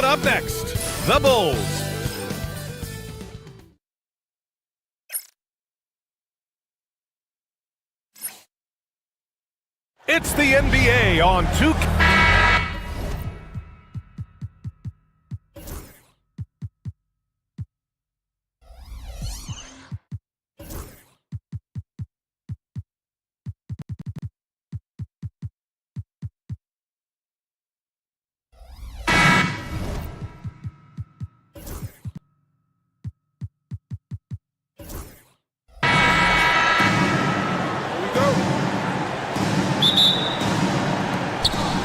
Coming up next, the Bulls. It's the NBA on 2K.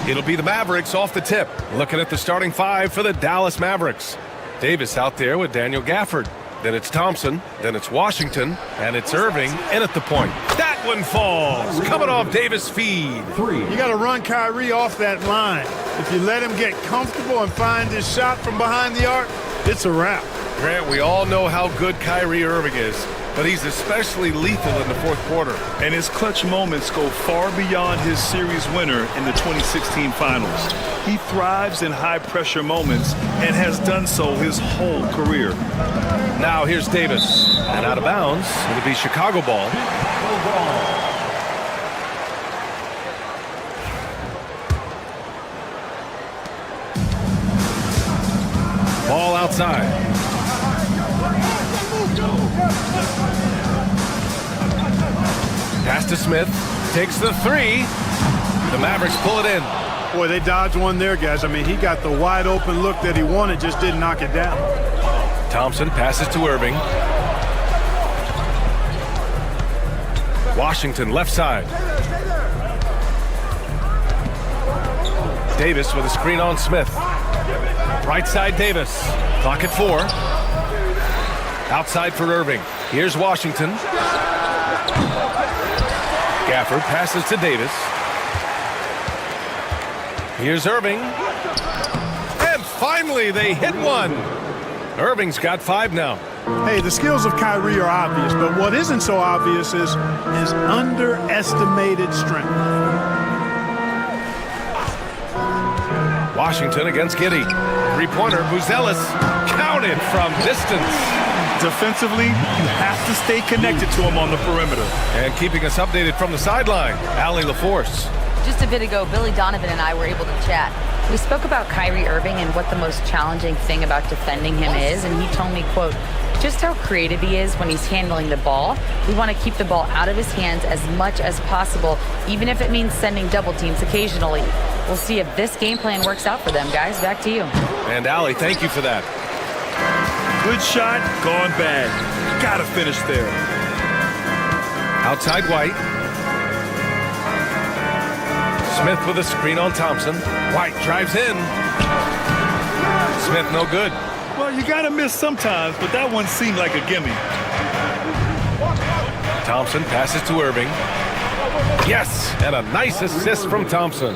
It'll be the Mavericks off the tip. Looking at the starting five for the Dallas Mavericks. Davis out there with Daniel Gafford. Then it's Thompson. Then it's Washington. And it's Irving in at the point. That one falls. Coming off Davis' feed. You got to run Kyrie off that line. If you let him get comfortable and find his shot from behind the arc, it's a wrap. Grant, we all know how good Kyrie Irving is, but he's especially lethal in the fourth quarter. And his clutch moments go far beyond his series winner in the 2016 finals. He thrives in high-pressure moments and has done so his whole career. Now here's Davis. And out of bounds, it'll be Chicago ball. Ball outside. Pass to Smith, takes the three. The Mavericks pull it in. Boy, they dodged one there, guys. I mean, he got the wide open look that he wanted, just didn't knock it down. Thompson passes to Irving. Washington left side. Davis with a screen on Smith. Right side Davis. Clock at 4. Outside for Irving. Here's Washington. Gafford passes to Davis. Here's Irving. And finally, they hit one. Irving's got 5 now. Hey, the skills of Kyrie are obvious, but what isn't so obvious is his underestimated strength. Washington against Giddey. Three-pointer, Buzelis. Counted from distance. Defensively, you have to stay connected to him on the perimeter. And keeping us updated from the sideline, Allie LaForce. Just a bit ago, Billy Donovan and I were able to chat. We spoke about Kyrie Irving and what the most challenging thing about defending him is, and he told me, quote, just how creative he is when he's handling the ball. We want to keep the ball out of his hands as much as possible, even if it means sending double teams occasionally. We'll see if this game plan works out for them, guys. Back to you. And Allie, thank you for that. Good shot, gone bad. Gotta finish there. Outside White. Smith with a screen on Thompson. White drives in. Smith no good. Well, you gotta miss sometimes, but that one seemed like a gimme. Thompson passes to Irving. Yes, and a nice assist from Thompson.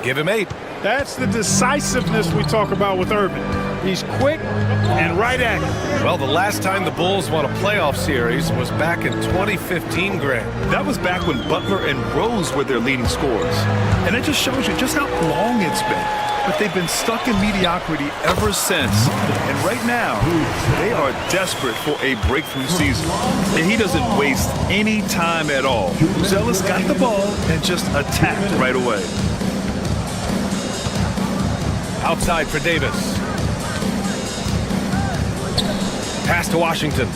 Give him 8. That's the decisiveness we talk about with Irving. He's quick and right at it. Well, the last time the Bulls won a playoff series was back in 2015, Grant. That was back when Butler and Rose were their leading scorers. And it just shows you just how long it's been. But they've been stuck in mediocrity ever since. And right now, they are desperate for a breakthrough season. And he doesn't waste any time at all. Buzelis got the ball and just attacked right away. Outside for Davis. Pass to Washington.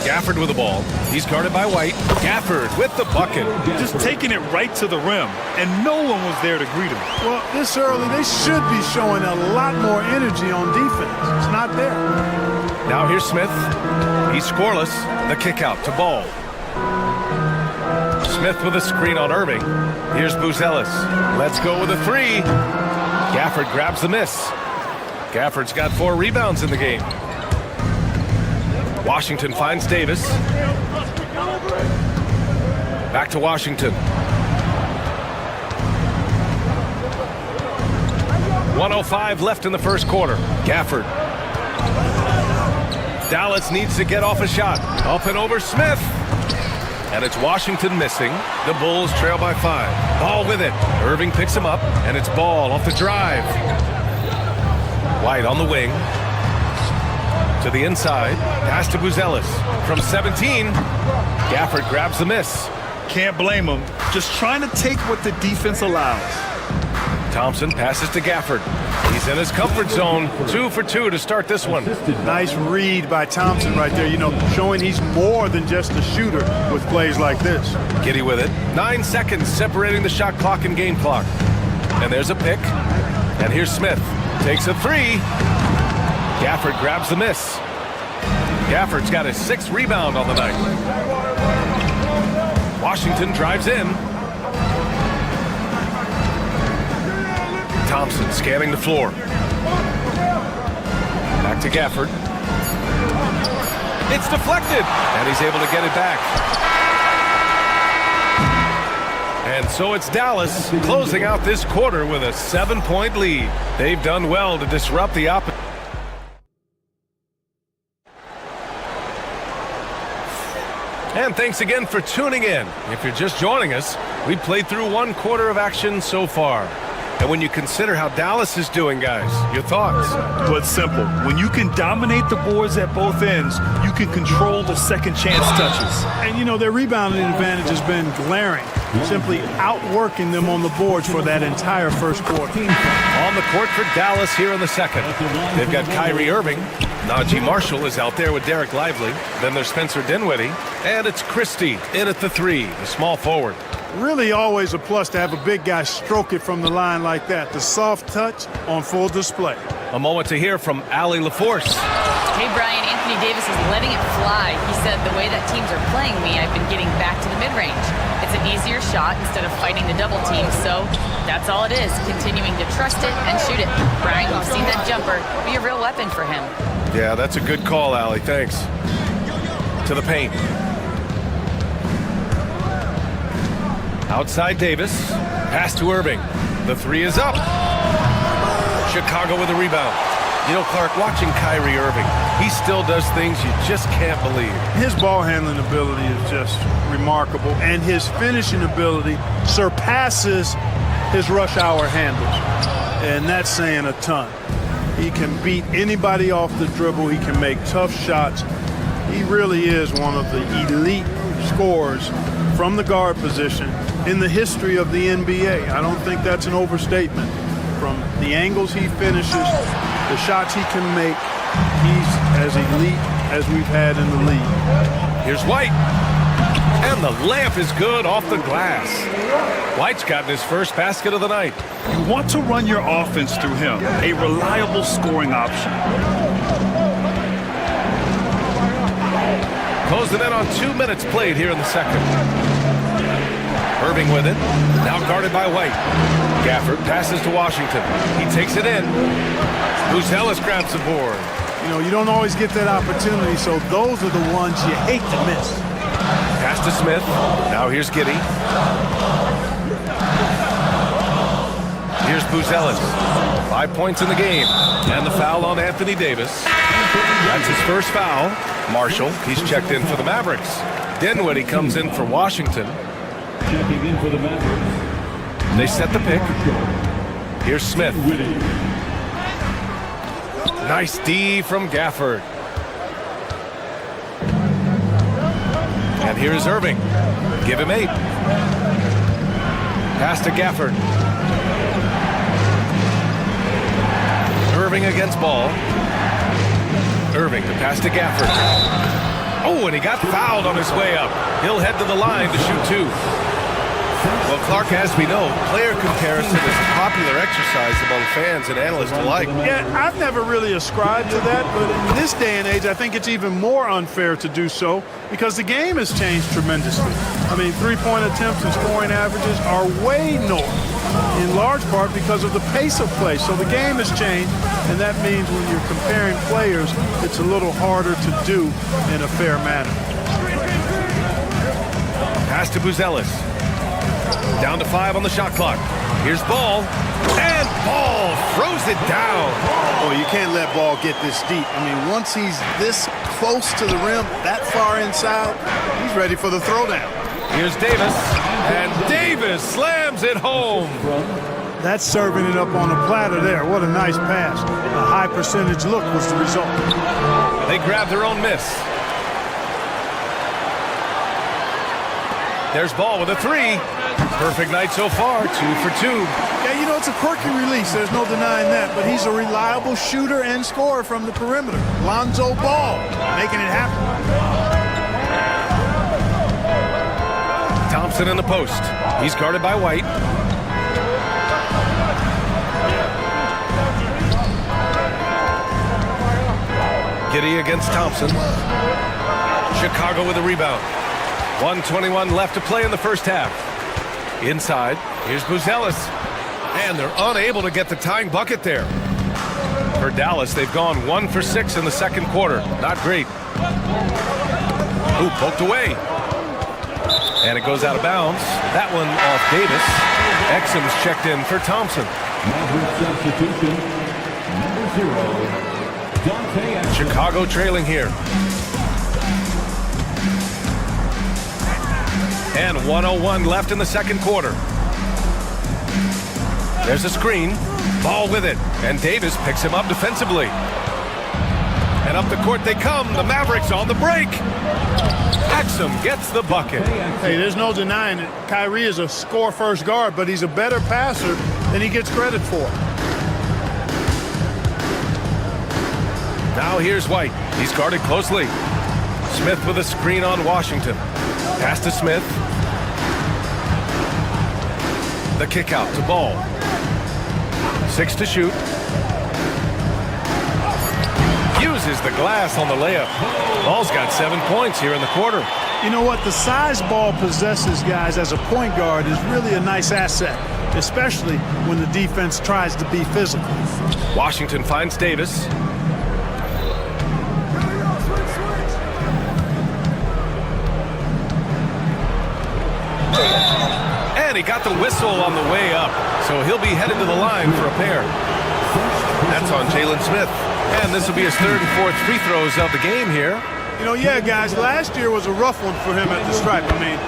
Gafford with the ball. He's guarded by White. Gafford with the bucket. Just taking it right to the rim, and no one was there to greet him. Well, this early, they should be showing a lot more energy on defense. It's not there. Now here's Smith. He's scoreless. The kick out to Ball. Smith with a screen on Irving. Here's Buzelis. Let's go with a 3. Gafford grabs the miss. Gafford's got 4 rebounds in the game. Washington finds Davis. Back to Washington. 1:05 left in the first quarter. Gafford. Dallas needs to get off a shot. Up and over Smith. And it's Washington missing. The Bulls trail by 5. Ball with it. Irving picks him up, and it's Ball off the drive. White on the wing. To the inside. Pass to Buzelis. From 17, Gafford grabs the miss. Can't blame him. Just trying to take what the defense allows. Thompson passes to Gafford. He's in his comfort zone. 2 for 2 to start this one. Nice read by Thompson right there, showing he's more than just a shooter with plays like this. Giddy with it. 9 seconds separating the shot clock and game clock. And there's a pick. And here's Smith. Takes a 3. Gafford grabs the miss. Gafford's got his 6th rebound on the night. Washington drives in. Thompson scanning the floor. Back to Gafford. It's deflected, and he's able to get it back. And so it's Dallas closing out this quarter with a 7-point lead. They've done well to disrupt the opposition. And thanks again for tuning in. If you're just joining us, we played through 1 quarter of action so far. And when you consider how Dallas is doing, guys, your thoughts? Well, it's simple. When you can dominate the boards at both ends, you can control the second chance touches. And, their rebounding advantage has been glaring, simply outworking them on the boards for that entire first quarter. On the court for Dallas here in the second. They've got Kyrie Irving. Najee Marshall is out there with Derek Lively. Then there's Spencer Dinwiddie. And it's Christie in at the 3, the small forward. Really always a plus to have a big guy stroke it from the line like that. The soft touch on full display. A moment to hear from Allie LaForce. Hey, Brian, Anthony Davis is letting it fly. He said, the way that teams are playing me, I've been getting back to the mid-range. It's an easier shot instead of fighting the double team, so that's all it is, continuing to trust it and shoot it. Brian, we've seen that jumper be a real weapon for him. Yeah, that's a good call, Allie. Thanks. To the paint. Outside Davis. Pass to Irving. The 3 is up. Chicago with a rebound. Clark, watching Kyrie Irving, he still does things you just can't believe. His ball handling ability is just remarkable, and his finishing ability surpasses his rush hour handles. And that's saying a ton. He can beat anybody off the dribble. He can make tough shots. He really is one of the elite scorers from the guard position in the history of the NBA. I don't think that's an overstatement. From the angles he finishes, the shots he can make, he's as elite as we've had in the league. Here's White. And the layup is good off the glass. White's gotten his first basket of the night. You want to run your offense through him, a reliable scoring option. Closing in on 2 minutes played here in the second. Irving with it. Now guarded by White. Gafford passes to Washington. He takes it in. Buzelis grabs the board. You don't always get that opportunity, so those are the ones you hate to miss. Pass to Smith. Now here's Giddy. Here's Buzelis. 5 points in the game. And the foul on Anthony Davis. That's his first foul. Marshall, he's checked in for the Mavericks. Dinwiddie comes in for Washington. Checking in for the Mavericks. They set the pick. Here's Smith. Nice D from Gafford. And here's Irving. Give him 8. Pass to Gafford. Irving against Ball. Irving to pass to Gafford. Oh, and he got fouled on his way up. He'll head to the line to shoot 2. Well, Clark, as we know, player comparison is a popular exercise among fans and analysts alike. Yeah, I've never really ascribed to that, but in this day and age, I think it's even more unfair to do so because the game has changed tremendously. I mean, three-point attempts and scoring averages are way north, in large part because of the pace of play. So the game has changed, and that means when you're comparing players, it's a little harder to do in a fair manner. Pass to Buzelis. Down to 5 on the shot clock. Here's Ball. And Ball throws it down. Oh, you can't let Ball get this deep. I mean, once he's this close to the rim, that far inside, he's ready for the throwdown. Here's Davis. And Davis slams it home. That's serving it up on a platter there. What a nice pass. A high percentage look was the result. They grab their own miss. There's Ball with a three. Perfect night so far, 2 for 2. Yeah, you know, it's a quirky release. There's no denying that. But he's a reliable shooter and scorer from the perimeter. Lonzo Ball making it happen. Thompson in the post. He's guarded by White. Giddey against Thompson. Chicago with a rebound. 1:21 left to play in the first half. Inside, here's Buzelis. And they're unable to get the tying bucket there. For Dallas, they've gone 1 for 6 in the second quarter. Not great. Ooh, poked away. And it goes out of bounds. That one off Davis. Exum's checked in for Thompson. Substitution, number 0, Dante. Chicago trailing here. And 1:01 left in the second quarter. There's a screen. Ball with it. And Davis picks him up defensively. And up the court they come. The Mavericks on the break. Exum gets the bucket. Hey, there's no denying it. Kyrie is a score-first guard, but he's a better passer than he gets credit for. Now here's White. He's guarded closely. Smith with a screen on Washington. Pass to Smith. The kick out to Ball. 6 to shoot. Uses the glass on the layup. Ball's got 7 points here in the quarter. You know what? The size Ball possesses, guys, as a point guard is really a nice asset, especially when the defense tries to be physical. Washington finds Davis. And he got the whistle on the way up, so he'll be headed to the line for a pair. That's on Jalen Smith. And this will be his 3rd and 4th free throws of the game here. You know, yeah, guys, last year was a rough one for him at the stripe. I mean,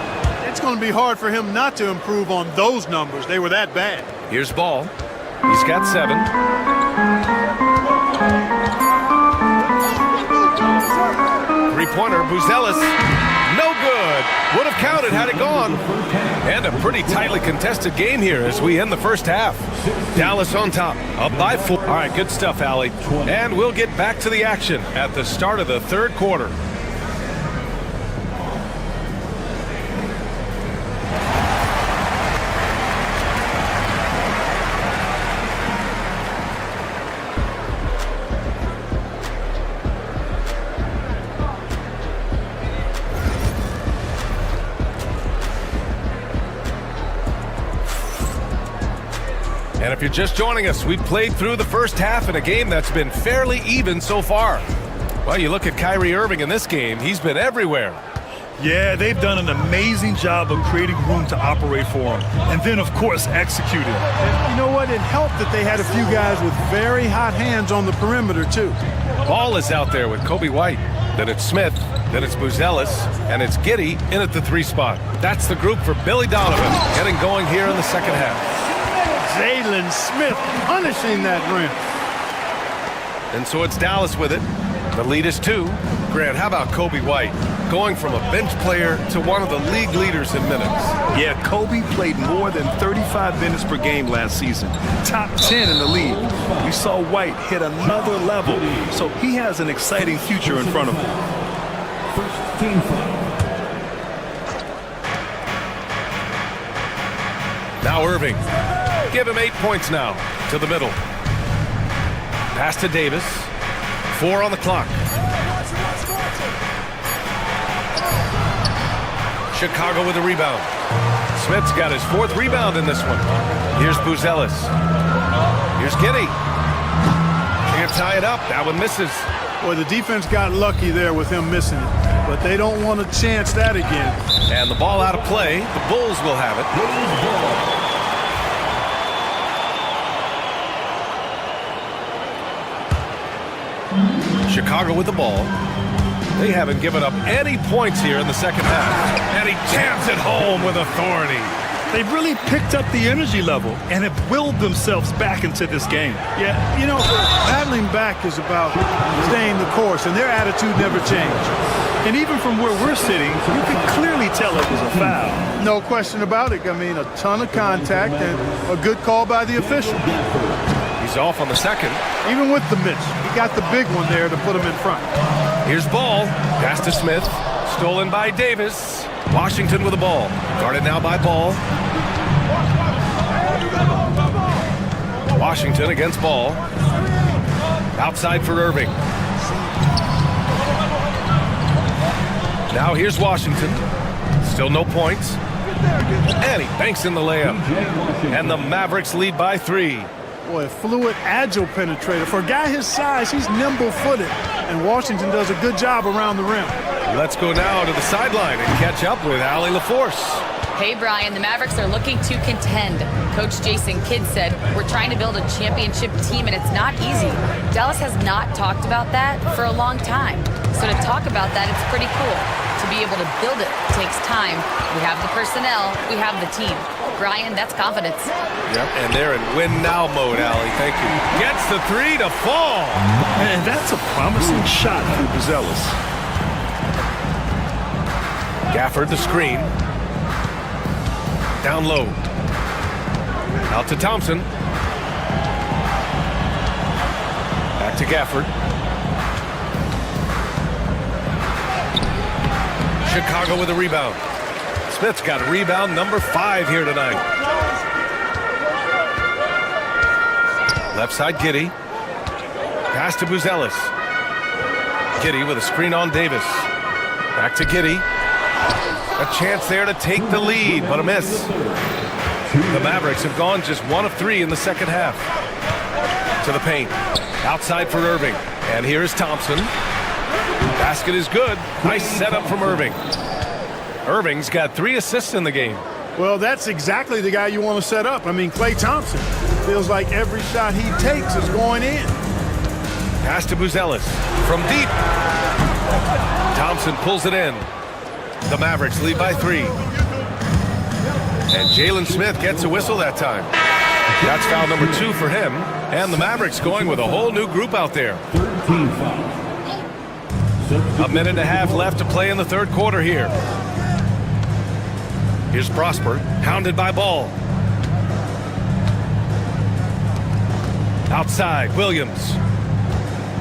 it's going to be hard for him not to improve on those numbers. They were that bad. Here's Ball. He's got 7. Three-pointer, Buzelis. No good. Would have counted had it gone. And a pretty tightly contested game here as we end the first half. Dallas on top, up by 4. All right, good stuff, Allie. And we'll get back to the action at the start of the third quarter. And if you're just joining us, we've played through the first half in a game that's been fairly even so far. Well, you look at Kyrie Irving in this game, he's been everywhere. Yeah, they've done an amazing job of creating room to operate for him. And then, of course, executing. And you know what? It helped that they had a few guys with very hot hands on the perimeter, too. Ball is out there with Kobe White. Then it's Smith. Then it's Buzelis. And it's Giddey in at the 3 spot. That's the group for Billy Donovan getting going here in the second half. Jalen Smith punishing that rim. And so it's Dallas with it. The lead is 2. Grant, how about Kobe White? Going from a bench player to one of the league leaders in minutes. Yeah, Kobe played more than 35 minutes per game last season. Top 10 in the league. We saw White hit another level, so he has an exciting future in front of him. First team foul. Now Irving. Give him 8 points now to the middle. Pass to Davis. 4 on the clock. Chicago with a rebound. Smith's got his 4th rebound in this one. Here's Buzelis. Here's Giddey. Can't tie it up. That one misses. Boy, the defense got lucky there with him missing it, but they don't want to chance that again. And the ball out of play. The Bulls will have it. Chicago with the ball. They haven't given up any points here in the second half. And he jams it home with authority. They've really picked up the energy level and have willed themselves back into this game. Yeah, you know, battling back is about staying the course, and their attitude never changed. And even from where we're sitting, you can clearly tell it was a foul. No question about it. I mean, a ton of contact and a good call by the official. He's off on the second. Even with the miss, he got the big one there to put him in front. Here's ball. Pass to Smith. Stolen by Davis. Washington with the ball. Guarded now by Ball. Washington against Ball. Outside for Irving. Now here's Washington. Still no points. And he banks in the layup. And the Mavericks lead by 3. Boy, a fluid, agile penetrator. For a guy his size, he's nimble-footed. And Washington does a good job around the rim. Let's go now to the sideline and catch up with Allie LaForce. Hey, Brian, the Mavericks are looking to contend. Coach Jason Kidd said, we're trying to build a championship team, and it's not easy. Dallas has not talked about that for a long time. So to talk about that, it's pretty cool. To be able to build it takes time. We have the personnel. We have the team. Brian, that's confidence. Yep, and they're in win-now mode, Allie. Thank you. Gets the 3 to fall. And that's a promising shot for Buzelis. Gafford the screen. Down low. Out to Thompson. Back to Gafford. Chicago with a rebound. Smith's got rebound number 5 here tonight. Left side, Giddey. Pass to Buzelis. Giddey with a screen on Davis. Back to Giddey. A chance there to take the lead, but a miss. The Mavericks have gone just 1 of 3 in the second half. To the paint. Outside for Irving. And here is Thompson. Basket is good. Nice setup from Irving. Irving's got 3 assists in the game. Well, that's exactly the guy you want to set up. I mean, Klay Thompson feels like every shot he takes is going in. Pass to Buzelis from deep. Thompson pulls it in. The Mavericks lead by 3. And Jalen Smith gets a whistle that time. That's foul number 2 for him. And the Mavericks going with a whole new group out there. 13 fouls. A minute and a half left to play in the third quarter here. Here's Prosper, hounded by Ball. Outside, Williams.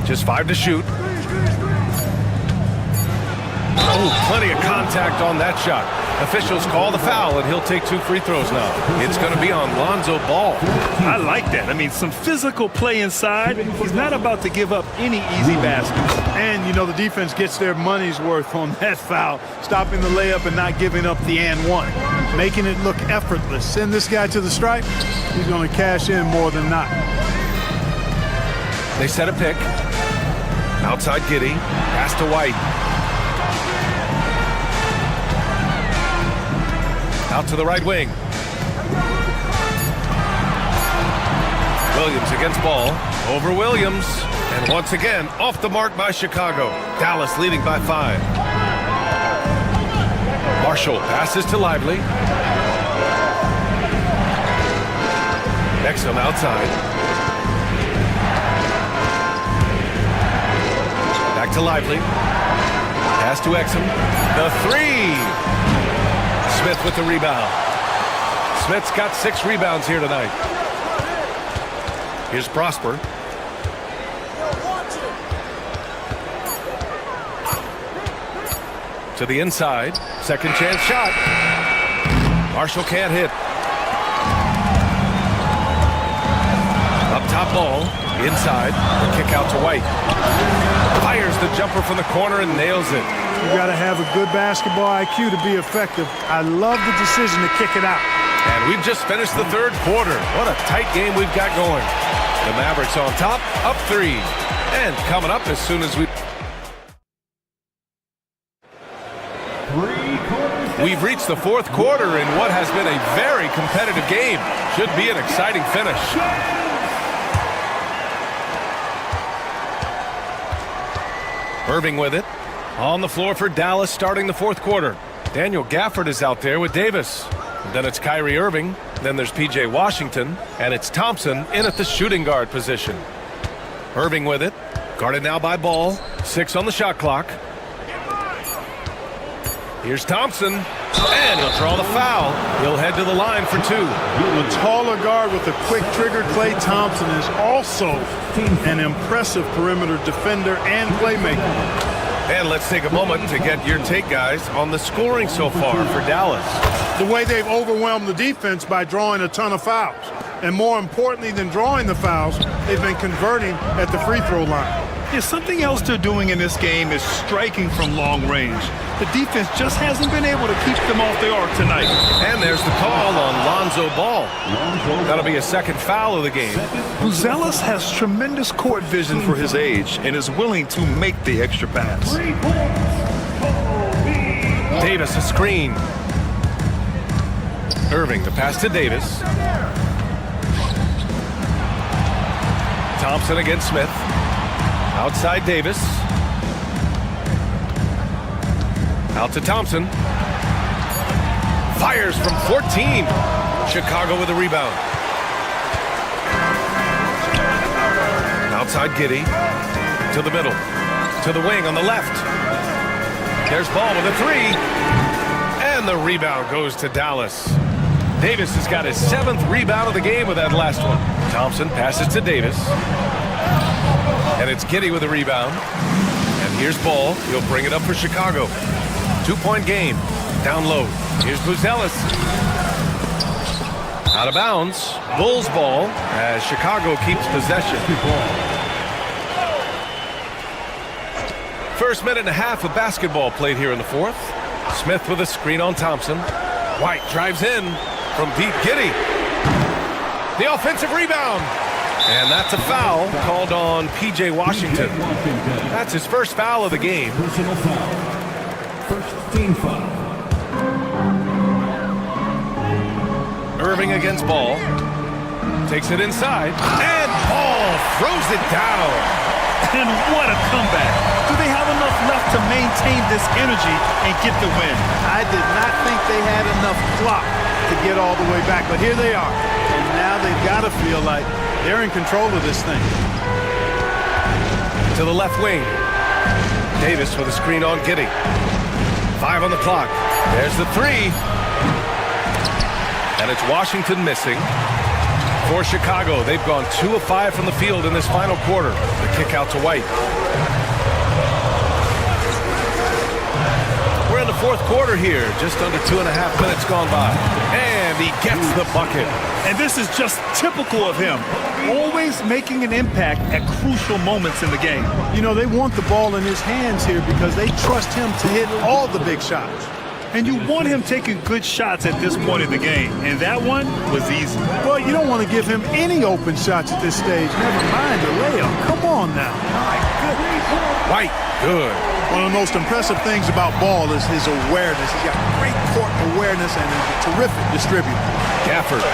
Just 5 to shoot. Oh, plenty of contact on that shot. Officials call the foul, and he'll take 2 free throws now. It's going to be on Lonzo Ball. I like that. I mean, some physical play inside. He's not about to give up any easy baskets. And, you know, the defense gets their money's worth on that foul, stopping the layup and not giving up the and one, making it look effortless. Send this guy to the stripe, he's going to cash in more than not. They set a pick. Outside Giddey. Pass to White. Out to the right wing. Williams against Ball. Over Williams. And once again, off the mark by Chicago. Dallas leading by 5. Marshall passes to Lively. Exum outside. Back to Lively. Pass to Exum. The 3. Smith with the rebound. Smith's got 6 rebounds here tonight. Here's Prosper. To the inside. Second chance shot. Marshall can't hit. Up top Ball. Inside. The kick out to White. Fires the jumper from the corner and nails it. You got to have a good basketball IQ to be effective. I love the decision to kick it out. And we've just finished the third quarter. What a tight game we've got going. The Mavericks on top, up 3. And coming up as soon as we've reached the fourth quarter in what has been a very competitive game. Should be an exciting finish. Irving with it. On the floor for Dallas starting the fourth quarter. Daniel Gafford is out there with Davis. Then it's Kyrie Irving. Then there's P.J. Washington. And it's Thompson in at the shooting guard position. Irving with it. Guarded now by Ball. 6 on the shot clock. Here's Thompson. And he'll draw the foul. He'll head to the line for 2. A taller guard with a quick trigger, Klay Thompson, is also an impressive perimeter defender and playmaker. And let's take a moment to get your take, guys, on the scoring so far for Dallas. The way they've overwhelmed the defense by drawing a ton of fouls. And more importantly than drawing the fouls, they've been converting at the free throw line. Yeah, something else they're doing in this game is striking from long range. The defense just hasn't been able to keep them off the arc tonight. And there's the call on Lonzo Ball. That'll be a second foul of the game. Buzelis has tremendous court vision for his age and is willing to make the extra pass. Davis a screen. Irving the pass to Davis. Thompson against Smith. Outside Davis. Out to Thompson. Fires from 14. Chicago with a rebound. Outside Giddey. To the middle. To the wing on the left. There's Ball with a 3. And the rebound goes to Dallas. Davis has got his 7th rebound of the game with that last one. Thompson passes to Davis. And it's Giddey with a rebound. And here's Ball. He'll bring it up for Chicago. 2-point game. Down low. Here's Buzelis. Out of bounds. Bulls ball as Chicago keeps possession. First minute and a half of basketball played here in the fourth. Smith with a screen on Thompson. White drives in from deep. Giddey. The offensive rebound. And that's a foul called on P.J. Washington. That's his first foul of the game. Personal foul. First team foul. Irving against Ball. Takes it inside. And Ball throws it down. And what a comeback. Do they have enough left to maintain this energy and get the win? I did not think they had enough clock to get all the way back, but here they are. And now they've got to feel like they're in control of this thing. To the left wing. Davis with a screen on Giddey. 5 on the clock. There's the 3. And it's Washington missing. For Chicago, they've gone 2 of 5 from the field in this final quarter. The kick out to White. We're in the fourth quarter here. Just under 2.5 minutes gone by. And he gets the bucket. And this is just typical of him. Always making an impact at crucial moments in the game. You know, they want the ball in his hands here because they trust him to hit all the big shots. And you want him taking good shots at this point in the game. And that one was easy. Well, you don't want to give him any open shots at this stage. Never mind a layup. Come on now. My goodness. White, good. One of the most impressive things about Ball is his awareness. He's got great court awareness and is a terrific distributor. Gafford.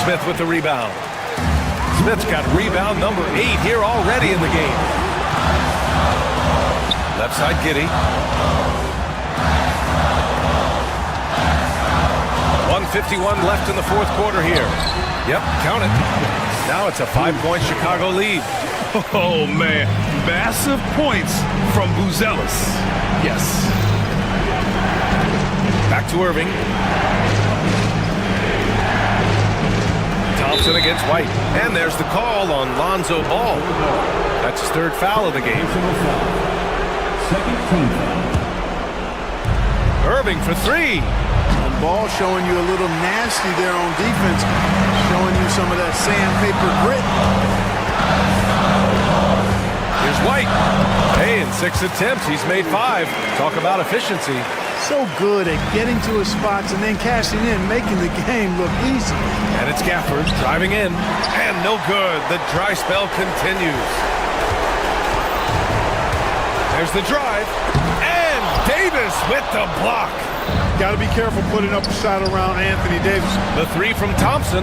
Smith with the rebound. Smith's got rebound number 8 here already in the game. Left side Giddey. 1:51 left in the fourth quarter here. Yep, count it. Now it's a 5-point Chicago lead. Oh, man. Massive points from Buzelis. Yes. Back to Irving. Thompson against White. And there's the call on Lonzo Ball. That's his 3rd foul of the game. Personal foul. Second team foul. Irving for 3. And Ball showing you a little nasty there on defense, showing you some of that sandpaper grit. Here's White. Hey, in 6 attempts, he's made 5. Talk about efficiency. So good at getting to his spots and then cashing in, making the game look easy. And it's Gafford driving in. And no good. The dry spell continues. There's the drive. And Davis with the block. Got to be careful putting up a shot around Anthony Davis. The 3 from Thompson.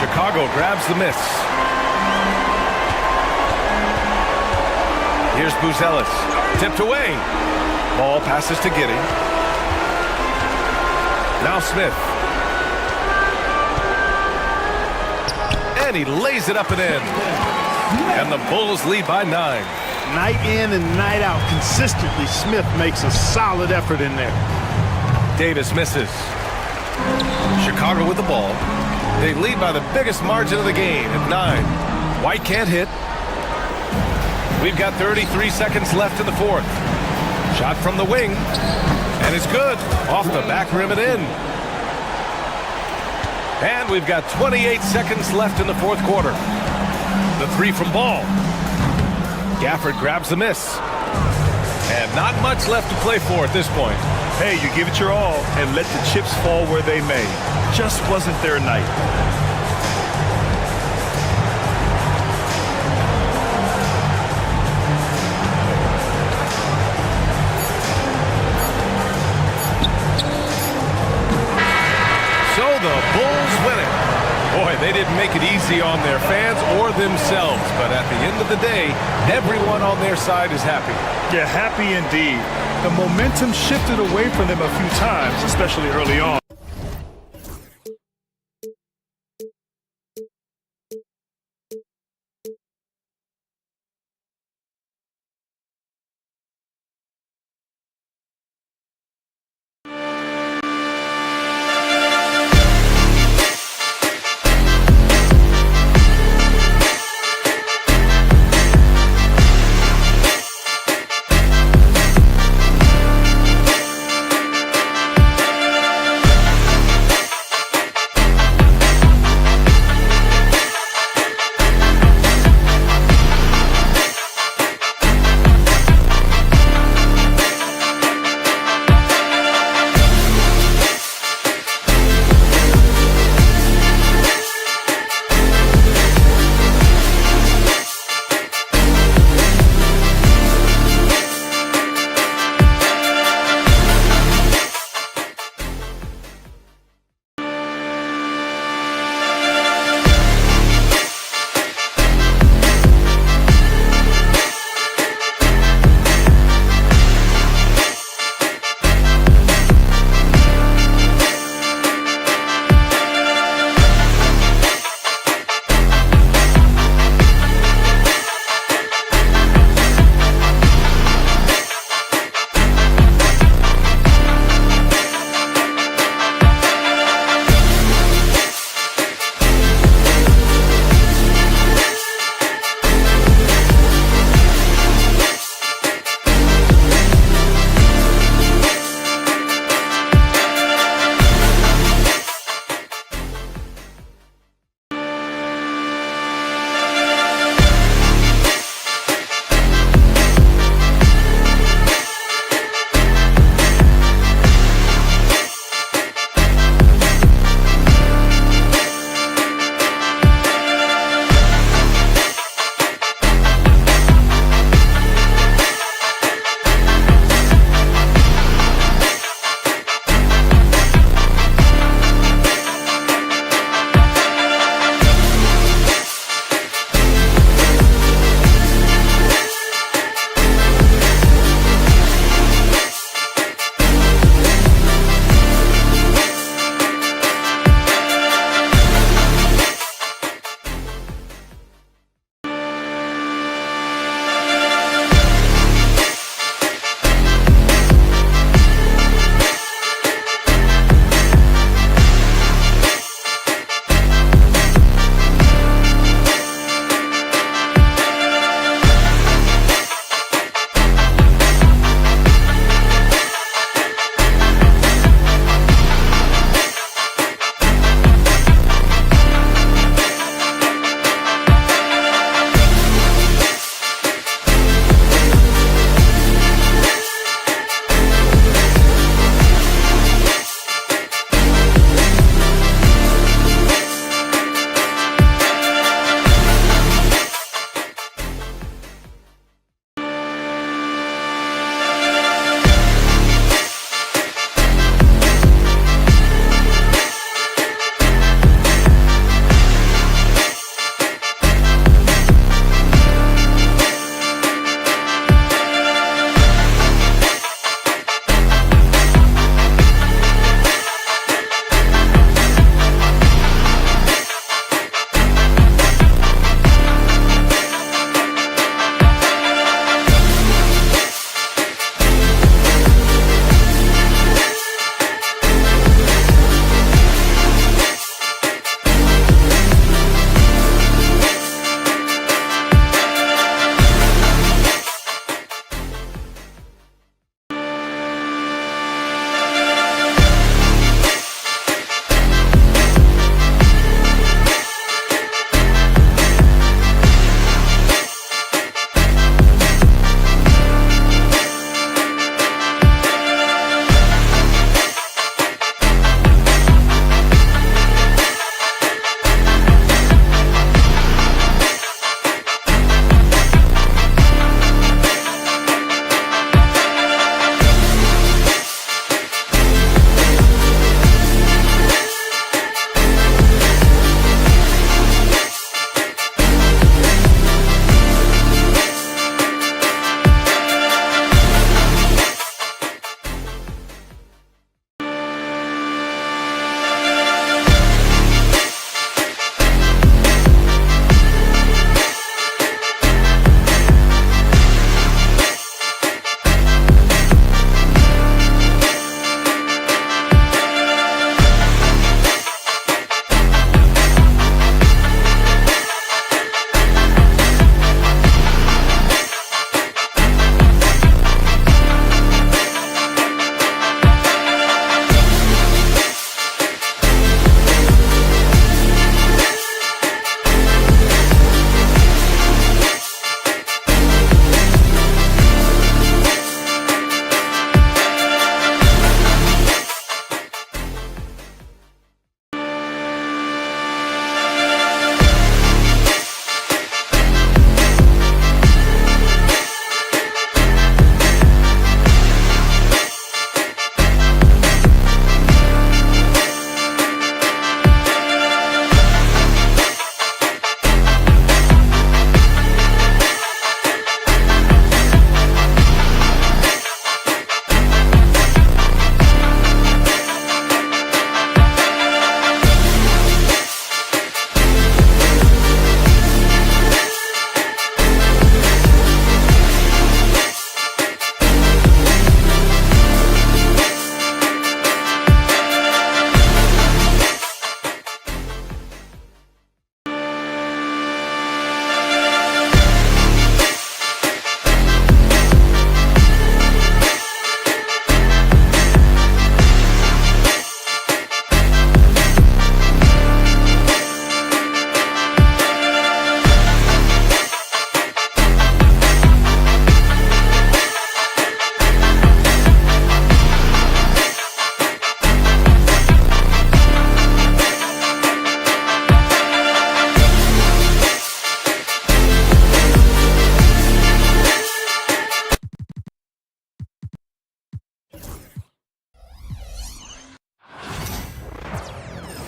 Chicago grabs the miss. Here's Buzelis. Tipped away. Ball passes to Giddey. Now Smith. And he lays it up and in. And the Bulls lead by 9. Night in and night out, consistently, Smith makes a solid effort in there. Davis misses. Chicago with the ball. They lead by the biggest margin of the game at 9. White can't hit. We've got 33 seconds left in the fourth. Shot from the wing. And it's good. Off the back rim and in. And we've got 28 seconds left in the fourth quarter. The three from Ball. Gafford grabs the miss. And not much left to play for at this point. Hey, you give it your all and let the chips fall where they may. Just wasn't their night. So the Bulls win it. Boy, they didn't make it easy on their fans or themselves. But at the end of the day, everyone on their side is happy. Yeah, happy indeed. The momentum shifted away from them a few times, especially early on.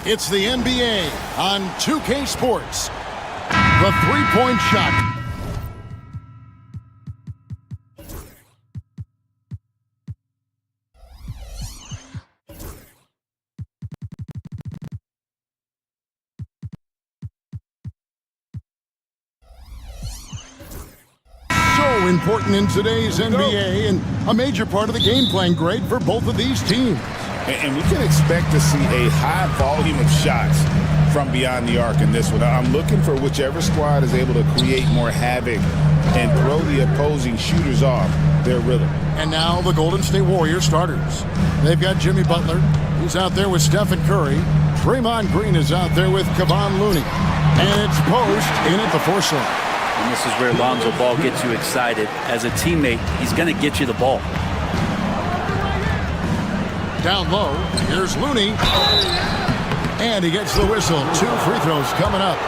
It's the NBA on 2K Sports. The three-point shot. So important in today's NBA and a major part of the game plan, Greg, for both of these teams. And we can expect to see a high volume of shots from beyond the arc in this one. I'm looking for whichever squad is able to create more havoc and throw the opposing shooters off their rhythm. And now the Golden State Warriors starters. They've got Jimmy Butler. He's out there with Stephen Curry. Draymond Green is out there with Kevon Looney. And it's Post in at the force line. And this is where Lonzo Ball gets you excited. As a teammate, he's going to get you the ball. Down low, here's Looney. And he gets the whistle. 2 free throws coming up.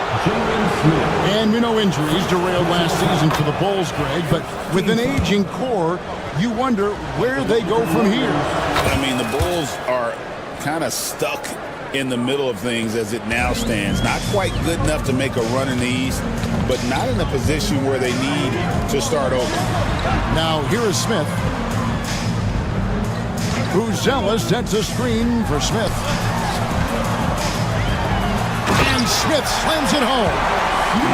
And we know injuries derailed last season for the Bulls, Greg, but with an aging core, you wonder where they go from here. I mean, the Bulls are kind of stuck in the middle of things as it now stands. Not quite good enough to make a run in the East, but not in a position where they need to start over. Now, here is Smith. Uzella sets a screen for Smith. And Smith slams it home.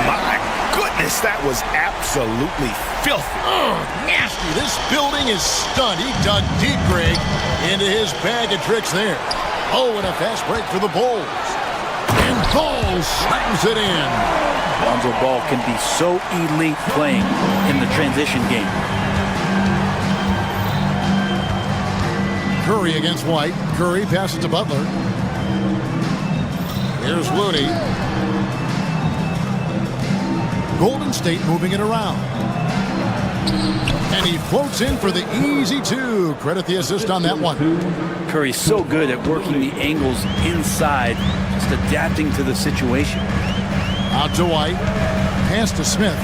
My goodness, that was absolutely filthy. Oh, nasty. This building is stunned. He dug deep, Greg, into his bag of tricks there. Oh, and a fast break for the Bulls. And Ball slams it in. Lonzo Ball can be so elite playing in the transition game. Curry against White. Curry passes to Butler. Here's Looney. Golden State moving it around. And he floats in for the easy 2. Credit the assist on that one. Curry's so good at working the angles inside, just adapting to the situation. Out to White. Pass to Smith.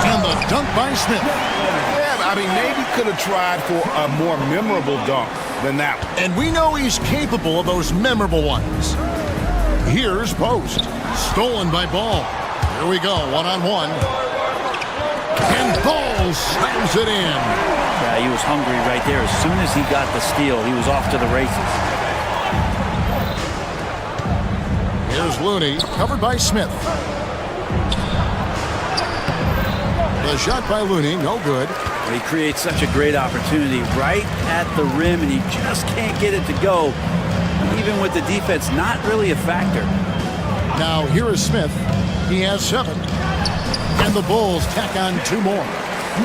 And the dunk by Smith. Yeah, I mean, maybe could have tried for a more memorable dunk than that one. And we know he's capable of those memorable ones. Here's Post. Stolen by Ball. Here we go, one-on-one. And Ball slams it in. Yeah, he was hungry right there. As soon as he got the steal, he was off to the races. Here's Looney, covered by Smith. The shot by Looney, no good. He creates such a great opportunity right at the rim, and he just can't get it to go. Even with the defense, not really a factor. Now, here is Smith. He has 7. And the Bulls tack on 2 more.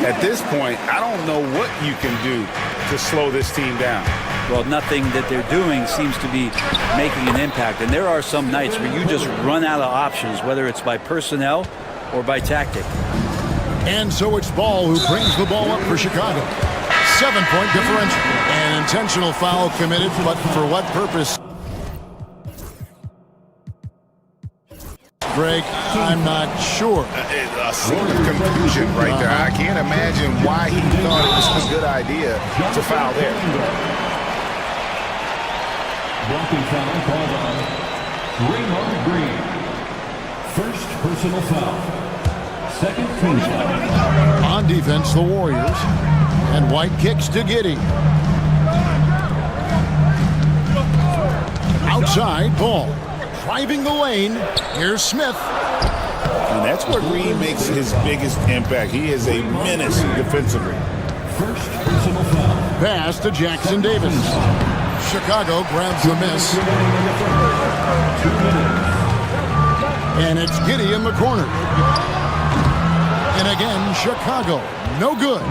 At this point, I don't know what you can do to slow this team down. Well, nothing that they're doing seems to be making an impact. And there are some nights where you just run out of options, whether it's by personnel or by tactic. And so it's Ball who brings the ball up for Chicago. 7-point differential. An intentional foul committed, but for what purpose? Greg, I'm not sure. A scene of confusion right there. I can't imagine why he thought it was a good idea to foul there. Blocking foul called on Draymond Green. First personal foul. Second team foul. On defense, the Warriors. And White kicks to Giddey. Outside, Ball. Driving the lane. Here's Smith. And that's where Green makes his biggest impact. He is a menace defensively. First personal foul. Pass to Jackson Davis. Chicago grabs the miss. 2 minutes. And it's Giddey in the corner. And again, Chicago. No good.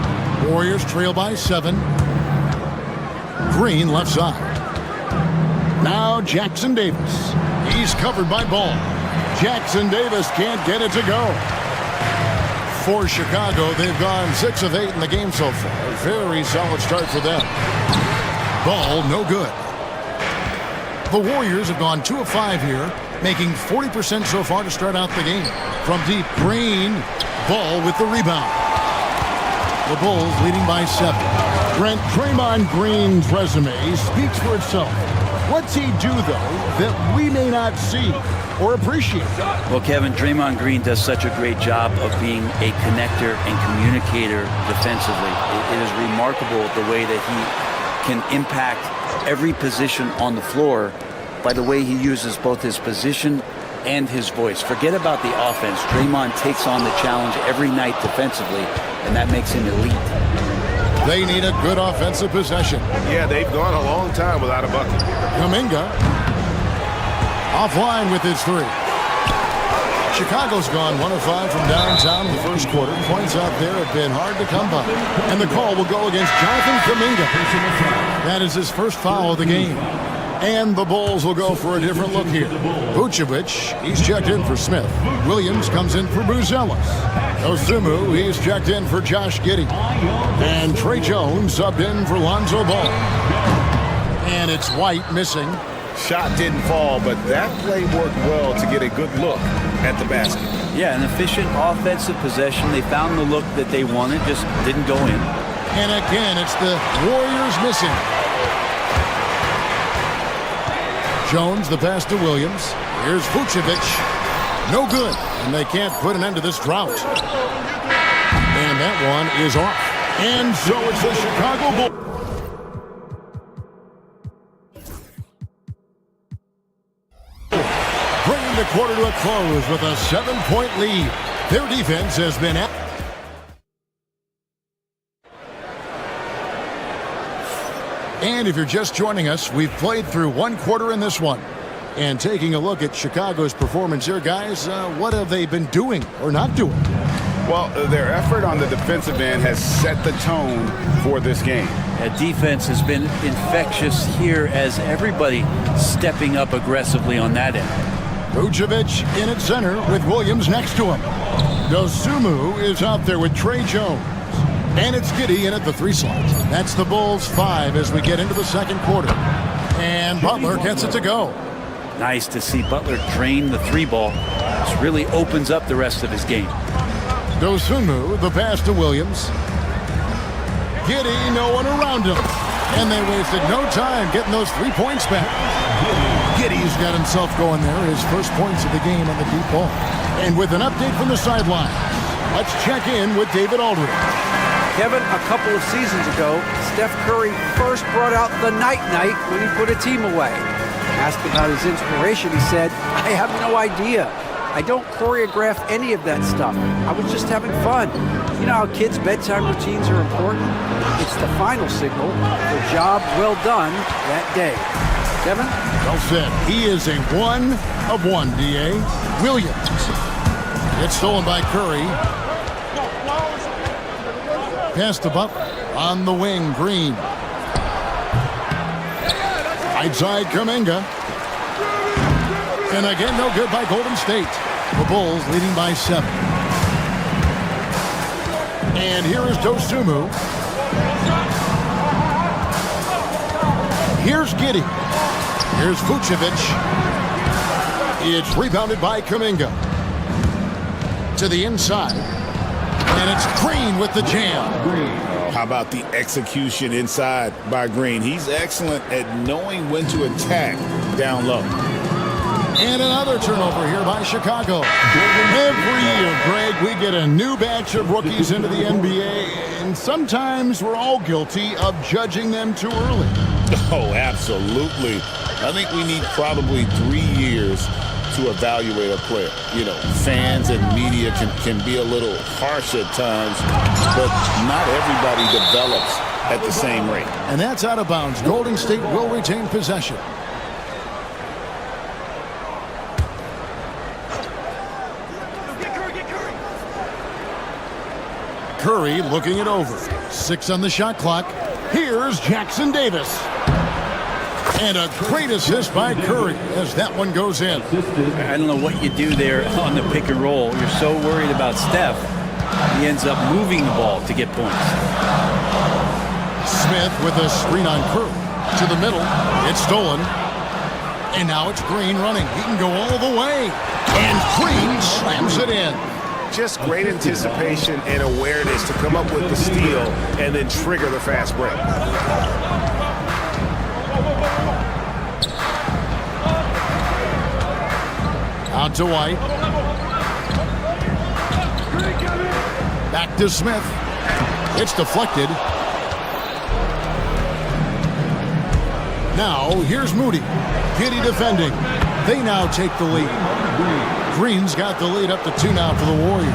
Warriors trail by 7. Green left side. Now Jackson Davis. He's covered by Ball. Jackson Davis can't get it to go. For Chicago, they've gone 6 of 8 in the game so far. Very solid start for them. Ball, no good. The Warriors have gone 2 of 5 here, making 40% so far to start out the game. From deep, Green. Ball with the rebound. The Bulls leading by 7. Draymond Green's resume speaks for itself. What's he do, though, that we may not see or appreciate? Well, Kevin, Draymond Green does such a great job of being a connector and communicator defensively. It is remarkable the way that he can impact every position on the floor by the way he uses both his position and his voice. Forget about the offense. Draymond takes on the challenge every night defensively, and that makes him elite. They need a good offensive possession. Yeah, they've gone a long time without a bucket. Kuminga offline with his three. Chicago's gone 1 of 5 from downtown in the first quarter. Points out there have been hard to come by. And the call will go against Jonathan Kuminga. That is his first foul of the game. And the Bulls will go for a different look here. Vucevic, he's checked in for Smith. Williams comes in for Buzelis. Osumu, he's checked in for Josh Giddey. And Trey Jones subbed in for Lonzo Ball. And it's White missing. Shot didn't fall, but that play worked well to get a good look at the basket. Yeah, an efficient offensive possession. They found the look that they wanted, just didn't go in. And again, it's the Warriors missing. Jones, the pass to Williams. Here's Vucevic. No good. And they can't put an end to this drought. And that one is off. And so it's the Chicago Bulls. Bringing the quarter to a close with a 7-point lead. Their defense has been at. And if you're just joining us, we've played through one quarter in this one. And taking a look at Chicago's performance here, guys, what have they been doing or not doing? Well, their effort on the defensive end has set the tone for this game. Defense has been infectious here as everybody stepping up aggressively on that end. Vucevic in at center with Williams next to him. Dosunmu is out there with Trey Jones. And it's Giddey in at the 3 slot. That's the Bulls 5 as we get into the second quarter. And Butler gets it to go. Nice to see Butler drain the 3 ball. This really opens up the rest of his game. Dosunmu, the pass to Williams. Giddey, no one around him. And they wasted no time getting those 3 points back. Giddey's got himself going there. His first points of the game on the deep ball. And with an update from the sideline, let's check in with David Aldridge. Kevin, a couple of seasons ago, Steph Curry first brought out the night-night when he put a team away. Asked about his inspiration, he said, "I have no idea. I don't choreograph any of that stuff. I was just having fun." You know how kids' bedtime routines are important? It's the final signal for job well done that day. Kevin? Well said. He is a 1 of 1, D.A. Williams. It's stolen by Curry. Pass to Butler. On the wing, Green. Right side, Kuminga. And again, no good by Golden State. The Bulls leading by 7. And here is Dosunmu. Here's Giddey. Here's Vucevic. It's rebounded by Kuminga. To the inside. And it's Green with the jam. How about the execution inside by Green? He's excellent at knowing when to attack down low. And another turnover here by Chicago. Every year, Greg, we get a new batch of rookies into the NBA, and sometimes we're all guilty of judging them too early. Oh, absolutely. I think we need probably 3 years to evaluate a player. You know, fans and media can be a little harsh at times, but not everybody develops at the same rate. And that's out of bounds. Golden State will retain possession. Curry looking it over. 6 on the shot clock. Here's Jackson Davis. And a great assist by Curry as that one goes in. I don't know what you do there on the pick and roll. You're so worried about Steph. He ends up moving the ball to get points. Smith with a screen on Curry. To the middle. It's stolen. And now it's Green running. He can go all the way. And Green slams it in. Just great anticipation and awareness to come up with the steal and then trigger the fast break. Out to White. Back to Smith. It's deflected. Now, here's Moody. Giddey defending. They now take the lead. Green's got the lead up to 2 now for the Warriors.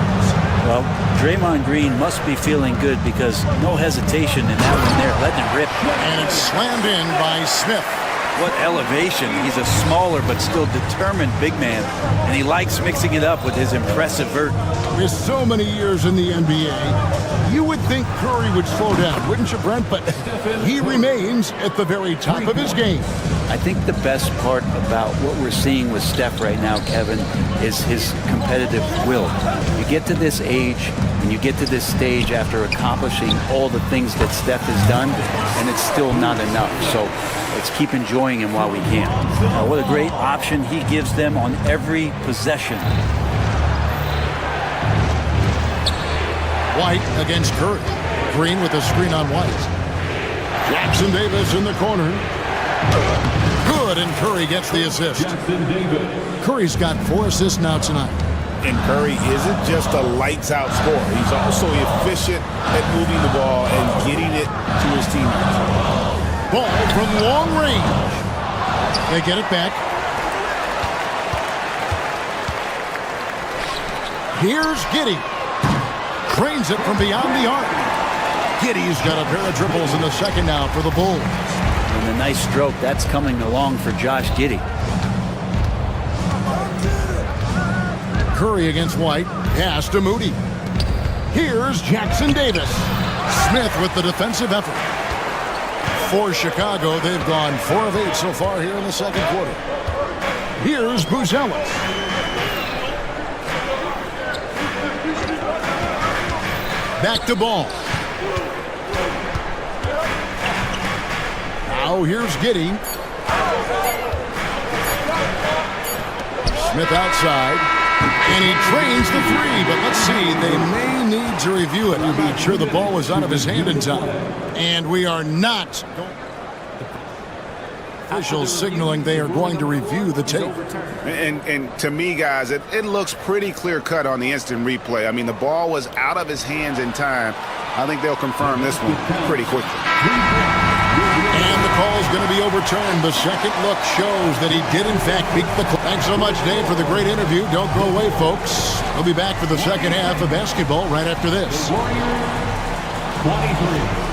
Well, Draymond Green must be feeling good because no hesitation in that one there, letting it rip. And it's slammed in by Smith. What elevation. He's a smaller but still determined big man, and he likes mixing it up with his impressive vert. With so many years in the NBA, you would think Curry would slow down, wouldn't you, Brent? But he remains at the very top of his game. I think the best part about what we're seeing with Steph right now, Kevin, is his competitive will. You get to this age and you get to this stage after accomplishing all the things that Steph has done, and it's still not enough. So let's keep enjoying him while we can. What a great option he gives them on every possession. White against Curry. Green with a screen on White. Jackson Davis in the corner. Good, and Curry gets the assist. Curry's got 4 assists now tonight. And Curry isn't just a lights-out scorer. He's also efficient at moving the ball and getting it to his teammates. Ball from long range. They get it back. Here's Giddey. Cranes it from beyond the arc. Giddey's got a pair of triples in the second now for the Bulls. And a nice stroke. That's coming along for Josh Giddey. Curry against White. Pass to Moody. Here's Jackson Davis. Smith with the defensive effort. For Chicago, they've gone 4 of 8 so far here in the second quarter. Here's Buzelis. Back to Ball. Now here's Giddey. Smith outside. And he trains the 3, but let's see. They may need to review it to be sure the ball was out of his hand in time. And we are not. Officials signaling they are going to review the tape. And to me, guys, it looks pretty clear-cut on the instant replay. I mean, the ball was out of his hands in time. I think they'll confirm this one pretty quickly. And the call is going to be overturned. The second look shows that he did, in fact, beat the clock. Thanks so much, Dave, for the great interview. Don't go away, folks. We'll be back for the second half of basketball right after this. 23.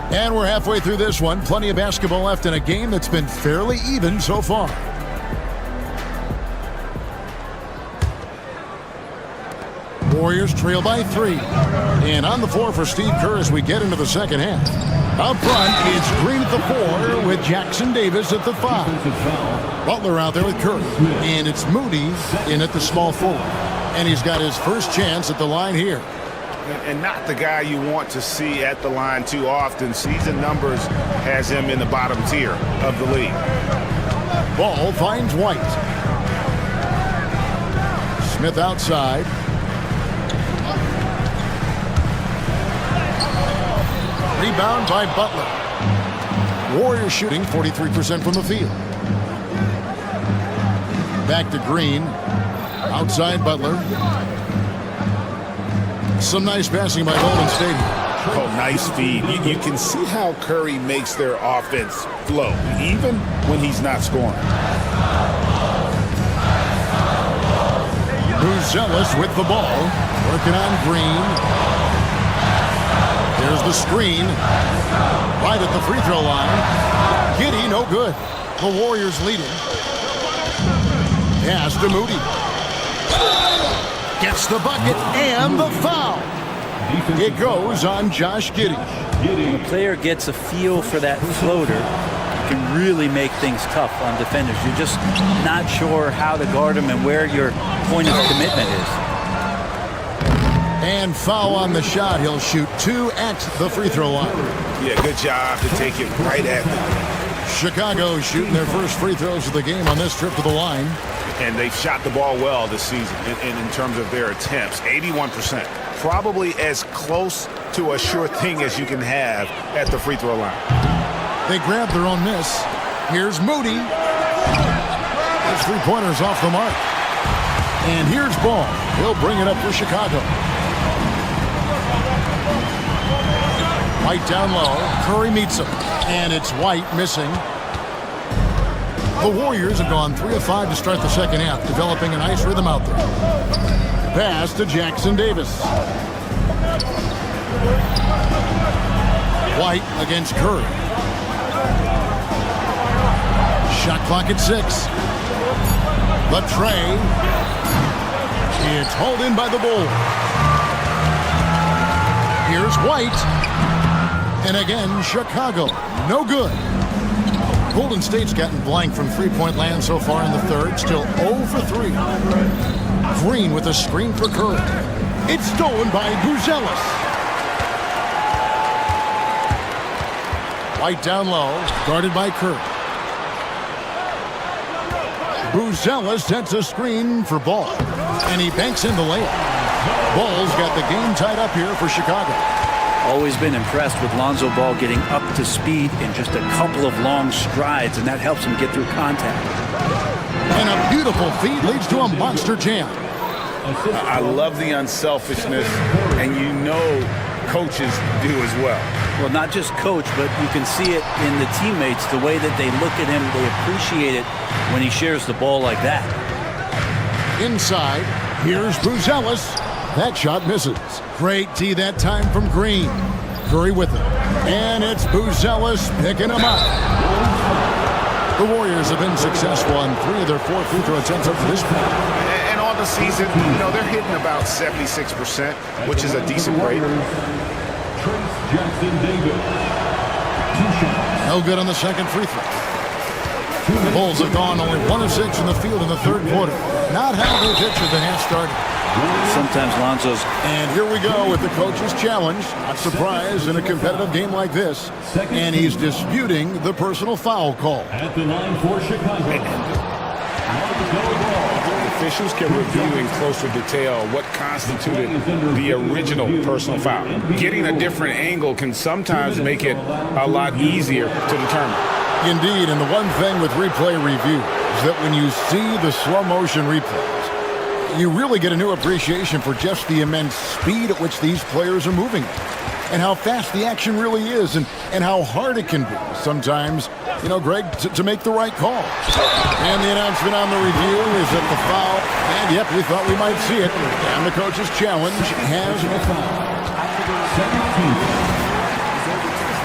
And we're halfway through this one. Plenty of basketball left in a game that's been fairly even so far. Warriors trail by 3. And on the floor for Steve Kerr as we get into the second half. Up front, it's Green at the 4 with Jackson Davis at the 5. Butler out there with Curry. And it's Moody in at the small forward. And he's got his first chance at the line here. And not the guy you want to see at the line too often. Season numbers has him in the bottom tier of the league. Ball finds White. Smith outside. Rebound by Butler. Warriors shooting 43% from the field. Back to Green. Outside Butler. Some nice passing by Golden State. Oh, nice feed. You can see how Curry makes their offense flow, even when he's not scoring. Buzelis with the ball. Working on Green. There's the screen. Right at the free throw line. Giddey, no good. The Warriors leading. Pass to Moody. Gets the bucket and the foul. It goes on Josh Giddey. When a player gets a feel for that floater, it can really make things tough on defenders. You're just not sure how to guard him and where your point of commitment is. And foul on the shot. He'll shoot 2 at the free throw line. Yeah, good job to take it right at them. Chicago shooting their first free throws of the game on this trip to the line. And they've shot the ball well this season in terms of their attempts. 81%. Probably as close to a sure thing as you can have at the free throw line. They grab their own miss. Here's Moody. His three-pointers off the mark. And here's Ball. He'll bring it up for Chicago. White down low. Curry meets him. And it's White missing. The Warriors have gone 3 of 5 to start the second half, developing a nice rhythm out there. Pass to Jackson Davis. White against Curry. Shot clock at 6. The tray. It's hauled in by the Bulls. Here's White. And again, Chicago. No good. Golden State's gotten blank from three-point land so far in the third. Still 0 for 3. Green with a screen for Curry. It's stolen by Buzelis. White down low, guarded by Curry. Buzelis sets a screen for Ball. And he banks in the layup. Ball's got the game tied up here for Chicago. Always been impressed with Lonzo Ball getting up to speed in just a couple of long strides, and that helps him get through contact. And a beautiful feed leads to a monster jam. I love the unselfishness, and you know coaches do as well. Well, not just coach, but you can see it in the teammates, the way that they look at him, they appreciate it when he shares the ball like that. Inside, here's Buzelis. That shot misses. Great D that time from Green. Curry with it. And it's Buzelis picking him up. The Warriors have been successful on 3 of their 4 free throw attempts up to this point. And on the season, you know, they're hitting about 76%, which is a decent rate. Jackson Davis. 2 shots. No good on the second free throw. The Bulls have gone only 1 of 6 in the field in the third quarter. Not how they pictured the half started. Sometimes Lonzo's... And here we go with the coach's challenge. Not surprised in a competitive game like this. And he's disputing the personal foul call. At the line for Chicago. Officials can review in closer detail what constituted the original personal foul. Getting a different angle can sometimes make it a lot easier to determine. Indeed, and the one thing with replay review is that when you see the slow motion replays, you really get a new appreciation for just the immense speed at which these players are moving and how fast the action really is and how hard it can be sometimes, you know, Greg, to make the right call. And the announcement on the review is that the foul, and yep, we thought we might see it, and the coach's challenge has a foul.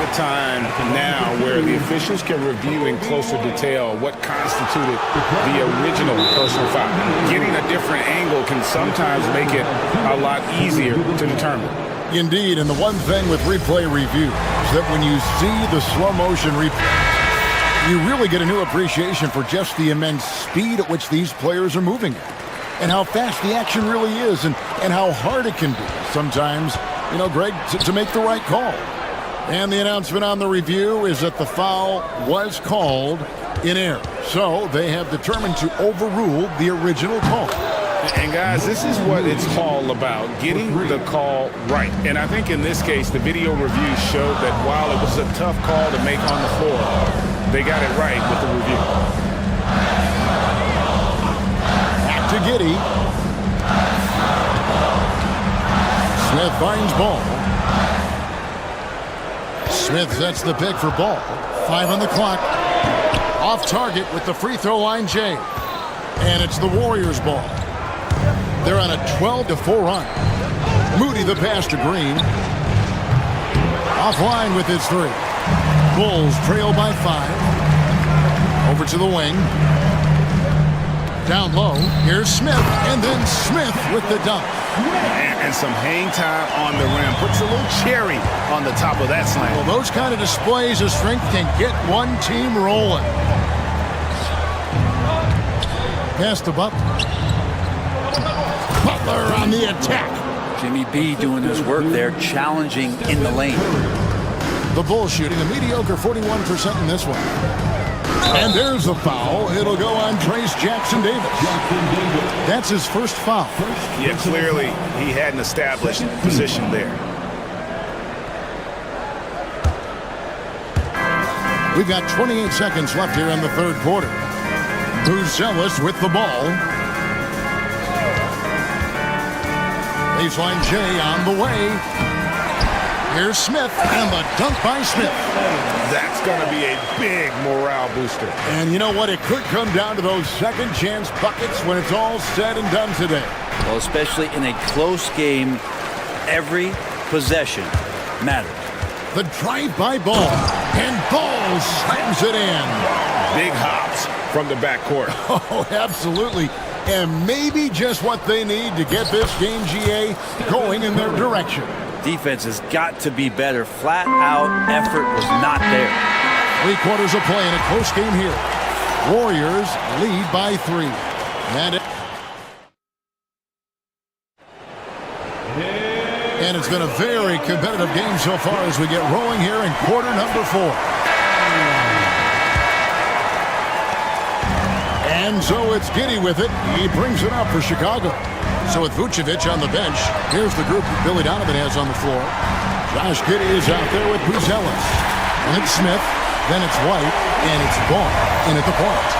The time now where the officials can review in closer detail what constituted the original personal foul. Getting a different angle can sometimes make it a lot easier to determine. Indeed, and the one thing with replay review is that when you see the slow motion replay, you really get a new appreciation for just the immense speed at which these players are moving and how fast the action really is and how hard it can be sometimes, you know, Greg, to make the right call. And the announcement on the review is that the foul was called in error. So they have determined to overrule the original call. And guys, this is what it's all about, getting the call right. And I think in this case, the video review showed that while it was a tough call to make on the floor, they got it right with the review. Back to Giddey. Smith finds Ball. Smith sets the pick for Ball. 5 on the clock. Off target with the free throw line, Jay. And it's the Warriors' ball. They're on a 12-4 run. Moody the pass to Green. Offline with his 3. Bulls trail by 5. Over to the wing. Down low. Here's Smith. And then Smith with the dunk. And some hang time on the rim. Puts a little cherry on the top of that slam. Well, those kind of displays of strength can get one team rolling. Pass to Butler. Butler on the attack. Jimmy B doing his work there, challenging in the lane. The Bulls shooting a mediocre 41% in this one. And there's the foul. It'll go on Trace Jackson Davis. That's his first foul. Yeah, clearly he had an established position there. We've got 28 seconds left here in the third quarter. Buzelis with the ball. Baseline J on the way. Here's Smith, and the dunk by Smith. That's going to be a big morale booster. And you know what? It could come down to those second chance buckets when it's all said and done today. Well, especially in a close game, every possession matters. The drive-by ball, and Ball slams it in. Big hops from the backcourt. Oh, absolutely. And maybe just what they need to get this game, GA, going in their direction. Defense has got to be better. Flat out effort was not there. 3 quarters of play in a close game here. Warriors lead by 3. And it's been a very competitive game so far as we get rolling here in quarter number 4. And so it's Giddey with it. He brings it up for Chicago. So with Vucevic on the bench, here's the group that Billy Donovan has on the floor. Josh Giddey is out there with Buzelis. And it's Smith, then it's White, and it's Ball in at the point.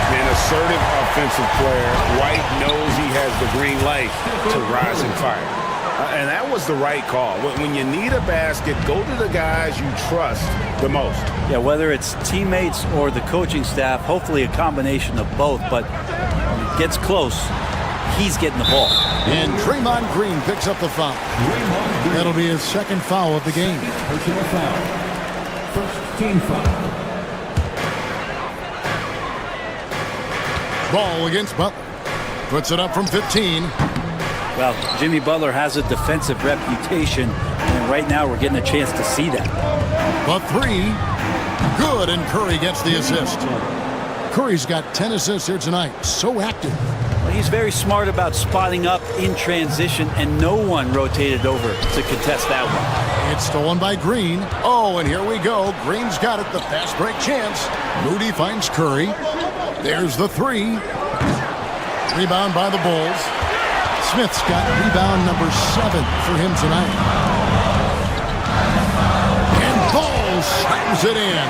An assertive offensive player. White knows he has the green light to rise and fire. And that was the right call. When you need a basket, go to the guys you trust the most. Yeah, whether it's teammates or the coaching staff, hopefully a combination of both, but when it gets close, he's getting the ball. And Draymond Green picks up the foul. That'll be his second foul of the game. Personal foul. First team foul. Ball against Butler. Puts it up from 15. Well, Jimmy Butler has a defensive reputation, and right now we're getting a chance to see that. The 3. Good, and Curry gets the assist. Curry's got 10 assists here tonight. So active. Well, he's very smart about spotting up in transition, and no one rotated over to contest that one. It's stolen by Green. Oh, and here we go. Green's got it. The fast break chance. Moody finds Curry. There's the 3. Rebound by the Bulls. Smith's got rebound number 7 for him tonight. And Ball slams it in.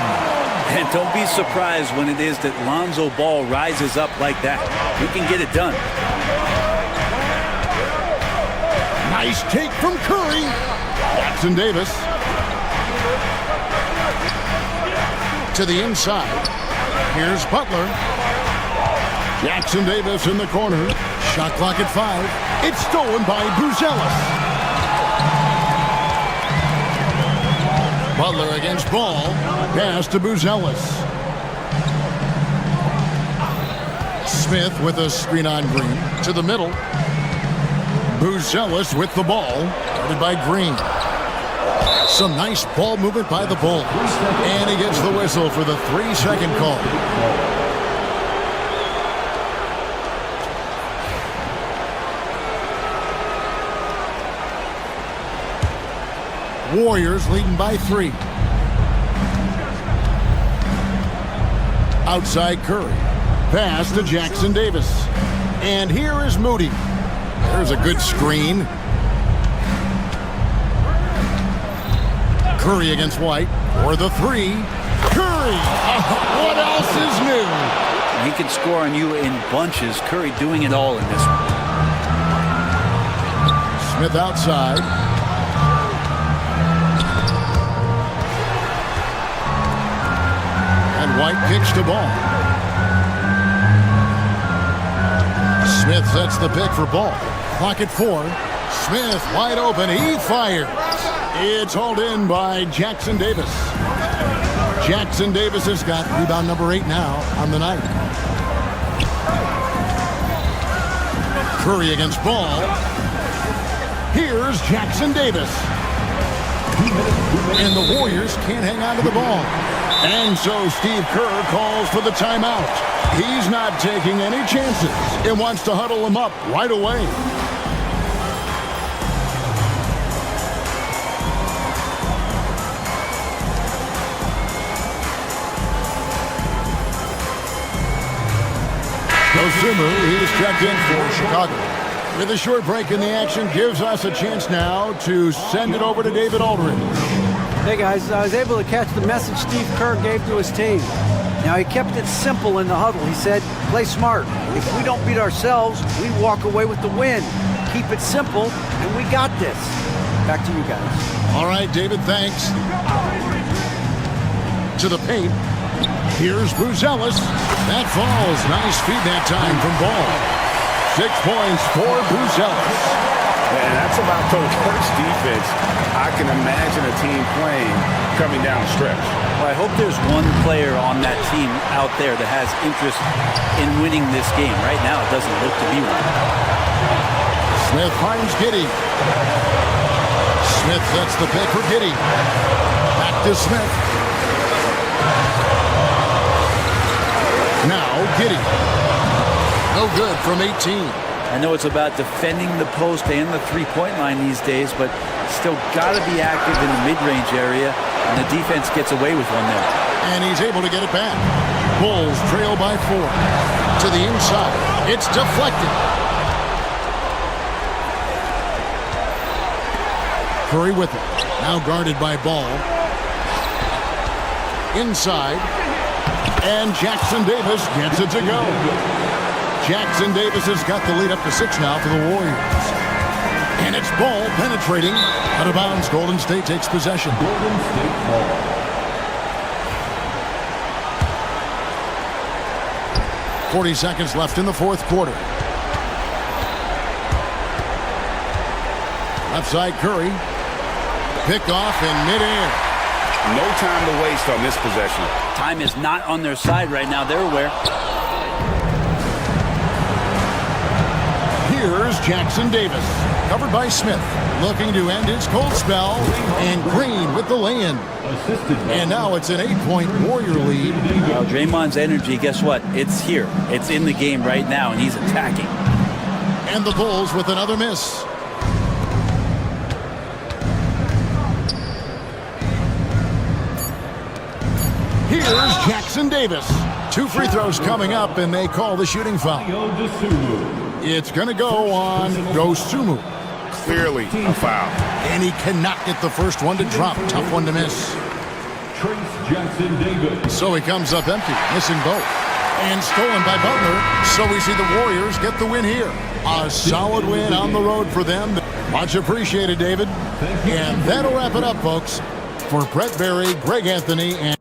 And don't be surprised when it is that Lonzo Ball rises up like that. He can get it done. Nice take from Curry. Jackson Davis. To the inside. Here's Butler. Jackson Davis in the corner. Shot clock at 5. It's stolen by Buzelis. Butler against Ball. Pass to Buzelis. Smith with a screen on Green. To the middle. Buzelis with the ball. Guarded by Green. Some nice ball movement by the Bulls. And he gets the whistle for the 3-second call. Warriors leading by 3. Outside Curry. Pass to Jackson Davis. And here is Moody. There's a good screen. Curry against White. For the 3. Curry! What else is new? He can score on you in bunches. Curry doing it all in this one. Smith outside. White kicks the ball. Smith sets the pick for Ball. Clock at 4. Smith wide open. He fires. It's hauled in by Jackson Davis. Jackson Davis has got rebound number 8 now on the night. Curry against Ball. Here's Jackson Davis. And the Warriors can't hang on to the ball. And so Steve Kerr calls for the timeout. He's not taking any chances and wants to huddle them up right away. Dosunmu, he's checked in for Chicago. With a short break in the action, gives us a chance now to send it over to David Aldridge. Hey guys, I was able to catch the message Steve Kerr gave to his team. Now he kept it simple in the huddle. He said, play smart. If we don't beat ourselves, we walk away with the win. Keep it simple, and we got this. Back to you guys. All right, David, thanks. To the paint. Here's Bruce Ellis. That falls. Nice feed that time from Ball. 6 points for Bruce Ellis. And that's about the worst defense I can imagine a team playing coming down the stretch. Well, I hope there's one player on that team out there that has interest in winning this game. Right now, it doesn't look to be one. Smith finds Giddey. Smith sets the pick for Giddey. Back to Smith. Now Giddey. No good from 18. I know it's about defending the post and the three-point line these days, but still got to be active in the mid-range area, and the defense gets away with one there. And he's able to get it back. Bulls trail by 4. To the inside. It's deflected. Curry with it. Now guarded by Ball. Inside. And Jackson Davis gets it to go. Jackson Davis has got the lead up to 6 now for the Warriors. And it's Ball penetrating. Out of bounds, Golden State takes possession. Golden State ball. 40 seconds left in the fourth quarter. Left side Curry. Pick off in midair. No time to waste on this possession. Time is not on their side right now. They're aware. Here's Jackson Davis, covered by Smith, looking to end his cold spell, and Green with the lay-in. And now it's an 8-point Warrior lead. Well, Draymond's energy, guess what? It's here. It's in the game right now, and he's attacking. And the Bulls with another miss. Here's Jackson Davis. 2 free throws coming up, and they call the shooting foul. It's going to go on Dosunmu. Clearly a foul. And he cannot get the first one to drop. Tough one to miss. Trace Jackson Davis. So he comes up empty, missing both. And stolen by Butler. So we see the Warriors get the win here. A solid win on the road for them. Much appreciated, David. And that'll wrap it up, folks. For Brett Berry, Greg Anthony, and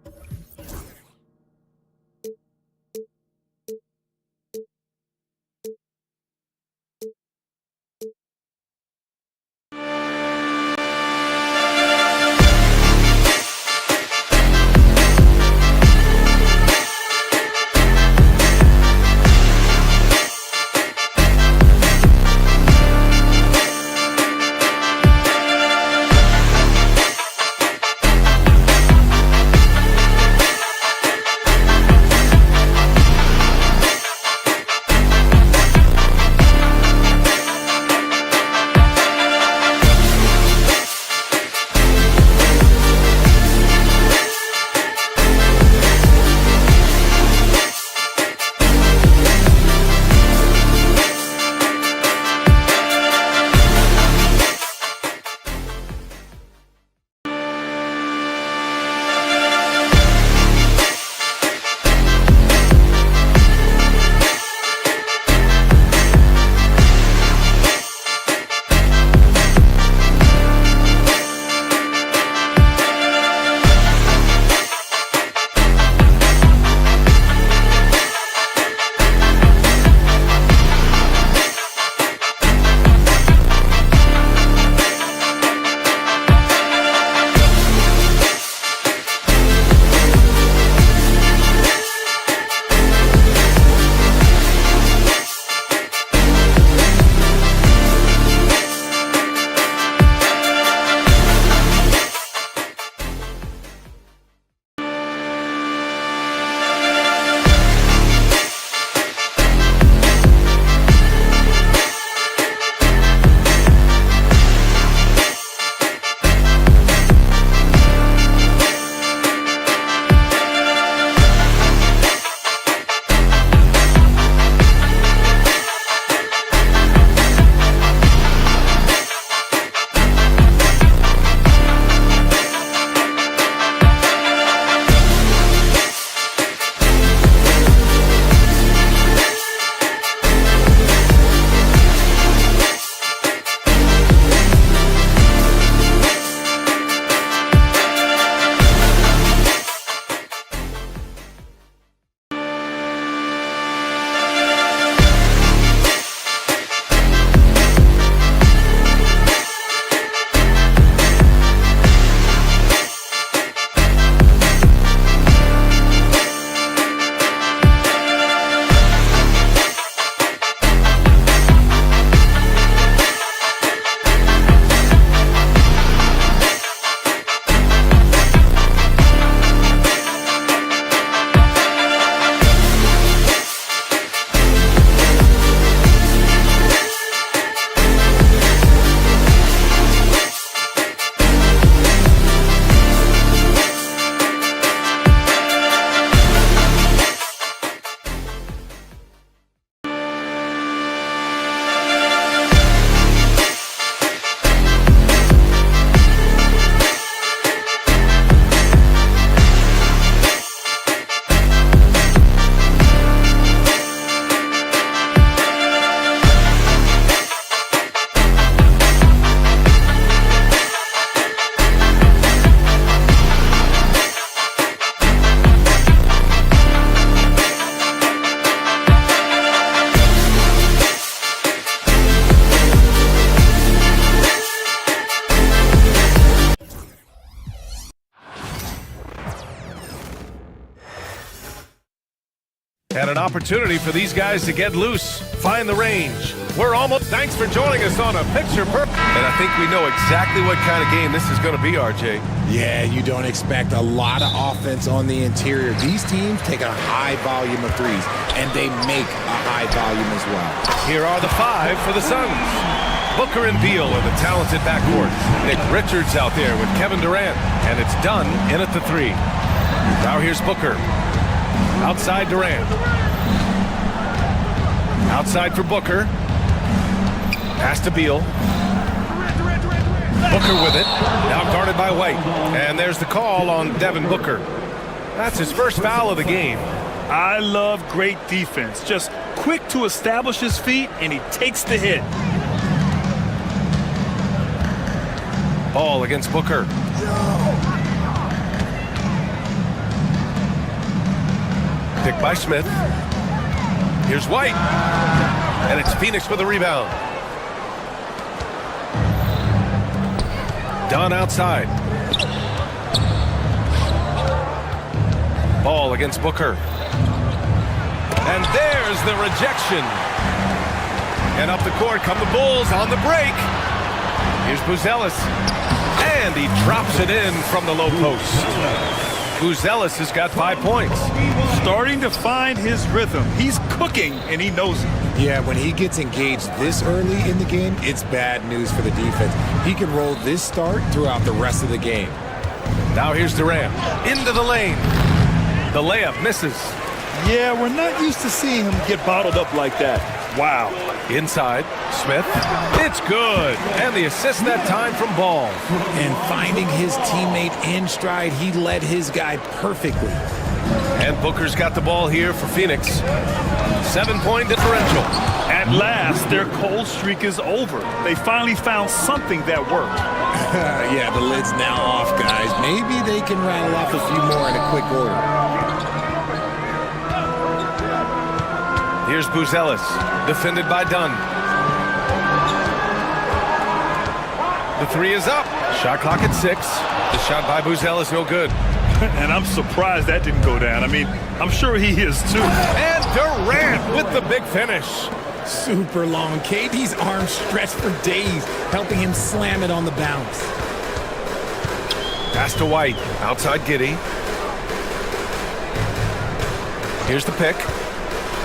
opportunity for these guys to get loose, find the range. We're almost. Thanks for joining us on a picture perfect. And I think we know exactly what kind of game this is going to be, RJ. Yeah, you don't expect a lot of offense on the interior. These teams take a high volume of threes, and they make a high volume as well. Here are the 5 for the Suns. Booker and Beal are the talented backcourt. Nick Richards out there with Kevin Durant, and it's done in at the 3. Now here's Booker. Outside Durant. Outside for Booker. Pass to Beal. Booker with it. Now guarded by White. And there's the call on Devin Booker. That's his first foul of the game. I love great defense. Just quick to establish his feet, and he takes the hit. Ball against Booker. Picked by Smith. Here's White. And it's Phoenix with a rebound. Dunn outside. Ball against Booker. And there's the rejection. And up the court come the Bulls on the break. Here's Buzelis. And he drops it in from the low post. Buzelis has got 5 points. Starting to find his rhythm. He's cooking, and he knows it. Yeah, when he gets engaged this early in the game, it's bad news for the defense. He can roll this start throughout the rest of the game. Now here's Durant. Into the lane. The layup misses. Yeah, we're not used to seeing him get bottled up like that. Wow. Inside, Smith. It's good. And the assist that time from Ball. And finding his teammate in stride, he led his guy perfectly. And Booker's got the ball here for Phoenix. 7-point differential. At last, their cold streak is over. They finally found something that worked. Yeah, the lid's now off, guys. Maybe they can rattle off a few more in a quick order. Here's Buzelis, defended by Dunn. The 3 is up. Shot clock at 6. The shot by Buzelis no good. And I'm surprised that didn't go down. I mean, I'm sure he is too. And Durant with the big finish. Super long. KD's arms stretched for days, helping him slam it on the bounce. Pass to White. Outside Giddey. Here's the pick.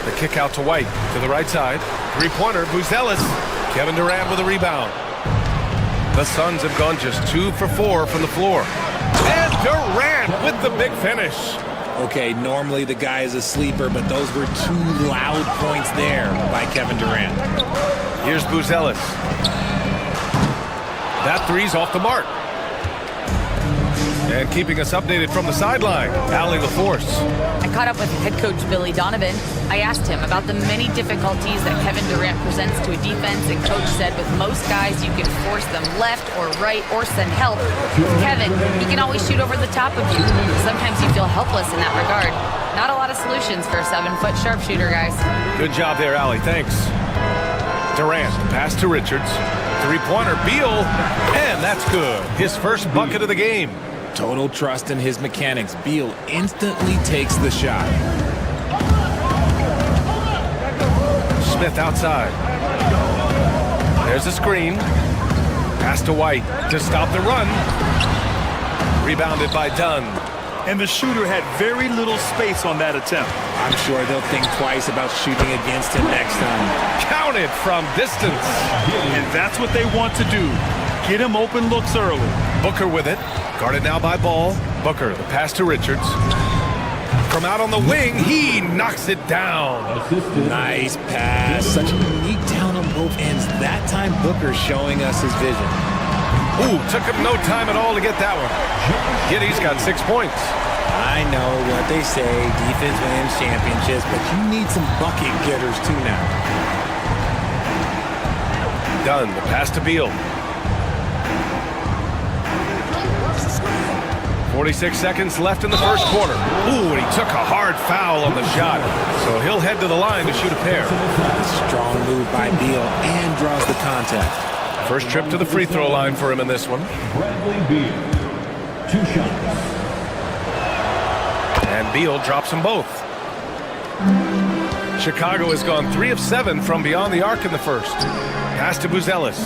The kick out to White. To the right side. 3-pointer. Buzelis. Kevin Durant with a rebound. The Suns have gone just 2 for 4 from the floor. And Durant with the big finish. Okay, normally the guy is a sleeper, but those were 2 loud points there by Kevin Durant. Here's Buzelis. That 3's off the mark. And keeping us updated from the sideline, Allie LaForce. I caught up with head coach Billy Donovan. I asked him about the many difficulties that Kevin Durant presents to a defense, and coach said with most guys you can force them left or right or send help. With Kevin, he can always shoot over the top of you. Sometimes you feel helpless in that regard. Not a lot of solutions for a 7-foot sharpshooter, guys. Good job there, Allie. Thanks. Durant, pass to Richards. 3-pointer, Beal, and that's good. His first bucket of the game. Total trust in his mechanics. Beal instantly takes the shot. Smith outside. There's a screen. Pass to White to stop the run. Rebounded by Dunn. And the shooter had very little space on that attempt. I'm sure they'll think twice about shooting against him next time. Counted from distance. And that's what they want to do. Get him open looks early. Booker with it. Guarded now by Ball. Booker, the pass to Richards. From out on the wing, he knocks it down. Nice pass. Such unique talent on both ends. That time, Booker showing us his vision. Ooh, took him no time at all to get that one. Giddey's got 6 points. I know what they say, defense wins championships, but you need some bucket getters too now. Dunn, the pass to Beal. 46 seconds left in the first quarter. Ooh, and he took a hard foul on the shot. So he'll head to the line to shoot a pair. Strong move by Beal and draws the contact. First trip to the free throw line for him in this one. Bradley Beal. 2 shots. And Beal drops them both. Chicago has gone 3 of 7 from beyond the arc in the first. Pass to Buzelis.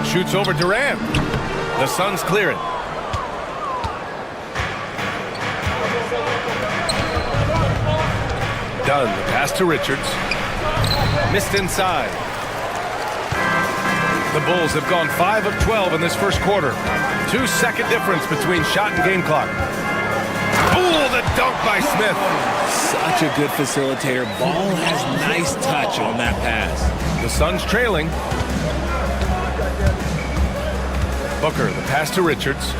Shoots over Durant. The Suns clear it. Dunn, the pass to Richards. Missed inside. The Bulls have gone 5 of 12 in this first quarter. 2-second difference between shot and game clock. Ooh, the dunk by Smith. Such a good facilitator. Ball has nice touch on that pass. The Suns trailing. Booker, the pass to Richards.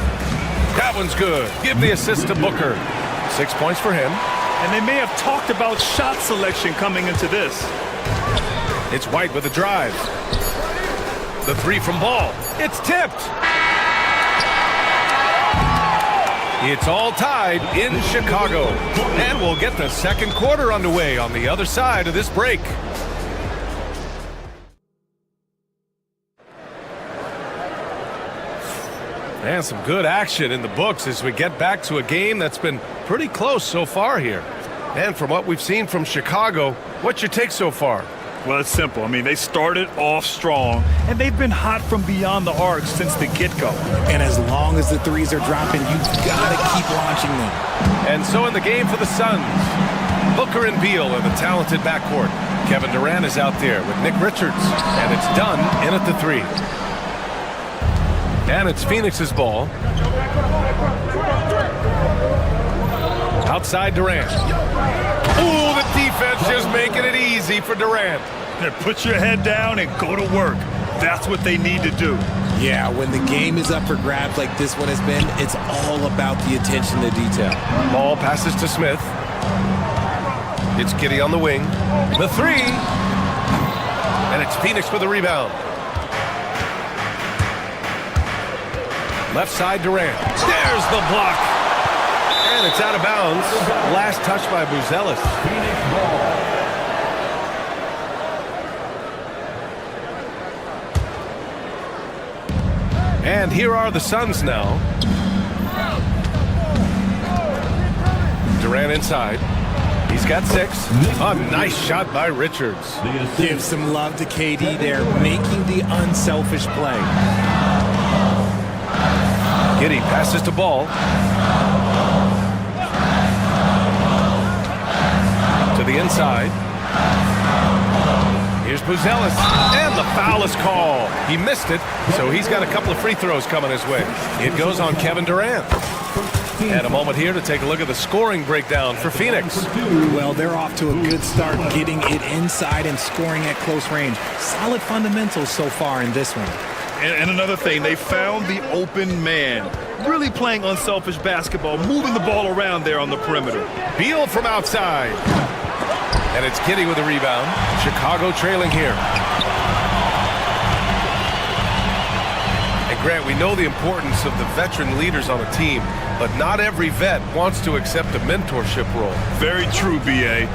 That one's good. Give the assist to Booker. 6 points for him. And they may have talked about shot selection coming into this. It's White with a drive. The three from Ball. It's tipped. It's all tied in Chicago. And we'll get the second quarter underway on the other side of this break. And some good action in the books as we get back to a game that's been pretty close so far here. And from what we've seen from Chicago, what's your take so far? Well, it's simple. I mean, they started off strong, and they've been hot from beyond the arc since the get-go. And as long as the threes are dropping, you've got to keep launching them. And so in the game for the Suns, Booker and Beal are the talented backcourt. Kevin Durant is out there with Nick Richards, and it's Dunn in at the three. And it's Phoenix's ball. Outside Durant. Ooh, the defense just making it easy for Durant. Put your head down and go to work. That's what they need to do. Yeah, when the game is up for grabs like this one has been, it's all about the attention to detail. Ball passes to Smith. It's Giddey on the wing. The three. And it's Phoenix with the rebound. Left side Durant. There's the block. And it's out of bounds. Last touch by Buzelis. And here are the Suns now. Durant inside. He's got 6. A nice shot by Richards. Give some love to KD there, making the unselfish play. Giddey passes to Ball. To the inside. Here's Buzelis. And the foul is called. He missed it, so he's got a couple of free throws coming his way. It goes on Kevin Durant. And a moment here to take a look at the scoring breakdown for Phoenix. Well, they're off to a good start, getting it inside and scoring at close range. Solid fundamentals so far in this one. And another thing, they found the open man. Really playing unselfish basketball, moving the ball around there on the perimeter. Beal from outside. And it's Giddey with the rebound. Chicago trailing here. And Grant, we know the importance of the veteran leaders on a team, but not every vet wants to accept a mentorship role. Very true, B.A.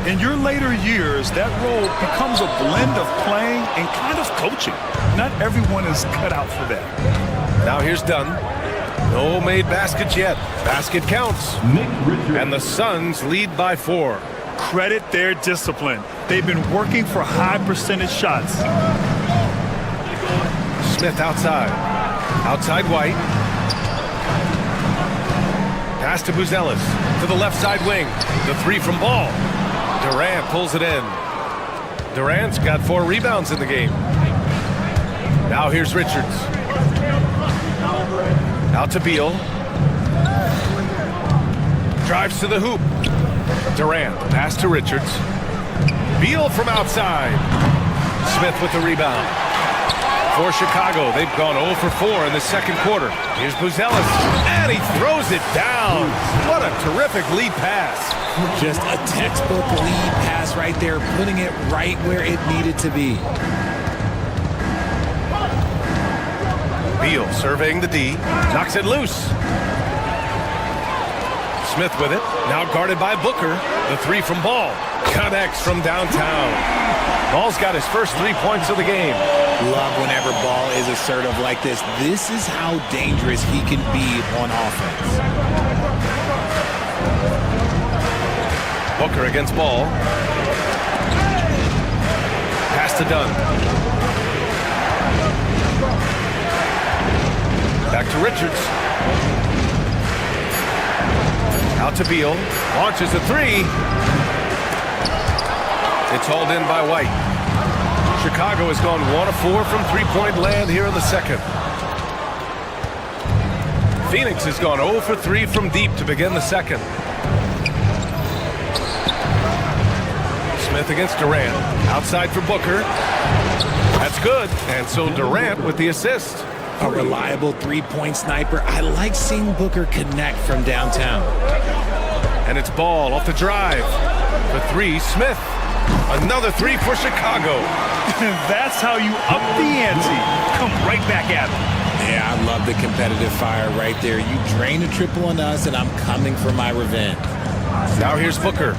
In your later years, that role becomes a blend of playing and kind of coaching. Not everyone is cut out for that. Now here's Dunn. No made baskets yet. Basket counts. And the Suns lead by 4. Credit their discipline. They've been working for high percentage shots. Smith outside. Outside White. Pass to Buzelis. To the left side wing. The three from Ball. Durant pulls it in. Durant's got 4 rebounds in the game. Now here's Richards. Out to Beal. Drives to the hoop. Durant, pass to Richards. Beal from outside. Smith with the rebound. For Chicago, they've gone 0 for 4 in the second quarter. Here's Buzelis, and he throws it down. What a terrific lead pass. Just a textbook lead pass right there, putting it right where it needed to be. Beal surveying the D, knocks it loose. Smith with it, now guarded by Booker. The three from Ball, connects from downtown. Ball's got his first 3 points of the game. Love whenever Ball is assertive like this. This is how dangerous he can be on offense. Booker against Ball. Pass to Dunn. Back to Richards. Out to Beal. Launches a three. It's hauled in by White. Chicago has gone 1 of 4 from three-point land here in the second. Phoenix has gone 0 for 3 from deep to begin the second. Smith against Durant. Outside for Booker. That's good. And so Durant with the assist. A reliable three-point sniper. I like seeing Booker connect from downtown. And it's Ball off the drive. For 3, Smith. Another 3 for Chicago. That's how you up the ante. Come right back at him. Yeah, I love the competitive fire right there. You drain a triple on us, and I'm coming for my revenge. Now here's Booker.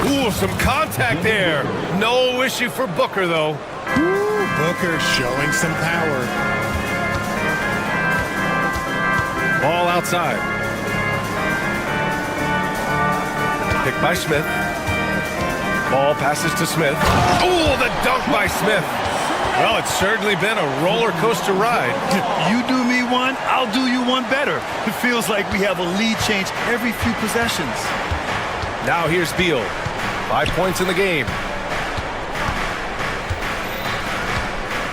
Ooh, some contact there. No issue for Booker, though. Ooh, Booker showing some power. Ball outside. Picked by Smith. Ball passes to Smith. Ooh, the dunk by Smith. Well, it's certainly been a roller coaster ride. You do me one, I'll do you one better. It feels like we have a lead change every few possessions. Now here's Beal. 5 points in the game.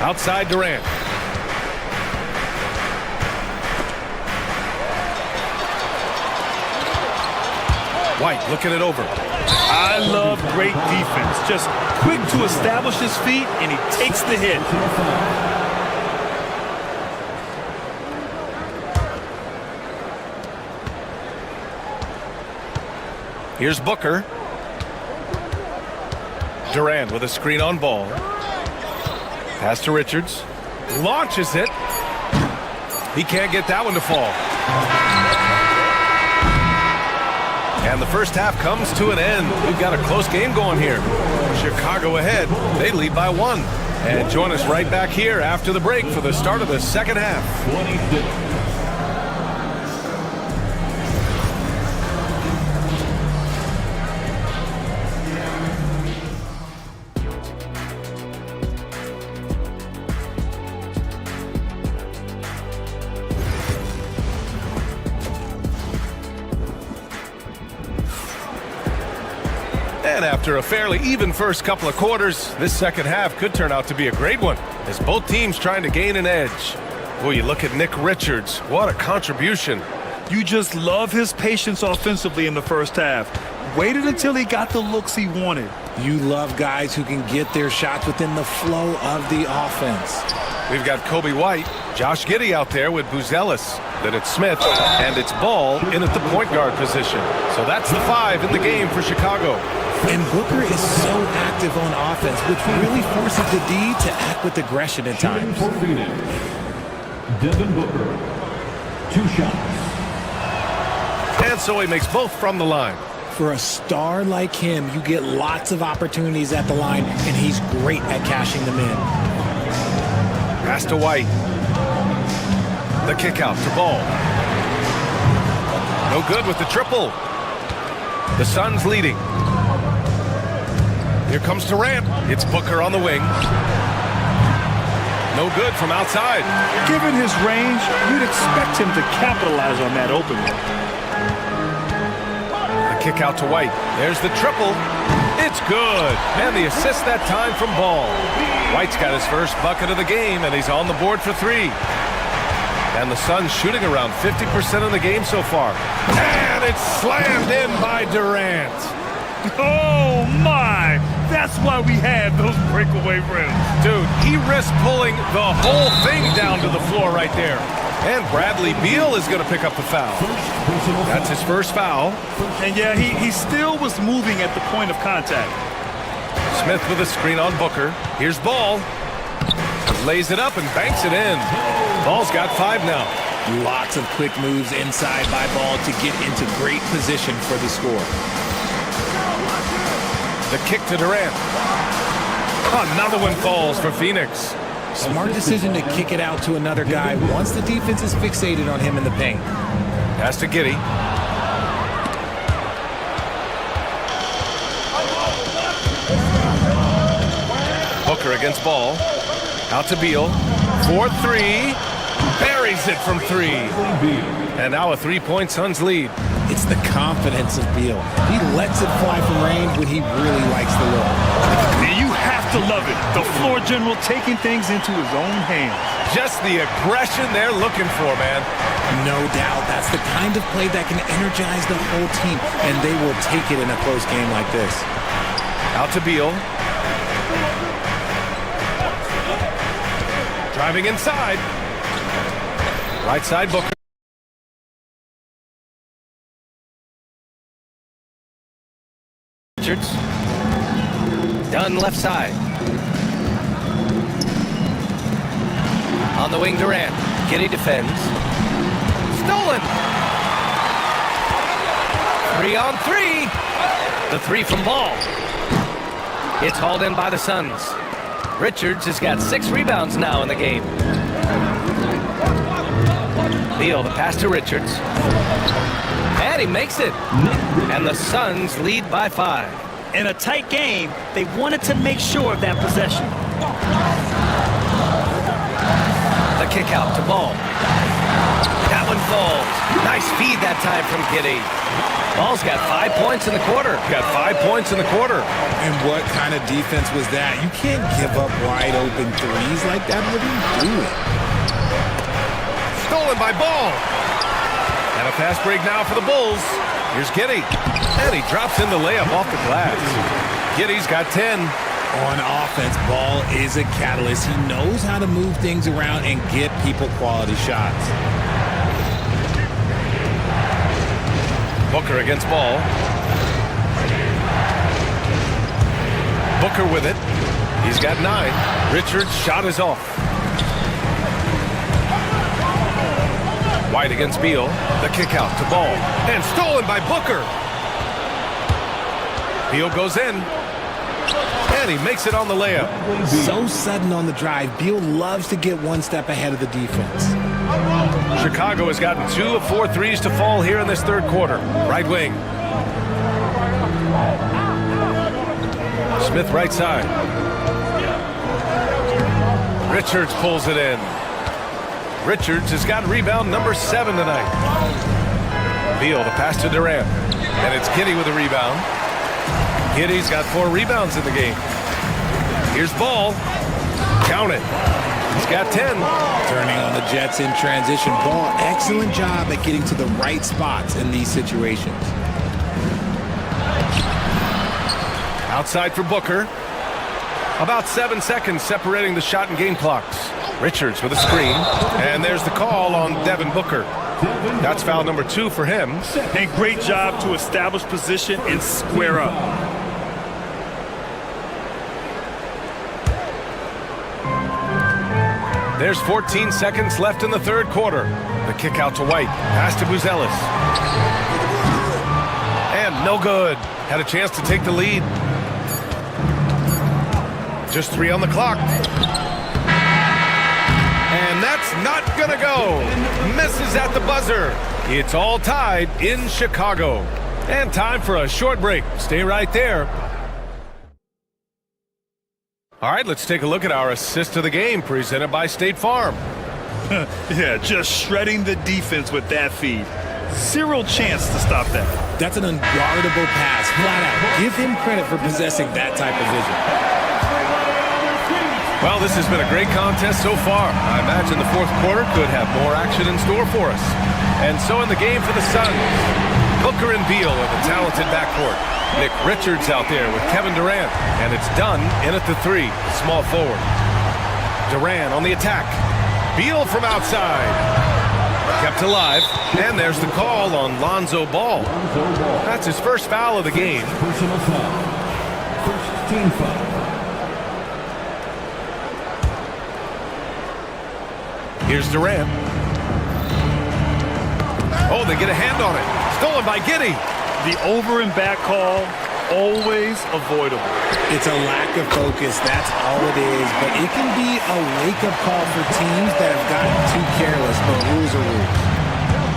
Outside Durant. White looking it over. I love great defense. Just quick to establish his feet, and he takes the hit. Here's Booker. Durant with a screen on Ball. Pass to Richards. Launches it. He can't get that one to fall. And the first half comes to an end. We've got a close game going here. Chicago ahead. They lead by 1. And join us right back here after the break for the start of the second half. 26. And after a fairly even first couple of quarters, this second half could turn out to be a great one as both teams trying to gain an edge. Boy, you look at Nick Richards. What a contribution. You just love his patience offensively in the first half. Waited until he got the looks he wanted. You love guys who can get their shots within the flow of the offense. We've got Kobe White, Josh Giddey out there with Buzelis. Then it's Smith, and it's Ball in at the point guard position. So that's the 5 in the game for Chicago. And Booker is so active on offense, which really forces the D to act with aggression at times. For Phoenix, Devin Booker, 2 shots. And so he makes both from the line. For a star like him, you get lots of opportunities at the line, and he's great at cashing them in. Pass to White. The kick out to Ball. No good with the triple. The Suns leading. Here comes Durant. It's Booker on the wing. No good from outside. Given his range, you'd expect him to capitalize on that opening. The kick out to White. There's the triple. It's good. And the assist that time from Ball. White's got his first bucket of the game, and he's on the board for 3. And the Suns shooting around 50% of the game so far. And it's slammed in by Durant. Oh, my! That's why we had those breakaway rims. Dude, he risked pulling the whole thing down to the floor right there. And Bradley Beal is going to pick up the foul. That's his first foul. And yeah, he still was moving at the point of contact. Smith with a screen on Booker. Here's Ball. Lays it up and banks it in. Ball's got 5 now. Lots of quick moves inside by Ball to get into great position for the score. The kick to Durant. Another one falls for Phoenix. Smart decision to kick it out to another guy once the defense is fixated on him in the paint. Pass to Giddey. Booker against ball. Out to Beal. 4-3. Buries it from 3. And now a 3-point Suns lead. It's the confidence of Beal. He lets it fly from range when he really likes the look. And you have to love it. The floor general taking things into his own hands. Just the aggression they're looking for, man. No doubt. That's the kind of play that can energize the whole team, and they will take it in a close game like this. Out to Beal. Driving inside. Right side, Booker. Richards. Dunn left side. On the wing, Durant. Giddey defends. Stolen. 3-on-3. The 3 from Ball. It's hauled in by the Suns. Richards has got 6 rebounds now in the game. Beal, the pass to Richards. And he makes it. And the Suns lead by 5. In a tight game, they wanted to make sure of that possession. The kick out to Ball. That one falls. Nice feed that time from Giddey. Ball's got 5 points in the quarter. Got 5 points in the quarter. And what kind of defense was that? You can't give up wide open threes like that. What are you doing? Stolen by Ball. And a fast break now for the Bulls. Here's Giddey. And he drops in the layup off the glass. Giddey's got 10. On offense, Ball is a catalyst. He knows how to move things around and get people quality shots. Booker against Ball. Booker with it. He's got 9. Richards' shot is off. White against Beal. The kick out to Ball. And stolen by Booker. Beal goes in. And he makes it on the layup. So sudden on the drive. Beal loves to get one step ahead of the defense. Chicago has gotten 2 of 4 threes to fall here in this third quarter. Right wing. Smith right side. Richards pulls it in. Richards has got rebound number 7 tonight. Beal, the pass to Durant. And it's Giddey with a rebound. Giddey's got 4 rebounds in the game. Here's Ball. Count it. He's got 10. Turning on the Jets in transition. Ball, excellent job at getting to the right spots in these situations. Outside for Booker. About 7 seconds separating the shot and game clocks. Richards with a screen. And there's the call on Devin Booker. That's foul number 2 for him. And great job to establish position and square up. There's 14 seconds left in the third quarter. The kick out to White. Pass to Buzelis. And no good. Had a chance to take the lead. Just 3 on the clock. And that's not gonna go. Misses at the buzzer. It's all tied in Chicago. And time for a short break. Stay right there. All right, let's take a look at our assist of the game presented by State Farm. Yeah, just shredding the defense with that feed. Zero chance to stop that. That's an unguardable pass, flat out. Give him credit for possessing that type of vision. Well, this has been a great contest so far. I imagine the fourth quarter could have more action in store for us. And so in the game for the Suns, Booker and Beal are the talented backcourt. Nick Richards out there with Kevin Durant. And it's Dunn in at the 3, small forward. Durant on the attack. Beal from outside. Kept alive. And there's the call on Lonzo Ball. That's his first foul of the game. Personal foul. First team foul. Here's Durant. Oh, they get a hand on it. Stolen by Giddey. The over and back call, always avoidable. It's a lack of focus, that's all it is. But it can be a wake-up call for teams that have gotten too careless, but rules are rules.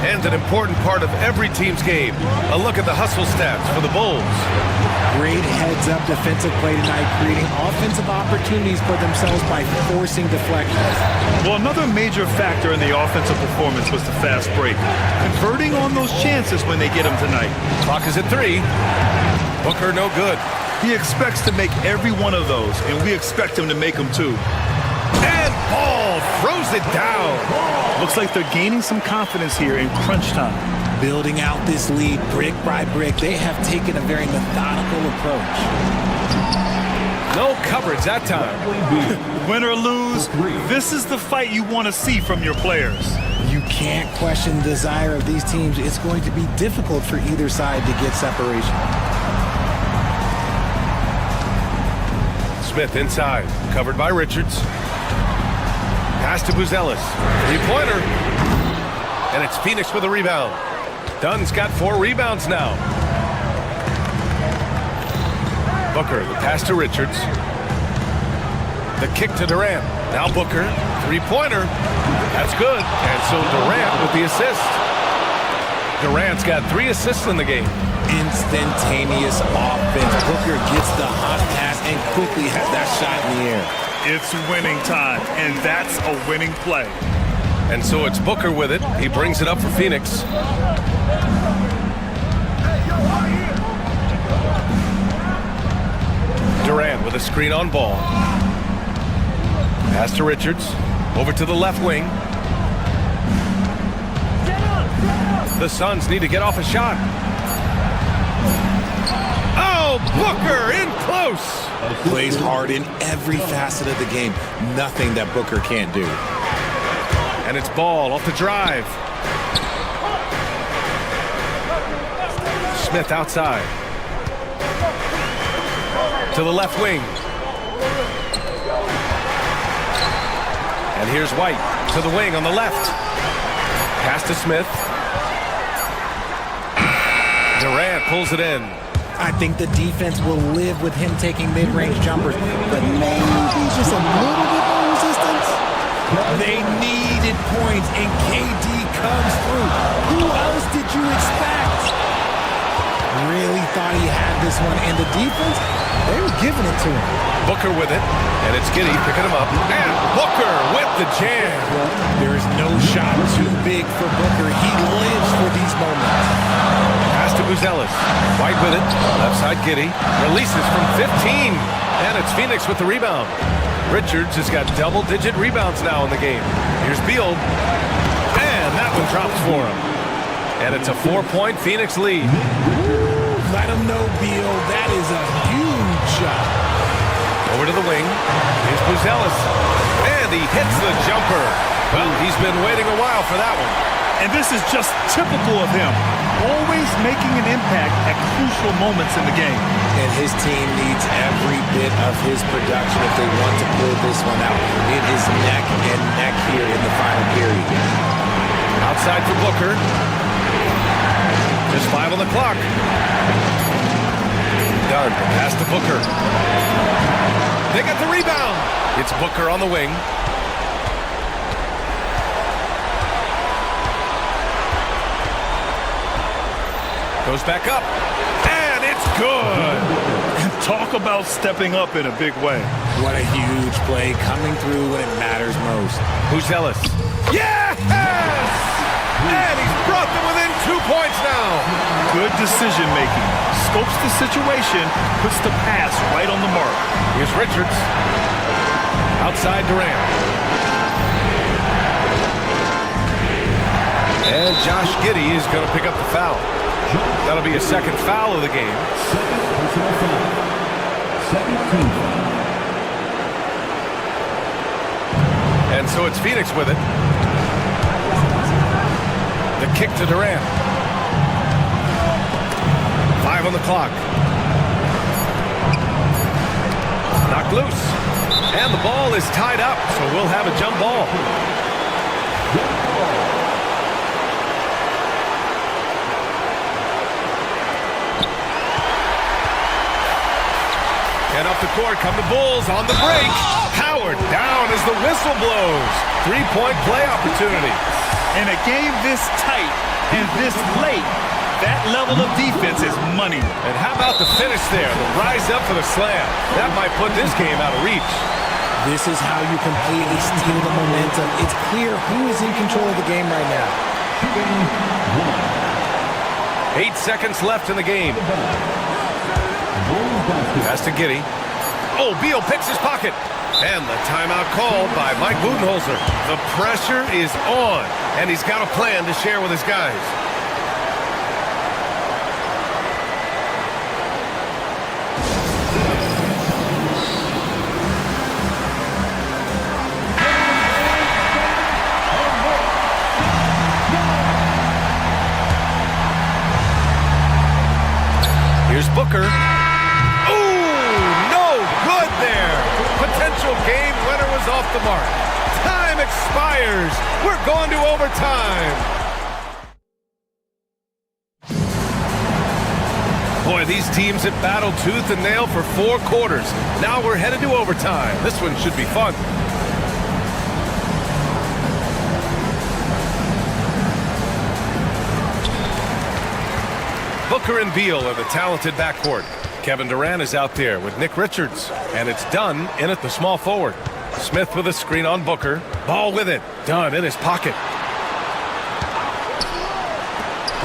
And an important part of every team's game. A look at the hustle stats for the Bulls. Great heads-up defensive play tonight, creating offensive opportunities for themselves by forcing deflections. Well, another major factor in the offensive performance was the fast break. Converting on those chances when they get them tonight. Clock is at 3. Booker no good. He expects to make every one of those, and we expect him to make them too. And Ball throws it down. Looks like they're gaining some confidence here in crunch time. Building out this lead brick by brick, they have taken a very methodical approach. No coverage that time. Win or lose, this is the fight you want to see from your players. You can't question the desire of these teams. It's going to be difficult for either side to get separation. Smith inside, covered by Richards. Pass to Buzelis. Three-pointer. And it's Phoenix with a rebound. Dunn's got 4 rebounds now. Booker, the pass to Richards. The kick to Durant. Now Booker, three-pointer. That's good. And so Durant with the assist. Durant's got 3 assists in the game. Instantaneous offense. Booker gets the hot pass and quickly has that shot in the air. It's winning time, and that's a winning play. And so it's Booker with it. He brings it up for Phoenix. Durant with a screen on Ball. Pass to Richards. Over to the left wing. The Suns need to get off a shot. Oh, Booker in close. Plays hard in every facet of the game. Nothing that Booker can't do. And it's Ball off the drive. Smith outside. To the left wing. And here's White to the wing on the left. Pass to Smith. Durant pulls it in. I think the defense will live with him taking mid-range jumpers, but maybe just a little bit more resistance. They needed points, and KD comes through. Who else did you expect? Really thought he had this one, and the defense, they were giving it to him. Booker with it, and it's Giddey picking him up. And Booker with the jam. There is no shot too big for Booker. He lives for these moments. Pass to Buzelis. White with it. Left side Giddey. Releases from 15. And it's Phoenix with the rebound. Richards has got double-digit rebounds now in the game. Here's Beal. And that one drops for him. And it's a 4-point Phoenix lead. Let him know, Beal. That is a huge shot. Over to the wing. Here's Buzelis. And he hits the jumper. Well, he's been waiting a while for that one. And this is just typical of him. Always making an impact at crucial moments in the game. And his team needs every bit of his production if they want to pull this one out. It is neck and neck here in the final period. Outside for Booker. Just 5 on the clock. Dunn, pass to Booker. They got the rebound. It's Booker on the wing. Goes back up. And it's good. Talk about stepping up in a big way. What a huge play coming through when it matters most. Buzelis. Yes! And he's brought them within 2 points now. Good decision making. Scopes the situation, puts the pass right on the mark. Here's Richards. Outside Durant. And Josh Giddey is going to pick up the foul. That'll be a second foul of the game. And so it's Phoenix with it. The kick to Durant. 5 on the clock. Knocked loose. And the ball is tied up, so we'll have a jump ball. And up the court come the Bulls on the break. Howard down as the whistle blows. three-point play opportunity. In a game this tight and this late, that level of defense is money. And how about the finish there? The rise up for the slam. That might put this game out of reach. This is how you completely steal the momentum. It's clear who is in control of the game right now. 8 seconds left in the game. Pass to Giddey. Oh, Beal picks his pocket. And the timeout called by Mike Budenholzer. The pressure is on, and he's got a plan to share with his guys. Here's Booker. Potential game winner was off the mark. Time expires. We're going to overtime. Boy, these teams have battled tooth and nail for 4 quarters. Now we're headed to overtime. This one should be fun. Booker and Beal are the talented backcourt. Kevin Durant is out there with Nick Richards, and it's Dunn in at the small forward. Smith with a screen on Booker. Ball with it. Dunn in his pocket.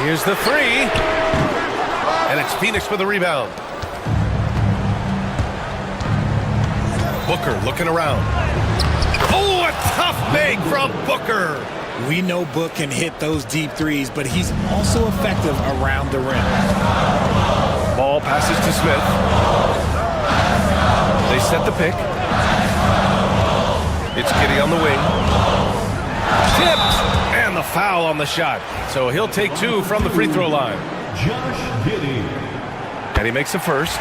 Here's the three. And it's Phoenix with a rebound. Booker looking around. Oh, a tough make from Booker. We know Book can hit those deep threes, but he's also effective around the rim. Ball passes to Smith. They set the pick. It's Giddey on the wing. Tipped! And the foul on the shot. So he'll take 2 from the free throw line. Josh Giddey. And he makes the first.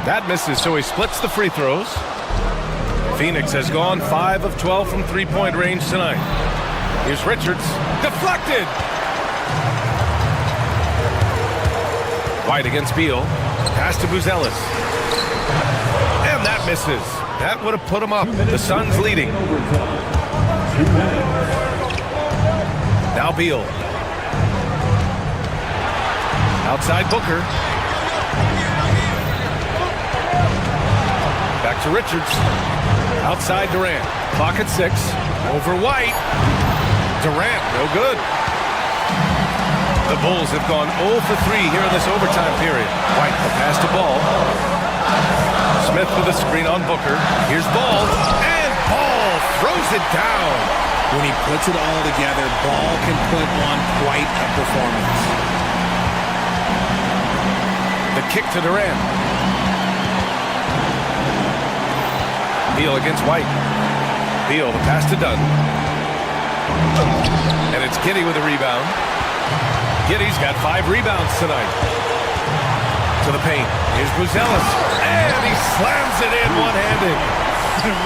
That misses, so he splits the free throws. Phoenix has gone 5 of 12 from three-point range tonight. Here's Richards. Deflected! White against Beal. Pass to Buzelis. And that misses. That would have put him up. The Suns leading. Now Beal. Outside Booker. Back to Richards. Outside Durant. Clock at 6. Over White. Durant, no good. The Bulls have gone 0 for 3 here in this overtime period. White, the pass to Ball. Smith with a screen on Booker. Here's Ball. And Ball throws it down. When he puts it all together, Ball can put on quite a performance. The kick to Durant. Beal against White. Beal, the pass to Dunn. And it's Giddey with a rebound. Giddey's got 5 rebounds tonight. To the paint. Here's Buzelis. And he slams it in one-handed.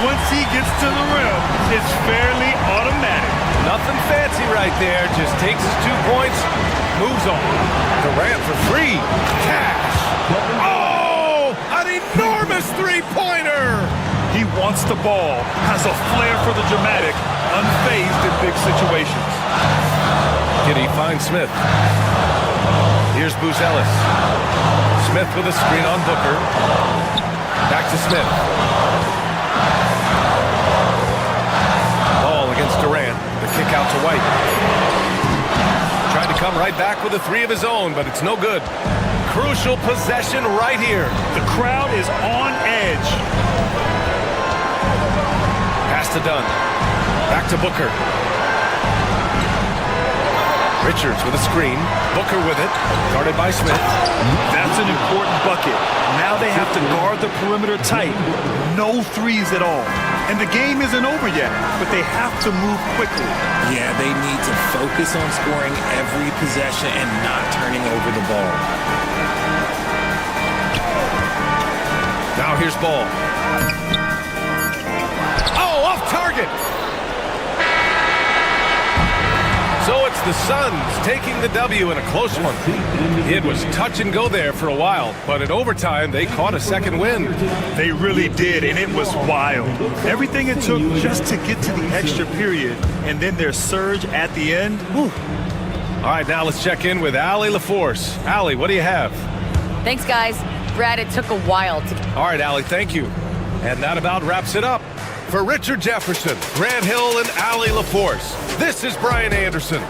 Once he gets to the rim, it's fairly automatic. Nothing fancy right there. Just takes his 2 points, moves on. Durant for 3. Cash. Oh! An enormous three-pointer! He wants the ball, has a flair for the dramatic, unfazed in big situations. Giddey finds Smith. Here's Buzelis. Smith with a screen on Booker. Back to Smith. Ball against Durant. The kick out to White. Tried to come right back with a 3 of his own, but it's no good. Crucial possession right here. The crowd is on edge. Pass to Dunn. Back to Booker. Richards with a screen. Booker with it. Guarded by Smith. That's an important bucket. Now they have to guard the perimeter tight. No threes at all. And the game isn't over yet, but they have to move quickly. Yeah, they need to focus on scoring every possession and not turning over the ball. Now here's Ball. Oh, off target. So it's the Suns taking the W in a close one. It was touch and go there for a while, but in overtime, they caught a second win. They really did, and it was wild. Everything it took just to get to the extra period, and then their surge at the end. Whew. All right, now let's check in with Allie LaForce. Allie, what do you have? Thanks, guys. Brad, it took a while to... All right, Allie, thank you. And that about wraps it up. For Richard Jefferson, Grant Hill, and Allie LaForce, this is Brian Anderson.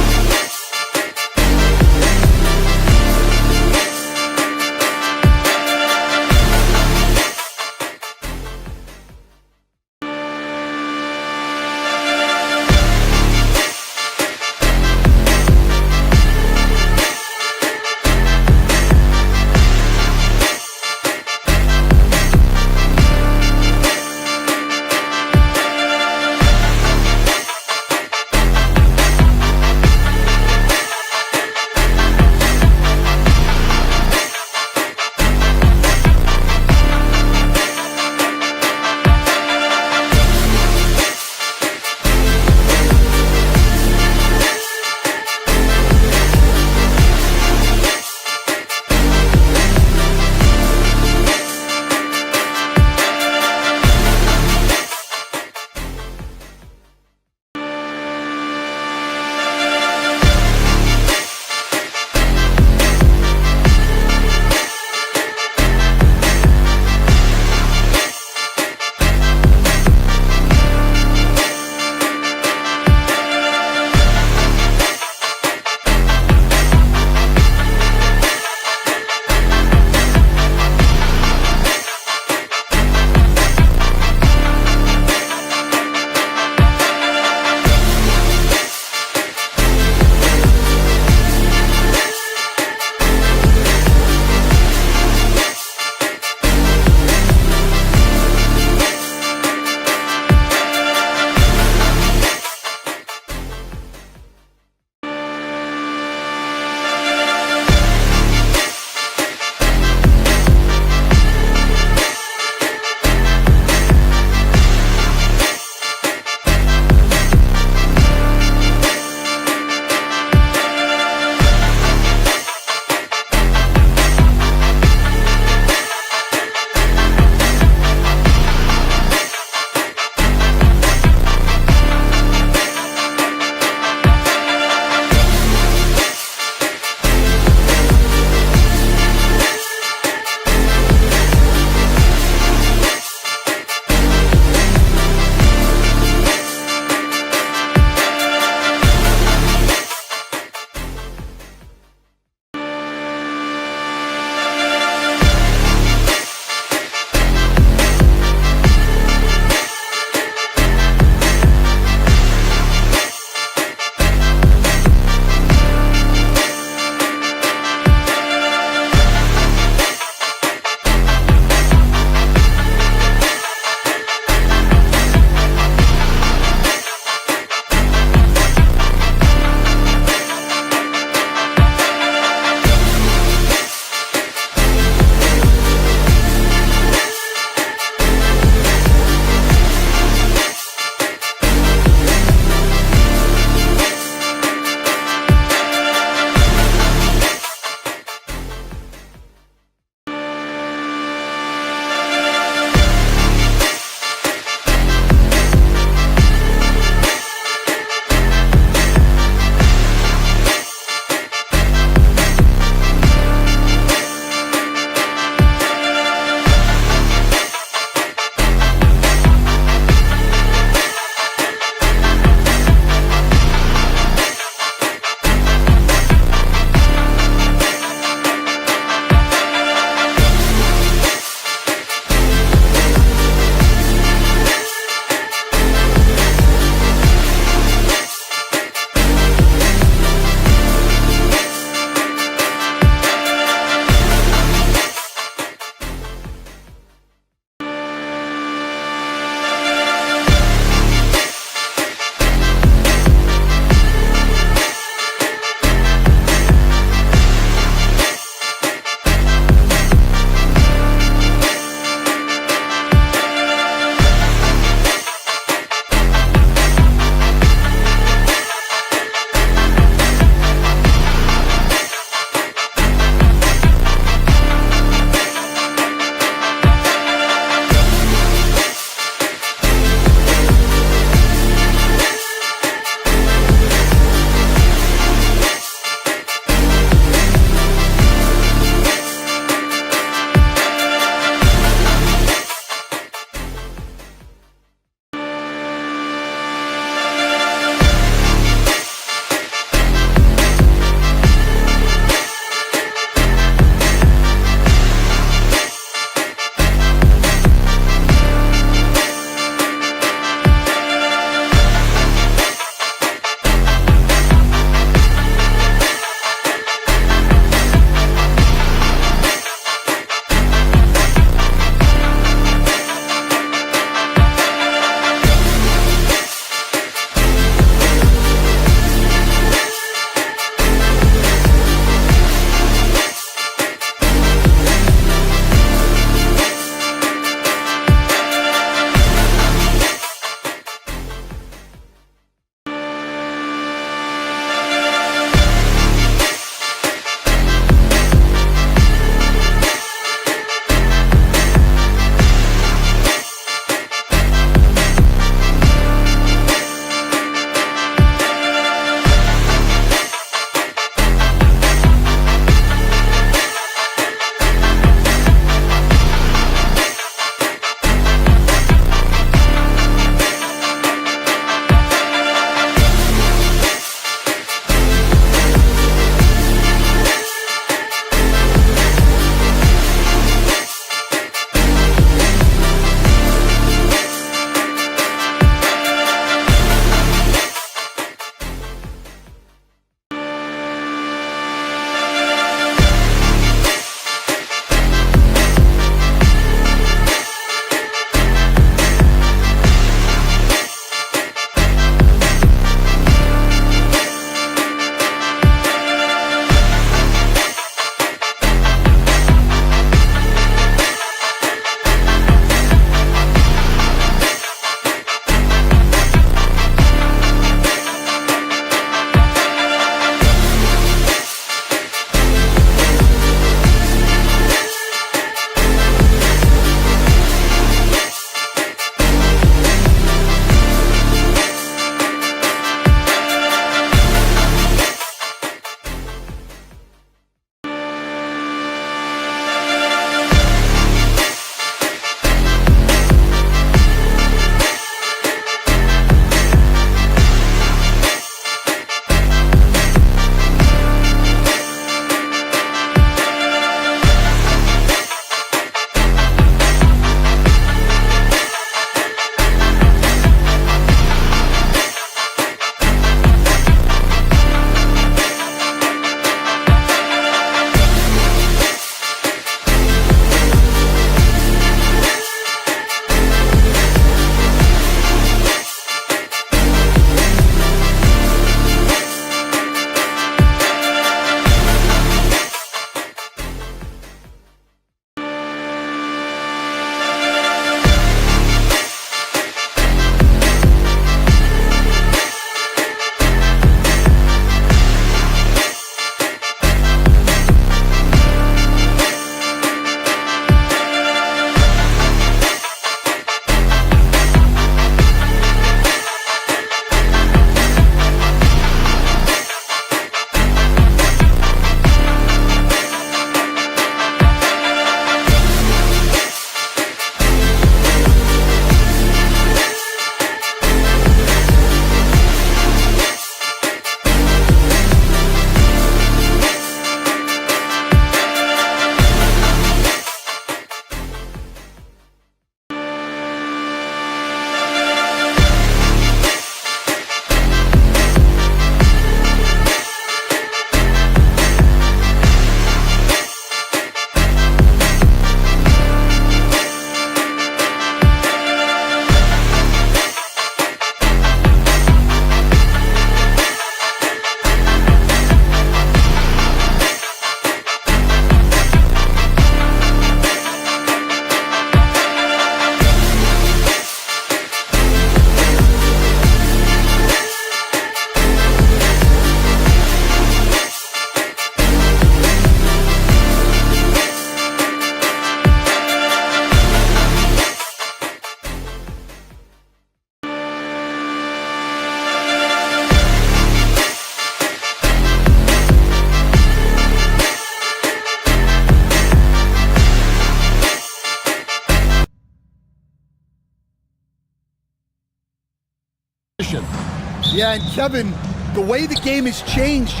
Yeah, and Kevin, the way the game has changed,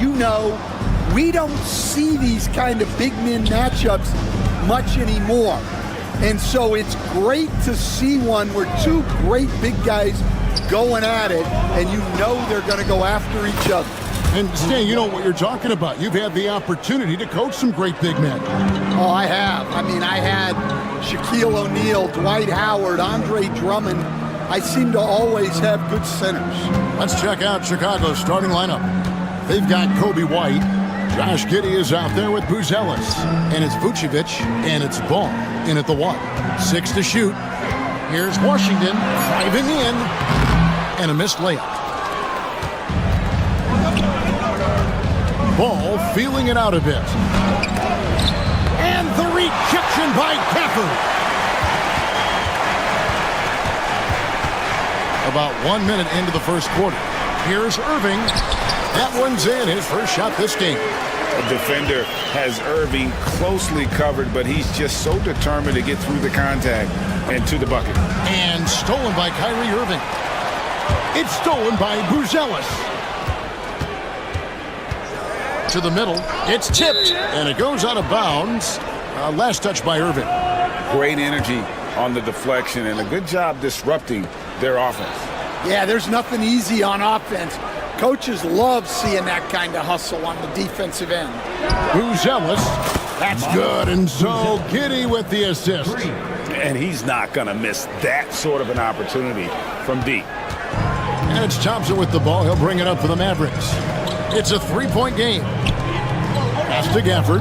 we don't see these kind of big men matchups much anymore. And so it's great to see one where two great big guys going at it, and they're going to go after each other. And Stan, you know what you're talking about. You've had the opportunity to coach some great big men. Oh, I have. I had Shaquille O'Neal, Dwight Howard, Andre Drummond. I seem to always have good centers. Let's check out Chicago's starting lineup. They've got Kobe White. Josh Giddey is out there with Buzelis. And it's Vucevic, and it's Ball in at the 1. 6 to shoot. Here's Washington driving in. And a missed layup. Ball feeling it out a bit. And the rejection by Gafford. About 1 minute into the first quarter. Here's Irving. That one's in, his first shot this game. The defender has Irving closely covered, but he's just so determined to get through the contact and to the bucket. And stolen by Kyrie Irving. It's stolen by Buzelis. To the middle. It's tipped. And it goes out of bounds. Last touch by Irving. Great energy on the deflection and a good job disrupting their offense. Yeah, there's nothing easy on offense. Coaches love seeing that kind of hustle on the defensive end. Buzelis. That's good. And so Giddey with the assist. And he's not going to miss that sort of an opportunity from deep. And it's Thompson with the ball. He'll bring it up for the Mavericks. It's a 3-point game. Pass to Gafford.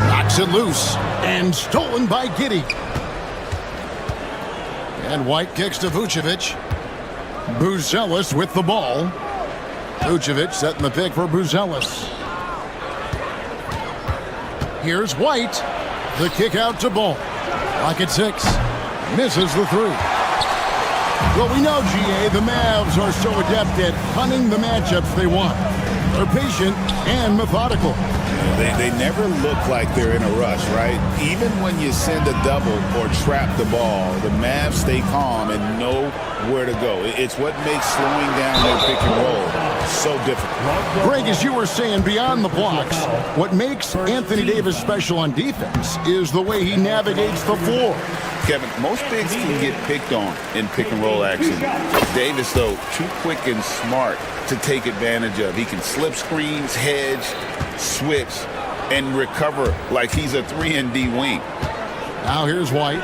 Knocks it loose. And stolen by Giddey. And White kicks to Vucevic. Buzelis with the ball. Vucevic setting the pick for Buzelis. Here's White. The kick out to Ball. Clock at 6. Misses the 3. Well, we know, GA, the Mavs are so adept at hunting the matchups they want. They're patient and methodical. They never look like they're in a rush, right? Even when you send a double or trap the ball, the Mavs stay calm and know where to go. It's what makes slowing down their pick and roll so difficult. Greg, as you were saying, beyond the blocks, what makes Anthony Davis special on defense is the way he navigates the floor. Kevin, most bigs can get picked on in pick and roll action. Davis, though, too quick and smart to take advantage of. He can slip screens, hedge, switch, and recover like he's a 3-and-D wing. Now here's White.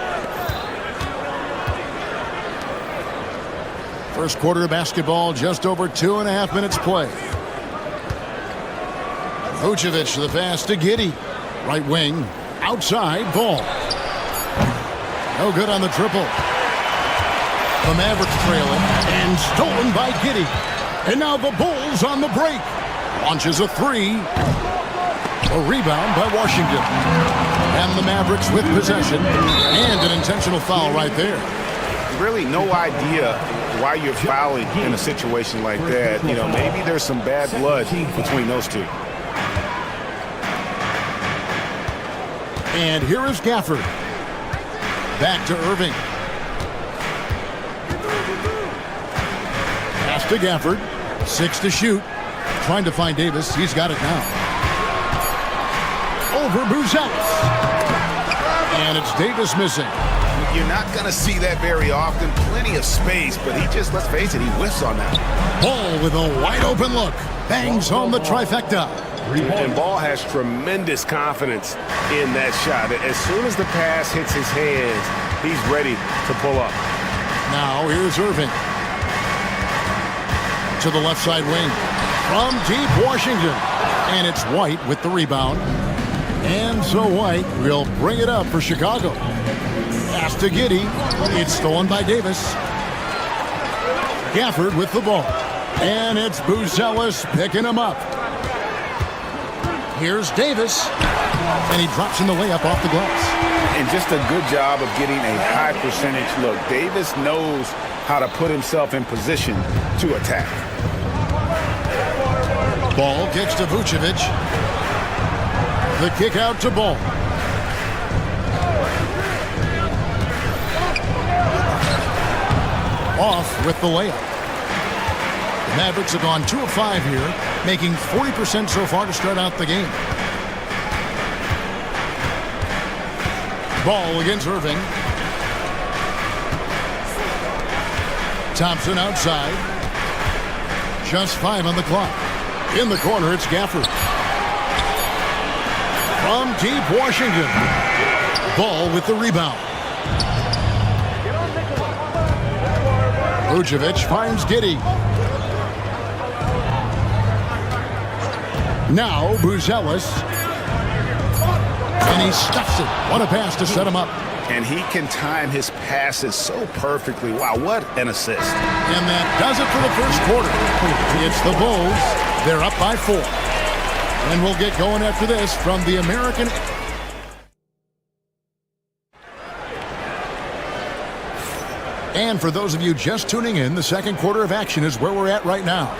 First quarter of basketball, just over 2.5 minutes play. Vucevic, the pass to Giddey. Right wing, outside, Ball. No good on the triple. The Mavericks trailing, and stolen by Giddey. And now the Bulls on the break. Launches a 3. A rebound by Washington. And the Mavericks with possession. And an intentional foul right there. Really no idea why you're fouling in a situation like that. You know, maybe there's some bad blood between those two. And here is Gafford. Back to Irving. Pass to Gafford. 6 to shoot. Trying to find Davis. He's got it now. Over Buzelis. And it's Davis missing. You're not going to see that very often. Plenty of space, but he just, let's face it, he whiffs on that. Ball with a wide open look. Bangs home the trifecta. And Ball has tremendous confidence in that shot. As soon as the pass hits his hands, he's ready to pull up. Now here's Irving. To the left side wing. From deep Washington. And it's White with the rebound. And so White will bring it up for Chicago. Pass to Giddey. It's stolen by Davis. Gafford with the ball. And it's Buzelis picking him up. Here's Davis. And he drops in the layup off the glass. And just a good job of getting a high percentage look. Davis knows how to put himself in position to attack. Ball kicks to Vucevic. The kick out to Ball. off with the layup. The Mavericks have gone 2 of 5 here, making 40% so far to start out the game. Ball against Irving. Thompson outside. Just 5 on the clock. In the corner, it's Gafford. From deep Washington. Ball with the rebound. Vucevic finds Giddey. Now Buzelis. And he stuffs it. What a pass to set him up. And he can time his passes so perfectly. Wow, what an assist. And that does it for the first quarter. It's the Bulls. They're up by 4. And we'll get going after this from the American. And for those of you just tuning in, the second quarter of action is where we're at right now.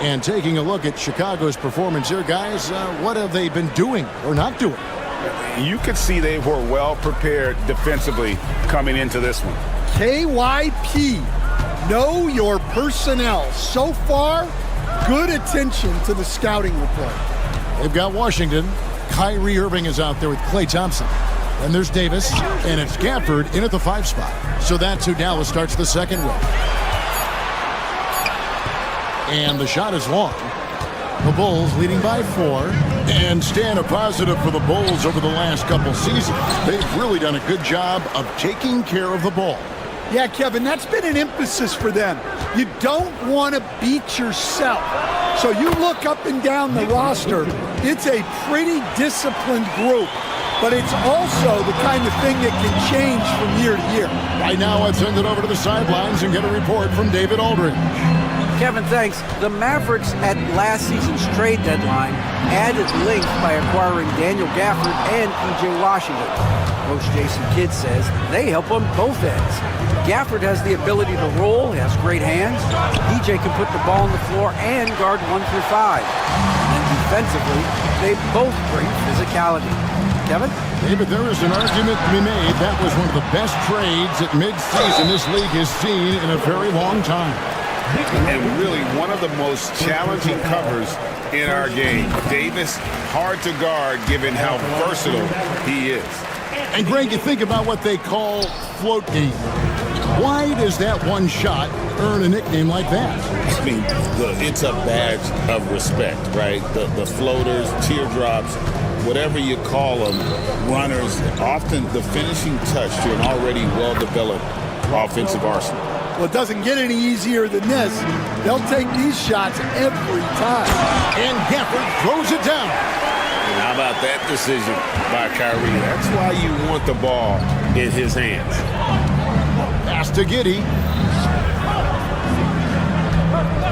And taking a look at Chicago's performance here, guys, what have they been doing or not doing? You could see they were well prepared defensively coming into this one. KYP, know your personnel. So far, good attention to the scouting report. They've got Washington. Kyrie Irving is out there with Klay Thompson. And there's Davis, and it's Gafford in at the 5 spot. So that's who Dallas starts the second with. And the shot is long. The Bulls leading by 4. And staying a positive for the Bulls over the last couple seasons. They've really done a good job of taking care of the ball. Yeah, Kevin, that's been an emphasis for them. You don't want to beat yourself. So you look up and down the roster, it's a pretty disciplined group. But it's also the kind of thing that can change from year to year. Right now, let's send it over to the sidelines and get a report from David Aldridge. Kevin, thanks. The Mavericks at last season's trade deadline added length by acquiring Daniel Gafford and P.J. Washington. Coach Jason Kidd says they help on both ends. Gafford has the ability to roll, has great hands. P.J. can put the ball on the floor and guard 1 through 5. And defensively, they both bring physicality. Kevin? David, there is an argument to be made. That was one of the best trades at midseason this league has seen in a very long time. And really one of the most challenging covers in our game. Davis, hard to guard given how versatile he is. And Greg, you think about what they call float game. Why does that one shot earn a nickname like that? I mean, it's a badge of respect, right? The floaters, teardrops, whatever you call them, runners, often the finishing touch to an already well-developed offensive arsenal. Well, it doesn't get any easier than this. They'll take these shots every time. And Gafford throws it down. And how about that decision by Kyrie? That's why you want the ball in his hands. Pass to Giddey.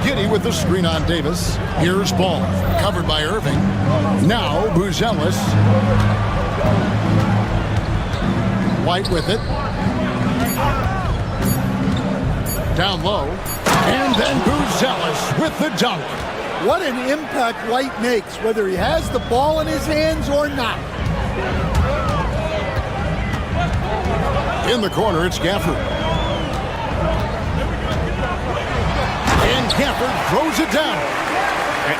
Giddey with the screen on Davis. Here's Ball, covered by Irving. Now Buzelis. White with it. Down low. And then Buzelis with the dunk. What an impact White makes, whether he has the ball in his hands or not. In the corner, it's Gafford. And Gafford throws it down.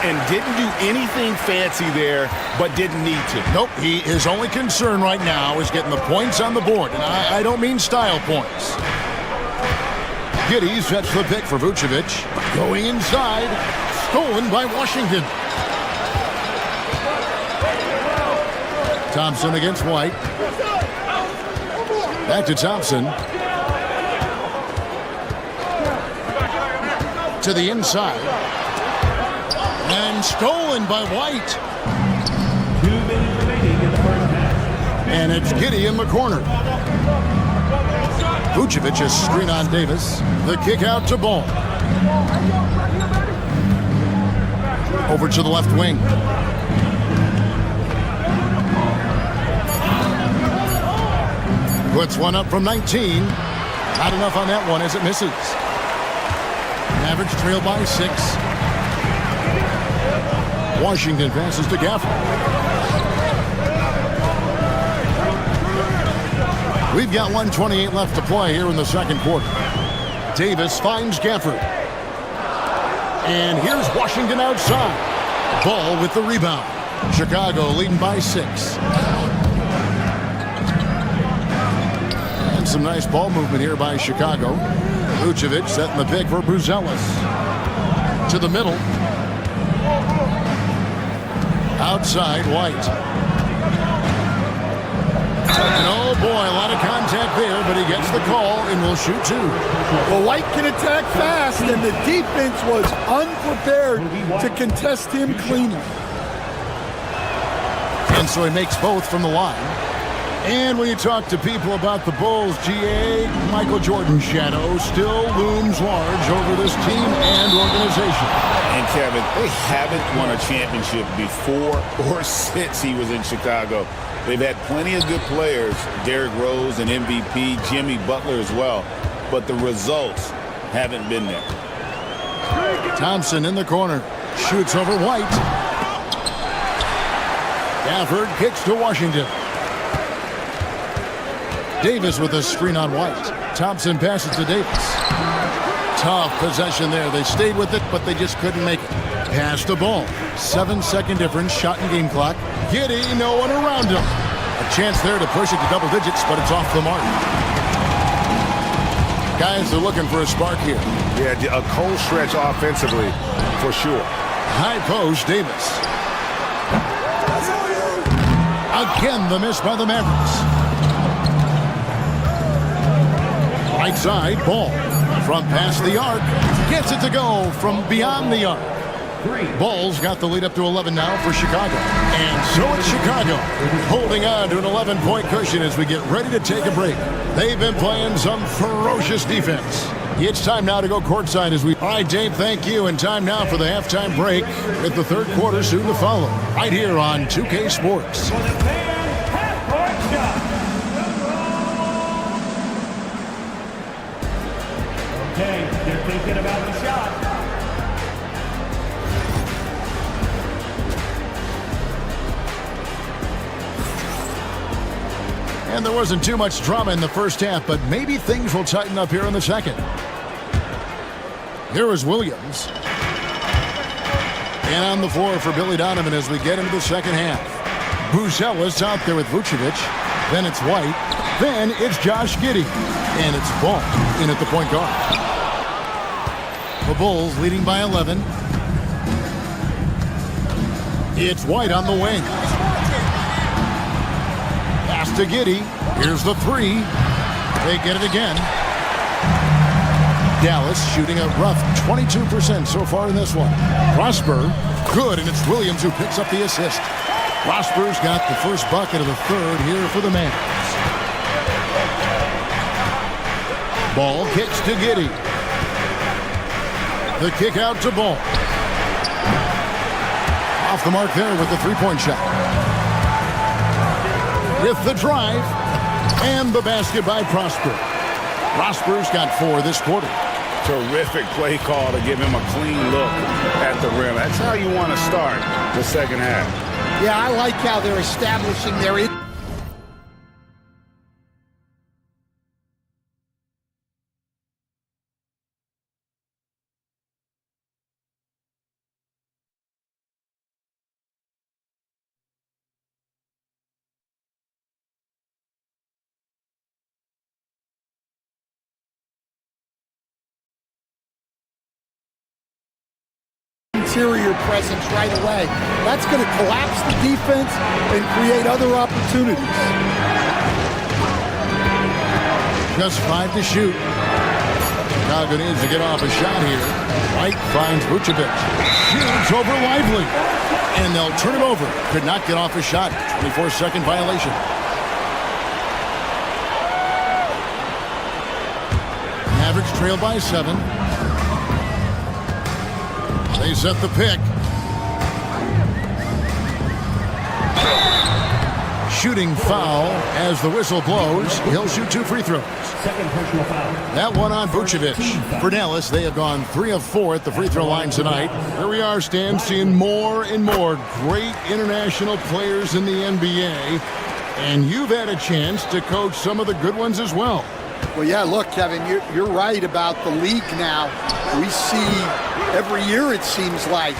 And didn't do anything fancy there, but didn't need to. Nope, his only concern right now is getting the points on the board. And I don't mean style points. Giddey sets the pick for Vucevic. Going inside. Stolen by Washington. Thompson against White. Back to Thompson. To the inside. And stolen by White. 2 minutes remaining in the first half. And it's Giddey in the corner. Vucevic's screen on Davis. The kick out to Ball. Over to the left wing. Puts one up from 19. Not enough on that one as it misses. Mavericks trail by 6. Washington passes to Gafford. We've got 1:28 left to play here in the second quarter. Davis finds Gafford. And here's Washington outside. Ball with the rebound. Chicago leading by 6. And some nice ball movement here by Chicago. Vucevic setting the pick for Buzelis. To the middle. Outside, White. And oh boy, a lot of contact there, but he gets the call and will shoot 2. Well, White can attack fast, and the defense was unprepared to contest him cleanly. And so he makes both from the line. And when you talk to people about the Bulls, GA, Michael Jordan's shadow still looms large over this team and organization. And Kevin, they haven't won a championship before or since he was in Chicago. They've had plenty of good players, Derrick Rose and MVP, Jimmy Butler as well, but the results haven't been there. Thompson in the corner, shoots over White. Gafford kicks to Washington. Davis with a screen on White. Thompson passes to Davis. Tough possession there. They stayed with it, but they just couldn't make it. Pass the ball. 7-second difference, shot and game clock. Giddey, no one around him. A chance there to push it to double digits, but it's off the mark. Guys are looking for a spark here. Yeah, a cold stretch offensively, for sure. High post, Davis. Again, the miss by the Mavericks. Right side, Ball. From past the arc. Gets it to go from beyond the arc. Ball's got the lead up to 11 now for Chicago. And so it's Chicago holding on to an 11-point cushion as we get ready to take a break. They've been playing some ferocious defense. It's time now to go courtside as we... All right, Dave, thank you. And time now for the halftime break with the third quarter soon to follow. Right here on 2K Sports. Okay, they're thinking about the shot. And there wasn't too much drama in the first half, but maybe things will tighten up here in the second. Here is Williams. And on the floor for Billy Donovan as we get into the second half. Buzelis out there with Vucevic. Then it's White. Then it's Josh Giddey. And it's Ball in at the point guard. The Bulls leading by 11. It's White on the wing. Pass to Giddey. Here's the 3. They get it again. Dallas shooting a rough 22% so far in this one. Prosper, good, and it's Williams who picks up the assist. Prosper's got the first bucket of the third here for the Mavs. Ball kicks to Giddey. The kick out to Ball. Off the mark there with the three-point shot. With the drive and the basket by Prosper. Prosper's got 4 this quarter. Terrific play call to give him a clean look at the rim. That's how you want to start the second half. Yeah, I like how they're establishing their... interior presence right away. That's going to collapse the defense and create other opportunities. Just 5 to shoot. Chicago needs to get off a shot here. White finds Vucevic. Shoots over Lively. And they'll turn it over. Could not get off a shot. 24-second violation. Mavericks trail by 7. They set the pick. Shooting foul as the whistle blows. He'll shoot 2 free throws. Second personal foul. That one on Vucevic. For Dallas, they have gone 3 of 4 at the free throw line tonight. Here we are, Stan, seeing more and more great international players in the NBA. And you've had a chance to coach some of the good ones as well. Well, yeah, look, Kevin, you're right about the league now. We see every year, it seems like,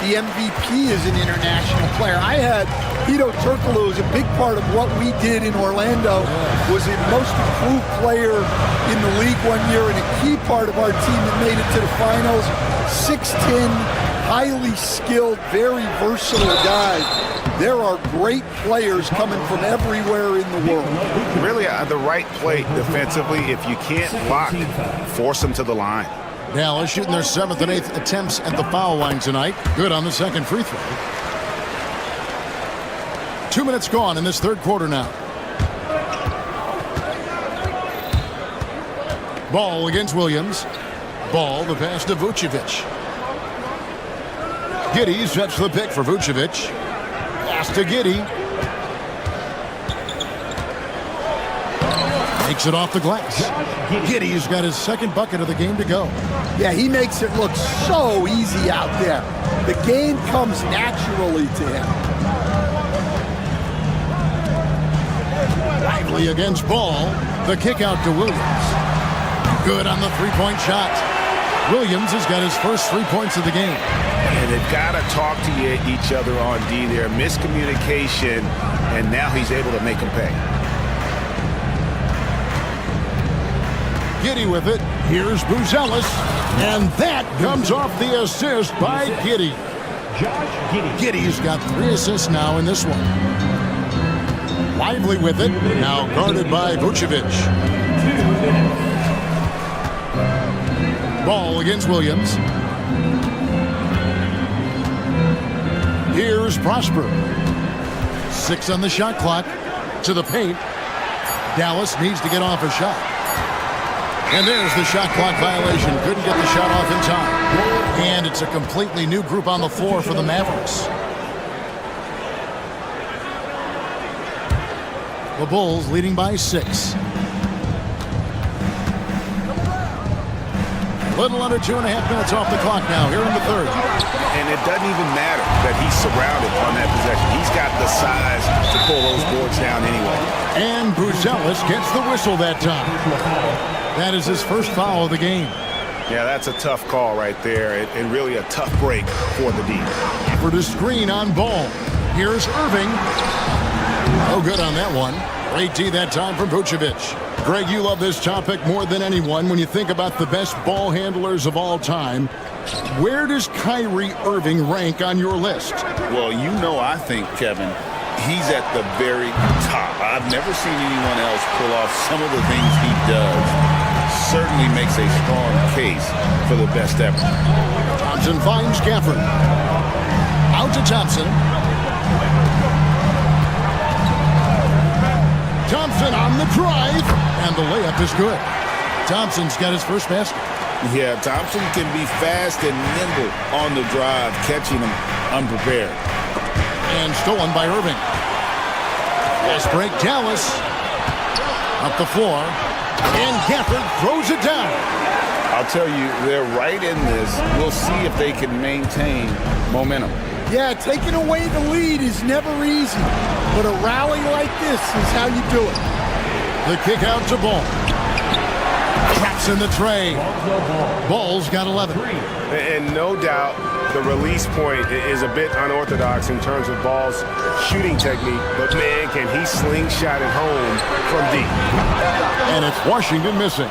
the MVP is an international player. I had Hito Turkoglu was a big part of what we did in Orlando, was the most improved player in the league one year and a key part of our team that made it to the finals. 6'10", highly skilled, very versatile guy. There are great players coming from everywhere in the world. Really, the right play defensively. If you can't block, force them to the line. Dallas shooting their 7th and 8th attempts at the foul line tonight. Good on the second free throw. 2 minutes gone in this third quarter now. Ball against Williams. Ball, the pass to Vucevic. Giddey sets the pick for Vucevic. Pass to Giddey. Makes it off the glass. Giddey's got his second bucket of the game to go. Yeah, he makes it look so easy out there. The game comes naturally to him. Lively against Ball. The kick out to Williams. Good on the three-point shot. Williams has got his first 3 points of the game. And they've got to talk to each other on D there. Miscommunication, and now he's able to make them pay. Giddey with it. Here's Buzelis. And that comes off the assist by Giddey. Giddey's got 3 assists now in this one. Lively with it. Now guarded by Vucevic. Ball against Williams. Here's Prosper. 6 on the shot clock. To the paint. Dallas needs to get off a shot. And there's the shot clock violation. Couldn't get the shot off in time. And it's a completely new group on the floor for the Mavericks. The Bulls leading by 6. Little under 2.5 minutes off the clock now here in the third. And it doesn't even matter that he's surrounded on that possession. He's got the size to pull those boards down anyway. And Buzelis gets the whistle that time. That is his first foul of the game. Yeah, that's a tough call right there, and really a tough break for the D. For the screen on Ball. Here's Irving. No good on that one. Great D that time from Vucevic. Greg, you love this topic more than anyone. When you think about the best ball handlers of all time, where does Kyrie Irving rank on your list? Well, you know, I think, Kevin, he's at the very top. I've never seen anyone else pull off some of the things he does. Certainly makes a strong case for the best ever. Thompson finds Gafford. Out to Thompson. Thompson on the drive, and the layup is good. Thompson's got his first basket. Yeah, Thompson can be fast and nimble on the drive, catching him unprepared. And stolen by Irving. Fast break, Dallas. Up the floor. And Gafford throws it down. I'll tell you, they're right in this. We'll see if they can maintain momentum. Yeah, taking away the lead is never easy. But a rally like this is how you do it. The kick out to Ball. Traps in the tray. Ball's got 11. And no doubt the release point is a bit unorthodox in terms of Ball's shooting technique. But, man, can he slingshot it home from deep. And it's Washington missing.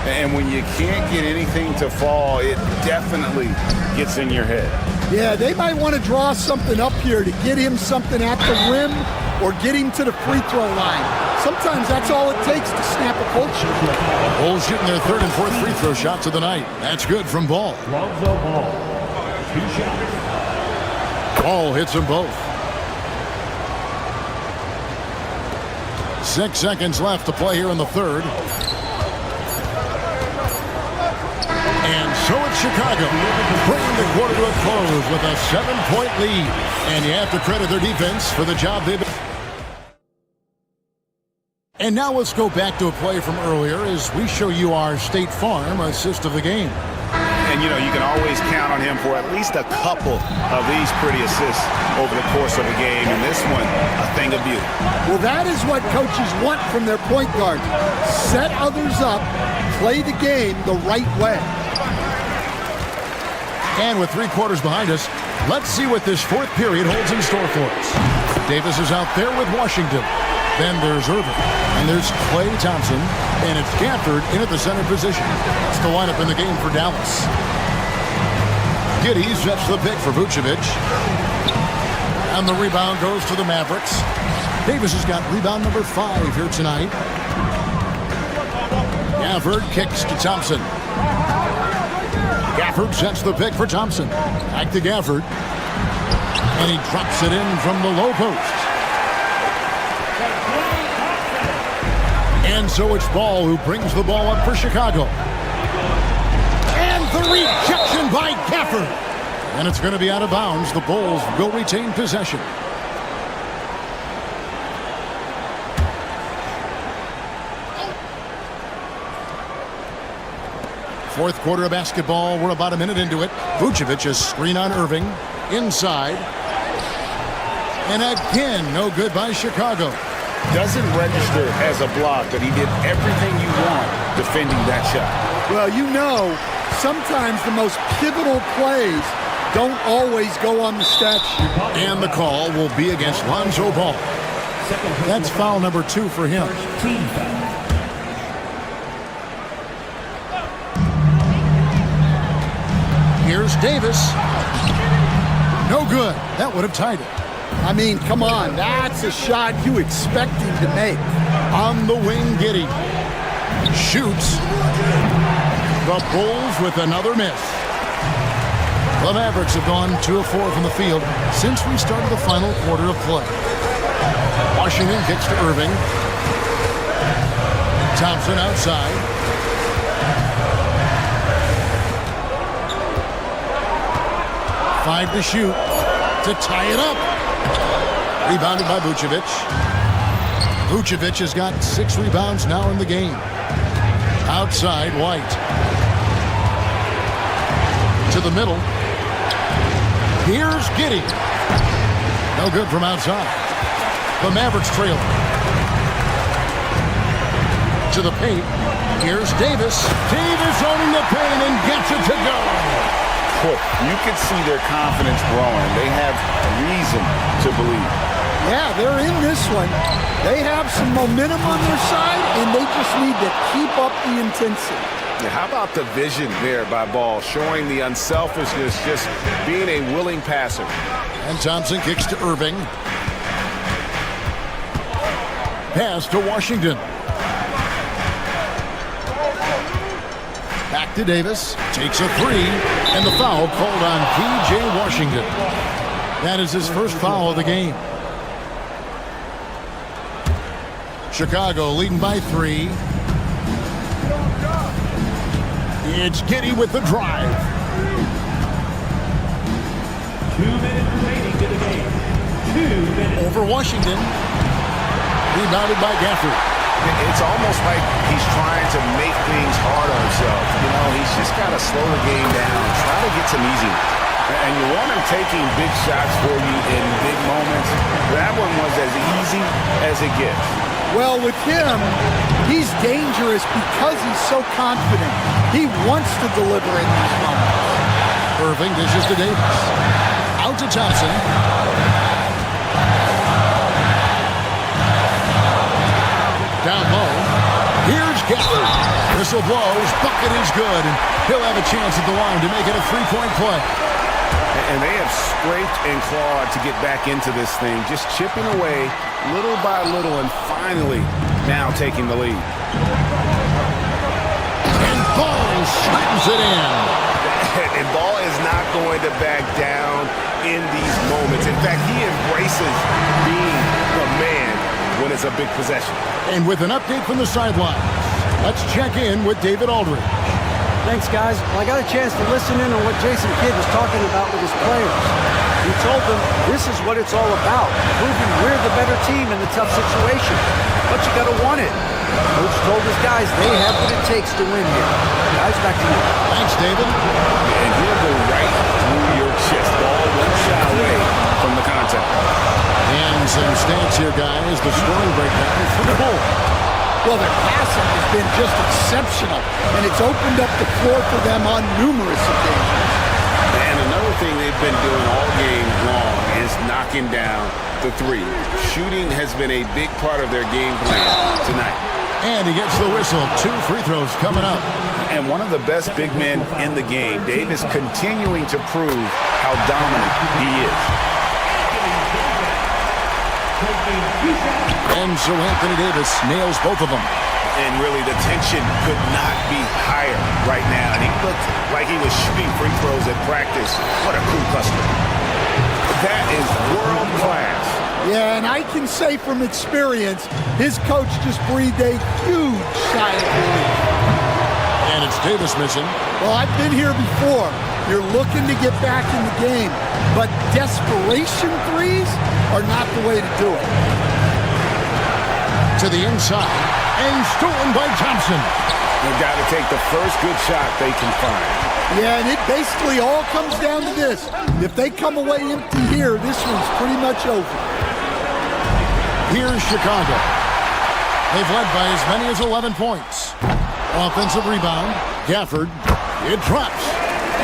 And when you can't get anything to fall, it definitely gets in your head. Yeah, they might want to draw something up here to get him something at the rim or get him to the free throw line. Sometimes that's all it takes to snap a cold shot. Bulls shooting their third and fourth free throw shots of the night. That's good from Ball. Lonzo Ball, 2 shots. Ball hits them both. 6 seconds left to play here in the third. And so it's Chicago, bringing the quarter to a close with a 7-point lead. And you have to credit their defense for the job they've been. And now let's go back to a play from earlier as we show you our State Farm assist of the game. And And, you know, you can always count on him for at least a couple of these pretty assists over the course of a game. And this one, a thing of beauty. Well, that is what coaches want from their point guard. Set others up, play the game the right way. And with 3 quarters behind us, let's see what this fourth period holds in store for us. Davis is out there with Washington. Then there's Irving. And there's Klay Thompson. And it's Gafford in at the center position. It's the lineup in the game for Dallas. Giddey sets the pick for Vucevic. And the rebound goes to the Mavericks. Davis has got rebound number 5 here tonight. Gafford kicks to Thompson. Gafford sets the pick for Thompson. Back to Gafford. And he drops it in from the low post. And so it's Ball who brings the ball up for Chicago. And the rejection by Gafford. And it's going to be out of bounds. The Bulls will retain possession. Fourth quarter of basketball. We're about a minute into it. Vucevic is screen on Irving. Inside. And again, no good by Chicago. Doesn't register as a block, but he did everything you want defending that shot. Well, you know, sometimes the most pivotal plays don't always go on the stat sheet. And the call will be against Lonzo Ball. That's foul number 2 for him. Here's Davis. No good. That would have tied it. I mean, come on. That's a shot you expect him to make. On the wing, Giddey shoots. The Bulls with another miss. The Mavericks have gone 2 of 4 from the field since we started the final quarter of play. Washington kicks to Irving. Thompson outside. Five to shoot to tie it up. Rebounded by Vucevic. Vucevic has got 6 rebounds now in the game. Outside, White. To the middle. Here's Giddey. No good from outside. The Mavericks trail. To the paint. Here's Davis. Davis owning the paint and gets it to go. You can see their confidence growing. They have reason to believe. Yeah, they're in this one. They have some momentum on their side, and they just need to keep up the intensity. Yeah, how about the vision there by Ball, showing the unselfishness, just being a willing passer. And Thompson kicks to Irving. Pass to Washington. Back to Davis. Takes a 3. And the foul called on P.J. Washington. That is his first foul of the game. Chicago leading by 3. It's Giddey with the drive. 2 minutes remaining to the game. 2 minutes. Over Washington. Rebounded by Gafford. It's almost like he's trying to make things hard on himself. You know, he's just got to slow the game down, try to get some easy. And you want him taking big shots for you in big moments. That one was as easy as it gets. Well, with him, he's dangerous because he's so confident. He wants to deliver in these moments. Irving dishes to Davis. Out to Thompson. Down low. Here's Gafford. Whistle blows. Bucket is good. And he'll have a chance at the line to make it a 3-point play. And they have scraped and clawed to get back into this thing, just chipping away little by little and finally now taking the lead. And Ball slams it in. And Ball is not going to back down in these moments. In fact, he embraces being the man when it's a big possession. And with an update from the sideline, let's check in with David Aldridge. Thanks, guys. Well, I got a chance to listen in on what Jason Kidd was talking about with his players. He He told them this is what it's all about, proving we're the better team in the tough situation. But you got to want it. Coach told his guys they have what it takes to win here. Guys, back to you. Thanks, David. And he'll go right through your chest. Ball one shot away from the contact. And some stats here, guys. The scoring breakdown for the Bulls. Well, their passing has been just exceptional, and it's opened up the floor for them on numerous occasions. And another thing they've been doing all game long is knocking down the three. Shooting has been a big part of their game plan tonight. And he gets the whistle. 2 free throws coming up. And one of the best big men in the game, Davis, continuing to prove how dominant he is. And so Anthony Davis nails both of them. And really, the tension could not be higher right now. And he looked like he was shooting free throws at practice. What a cool customer. That is world class. Yeah, and I can say from experience, his coach just breathed a huge sigh of relief. And it's Davis missing. Well, I've been here before. You're looking to get back in the game, but desperation threes are not the way to do it. To the inside, and stolen by Thompson. They've got to take the first good shot they can find. Yeah, and it basically all comes down to this. If they come away empty here, this one's pretty much over. Here's Chicago. They've led by as many as 11 points. Offensive rebound. Gafford. It drops.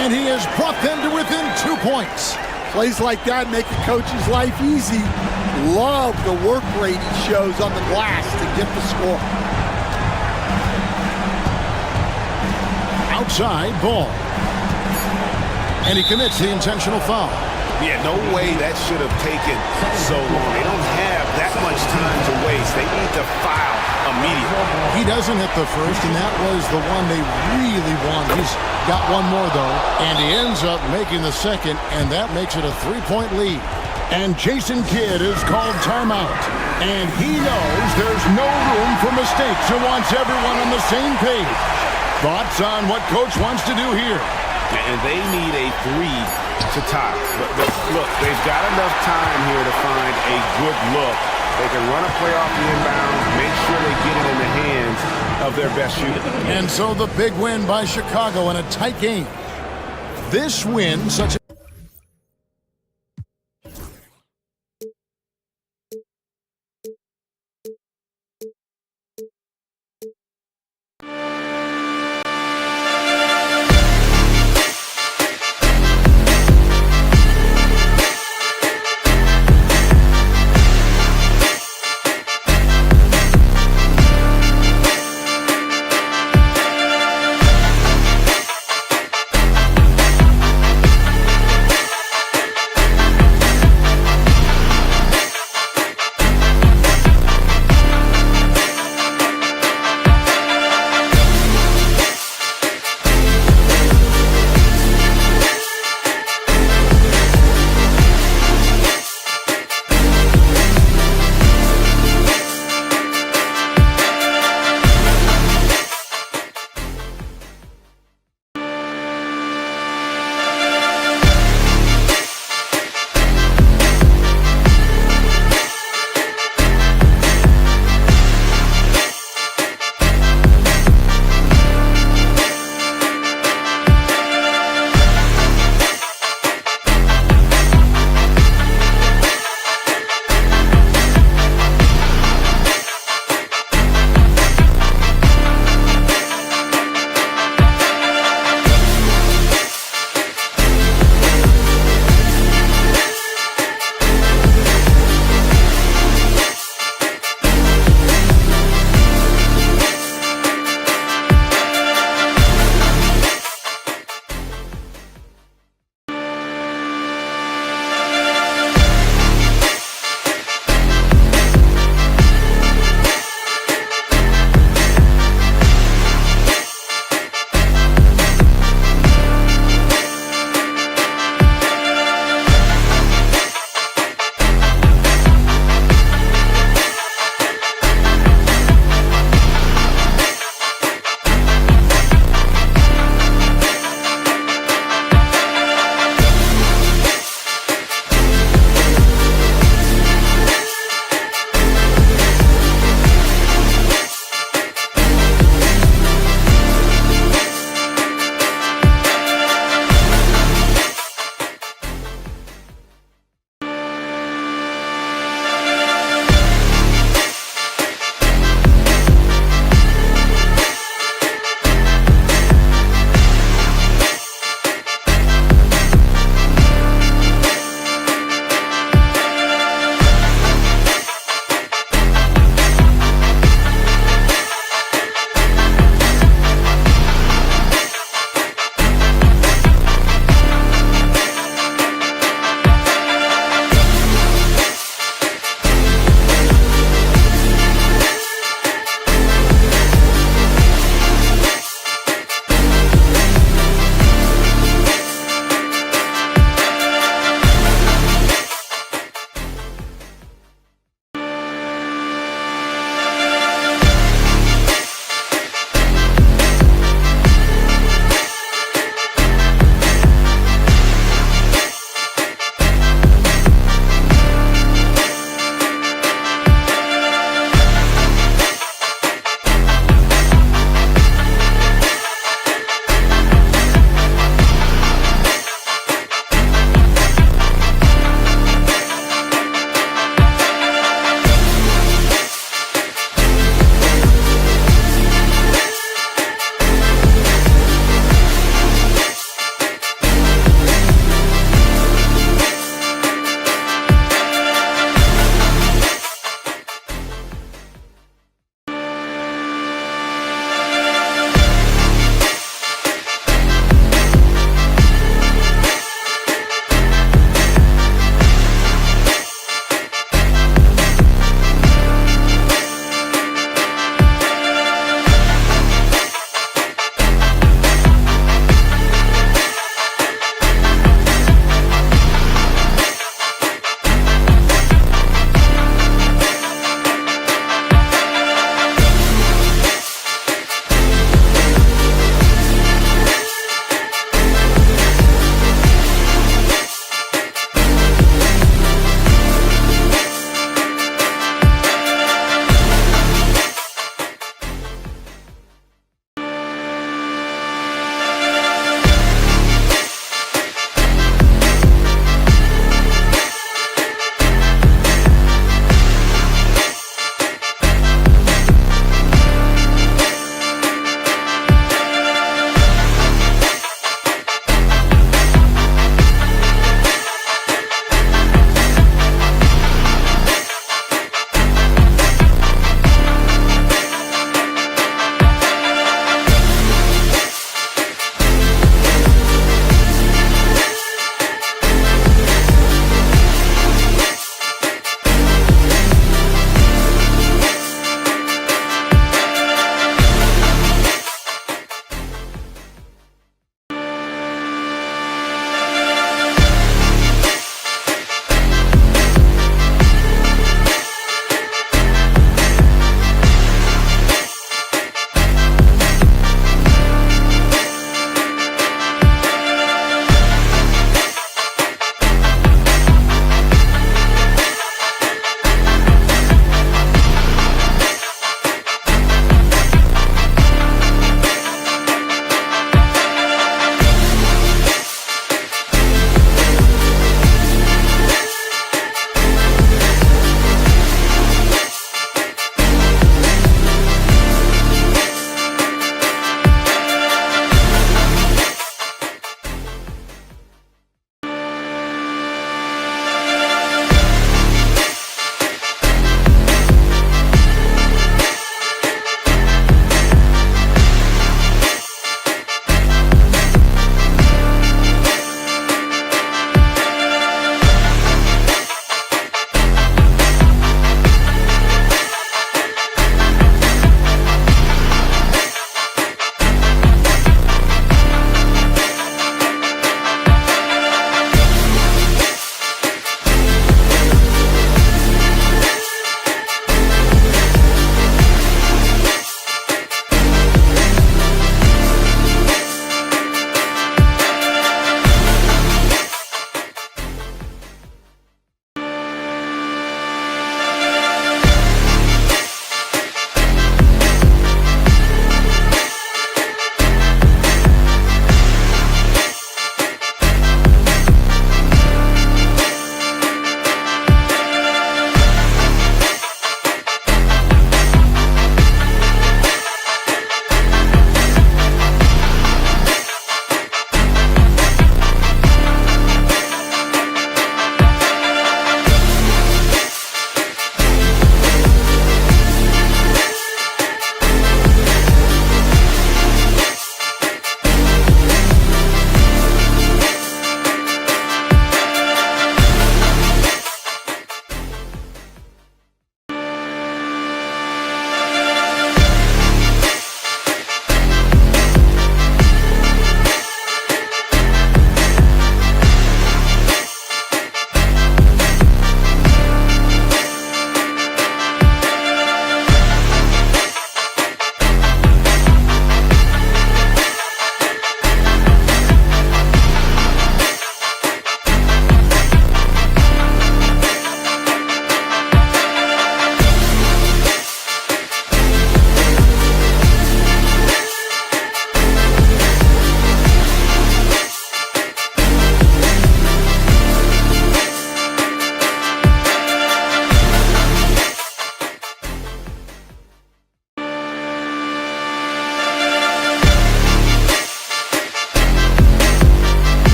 And he has brought them to within 2 points. Plays like that make a coach's life easy. Love the work rate he shows on the glass to get the score. Outside ball. And he commits the intentional foul. Yeah, no way that should have taken so long. They don't have that much time to waste. They need to foul immediately. He doesn't hit the first, and that was the one they really wanted. He's got one more, though, and he ends up making the second, and that makes it a 3-point lead. And Jason Kidd is called timeout. And he knows there's no room for mistakes and wants everyone on the same page. Thoughts on what Coach wants to do here? And they need a 3 to tie. But look, they've got enough time here to find a good look. They can run a play off the inbound, make sure they get it in the hands of their best shooter. And so the big win by Chicago in a tight game. This win, such a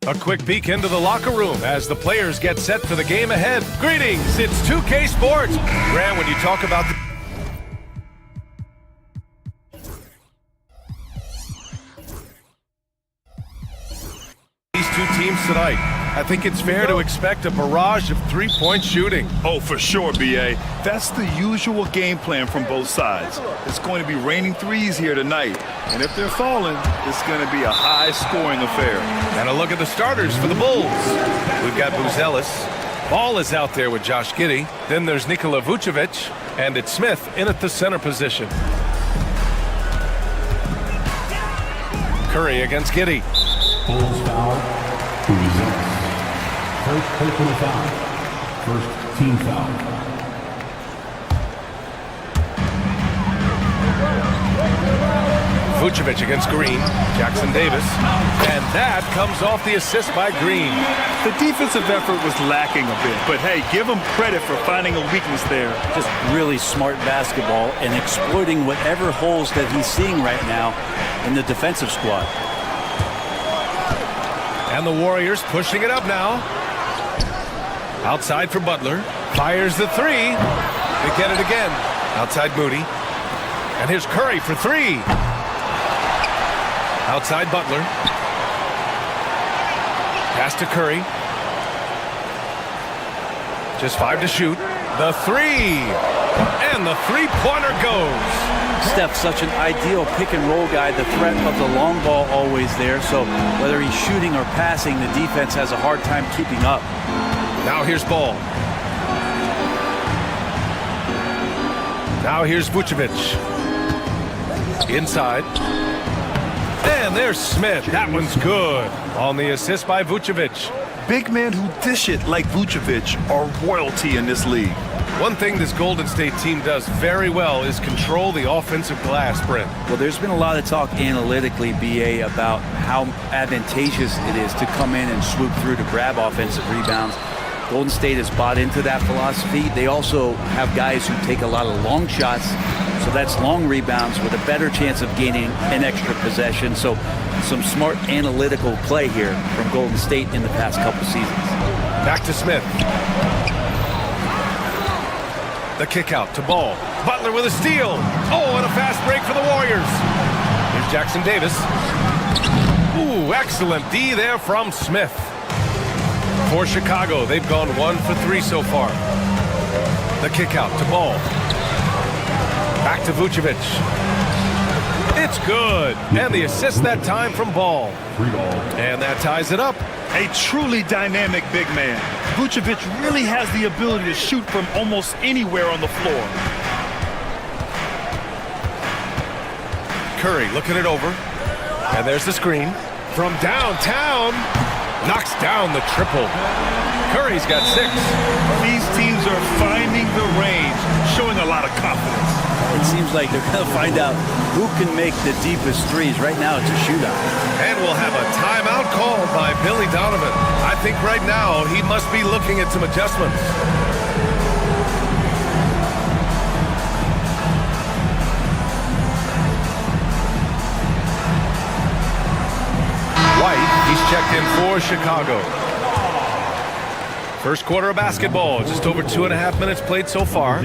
A quick peek into the locker room as the players get set for the game ahead. Greetings, it's 2K Sports. Grant, when you talk about these two teams tonight, I think it's fair to expect a barrage of three-point shooting. Oh, for sure, B.A. That's the usual game plan from both sides. It's going to be raining threes here tonight. And if they're falling, it's going to be a high-scoring affair. And a look at the starters for the Bulls. We've got Buzelis. Ball is out there with Josh Giddey. Then there's Nikola Vucevic. And it's Smith in at the center position. Curry against Giddey. Bulls foul. Buzelis. First personal foul. First team foul. Vucevic against Green. Jackson Davis. And that comes off the assist by Green. The defensive effort was lacking a bit, but hey, give them credit for finding a weakness there. Just really smart basketball and exploiting whatever holes that he's seeing right now in the defensive squad. And the Warriors pushing it up now. Outside for Butler. Fires the three. They get it again. Outside Moody. And here's Curry for three. Outside Butler. Pass to Curry. Just 5 to shoot. The three. And the three-pointer goes. Steph's such an ideal pick-and-roll guy. The threat of the long ball always there. So whether he's shooting or passing, the defense has a hard time keeping up. Now here's Ball. Now here's Vucevic. Inside. And there's Smith. That one's good. On the assist by Vucevic. Big men who dish it like Vucevic are royalty in this league. One thing this Golden State team does very well is control the offensive glass, Brent. Well, there's been a lot of talk analytically, BA, about how advantageous it is to come in and swoop through to grab offensive rebounds. Golden State has bought into that philosophy. They also have guys who take a lot of long shots, so that's long rebounds with a better chance of gaining an extra possession. So some smart analytical play here from Golden State in the past couple seasons. Back to Smith. The kick out to Ball. Butler with a steal. Oh, and a fast break for the Warriors. Here's Jackson Davis. Ooh, excellent D there from Smith. For Chicago, they've gone 1 for 3 so far. The kick out to Ball. Back to Vucevic. It's good. And the assist that time from Ball. And that ties it up. A truly dynamic big man. Vucevic really has the ability to shoot from almost anywhere on the floor. Curry looking it over. And there's the screen. From downtown. Knocks down the triple. Curry's got 6. These teams are finding the range, showing a lot of confidence. It seems like they're going to find out who can make the deepest threes. Right now, it's a shootout. And we'll have a timeout called by Billy Donovan. I think right now he must be looking at some adjustments. White, he's checked in for Chicago. First quarter of basketball, just over 2.5 minutes played so far.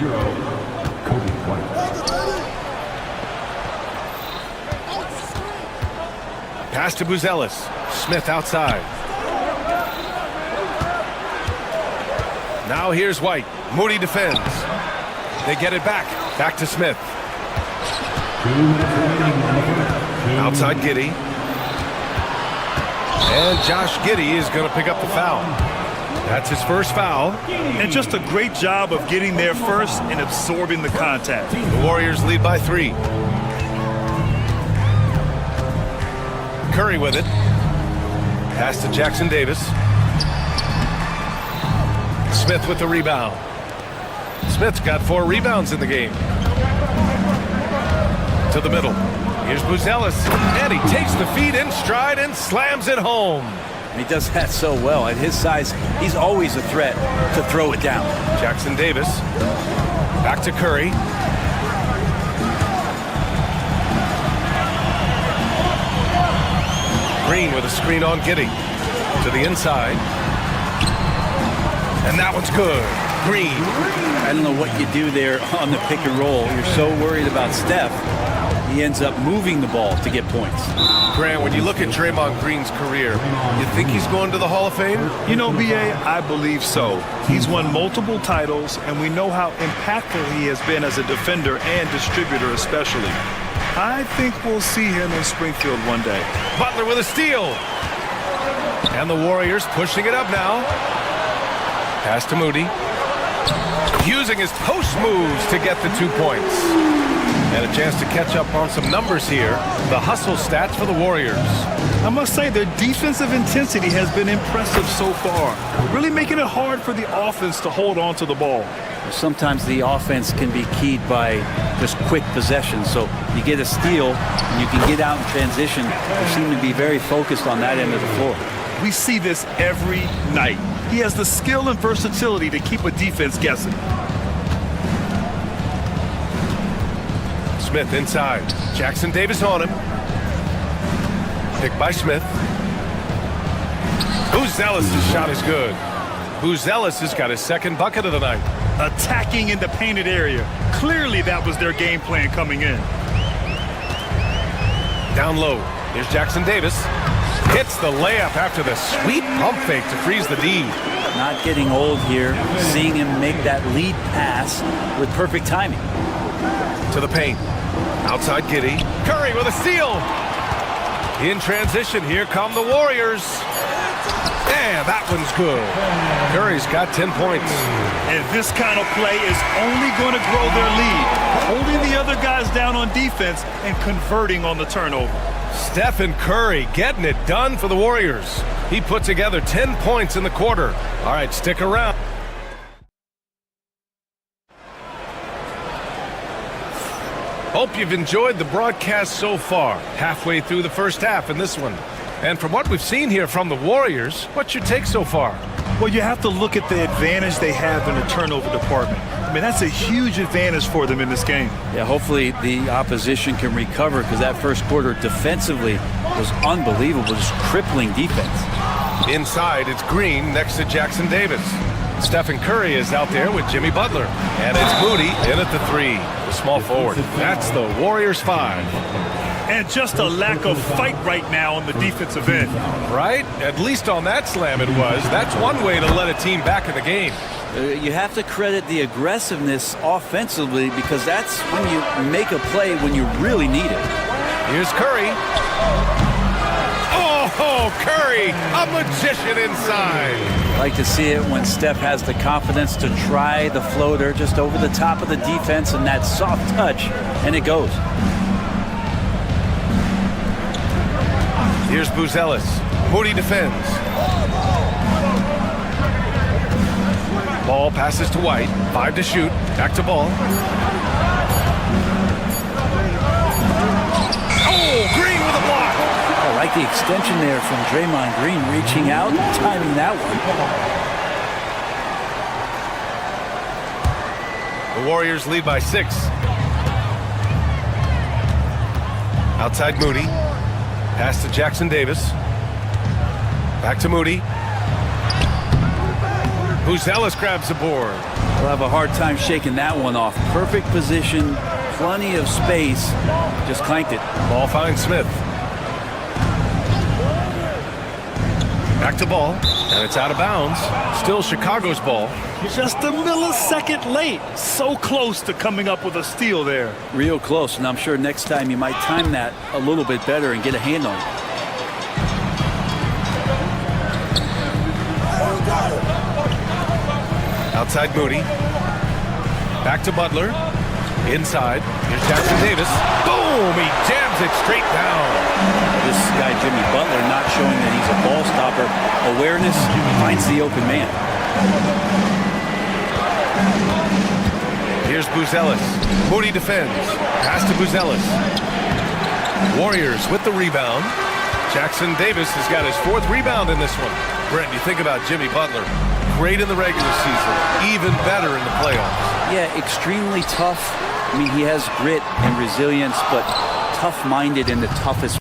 Pass to Buzelis. Smith outside. Now here's White. Moody defends. They get it back. Back to Smith. Outside Giddey. And Josh Giddey is going to pick up the foul. That's his first foul. And just a great job of getting there first and absorbing the contact. The Warriors lead by 3. Curry with it. Pass to Jackson Davis. Smith with the rebound. Smith's got 4 rebounds in the game. To the middle. Here's Buzelis. And he takes the feed in stride and slams it home. He does that so well. At his size, he's always a threat to throw it down. Jackson Davis. Back to Curry. Green with a screen on Giddey. To the inside. And that one's good. Green. I don't know what you do there on the pick and roll. You're so worried about Steph. He ends up moving the ball to get points. Grant, when you look at Draymond Green's career, you think he's going to the Hall of Fame? You know, B.A., I believe so. He's won multiple titles, and we know how impactful he has been as a defender and distributor especially. I think we'll see him in Springfield one day. Butler with a steal. And the Warriors pushing it up now. Pass to Moody. Using his post moves to get the 2 points. And a chance to catch up on some numbers here. The hustle stats for the Warriors. I must say their defensive intensity has been impressive so far, really making it hard for the offense to hold on to the ball. Sometimes the offense can be keyed by just quick possession. So you get a steal and you can get out in transition. They seem to be very focused on that end of the floor. We see this every night. He has the skill and versatility to keep a defense guessing. Smith inside. Jackson Davis on him. Picked by Smith. Buzelis' shot is good. Buzelis has got his second bucket of the night. Attacking in the painted area. Clearly that was their game plan coming in. Down low. Here's Jackson Davis. Hits the layup after the sweet pump fake to freeze the D. Not getting old here. Seeing him make that lead pass with perfect timing. To the paint. Outside Giddey. Curry with a steal. In transition, here come the Warriors. And that one's good. Curry's got 10 points. And this kind of play is only going to grow their lead. Holding the other guys down on defense and converting on the turnover. Stephen Curry getting it done for the Warriors. He put together 10 points in the quarter. All right, stick around. Hope you've enjoyed the broadcast so far. Halfway through the first half in this one. And from what we've seen here from the Warriors, what's your take so far? Well, you have to look at the advantage they have in the turnover department. I mean, that's a huge advantage for them in this game. Yeah, hopefully the opposition can recover because that first quarter defensively was unbelievable, just crippling defense. Inside, it's Green next to Jackson Davis. Stephen Curry is out there with Jimmy Butler. And it's Moody in at the 3, the small forward. That's the Warriors 5. And just a lack of fight right now on the defensive end. Right? At least on that slam it was. That's one way to let a team back in the game. You have to credit the aggressiveness offensively because that's when you make a play when you really need it. Here's Curry. Oh, Curry, a magician inside. I like to see it when Steph has the confidence to try the floater just over the top of the defense and that soft touch, and it goes. Here's Buzelis. Moody defends. Ball passes to White. 5 to shoot. Back to Ball. Oh, Green with a block. I like the extension there from Draymond Green, reaching out and timing that one. The Warriors lead by 6. Outside Moody. Pass to Jackson Davis. Back to Moody. Buzelis grabs the board. We'll have a hard time shaking that one off. Perfect position, plenty of space. Just clanked it. Ball finds Smith. Back to Ball. And it's out of bounds. Still Chicago's ball. Just a millisecond late. So close to coming up with a steal there. Real close, and I'm sure next time you might time that a little bit better and get a hand on it. Outside Moody. Back to Butler. Inside. Here's Jackson Davis. Boom! He jams it straight down. This guy, Jimmy Butler, not showing that he's a ball stopper. Awareness finds the open man. Here's Buzelis. Moody defends. Pass to Buzelis. Warriors with the rebound. Jackson Davis has got his 4th rebound in this one. Brent, you think about Jimmy Butler. Great in the regular season. Even better in the playoffs. Yeah, extremely tough. I mean, he has grit and resilience, but tough-minded in the toughest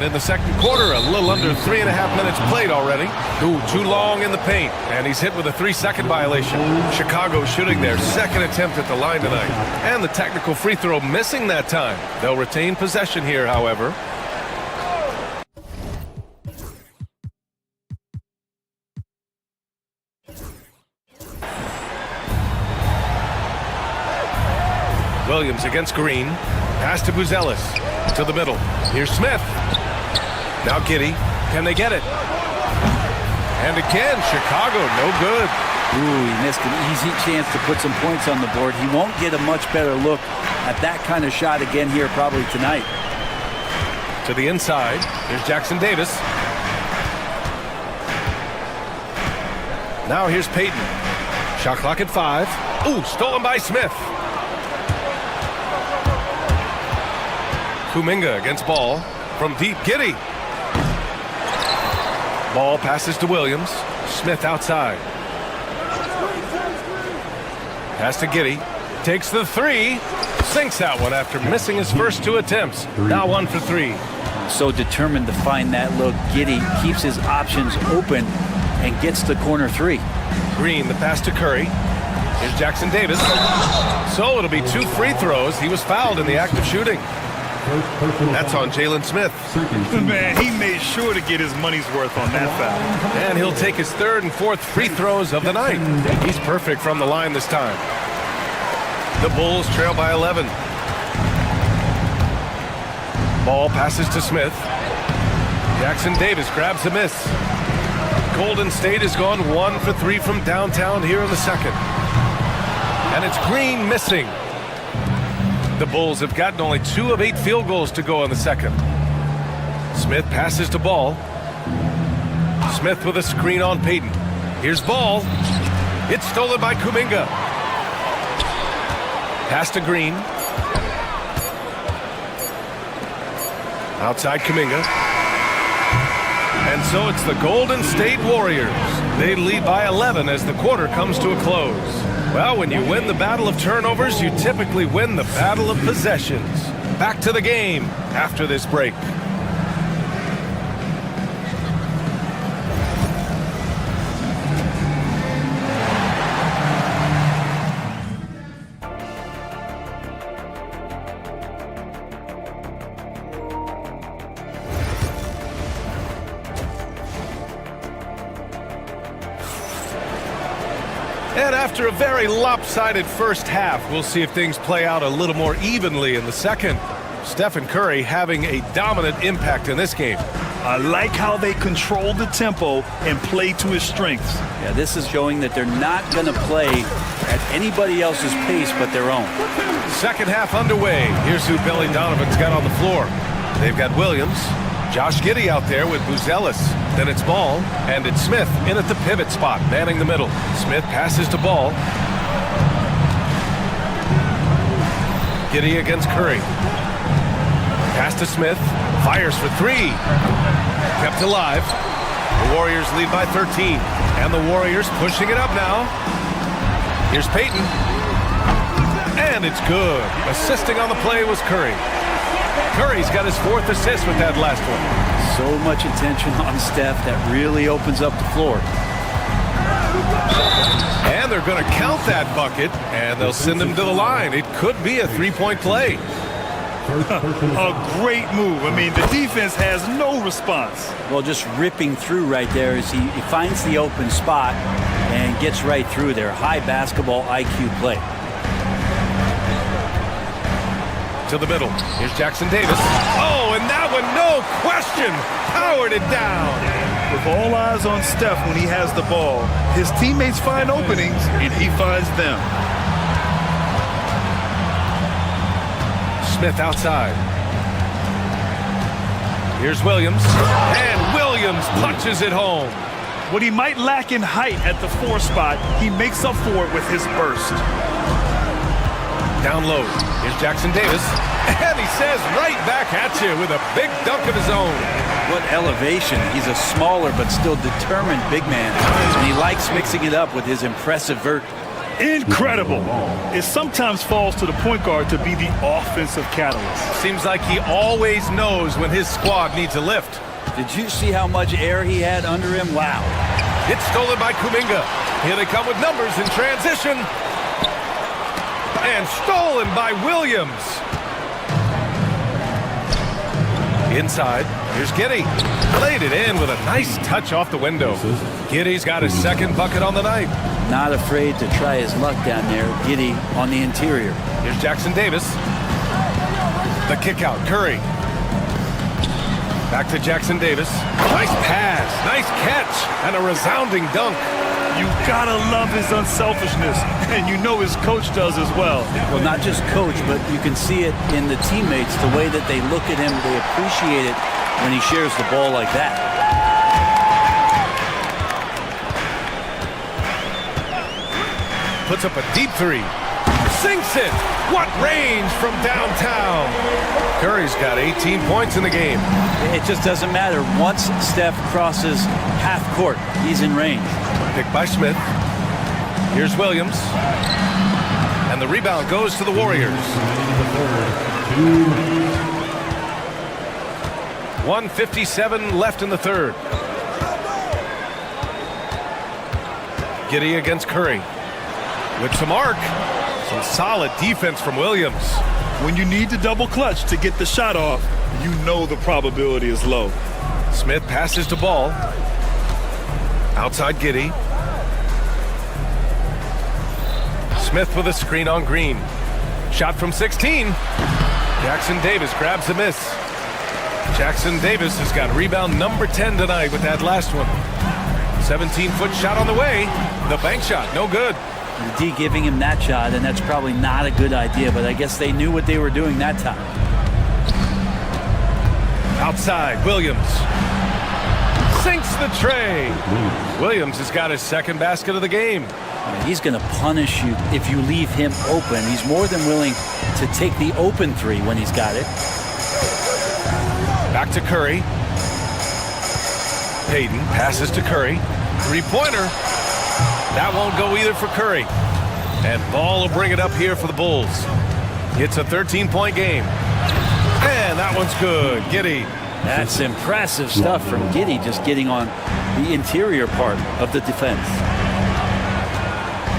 in the second quarter. A little under 3.5 minutes played already. Ooh, too long in the paint. And he's hit with a 3-second violation. Chicago shooting their second attempt at the line tonight. And the technical free throw missing that time. They'll retain possession here, however. Williams against Green. Pass to Buzelis. To the middle. Here's Smith. Now Giddey. Can they get it? And again, Chicago, no good. Ooh, he missed an easy chance to put some points on the board. He won't get a much better look at that kind of shot again here probably tonight. To the inside. Here's Jackson Davis. Now here's Payton. Shot clock at 5. Ooh, stolen by Smith. Kuminga against Ball. From deep, Giddey. Ball passes to Williams. Smith outside. Pass to Giddey. Takes the 3. Sinks that one after missing his first 2 attempts. Now 1 for 3. So determined to find that look. Giddey keeps his options open and gets the corner 3. Green, the pass to Curry. Here's Jackson Davis. So it'll be 2 free throws. He was fouled in the act of shooting. That's on Jalen Smith. Man, he made sure to get his money's worth on that foul. And he'll take his 3rd and 4th free throws of the night. He's perfect from the line this time. The Bulls trail by 11. Ball passes to Smith. Jackson Davis grabs a miss. Golden State has gone 1 for 3 from downtown here in the second. And it's Green missing. The Bulls have gotten only 2 of 8 field goals to go in the second. Smith passes to Ball. Smith with a screen on Payton. Here's Ball. It's stolen by Kuminga. Pass to Green. Outside Kuminga. And so it's the Golden State Warriors. They lead by 11 as the quarter comes to a close. Well, when you win the battle of turnovers, you typically win the battle of possessions. Back to the game after this break. And after a very lopsided first half, we'll see if things play out a little more evenly in the second. Stephen Curry having a dominant impact in this game. I like how they control the tempo and play to his strengths. Yeah, this is showing that they're not going to play at anybody else's pace but their own. Second half underway. Here's who Billy Donovan's got on the floor. They've got Williams, Josh Giddey out there with Buzelis. Then it's Ball, and it's Smith in at the pivot spot, manning the middle. Smith passes to Ball. Giddey against Curry. Pass to Smith. Fires for 3. Kept alive. The Warriors lead by 13. And the Warriors pushing it up now. Here's Payton. And it's good. Assisting on the play was Curry. Curry's got his 4th assist with that last one. So much attention on Steph that really opens up the floor. And they're going to count that bucket, and they'll send him to the line. It could be a 3-point play. A great move. I mean, the defense has no response. Well, just ripping through right there as he finds the open spot and gets right through there. High basketball IQ play. To the middle. Here's Jackson Davis. Oh, and that one, no question, powered it down. With all eyes on Steph when he has the ball, his teammates find openings, and he finds them. Smith outside. Here's Williams. And Williams punches it home. What he might lack in height at the 4 spot, he makes up for it with his burst. Down low. Here's Jackson Davis. And he says right back at you with a big dunk of his own. What elevation. He's a smaller but still determined big man. And he likes mixing it up with his impressive vert. Incredible. It sometimes falls to the point guard to be the offensive catalyst. Seems like he always knows when his squad needs a lift. Did you see how much air he had under him? Wow. It's stolen by Kuminga. Here they come with numbers in transition. And stolen by Williams. Inside, here's Giddey. Laid it in with a nice touch off the window. Giddey's got his second bucket on the night. Not afraid to try his luck down there. Giddey on the interior. Here's Jackson Davis. The kick out, Curry. Back to Jackson Davis. Nice pass, nice catch, and a resounding dunk. You gotta love his unselfishness, and you know his coach does as well. Well, not just coach, but you can see it in the teammates, the way that they look at him. They appreciate it when he shares the ball like that. Puts up a deep three. Sinks it. What range from downtown. Curry's got 18 points in the game. It just doesn't matter. Once Steph crosses half court, he's in range. Picked by Smith. Here's Williams. And the rebound goes to the Warriors. 1:57 left in the third. Giddey against Curry. With some arc. Some solid defense from Williams. When you need to double clutch to get the shot off, you know the probability is low. Smith passes to Ball. Outside Giddey. Smith with a screen on Green. Shot from 16. Jackson Davis grabs a miss. Jackson Davis has got rebound number 10 tonight with that last one. 17-foot shot on the way. The bank shot, no good. The D giving him that shot, and that's probably not a good idea, but I guess they knew what they were doing that time. Outside, Williams. Sinks the tray. Williams has got his second basket of the game. He's going to punish you if you leave him open. He's more than willing to take the open three when he's got it. Back to Curry. Payton passes to Curry. Three-pointer. That won't go either for Curry. And Ball will bring it up here for the Bulls. It's a 13-point game. And that one's good. Giddey. That's impressive stuff from Giddey, just getting on the interior part of the defense.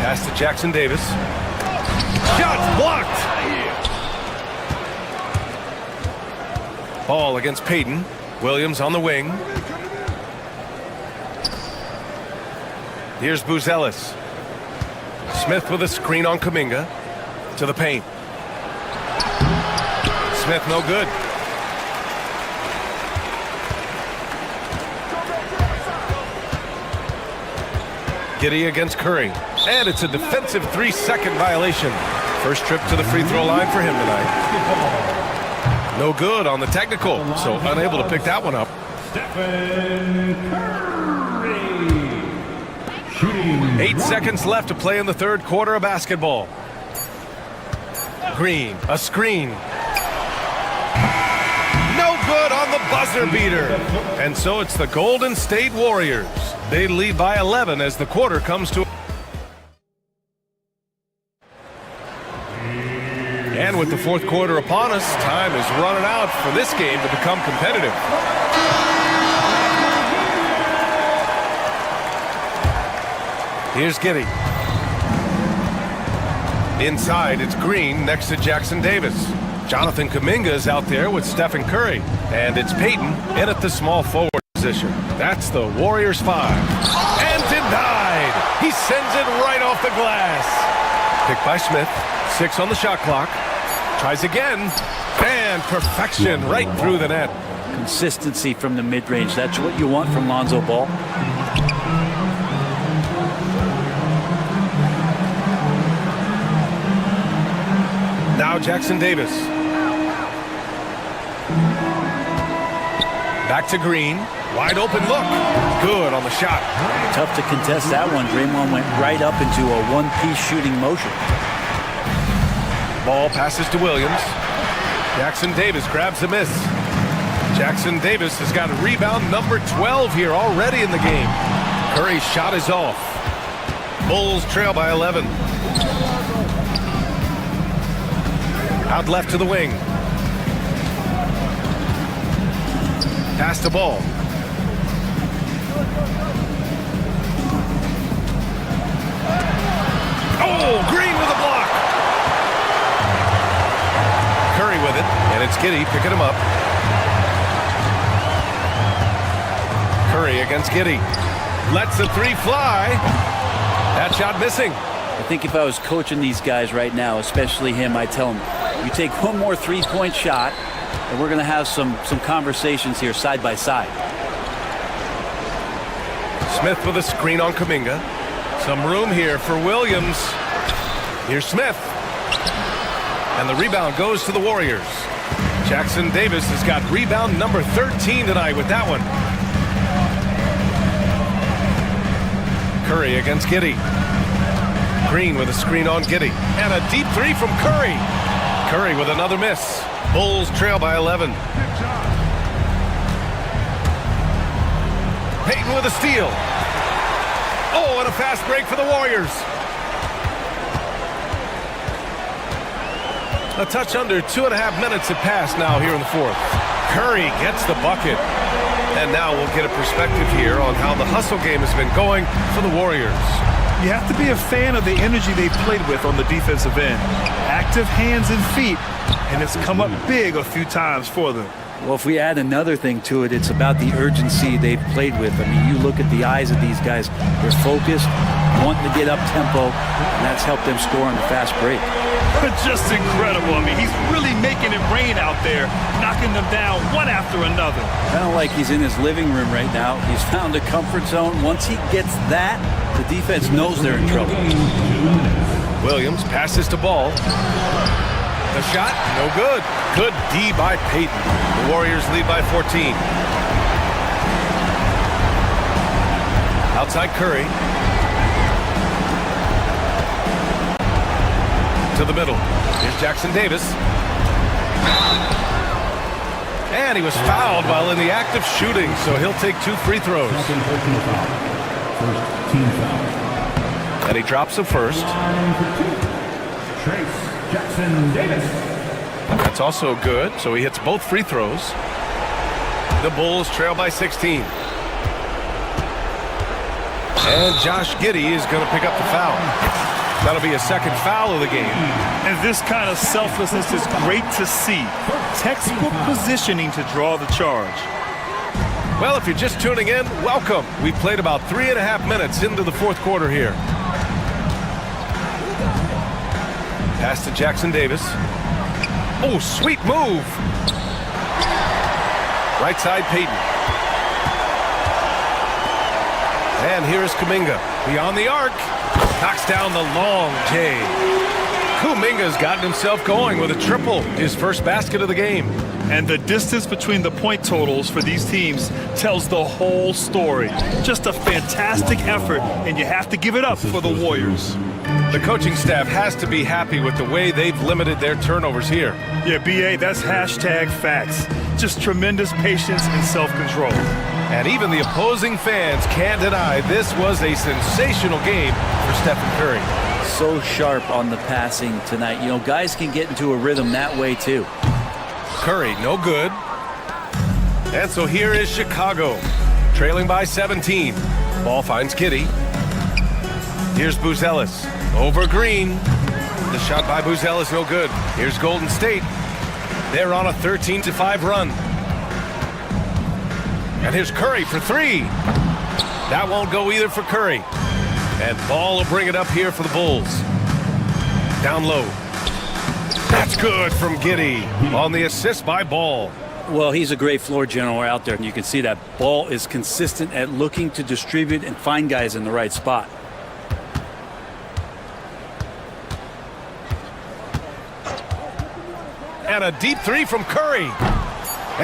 Pass to Jackson Davis. Shots blocked. Ball against Payton. Williams on the wing. Here's Buzelis. Smith with a screen on Kuminga. To the paint. Smith no good. Giddey against Curry. And it's a defensive 3-second violation. First trip to the free throw line for him tonight. No good on the technical, so unable to pick that one up. Stephen Curry. Shooting. 8 seconds left to play in the third quarter of basketball. Green, a screen. No good on the buzzer beater. And so it's the Golden State Warriors. They lead by 11 as the quarter comes to. And with the fourth quarter upon us, time is running out for this game to become competitive. Here's Giddey. Inside, it's Green next to Jackson Davis. Jonathan Kuminga is out there with Stephen Curry. And it's Payton in at the small forward position. That's the Warriors 5. And denied! He sends it right off the glass. Picked by Smith. 6 on the shot clock. Tries again. And perfection right through the net. Consistency from the mid-range. That's what you want from Lonzo Ball. Now Jackson Davis. Back to Green. Wide open look. Good on the shot. Tough to contest that one. Draymond went right up into a one-piece shooting motion. Ball passes to Williams. Jackson Davis grabs the miss. Jackson Davis has got rebound number 12 here already in the game. Curry's shot is off. Bulls trail by 11. Out left to the wing. Pass the ball. Oh, Green with a block. Curry with it, and it's Giddey picking him up. Curry against Giddey. Lets the three fly. That shot missing. I think if I was coaching these guys right now, especially him, I'd tell him, you take one more three-point shot, and we're going to have some conversations here side by side. Smith with a screen on Kuminga. Some room here for Williams. Here's Smith. And the rebound goes to the Warriors. Jackson Davis has got rebound number 13 tonight with that one. Curry against Giddey. Green with a screen on Giddey. And a deep three from Curry. Curry with another miss. Bulls trail by 11. Payton with a steal. Oh, and a fast break for the Warriors. A touch under 2.5 minutes have passed now here in the fourth. Curry gets the bucket. And now we'll get a perspective here on how the hustle game has been going for the Warriors. You have to be a fan of the energy they've played with on the defensive end. Active hands and feet, and it's come up big a few times for them. Well, if we add another thing to it, it's about the urgency they've played with. I mean, you look at the eyes of these guys. They're focused, wanting to get up tempo, and that's helped them score on the fast break. Just incredible. I mean, he's really making it rain out there, knocking them down one after another. Kind of like he's in his living room right now. He's found a comfort zone. Once he gets that, the defense knows they're in trouble. Williams passes to Ball. The shot, no good. Good D by Payton. The Warriors lead by 14. Outside Curry. To the middle. Here's Jackson Davis. And he was fouled while in the act of shooting, so he'll take 2 free throws. First team foul. And he drops the first. Trace Jackson Davis. That's also good, so he hits both free throws. The Bulls trail by 16. And Josh Giddey is going to pick up the foul. That'll be a second foul of the game. And this kind of selflessness is great to see. Textbook positioning to draw the charge. Well, if you're just tuning in, welcome. We've played about 3.5 minutes into the fourth quarter here. Pass to Jackson Davis. Oh, sweet move. Right side, Payton. And here's Kuminga. Beyond the arc. Knocks down the long J. Kuminga's gotten himself going with a triple. His first basket of the game. And the distance between the point totals for these teams tells the whole story. Just a fantastic effort, and you have to give it up for the Warriors. The coaching staff has to be happy with the way they've limited their turnovers here. Yeah, B.A., that's hashtag facts. Just tremendous patience and self-control. And even the opposing fans can't deny this was a sensational game for Stephen Curry. So sharp on the passing tonight. You know, guys can get into a rhythm that way too. Curry, no good. And so here is Chicago, trailing by 17. Ball finds Giddey. Here's Buzelis. Over Green. The shot by Buzelis, no good. Here's Golden State. They're on a 13-5 run. And here's Curry for 3. That won't go either for Curry. And Ball will bring it up here for the Bulls. Down low. That's good from Giddey on the assist by Ball. Well, he's a great floor general out there, and you can see that Ball is consistent at looking to distribute and find guys in the right spot. And a deep 3 from Curry.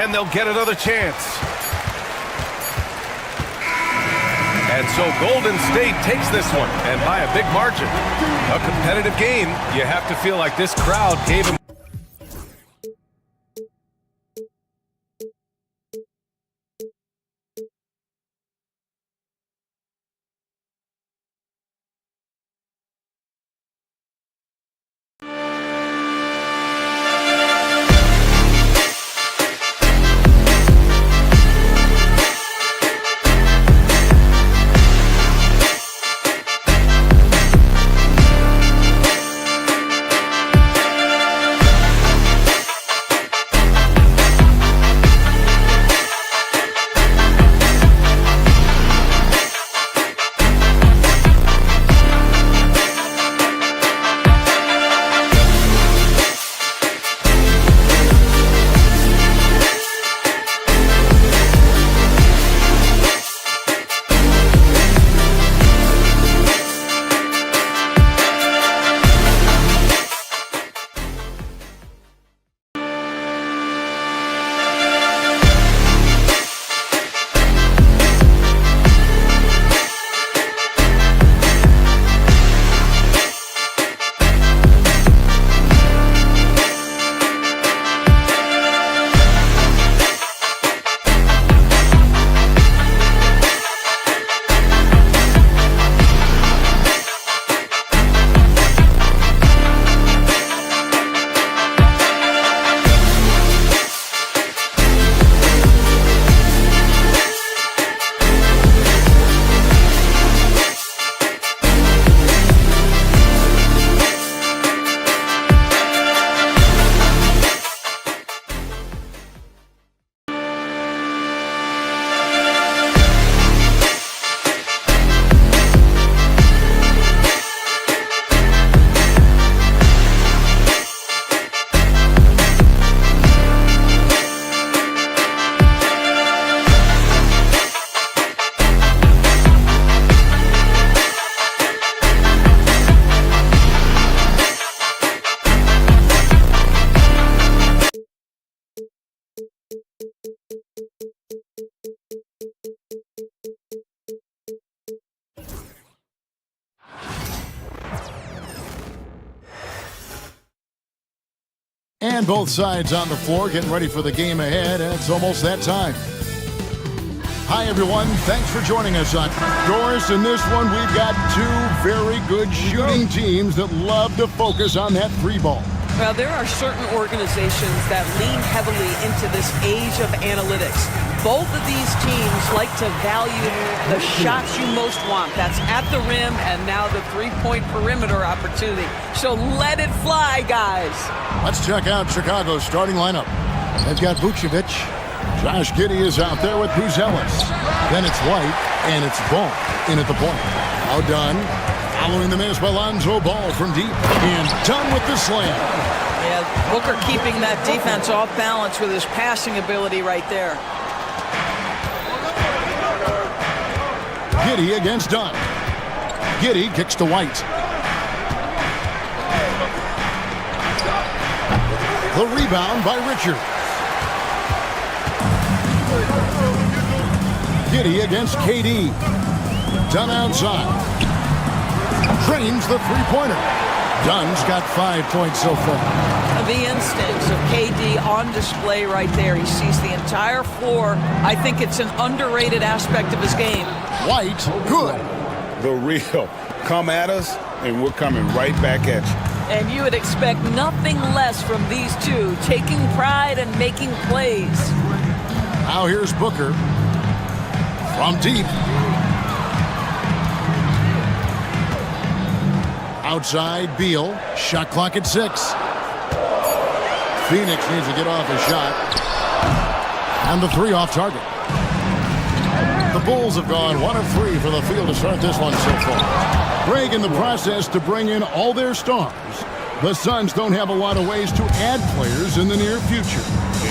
And they'll get another chance. And so Golden State takes this one, and by a big margin. A competitive game. You have to feel like this crowd gave him And both sides on the floor getting ready for the game ahead, and it's almost that time. Hi, everyone. Thanks for joining us on Doris. In this one, we've got two very good shooting teams that love to focus on that three ball. Well, there are certain organizations that lean heavily into this age of analytics. Both of these teams like to value the shots you most want. That's at the rim and now the three-point perimeter opportunity. So let it fly, guys. Let's check out Chicago's starting lineup. They've got Vucevic. Josh Giddey is out there with Buzelis. Then it's White, and it's Ball in at the point. Now done. Following the miss by Lonzo Ball from deep. And done with the slam. Yeah, Booker keeping that defense off balance with his passing ability right there. Giddey against Dunn. Giddey kicks to White. The rebound by Richard. Giddey against KD. Dunn outside. Drains the three-pointer. Dunn's got 5 points so far. The instincts of KD on display right there. He sees the entire floor. I think it's an underrated aspect of his game. White, good. The real. Come at us, and we're coming right back at you. And you would expect nothing less from these two, taking pride and making plays. Now here's Booker. From deep. Outside, Beal. Shot clock at 6. Phoenix needs to get off a shot. And the 3 off target. The Bulls have gone 1 of 3 for the field to start this one so far. Greg in the process to bring in all their stars. The Suns don't have a lot of ways to add players in the near future.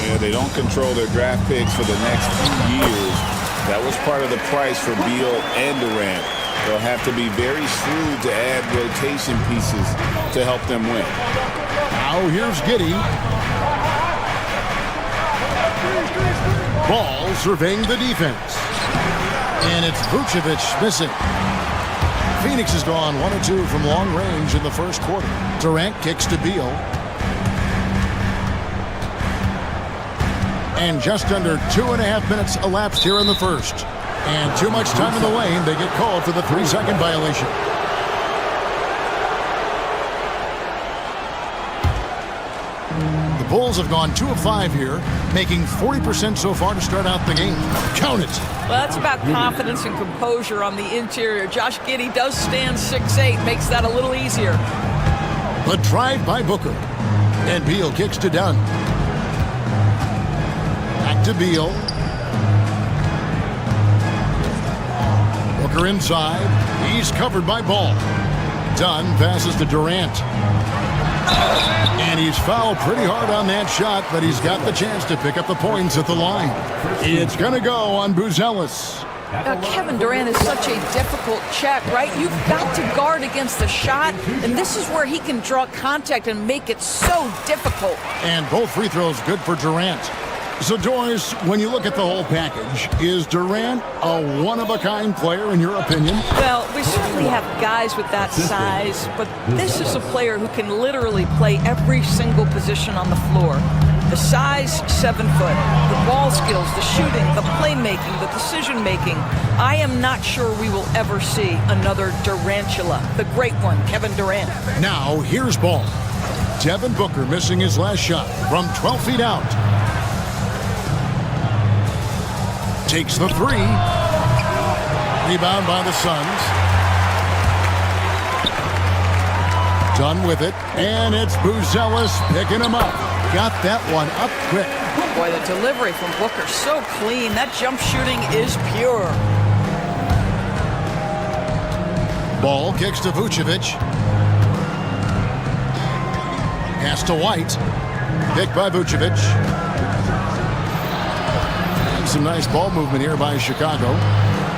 Yeah, they don't control their draft picks for the next few years. That was part of the price for Beal and Durant. They'll have to be very shrewd to add rotation pieces to help them win. Now here's Giddey. Ball surveying the defense. And it's Vucevic missing. Phoenix has gone 1 of 2 from long range in the first quarter. Durant kicks to Beal. And just under 2.5 minutes elapsed here in the first. And too much time in the lane. They get called for the 3-second violation. The Bulls have gone 2 of 5 here, making 40% so far to start out the game. Count it. Well, that's about confidence and composure on the interior. Josh Giddey does stand 6'8", makes that a little easier. The drive by Booker. And Beal kicks to Dunn. Back to Beal. Booker inside. He's covered by Ball. Dunn passes to Durant. And he's fouled pretty hard on that shot, but he's got the chance to pick up the points at the line. It's going to go on Buzelis. Kevin Durant is such a difficult check, right? You've got to guard against the shot, and this is where he can draw contact and make it so difficult. And both free throws good for Durant. So, Doris, when you look at the whole package, is Durant a one-of-a-kind player in your opinion? Well, we certainly have guys with that size, but this is a player who can literally play every single position on the floor. The size, 7 foot. The ball skills, the shooting, the playmaking, the decision-making. I am not sure we will ever see another Durantula, the great one, Kevin Durant. Now, here's Ball. Devin Booker missing his last shot from 12 feet out. Takes the 3. Rebound by the Suns. Done with it. And it's Buzelis picking him up. Got that one up quick. Boy, the delivery from Booker so clean. That jump shooting is pure. Ball kicks to Vucevic. Pass to White. Picked by Vucevic. Some nice ball movement here by Chicago.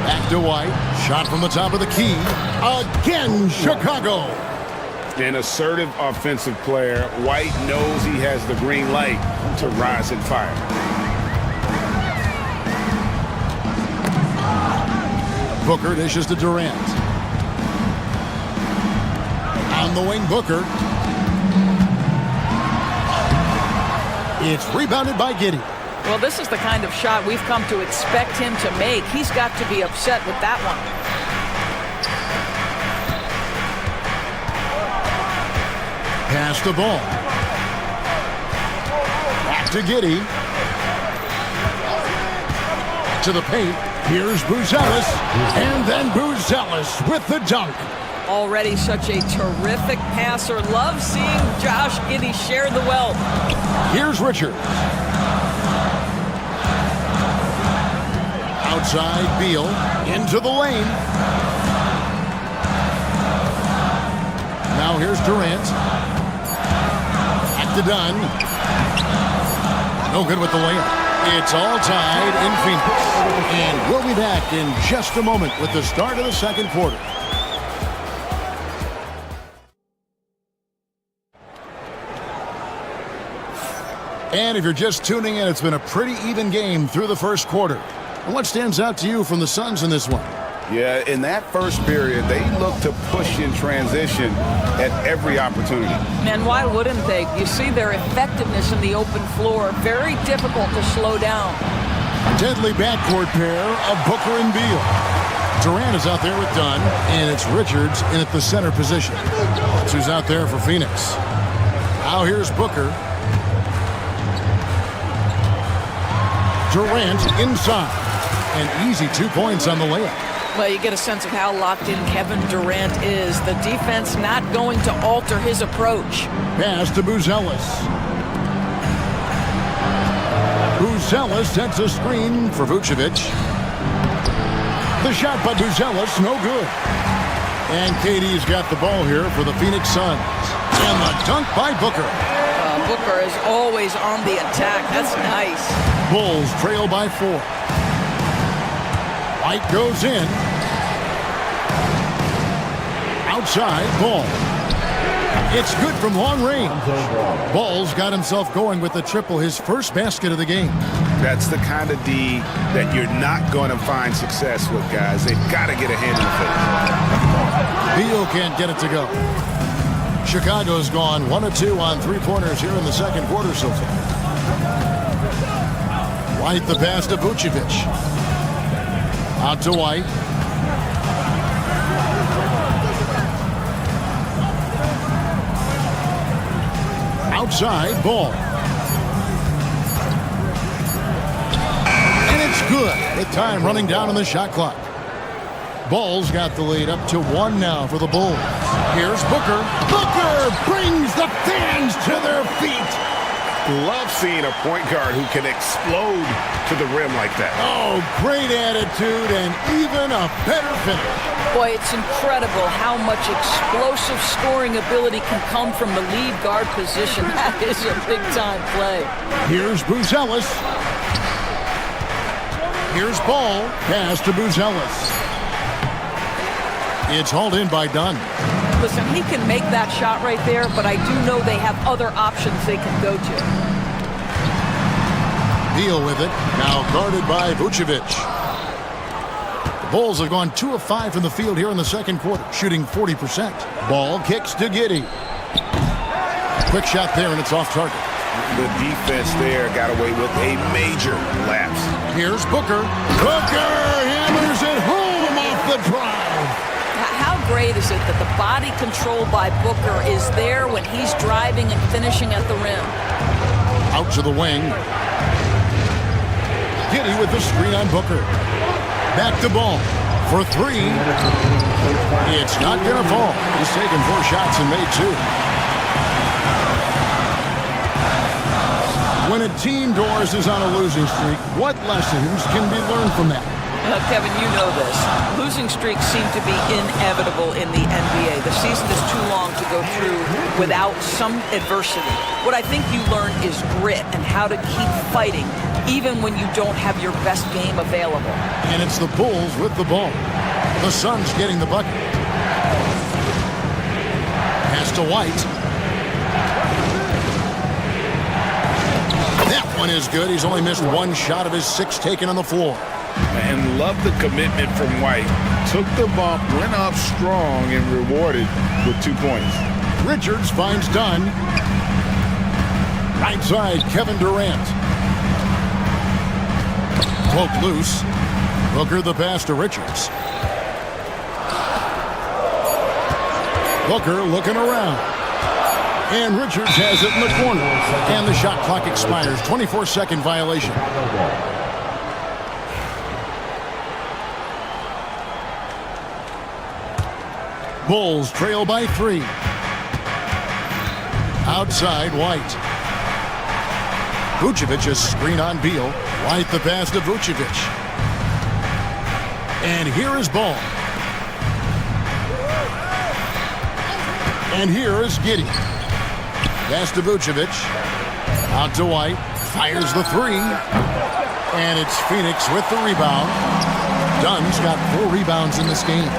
Back to White. Shot from the top of the key. Again, Chicago. An assertive offensive player. White knows he has the green light to rise and fire. Booker dishes to Durant. On the wing, Booker. It's rebounded by Giddey. Well, this is the kind of shot we've come to expect him to make. He's got to be upset with that one. Pass the ball. Back to Giddey. To the paint. Here's Buzelis. And then Buzelis with the dunk. Already such a terrific passer. Love seeing Josh Giddey share the wealth. Here's Richards. Outside, Beal. Into the lane. Now here's Durant. Back to Dunn. No good with the layup. It's all tied in Phoenix. And we'll be back in just a moment with the start of the second quarter. And if you're just tuning in, it's been a pretty even game through the first quarter. And what stands out to you from the Suns in this one? Yeah, in that first period, they looked to push in transition at every opportunity. And why wouldn't they? You see their effectiveness in the open floor. Very difficult to slow down. Deadly backcourt pair of Booker and Beal. Durant is out there with Dunn, and it's Richards in at the center position. That's who's out there for Phoenix. Now here's Booker. Durant inside. An easy 2 points on the layup. Well, you get a sense of how locked in Kevin Durant is. The defense not going to alter his approach. Pass to Buzelis. Buzelis sets a screen for Vucevic. The shot by Buzelis, no good. And KD's got the ball here for the Phoenix Suns. And the dunk by Booker. Booker is always on the attack. That's nice. Bulls trail by 4. White goes in. Outside, Ball. It's good from long range. Ball's got himself going with the triple, his first basket of the game. That's the kind of D that you're not going to find success with, guys. They've got to get a hand in the face. Beal can't get it to go. Chicago's gone 1 of 2 on three-pointers here in the second quarter so far. White the pass to Vucevic. Out to White. Outside, Ball. And it's good with time running down on the shot clock. Ball's got the lead up to 1 now for the Bulls. Here's Booker. Booker brings the fans to their feet. Love seeing a point guard who can explode to the rim like that. Oh, great attitude and even a better finish. Boy, it's incredible how much explosive scoring ability can come from the lead guard position. That is a big-time play. Here's Buzelis. Here's Ball. Pass to Buzelis. It's hauled in by Dunn. Listen, he can make that shot right there, but I do know they have other options they can go to. Beal with it. Now guarded by Vucevic. The Bulls have gone 2 of 5 from the field here in the second quarter, shooting 40%. Ball kicks to Giddey. Quick shot there, and it's off target. The defense there got away with a major lapse. Here's Booker. Booker hammers it home off the drive. How great is it that the body control by Booker is there when he's driving and finishing at the rim? Out to the wing. Giddey with the screen on Booker. Back to Ball for 3. It's not going to fall. He's taken 4 shots and made 2. When a team, Doris, is on a losing streak, what lessons can be learned from that? Kevin, you know this. Losing streaks seem to be inevitable in the NBA. The season is too long to go through without some adversity. What I think you learn is grit and how to keep fighting, even when you don't have your best game available. And it's the Bulls with the ball. The Suns getting the bucket. Pass to White. That one is good. He's only missed 1 shot of his 6 taken on the floor. And love the commitment from White. Took the bump, went up strong, and rewarded with 2 points. Richards finds Dunn. Right side, Kevin Durant. Cloak loose. Booker the pass to Richards. Booker looking around. And Richards has it in the corner. And the shot clock expires. 24-second violation. Bulls trail by 3. Outside, White. Vucevic is screen on Beal. White the pass to Vucevic. And here is Ball. And here is Giddey. Pass to Vucevic. Out to White. Fires the 3. And it's Phoenix with the rebound. Dunn's got 4 rebounds in this game.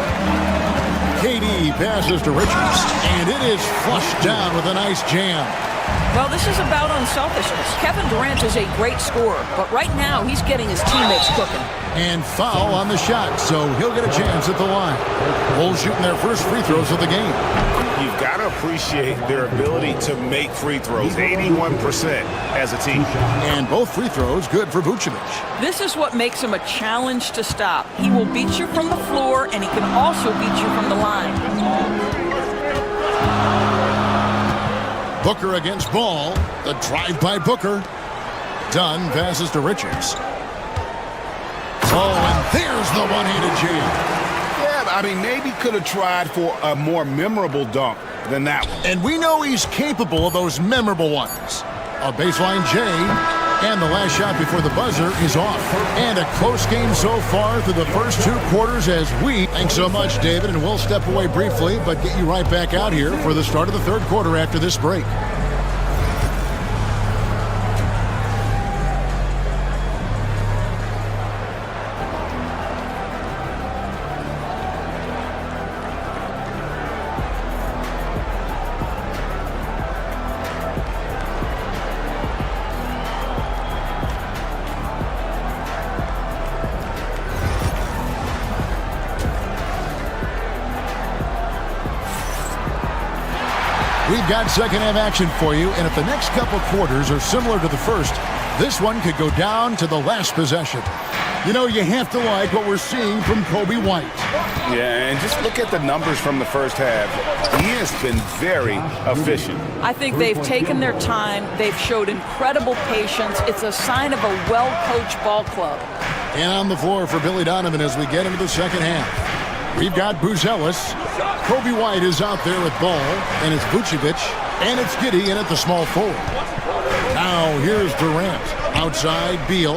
KD passes to Richards. And it is flushed down with a nice jam. Well, this is about unselfishness. Kevin Durant is a great scorer, but right now he's getting his teammates cooking. And foul on the shot, so he'll get a chance at the line. Bulls shooting their first free throws of the game. You've got to appreciate their ability to make free throws, 81% as a team. And both free throws good for Vucevic. This is what makes him a challenge to stop. He will beat you from the floor, and he can also beat you from the line. Booker against Ball. The drive by Booker. Dunn passes to Richards. Oh, and there's the one-handed jam. Yeah, I mean, maybe could have tried for a more memorable dunk than that one. And we know he's capable of those memorable ones. A baseline J, and the last shot before the buzzer is off. And a close game so far through the first 2 quarters as we. Thanks so much, David, and we'll step away briefly, but get you right back out here for the start of the 3rd quarter after this break. We've got second half action for you, and if the next couple quarters are similar to the first, this one could go down to the last possession. You know, you have to like what we're seeing from Kobe White. Yeah, and just look at the numbers from the first half. He has been very efficient. I think they've taken their time. They've showed incredible patience. It's a sign of a well-coached ball club. And on the floor for Billy Donovan as we get into the second half. We've got Buzelis. Kobe White is out there with Ball, and it's Vucevic, and it's Giddey in at the small forward. Now here's Durant. Outside, Beal.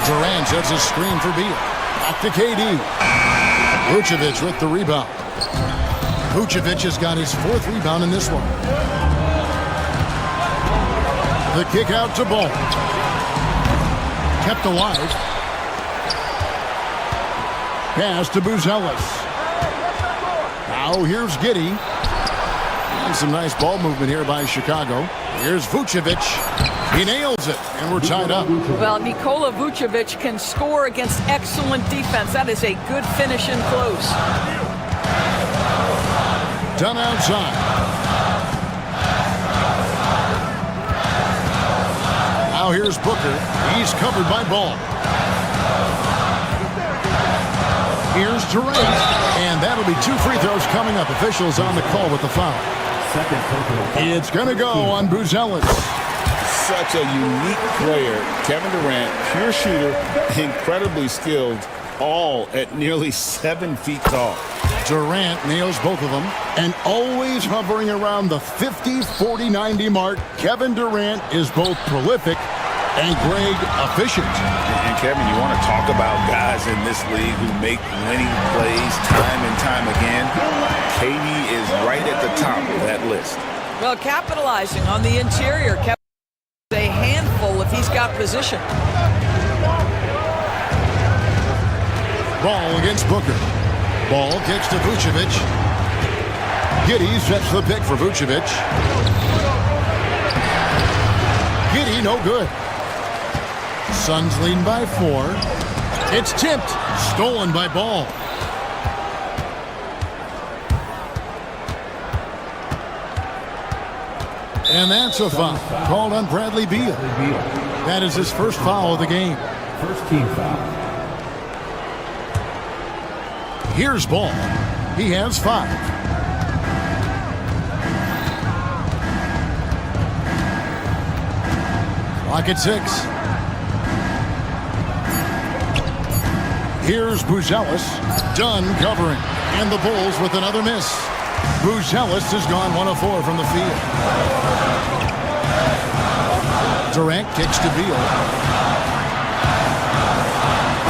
Durant sets a screen for Beal. Back to KD. Vucevic with the rebound. Vucevic has got his 4th rebound in this one. The kick out to Ball. Kept alive. Pass to Buzelis. Now here's Giddey. And some nice ball movement here by Chicago. Here's Vucevic. He nails it, and we're tied up. Well, Nikola Vucevic can score against excellent defense. That is a good finish in close. Done outside. Now here's Booker. He's covered by Ball. Here's Durant, and that'll be 2 free throws coming up. Officials on the call with the foul. It's going to go on Buzelis. Such a unique player. Kevin Durant, pure shooter, incredibly skilled, all at nearly 7 feet tall. Durant nails both of them, and always hovering around the 50, 40, 90 mark. Kevin Durant is both prolific and Greg efficient. And Kevin, you want to talk about guys in this league who make winning plays time and time again? KD is right at the top of that list. Well, capitalizing on the interior. Kevin is a handful if he's got position. Ball against Booker. Ball kicks to Vucevic. Giddey sets the pick for Vucevic. Giddey no good. Suns leading by 4. It's tipped. Stolen by Ball. And that's a foul called on Bradley Beal. That is his first foul of the game. First team foul. Here's Ball. He has 5. Clock at 6. Here's Buzelis. Done covering. And the Bulls with another miss. Buzelis has gone 1 of 4 from the field. Durant kicks to Beal.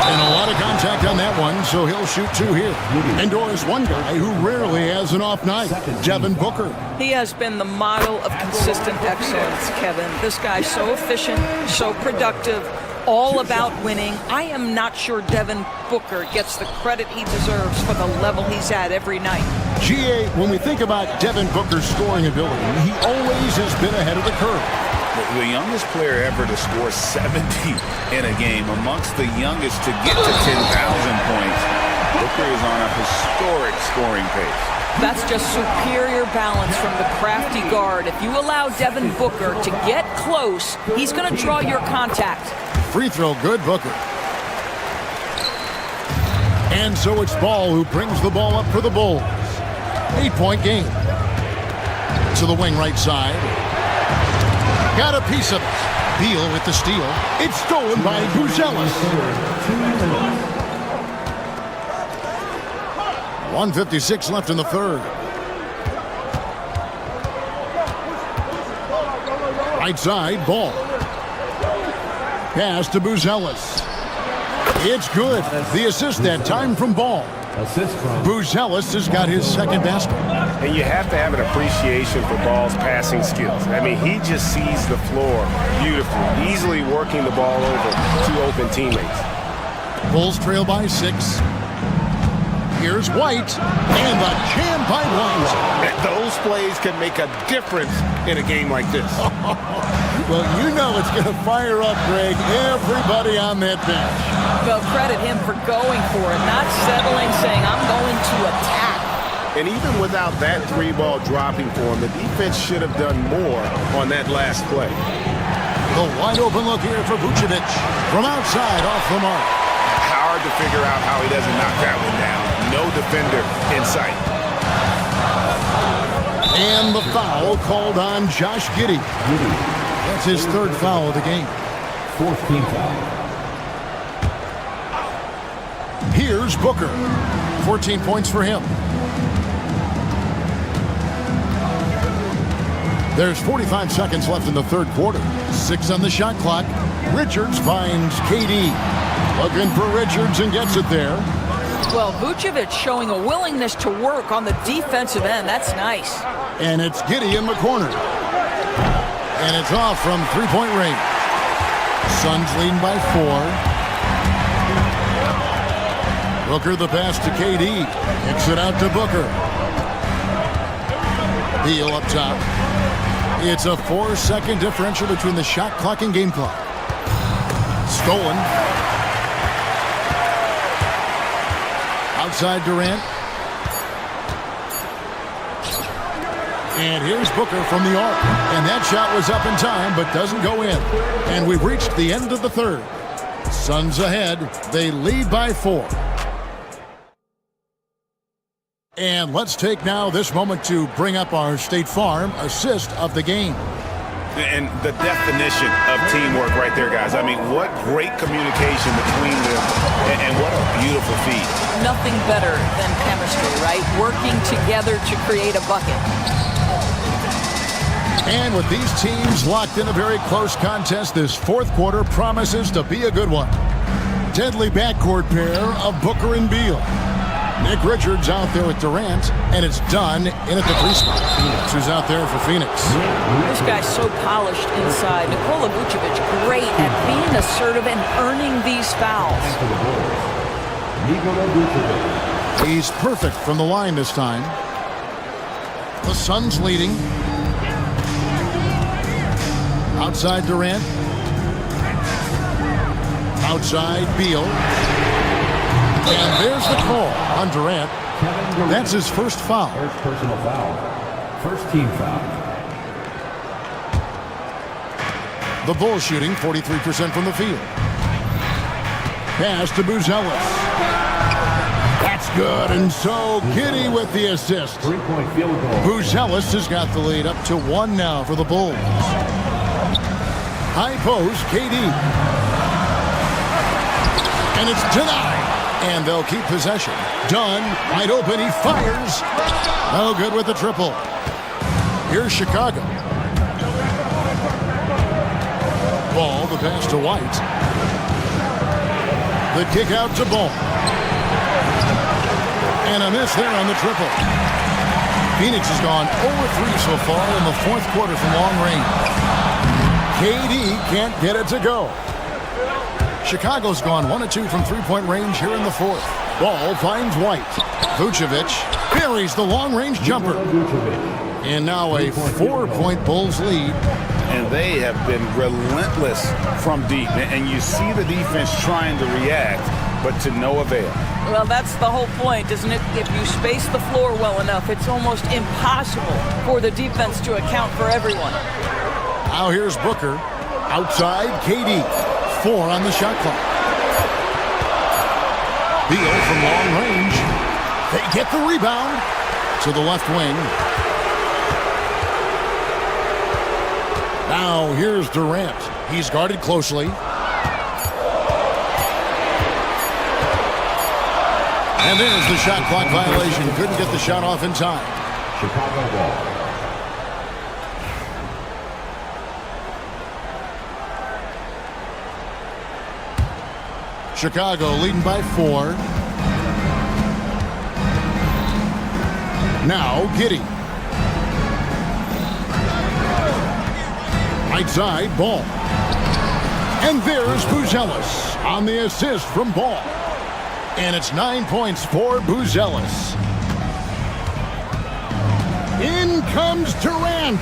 And a lot of contact on that one, so he'll shoot 2 here. And Doris, one guy who rarely has an off night, Devin Booker. He has been the model of consistent excellence, Kevin. This guy's so efficient, so productive, all about winning. I am not sure Devin Booker gets the credit he deserves for the level he's at every night. GA, when we think about Devin Booker's scoring ability, he always has been ahead of the curve. The youngest player ever to score 70 in a game, amongst the youngest to get to 10,000 points. Booker is on a historic scoring pace. That's just superior balance from the crafty guard. If you allow Devin Booker to get close, he's going to draw your contact. Free throw good, Booker. And so it's Ball who brings the ball up for the Bulls. 8-point game. To the wing right side. Got a piece of it. Beal with the steal. It's stolen by Buzelis. 1:56 left in the third. Right side, Ball. Pass to Buzelis. It's good. The assist that time from Ball. Assist from Buzelis has got his second basket. And you have to have an appreciation for Ball's passing skills. I mean, he just sees the floor beautifully, easily working the ball over 2 open teammates. Bulls trail by 6. Here's White, and the jam pipelines. Those plays can make a difference in a game like this. Well, you know it's going to fire up, Greg, everybody on that bench. Well, credit him for going for it, not settling, saying, I'm going to attack. And even without that 3-ball dropping for him, the defense should have done more on that last play. The wide open look here for Vucevic. From outside, off the mark. Hard to figure out how he doesn't knock that one down. No defender in sight. And the foul called on Josh Giddey. That's his third foul of the game. fourth team foul. Here's Booker. 14 points for him. There's 45 seconds left in the third quarter. 6 on the shot clock. Richards finds KD. Looking for Richards and gets it there. Well, Vucevic showing a willingness to work on the defensive end. That's nice. And it's Giddey in the corner. And it's off from three-point range. Suns leading by 4. Booker the pass to KD. Kicks it out to Booker. Beal up top. It's a 4-second differential between the shot clock and game clock. Stolen. Outside Durant. And here's Booker from the arc. And that shot was up in time, but doesn't go in. And we've reached the end of the third. Suns ahead. They lead by 4. And let's take now this moment to bring up our State Farm assist of the game. And the definition of teamwork right there, guys. I mean, what great communication between them, and what a beautiful feat. Nothing better than chemistry, right? Working together to create a bucket. And with these teams locked in a very close contest, this fourth quarter promises to be a good one. Deadly backcourt pair of Booker and Beal. Nick Richards out there with Durant, and it's done in at the 3 spot. Phoenix is out there for Phoenix. This guy's so polished inside. Nikola Vucevic, great at being assertive and earning these fouls. He's perfect from the line this time. The Suns leading. Outside Durant. Outside Beal. And there's the call on Durant. That's his first foul. First personal foul. First team foul. The Bulls shooting 43% from the field. Pass to Buzelis. That's good, and so Giddey with the assist. 3-point field goal. Buzelis has got the lead up to 1 now for the Bulls. High post, KD. And it's denied. And they'll keep possession. Dunn, wide open, he fires. No good with the triple. Here's Chicago. Ball, the pass to White. The kick out to Ball. And a miss there on the triple. Phoenix has gone 0-3 so far in the fourth quarter from long range. KD can't get it to go. Chicago's gone 1-2 from three-point range here in the fourth. Ball finds White. Vucevic buries the long-range jumper. And now a 4-point Bulls lead. And they have been relentless from deep. And you see the defense trying to react, but to no avail. Well, that's the whole point, isn't it? If you space the floor well enough, it's almost impossible for the defense to account for everyone. Now here's Booker. Outside, KD. 4 on the shot clock. Beal from long range. They get the rebound to the left wing. Now here's Durant. He's guarded closely. And there's the shot clock violation. Couldn't get the shot off in time. Chicago ball. Chicago leading by 4. Now Giddey. Right side, Ball. And there's Buzelis on the assist from Ball. And it's 9 points for Buzelis. In comes Durant.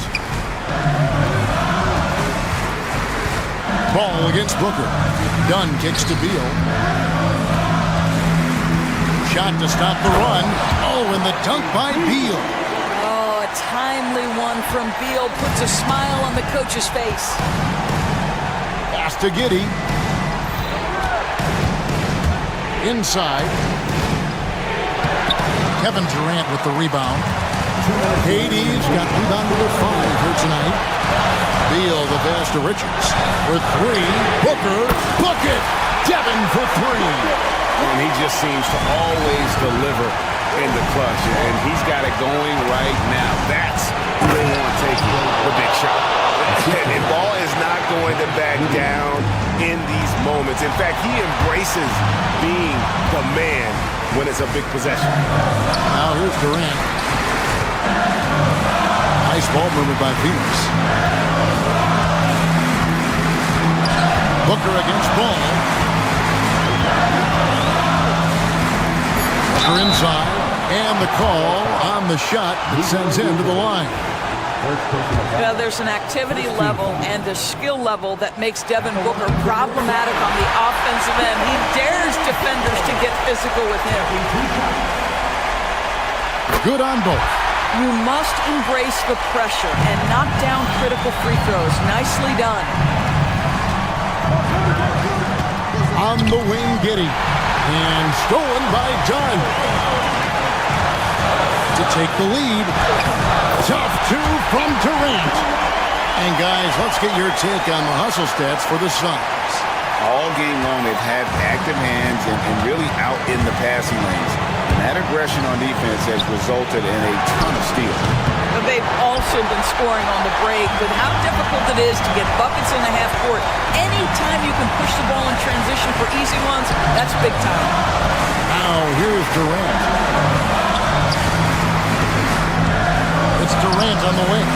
Ball against Booker. Dunn kicks to Beal. Shot to stop the run. Oh, and the dunk by Beal. Oh, a timely one from Beal puts a smile on the coach's face. Pass to Giddey. Inside. Kevin Durant with the rebound. KD's got rebound number 5 here tonight. Beal the pass to Richards. For 3. Booker. Book it. Devin for 3. And he just seems to always deliver in the clutch. And he's got it going right now. That's who they want taking the big shot. And Ball is not going to back down in these moments. In fact, he embraces being the man when it's a big possession. Now here's Durant. Nice ball movement by Phoenix. Booker against Ball. Booker inside. And the call on the shot that sends him to the line. Well, there's an activity level and a skill level that makes Devin Booker problematic on the offensive end. He dares defenders to get physical with him. Good on both. You must embrace the pressure and knock down critical free throws. Nicely done. On the wing, Giddey. And stolen by Dunn. To take the lead. Tough 2 from Durant. And guys, let's get your take on the hustle stats for the Suns. All game long, they've had active hands and really out in the passing lanes. And that aggression on defense has resulted in a ton of steals. But they've also been scoring on the break. With how difficult it is to get buckets in the half court, anytime you can push the ball in transition for easy ones, that's big time. Now here's Durant. It's Durant on the wing.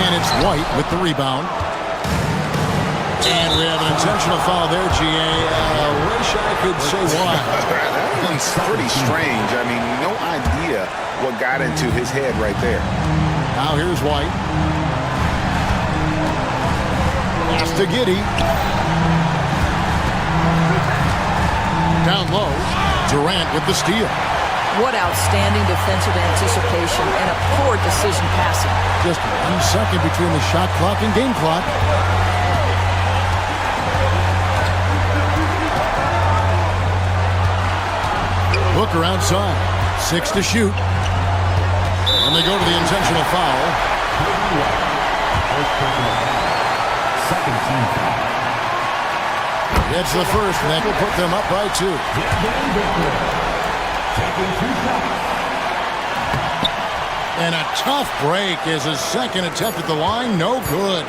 And it's White with the rebound. And we have an intentional foul there, GA. Wish I could say why. That's pretty strange. I mean, no idea what got into his head right there. Now here's White. Pass to Giddey. Down low, Durant with the steal. What outstanding defensive anticipation and a poor decision passing. Just 1 second between the shot clock and game clock. Booker outside. 6 to shoot. And they go to the intentional foul. Second team foul. It's the first, and that will put them up by 2. And a tough break is his second attempt at the line. No good.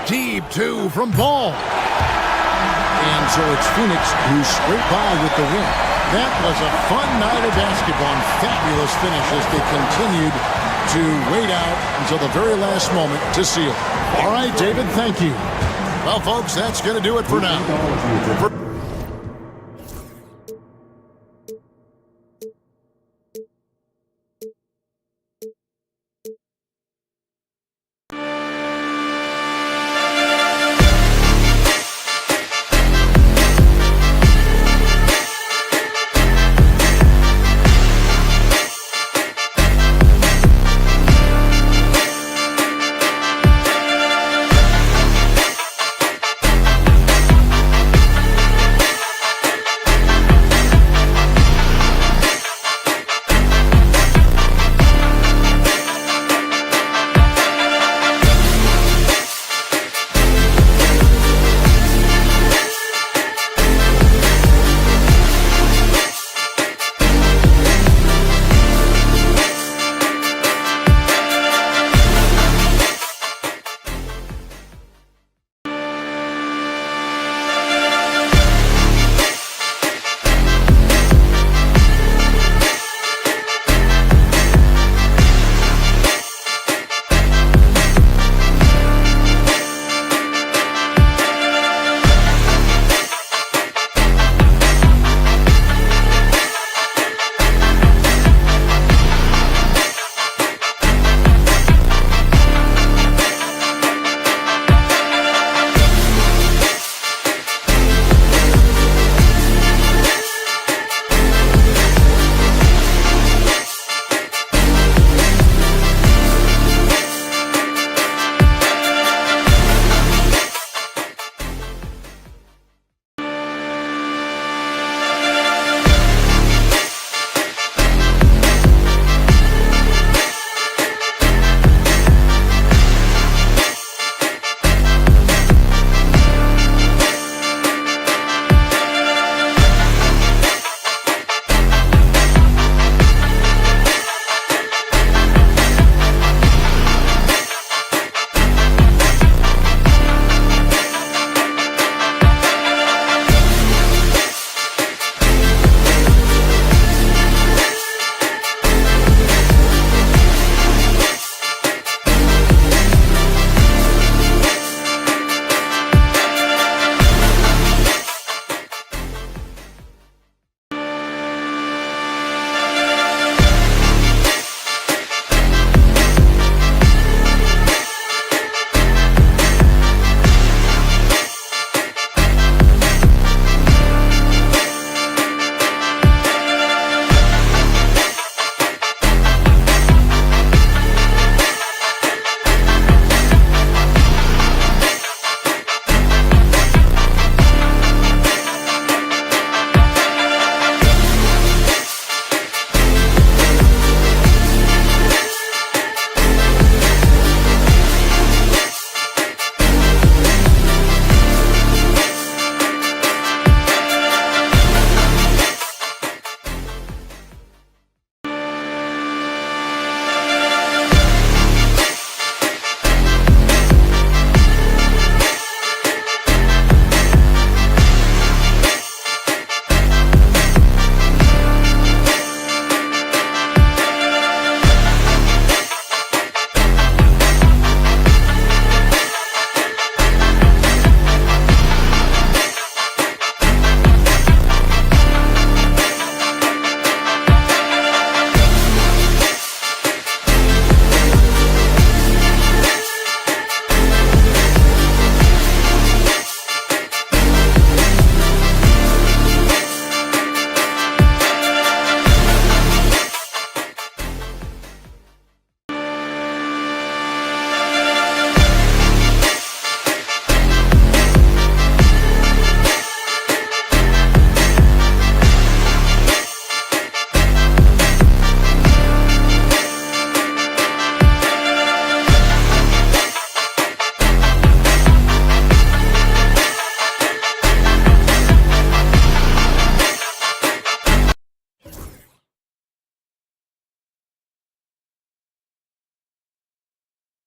Deep 2 from Ball. And so it's Phoenix who's straight by with the win. That was a fun night of basketball and fabulous finish as they continued to wait out until the very last moment to seal. All right, David, thank you. Well, folks, that's going to do it for now.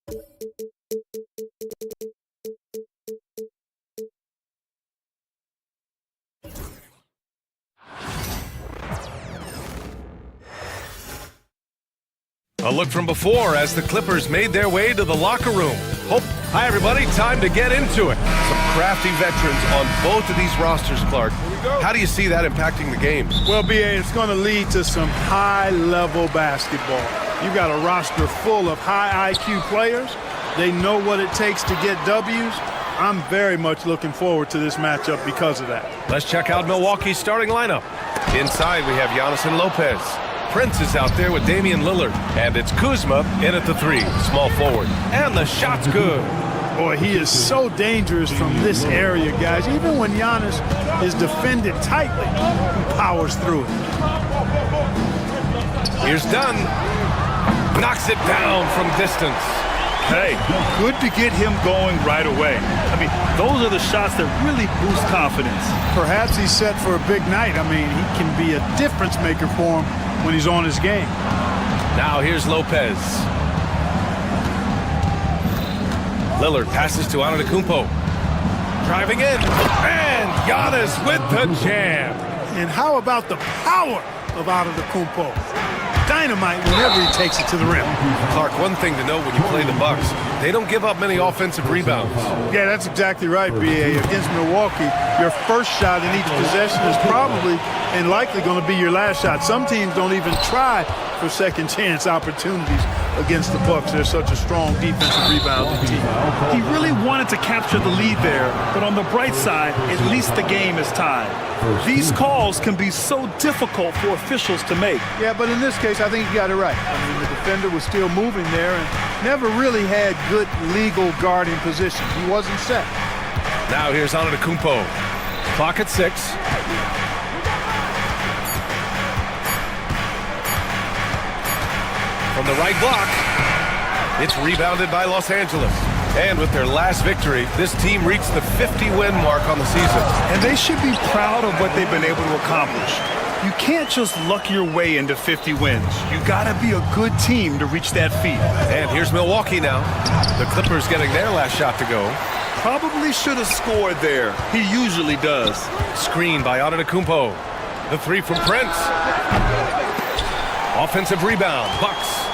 A look from before as the Clippers made their way to the locker room. Hi, everybody. Time to get into it. Some crafty veterans on both of these rosters, Clark. How do you see that impacting the game? Well, B.A., it's going to lead to some high-level basketball. You've got a roster full of high IQ players. They know what it takes to get W's. I'm very much looking forward to this matchup because of that. Let's check out Milwaukee's starting lineup. Inside, we have Giannis and Lopez. Prince is out there with Damian Lillard. And it's Kuzma in at the 3, small forward. And the shot's good. Boy, he is so dangerous from this area, guys. Even when Giannis is defended tightly, he powers through it. Here's Dunn. Knocks it down from distance. Hey, good to get him going right away. I mean, those are the shots that really boost confidence. Perhaps he's set for a big night. I mean, he can be a difference maker for him when he's on his game. Now here's Lopez. Lillard passes to Antetokounmpo. Driving in. And Giannis with the jam. And how about the power of Antetokounmpo? Dynamite whenever he takes it to the rim. Clark, one thing to know when you play the Bucks, they don't give up many offensive rebounds. Yeah, that's exactly right, B.A. Against Milwaukee, your first shot in each possession is probably and likely going to be your last shot. Some teams don't even try for second chance opportunities against the Bucks. They're such a strong defensive rebounding team. He really wanted to capture the lead there, but on the bright side, at least the game is tied. These calls can be so difficult for officials to make. Yeah, but in this case, I think you got it right. I mean, the defender was still moving there and never really had good legal guarding position. He wasn't set. Now here's Antetokounmpo. Clock at 6. From the right block, it's rebounded by Los Angeles. And with their last victory, this team reached the 50-win mark on the season. And they should be proud of what they've been able to accomplish. You can't just luck your way into 50 wins. You gotta be a good team to reach that feat. And here's Milwaukee now. The Clippers getting their last shot to go. Probably should have scored there. He usually does. Screen by Antetokounmpo. The 3 from Prince. Offensive rebound, Bucks.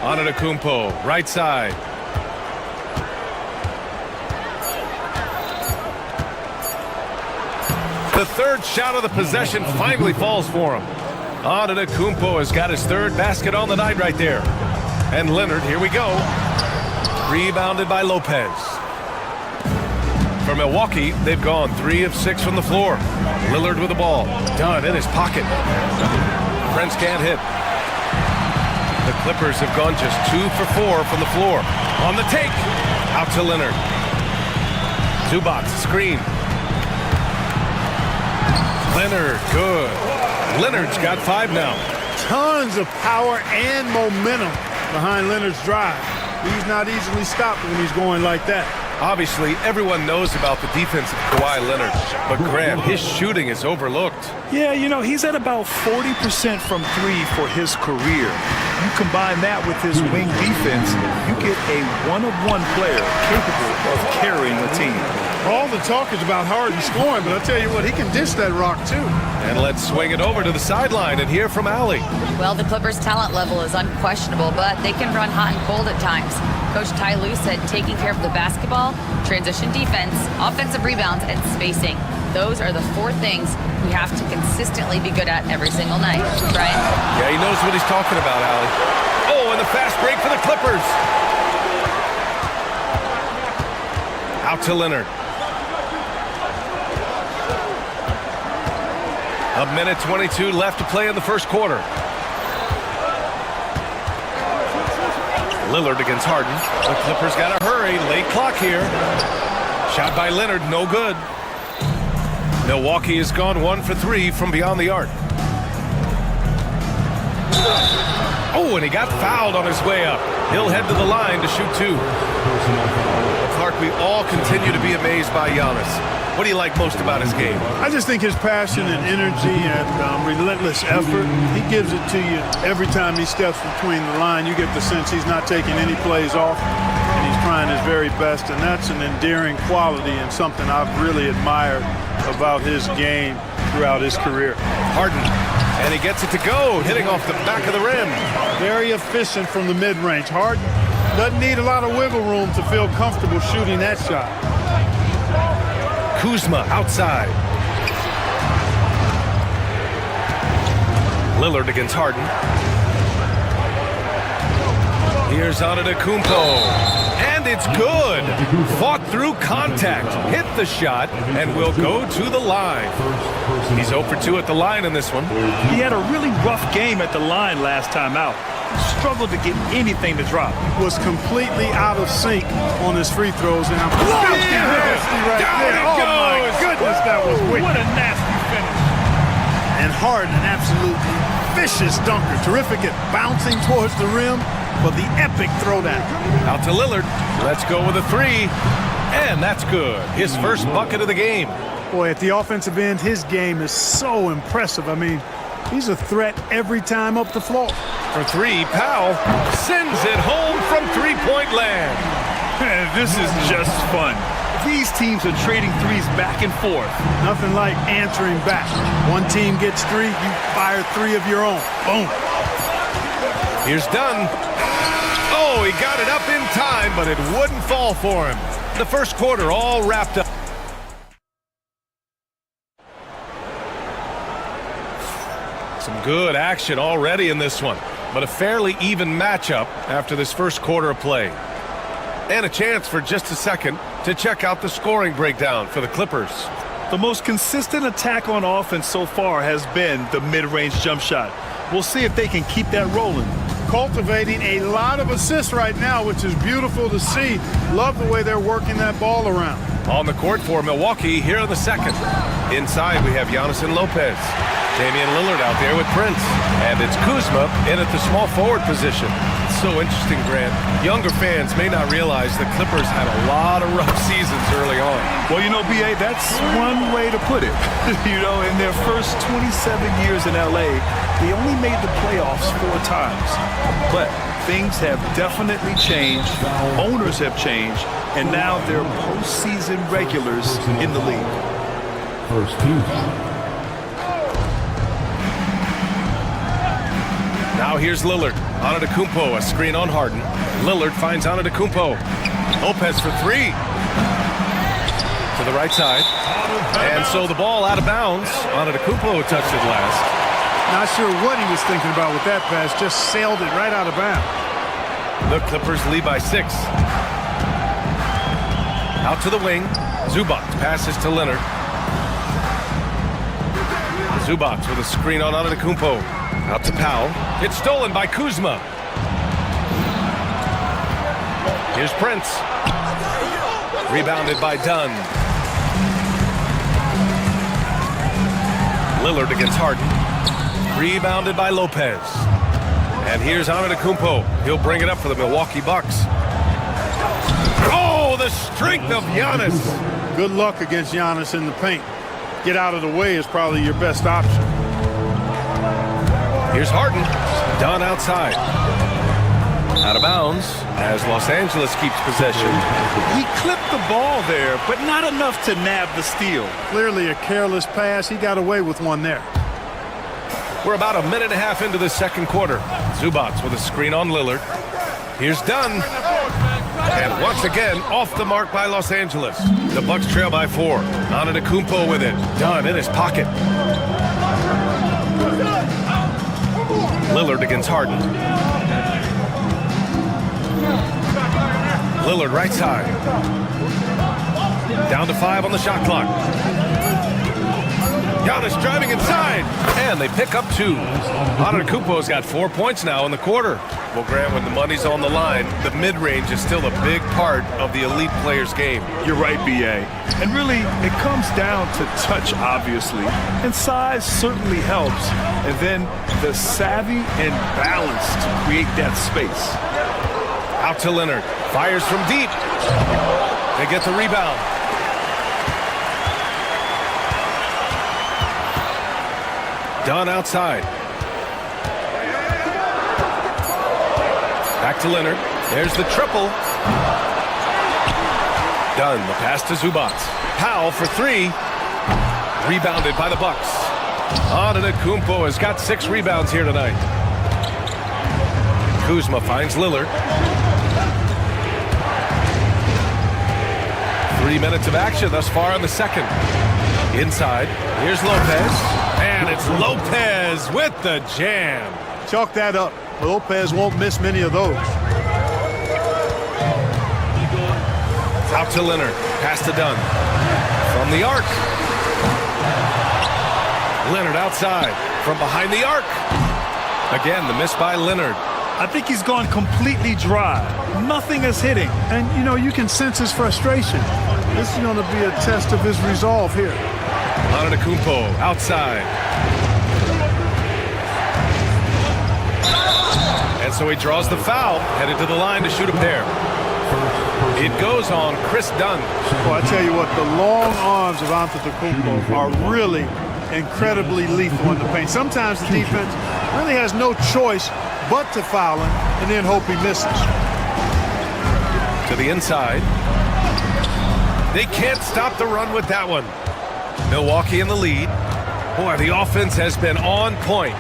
Antetokounmpo, right side. The third shot of the possession finally falls for him. Antetokounmpo has got his third basket on the night right there. And Leonard, here we go. Rebounded by Lopez. For Milwaukee, they've gone 3 of 6 from the floor. Lillard with the ball. Dunn in his pocket. Prince can't hit. The Clippers have gone just 2 for 4 from the floor. On the take. Out to Leonard. Zubac, screen. Leonard, good. Leonard's got 5 now. Tons of power and momentum behind Leonard's drive. He's not easily stopped when he's going like that. Obviously, everyone knows about the defense of Kawhi Leonard, but Graham, his shooting is overlooked. Yeah, you know, he's at about 40% from 3 for his career. You combine that with his wing defense, you get a one-of-one player capable of carrying a team. All the talk is about Harden scoring, but I'll tell you what, he can dish that rock too. And let's swing it over to the sideline and hear from Allie. Well, the Clippers' talent level is unquestionable, but they can run hot and cold at times. Coach Ty Lue said taking care of the basketball, transition defense, offensive rebounds, and spacing. Those are the 4 things we have to consistently be good at every single night. Brian? Yeah, he knows what he's talking about, Allie. Oh, and the fast break for the Clippers. Out to Leonard. A minute 22 left to play in the first quarter. Lillard against Harden. The Clippers got to hurry. Late clock here. Shot by Leonard, no good. Milwaukee has gone 1 for 3 from beyond the arc. Oh, and he got fouled on his way up. He'll head to the line to shoot 2. Clark, we all continue to be amazed by Giannis. What do you like most about his game? I just think his passion and energy and relentless effort, he gives it to you every time he steps between the line. You get the sense he's not taking any plays off, and he's trying his very best, and that's an endearing quality and something I've really admired about his game throughout his career. Harden, and he gets it to go, hitting off the back of the rim. Very efficient from the mid-range. Harden doesn't need a lot of wiggle room to feel comfortable shooting that shot. Kuzma outside. Lillard against Harden. Here's Antetokounmpo. And it's good. Fought through contact, hit the shot, and will go to the line. He's 0 for 2 at the line in this one. He had a really rough game at the line last time out. Struggled to get anything to drop. Was completely out of sync on his free throws, and I'm nasty right there. Oh my goodness, that was wicked. What a nasty finish. And Harden, an absolutely vicious dunker. Terrific at bouncing towards the rim, but the epic throwdown. Out to Lillard. Let's go with a three. And that's good. His first bucket of the game. Boy, at the offensive end, his game is so impressive. I mean, he's a threat every time up the floor. For three, Powell sends it home from three-point land. This is just fun. These teams are trading threes back and forth. Nothing like answering back. One team gets three, you fire three of your own. Boom. Here's Dunn. Oh, he got it up in time, but it wouldn't fall for him. The first quarter all wrapped up. Some good action already in this one, but a fairly even matchup after this first quarter of play. And a chance for just a second to check out the scoring breakdown for the Clippers. The most consistent attack on offense so far has been the mid-range jump shot. We'll see if they can keep that rolling. Cultivating a lot of assists right now, which is beautiful to see. Love the way they're working that ball around. On the court for Milwaukee here in the second. Inside we have Giannis and Lopez. Damian Lillard out there with Prince. And it's Kuzma in at the small forward position. It's so interesting, Grant. Younger fans may not realize the Clippers had a lot of rough seasons early on. Well, you know, B.A., that's one way to put it. You know, in their first 27 years in L.A., they only made the playoffs 4 times. But things have definitely changed. Owners have changed. And now they're postseason regulars in the league. First team. Now here's Lillard. Antetokounmpo, a screen on Harden. Lillard finds Antetokounmpo. Lopez for three. To the right side. And so the ball out of bounds. Antetokounmpo touched it last. Not sure what he was thinking about with that pass. Just sailed it right out of bounds. The Clippers lead by 6. Out to the wing. Zubac passes to Leonard. Zubac with a screen on Antetokounmpo. Out to Powell. It's stolen by Kuzma. Here's Prince. Rebounded by Dunn. Lillard against Harden. Rebounded by Lopez. And here's Antetokounmpo. He'll bring it up for the Milwaukee Bucks. Oh, the strength of Giannis. Good luck against Giannis in the paint. Get out of the way is probably your best option. Here's Harden. Dunn outside. Out of bounds as Los Angeles keeps possession. He clipped the ball there, but not enough to nab the steal. Clearly a careless pass. He got away with one there. We're about a minute and a half into the second quarter. Zubac with a screen on Lillard. Here's Dunn. And once again, off the mark by Los Angeles. The Bucks trail by 4. Antetokounmpo with it. Dunn in his pocket. Lillard against Harden. Lillard right side. Down to 5 on the shot clock. Giannis driving inside, and they pick up 2. Antetokounmpo's got 4 points now in the quarter. Well, Grant, when the money's on the line, the mid-range is still a big part of the elite player's game. You're right, B.A. And really, it comes down to touch, obviously. And size certainly helps. And then the savvy and balance to create that space. Out to Leonard. Fires from deep. They get the rebound. Dunn outside. Back to Leonard. There's the triple. Dunn, the pass to Zubac. Powell for three. Rebounded by the Bucks. Antetokounmpo has got 6 rebounds here tonight. Kuzma finds Lillard. 3 minutes of action thus far in the second. Inside, here's Lopez. And it's Lopez with the jam. Chalk that up. Lopez won't miss many of those. Out to Leonard. Pass to Dunn. From the arc. Leonard outside. From behind the arc. Again, the miss by Leonard. I think he's gone completely dry. Nothing is hitting. And, you know, you can sense his frustration. This is going to be a test of his resolve here. Antetokounmpo outside. And so he draws the foul, headed to the line to shoot a pair. It goes on Chris Dunn. Well, I tell you what, the long arms of Antetokounmpo are really incredibly lethal in the paint. Sometimes the defense really has no choice but to foul him and then hope he misses. To the inside. They can't stop the run with that one. Milwaukee in the lead. Boy, the offense has been on point.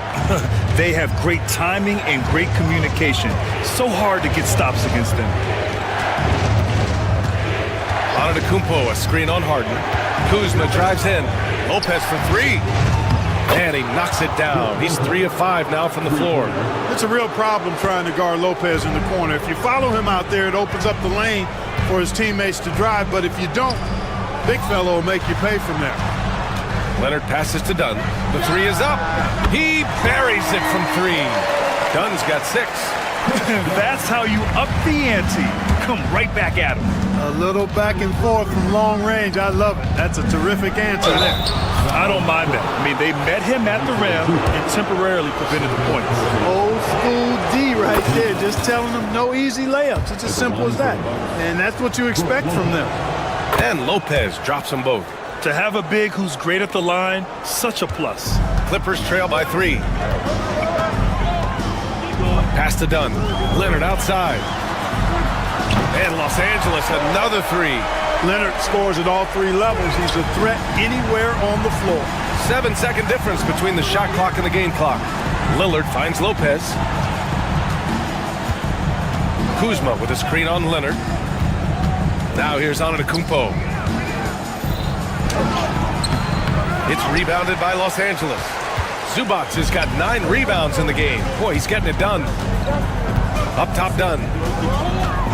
They have great timing and great communication. So hard to get stops against them. Antetokounmpo, a screen on Harden. Kuzma drives in. Lopez for three. And he knocks it down. He's 3 of 5 now from the floor. It's a real problem trying to guard Lopez in the corner. If you follow him out there, it opens up the lane for his teammates to drive. But if you don't, big fellow will make you pay from there. Leonard passes to Dunn. The three is up. He buries it from 3. Dunn's got 6. That's how you up the ante. Come right back at him. A little back and forth from long range. I love it. That's a terrific answer there. I don't mind that. I mean, they met him at the rim and temporarily prevented the points. Old school D right there. Just telling them no easy layups. It's as simple as that. And that's what you expect from them. And Lopez drops them both. To have a big who's great at the line, such a plus. Clippers trail by 3. Pass to Dunn. Leonard outside. And Los Angeles, another 3. Leonard scores at all 3 levels. He's a threat anywhere on the floor. 7-second difference between the shot clock and the game clock. Lillard finds Lopez. Kuzma with a screen on Leonard. Now here's Antetokounmpo. It's rebounded by Los Angeles. Zubac has got 9 rebounds in the game. Boy, he's getting it done. Up top, Dunn.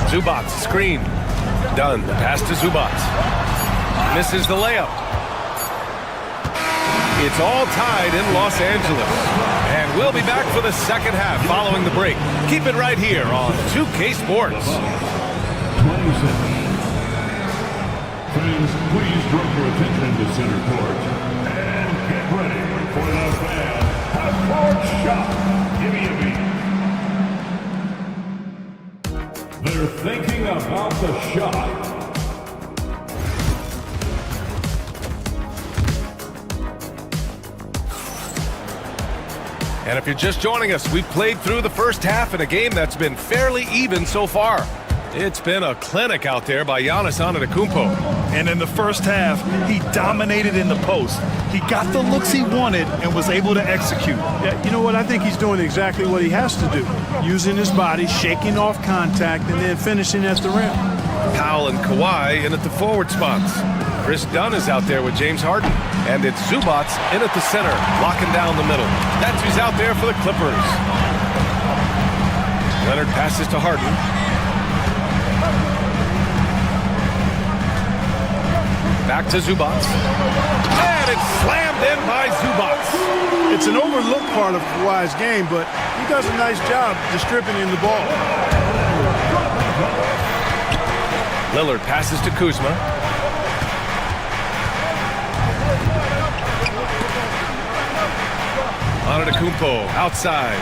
Zubac, screen. Dunn, pass to Zubac. Misses the layup. It's all tied in Los Angeles. And we'll be back for the second half following the break. Keep it right here on 2K Sports. 20 seconds. Fans, please draw your attention to center court. And get ready for the fan half-court shot. Give me a beat. They're thinking about the shot. And if you're just joining us, we've played through the first half in a game that's been fairly even so far. It's been a clinic out there by Giannis Antetokounmpo. And in the first half, he dominated in the post. He got the looks he wanted and was able to execute. Yeah, you know what? I think he's doing exactly what he has to do. Using his body, shaking off contact, and then finishing at the rim. Powell and Kawhi in at the forward spots. Chris Dunn is out there with James Harden. And it's Zubac in at the center, locking down the middle. That's who's out there for the Clippers. Leonard passes to Harden. Back to Zubac. And it's slammed in by Zubac. It's an overlooked part of Kawhi's game, but he does a nice job distributing the ball. Lillard passes to Kuzma. Antetokounmpo outside.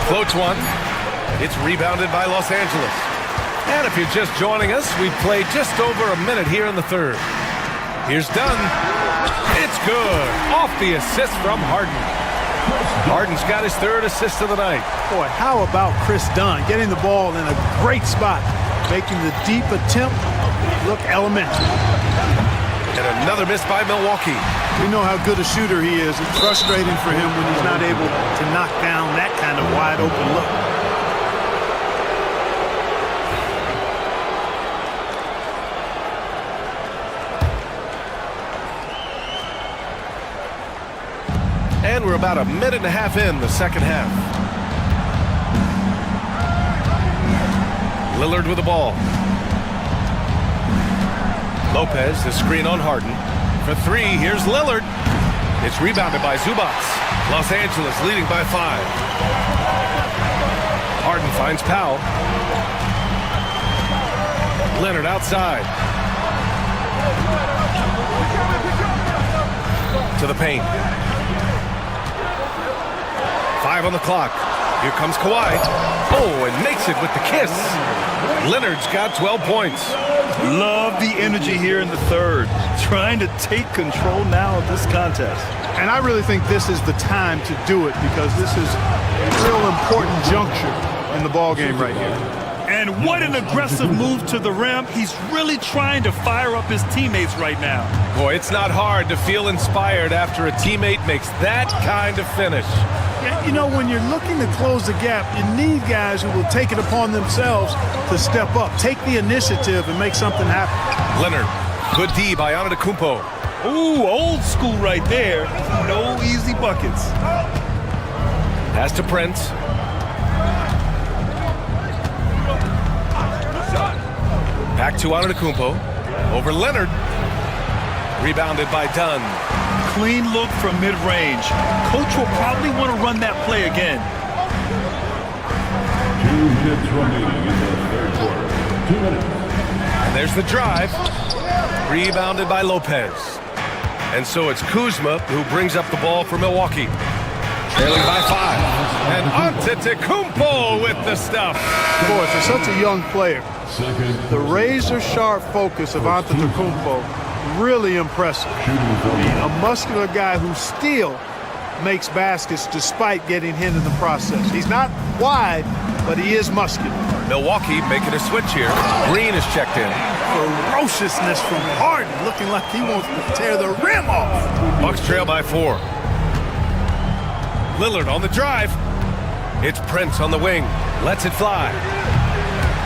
Floats one. It's rebounded by Los Angeles. And if you're just joining us, we've played just over a minute here in the third. Here's Dunn. It's good. Off the assist from Harden. Harden's got his third assist of the night. Boy, how about Chris Dunn getting the ball in a great spot, making the deep attempt look elementary. And another miss by Milwaukee. We know how good a shooter he is. It's frustrating for him when he's not able to knock down that kind of wide open look. And we're about a minute and a half in the second half. Lillard with the ball. Lopez, the screen on Harden. For three, here's Lillard. It's rebounded by Zubac. Los Angeles leading by 5. Harden finds Powell. Leonard outside. To the paint. 5 on the clock. Here comes Kawhi. Oh, and makes it with the kiss. Leonard's got 12 points. Love the energy here in the third. Trying to take control now of this contest. And I really think this is the time to do it because this is a real important juncture in the ball game right here. And what an aggressive move to the rim. He's really trying to fire up his teammates right now. Boy, it's not hard to feel inspired after a teammate makes that kind of finish. Yeah, you know, when you're looking to close the gap, you need guys who will take it upon themselves to step up, take the initiative, and make something happen. Leonard, good D by Antetokounmpo. Ooh, old school right there. No easy buckets. Pass to Prince. Back to Antetokounmpo. Over Leonard. Rebounded by Dunn. Clean look from mid-range. Coach will probably want to run that play again. 2 minutes remaining in the third quarter. 2 minutes. And there's the drive. Rebounded by Lopez. And so it's Kuzma who brings up the ball for Milwaukee. Trailing by 5. And Antetokounmpo with the stuff. Boy, for such a young player, the razor-sharp focus of Antetokounmpo, really impressive. A muscular guy who still makes baskets despite getting hit in the process. He's not wide, but he is muscular. Milwaukee making a switch here. Green is checked in. Ferociousness from Harden, looking like he wants to tear the rim off. Bucks trail by 4. Lillard on the drive. It's Prince on the wing. Lets it fly.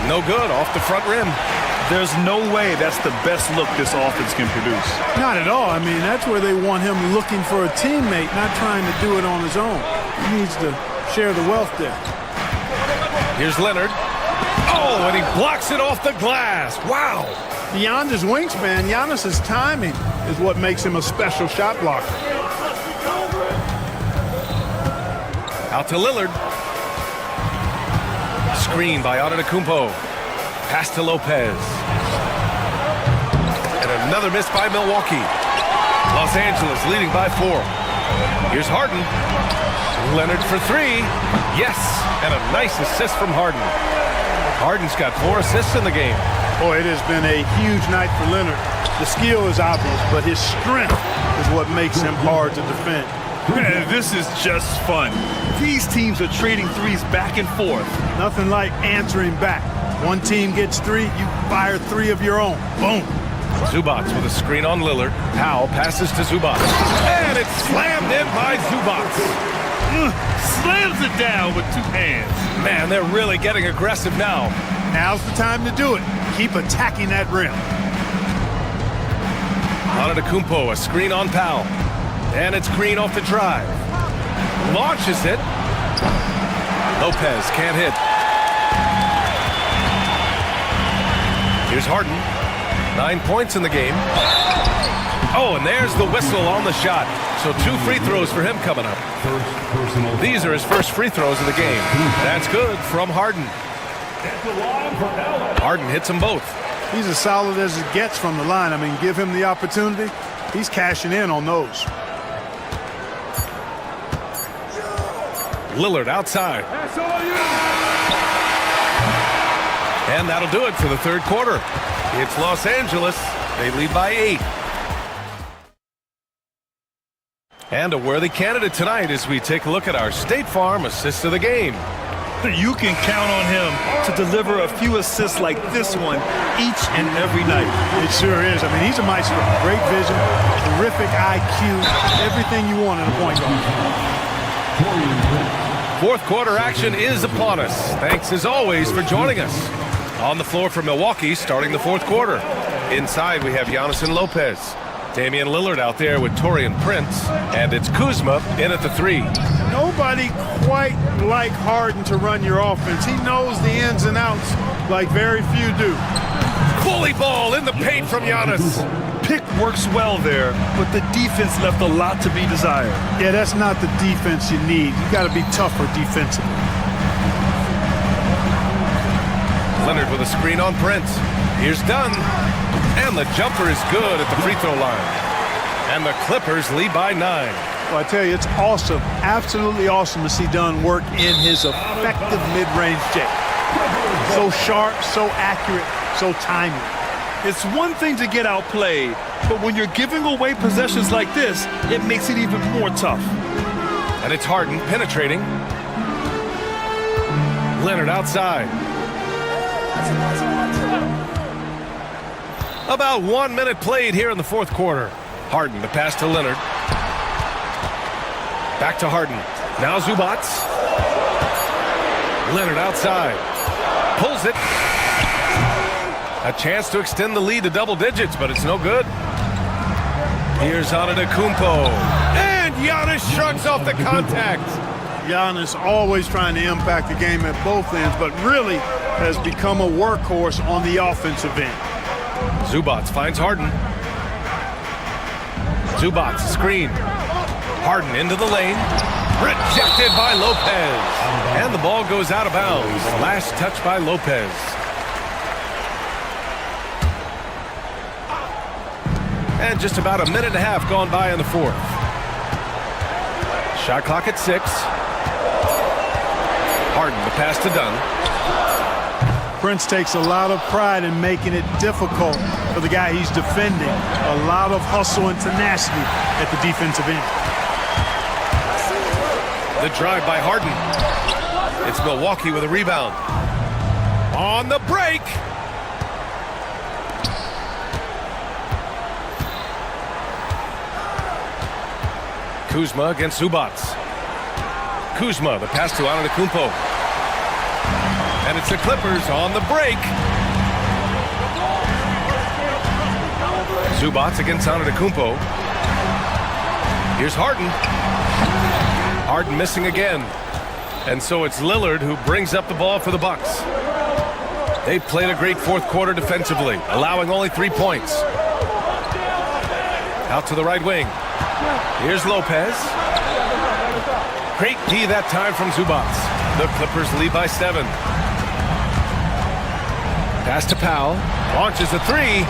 No good, off the front rim. There's no way that's the best look this offense can produce. Not at all. I mean, that's where they want him looking for a teammate, not trying to do it on his own. He needs to share the wealth there. Here's Leonard. Oh, and he blocks it off the glass. Wow. Beyond his wingspan, Giannis's timing is what makes him a special shot blocker. Out to Lillard. Screen by Antetokounmpo. Pass to Lopez. And another miss by Milwaukee. Los Angeles leading by 4. Here's Harden. Leonard for 3. Yes, and a nice assist from Harden. Harden's got 4 assists in the game. Boy, it has been a huge night for Leonard. The skill is obvious, but his strength is what makes him hard to defend. Man, this is just fun. These teams are trading threes back and forth. Nothing like answering back. One team gets 3, you fire 3 of your own. Boom. Zubac with a screen on Lillard. Powell passes to Zubac. And it's slammed in by Zubac. Slams it down with 2 hands. Man, they're really getting aggressive now. Now's the time to do it. Keep attacking that rim. Antetokounmpo, a screen on Powell. And it's Green off the drive. Launches it. Lopez can't hit. Here's Harden. 9 points in the game. Oh, and there's the whistle on the shot. So 2 free throws for him coming up. These are his first free throws of the game. That's good from Harden. Harden hits them both. He's as solid as it gets from the line. I mean, give him the opportunity. He's cashing in on those. Lillard outside. And that'll do it for the third quarter. It's Los Angeles. They lead by 8. And a worthy candidate tonight as we take a look at our State Farm assist of the game. You can count on him to deliver a few assists like this one each and every night. It sure is. I mean, he's a maestro. Great vision, terrific IQ, everything you want in a point guard. Fourth quarter action is upon us. Thanks as always for joining us. On the floor for Milwaukee starting the fourth quarter. Inside we have Giannis and Lopez. Damian Lillard out there with Taurean Prince. And it's Kuzma in at the 3. Nobody quite like Harden to run your offense. He knows the ins and outs like very few do. Bully ball in the paint from Giannis. Pick works well there, but the defense left a lot to be desired. Yeah, that's not the defense you need. You got to be tougher defensively. Leonard with a screen on Prince. Here's Dunn. And the jumper is good at the free throw line. And the Clippers lead by 9. Well, I tell you, it's awesome, absolutely awesome to see Dunn work in his effective mid-range jump. So sharp, so accurate, so timely. It's one thing to get outplayed, but when you're giving away possessions like this, it makes it even more tough. And it's Harden penetrating. Leonard outside. About 1 minute played here in the fourth quarter. Harden the pass to Leonard. Back to Harden. Now Zubac. Leonard outside. Pulls it. A chance to extend the lead to double digits, but it's no good. Here's Antetokounmpo. And Giannis shrugs off the contact. Giannis always trying to impact the game at both ends, but really has become a workhorse on the offensive end. Zubac finds Harden. Zubac screen. Harden into the lane. Rejected by Lopez. And the ball goes out of bounds. Last touch by Lopez. And just about a minute and a half gone by in the fourth. Shot clock at 6. Harden the pass to Dunn. Prince takes a lot of pride in making it difficult for the guy he's defending. A lot of hustle and tenacity at the defensive end. The drive by Harden. It's Milwaukee with a rebound. On the break. Kuzma against Zubac. Kuzma, the pass to Antetokounmpo. And it's the Clippers on the break. Zubac against Antetokounmpo. Here's Harden. Harden missing again. And so it's Lillard who brings up the ball for the Bucks. They've played a great fourth quarter defensively, allowing only 3 points. Out to the right wing. Here's Lopez. Great D that time from Zubac. The Clippers lead by 7. Pass to Powell. Launches a 3.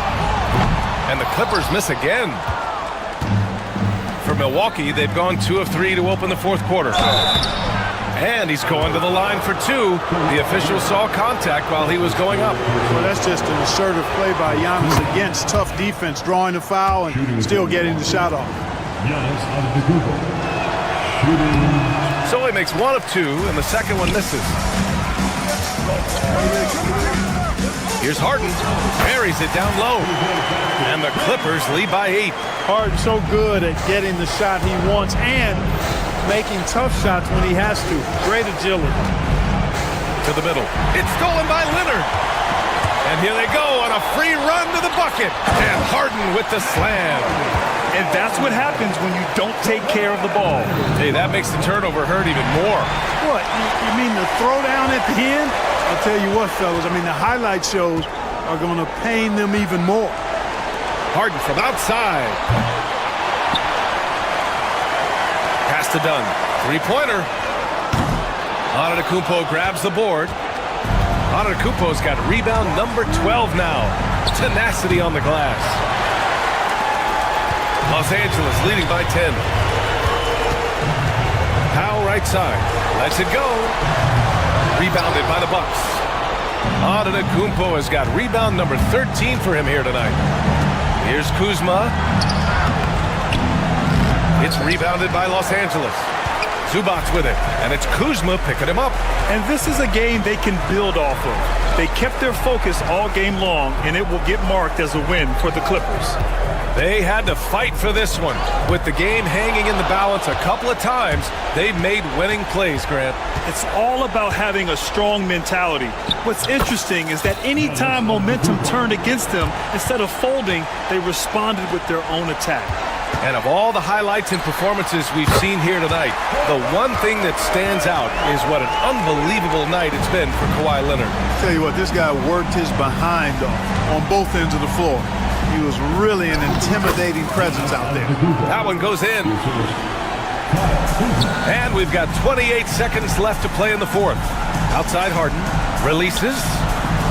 And the Clippers miss again. For Milwaukee, they've gone 2 of 3 to open the fourth quarter. And he's going to the line for 2. The official saw contact while he was going up. Well, that's just an assertive play by Giannis against tough defense, drawing the foul and still getting the shot off. So he makes 1 of 2, and the second one misses. Here's Harden. Buries it down low. And the Clippers lead by 8. Harden's so good at getting the shot he wants and making tough shots when he has to. Great agility. To the middle. It's stolen by Leonard. And here they go on a free run to the bucket. And Harden with the slam. And that's what happens when you don't take care of the ball. Hey, that makes the turnover hurt even more. What, you mean the throwdown at the end? I'll tell you what, fellas, I mean, the highlight shows are going to pain them even more. Harden from outside. Pass to Dunn. Three-pointer. Antetokounmpo grabs the board. Antetokounmpo's got rebound number 12 now. Tenacity on the glass. Los Angeles leading by 10. Powell right side. Lets it go. Rebounded by the Bucks. Antetokounmpo has got rebound number 13 for him here tonight. Here's Kuzma. It's rebounded by Los Angeles. Zubac's with it, and it's Kuzma picking him up. And this is a game they can build off of. They kept their focus all game long, and it will get marked as a win for the Clippers. They had to fight for this one. With the game hanging in the balance a couple of times, they've made winning plays, Grant. It's all about having a strong mentality. What's interesting is that any time momentum turned against them, instead of folding, they responded with their own attack. And of all the highlights and performances we've seen here tonight, the one thing that stands out is what an unbelievable night it's been for Kawhi Leonard. Tell you what, this guy worked his behind off on both ends of the floor. He was really an intimidating presence out there. That one goes in. And we've got 28 seconds left to play in the fourth. Outside Harden releases.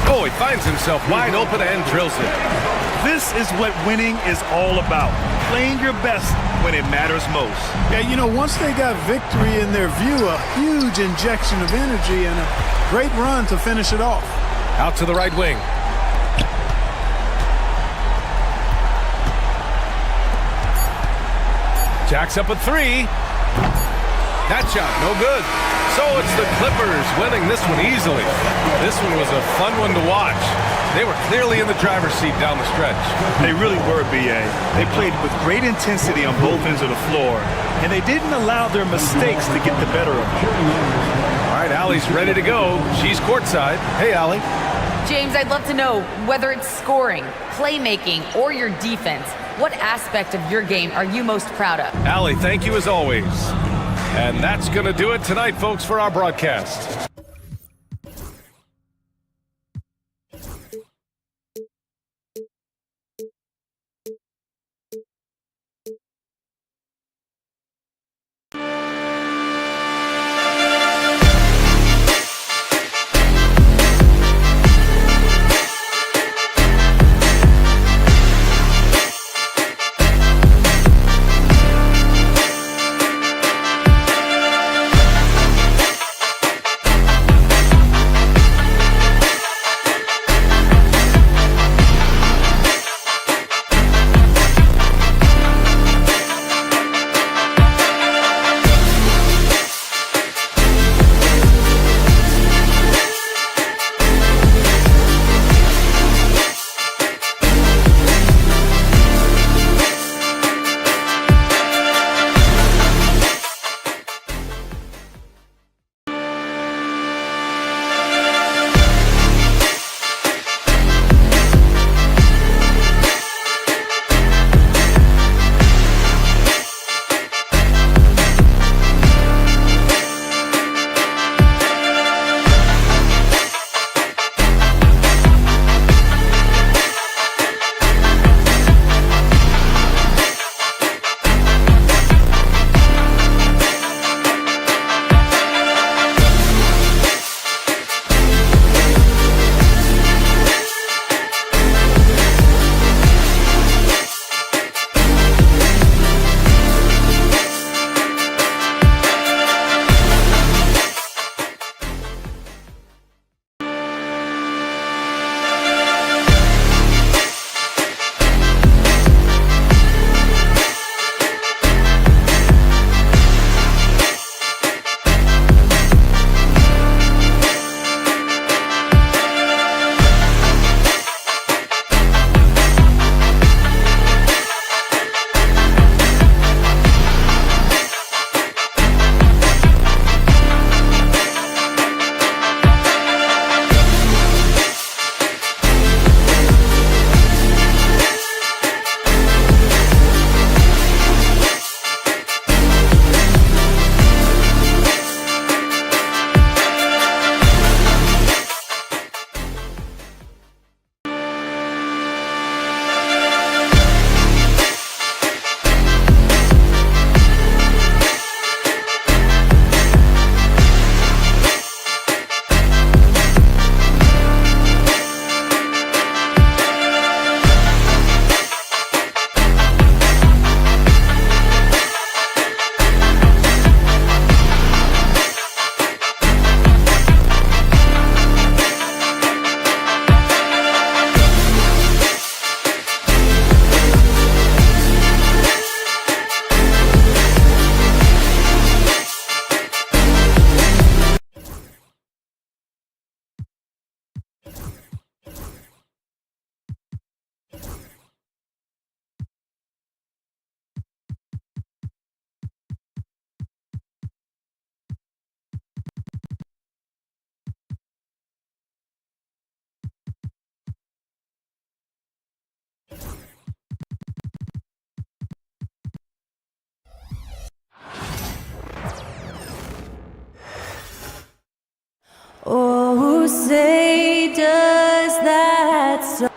Oh, he finds himself wide open and drills it. This is what winning is all about. Playing your best when it matters most. Yeah, you know, once they got victory in their view, a huge injection of energy and a great run to finish it off. Out to the right wing. Jacks up a three. That shot, no good. So it's the Clippers winning this one easily. This one was a fun one to watch. They were clearly in the driver's seat down the stretch. They really were, B.A. They played with great intensity on both ends of the floor, and they didn't allow their mistakes to get the better of them. All right, Allie's ready to go. She's courtside. Hey, Allie. James, I'd love to know whether it's scoring, playmaking, or your defense. What aspect of your game are you most proud of? Allie, thank you as always. And that's going to do it tonight, folks, for our broadcast. who say does that so.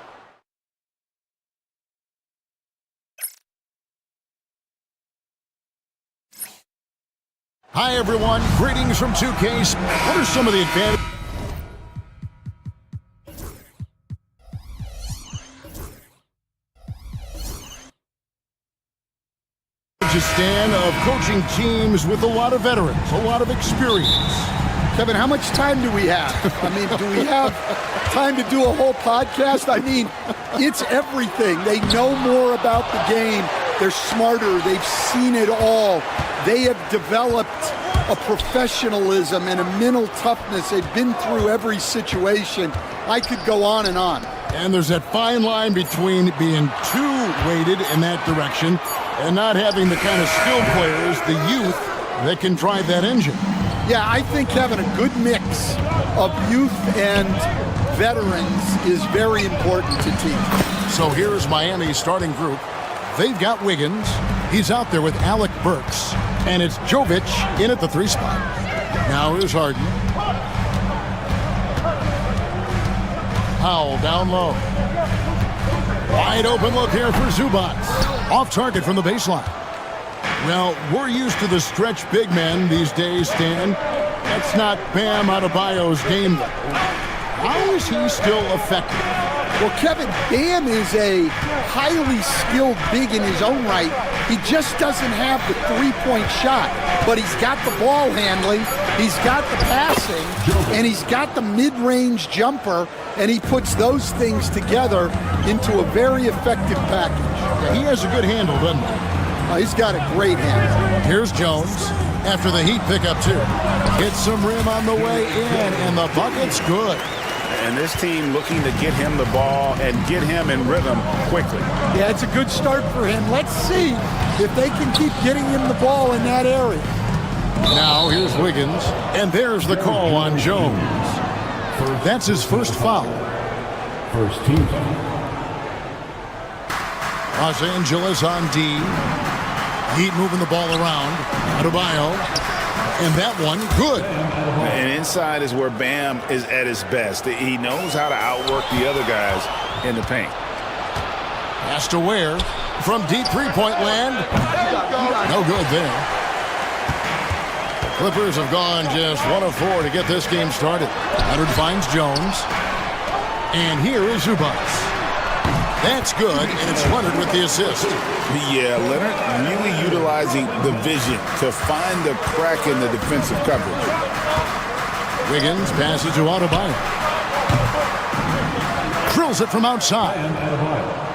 Hi, everyone. Greetings from 2K. What are some of the advantages? Stan, of coaching teams with a lot of veterans, a lot of experience. Kevin, how much time do we have? I mean, do we have time to do a whole podcast? I mean, it's everything. They know more about the game. They're smarter. They've seen it all. They have developed a professionalism and a mental toughness. They've been through every situation. I could go on and on. And there's that fine line between being too weighted in that direction and not having the kind of skilled players, the youth, that can drive that engine. Yeah, I think having a good mix of youth and veterans is very important to teams. So here's Miami's starting group. They've got Wiggins. He's out there with Alec Burks. And it's Jovic in at the 3 spot. Now here's Harden. Powell down low. Wide open look here for Zubac. Off target from the baseline. Well, we're used to the stretch big men these days, Stan. That's not Bam Adebayo's game, though. How is he still effective? Well, Kevin, Bam is a highly skilled big in his own right. He just doesn't have the three-point shot, but he's got the ball handling, he's got the passing, and he's got the mid-range jumper, and he puts those things together into a very effective package. Yeah, he has a good handle, doesn't he? He's got a great handle. Here's Jones after the Heat pickup, too. Hits some rim on the way in, and the bucket's good. And this team looking to get him the ball and get him in rhythm quickly. Yeah, it's a good start for him. Let's see if they can keep getting him the ball in that area. Now here's Wiggins, and there's the call on Jones. That's his first foul. First team. Los Angeles on D. Heat moving the ball around. Adebayo. And that one, good. And inside is where Bam is at his best. He knows how to outwork the other guys in the paint. Pass to Ware from deep three-point land. No good there. The Clippers have gone just 1 of 4 to get this game started. Leonard finds Jones. And here is Zubac. That's good, and it's Leonard with the assist. Yeah, Leonard really utilizing the vision to find the crack in the defensive coverage. Wiggins passes to Adebayo. Drills it from outside.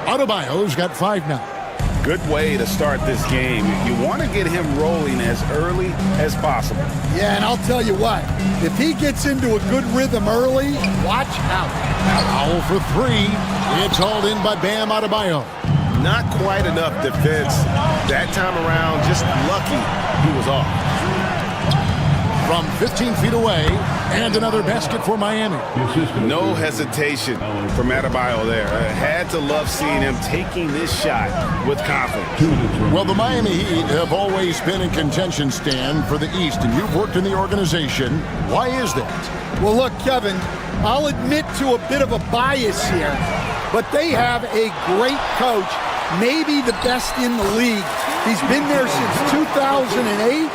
Adebayo's got 5 now. Good way to start this game. You want to get him rolling as early as possible. Yeah, and I'll tell you what, if he gets into a good rhythm early, watch out. Foul for 3. It's hauled in by Bam Adebayo. Not quite enough defense that time around. Just lucky he was off. From 15 feet away, and another basket for Miami. No hesitation from Adebayo there. Had to love seeing him taking this shot with confidence. Well, the Miami Heat have always been in contention, Stan, for the East, and you've worked in the organization. Why is that? Well, look, Kevin, I'll admit to a bit of a bias here, but they have a great coach, maybe the best in the league. He's been there since 2008.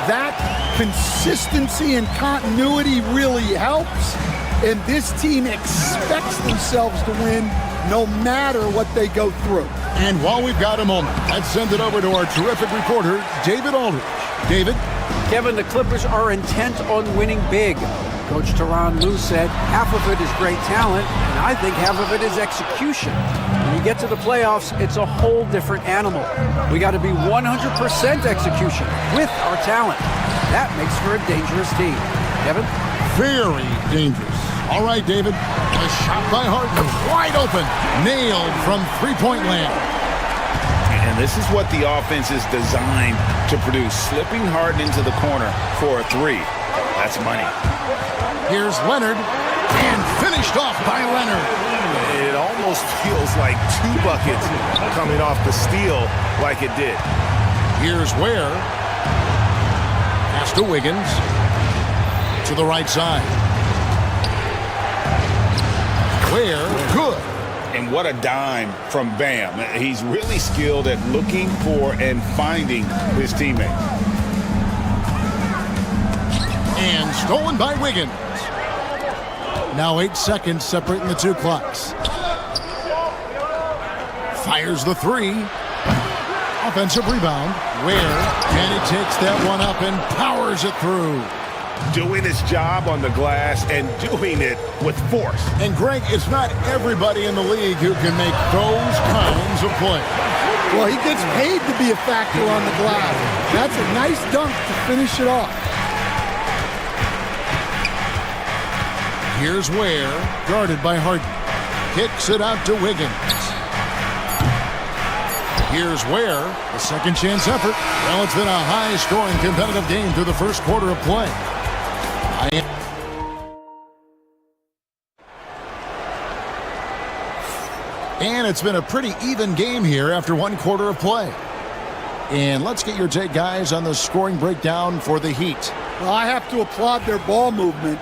That consistency and continuity really helps, and this team expects themselves to win no matter what they go through. And while we've got a moment, let's send it over to our terrific reporter, David Aldridge. David? Kevin, the Clippers are intent on winning big. Coach Tyronn Lue said half of it is great talent, and I think half of it is execution. When you get to the playoffs, it's a whole different animal. We got to be 100% execution with our talent. That makes for a dangerous team. Kevin? Very dangerous. All right, David. A shot by Harden. Wide open. Nailed from three-point land. And this is what the offense is designed to produce. Slipping Harden into the corner for a 3. That's money. Here's Leonard. And finished off by Leonard. It almost feels like 2 buckets coming off the steal like it did. Here's Ware. Pass to Wiggins. To the right side. Ware, good. And what a dime from Bam. He's really skilled at looking for and finding his teammate. And stolen by Wiggins. Now 8 seconds separating the two clocks. Fires the three. Offensive rebound. Ware, and he takes that one up and powers it through. Doing his job on the glass and doing it with force. And Greg, it's not everybody in the league who can make those kinds of plays. Well, he gets paid to be a factor on the glass. That's a nice dunk to finish it off. Here's Ware, guarded by Harden. Kicks it out to Wiggins. Here's Ware, a second chance effort. Well, it's been a high-scoring competitive game through the first quarter of play. And it's been a pretty even game here after one quarter of play. And let's get your take, guys, on the scoring breakdown for the Heat. Well, I have to applaud their ball movement.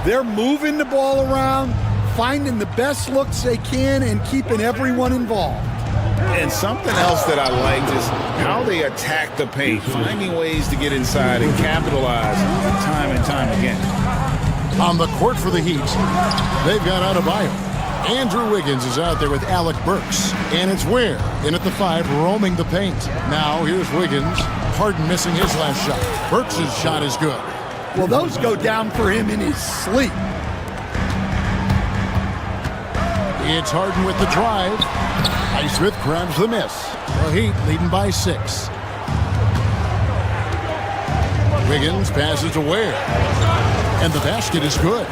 They're moving the ball around, finding the best looks they can, and keeping everyone involved. And something else that I liked is how they attack the paint, finding ways to get inside and capitalize time and time again. On the court for the Heat, they've got Adebayo. Andrew Wiggins is out there with Alec Burks. And it's Ware in at the 5, roaming the paint. Now here's Wiggins. Harden missing his last shot. Burks' shot is good. Well, those go down for him in his sleep. It's Harden with the drive. Highsmith grabs the miss. The Heat leading by 6. Wiggins passes to Ware. And the basket is good.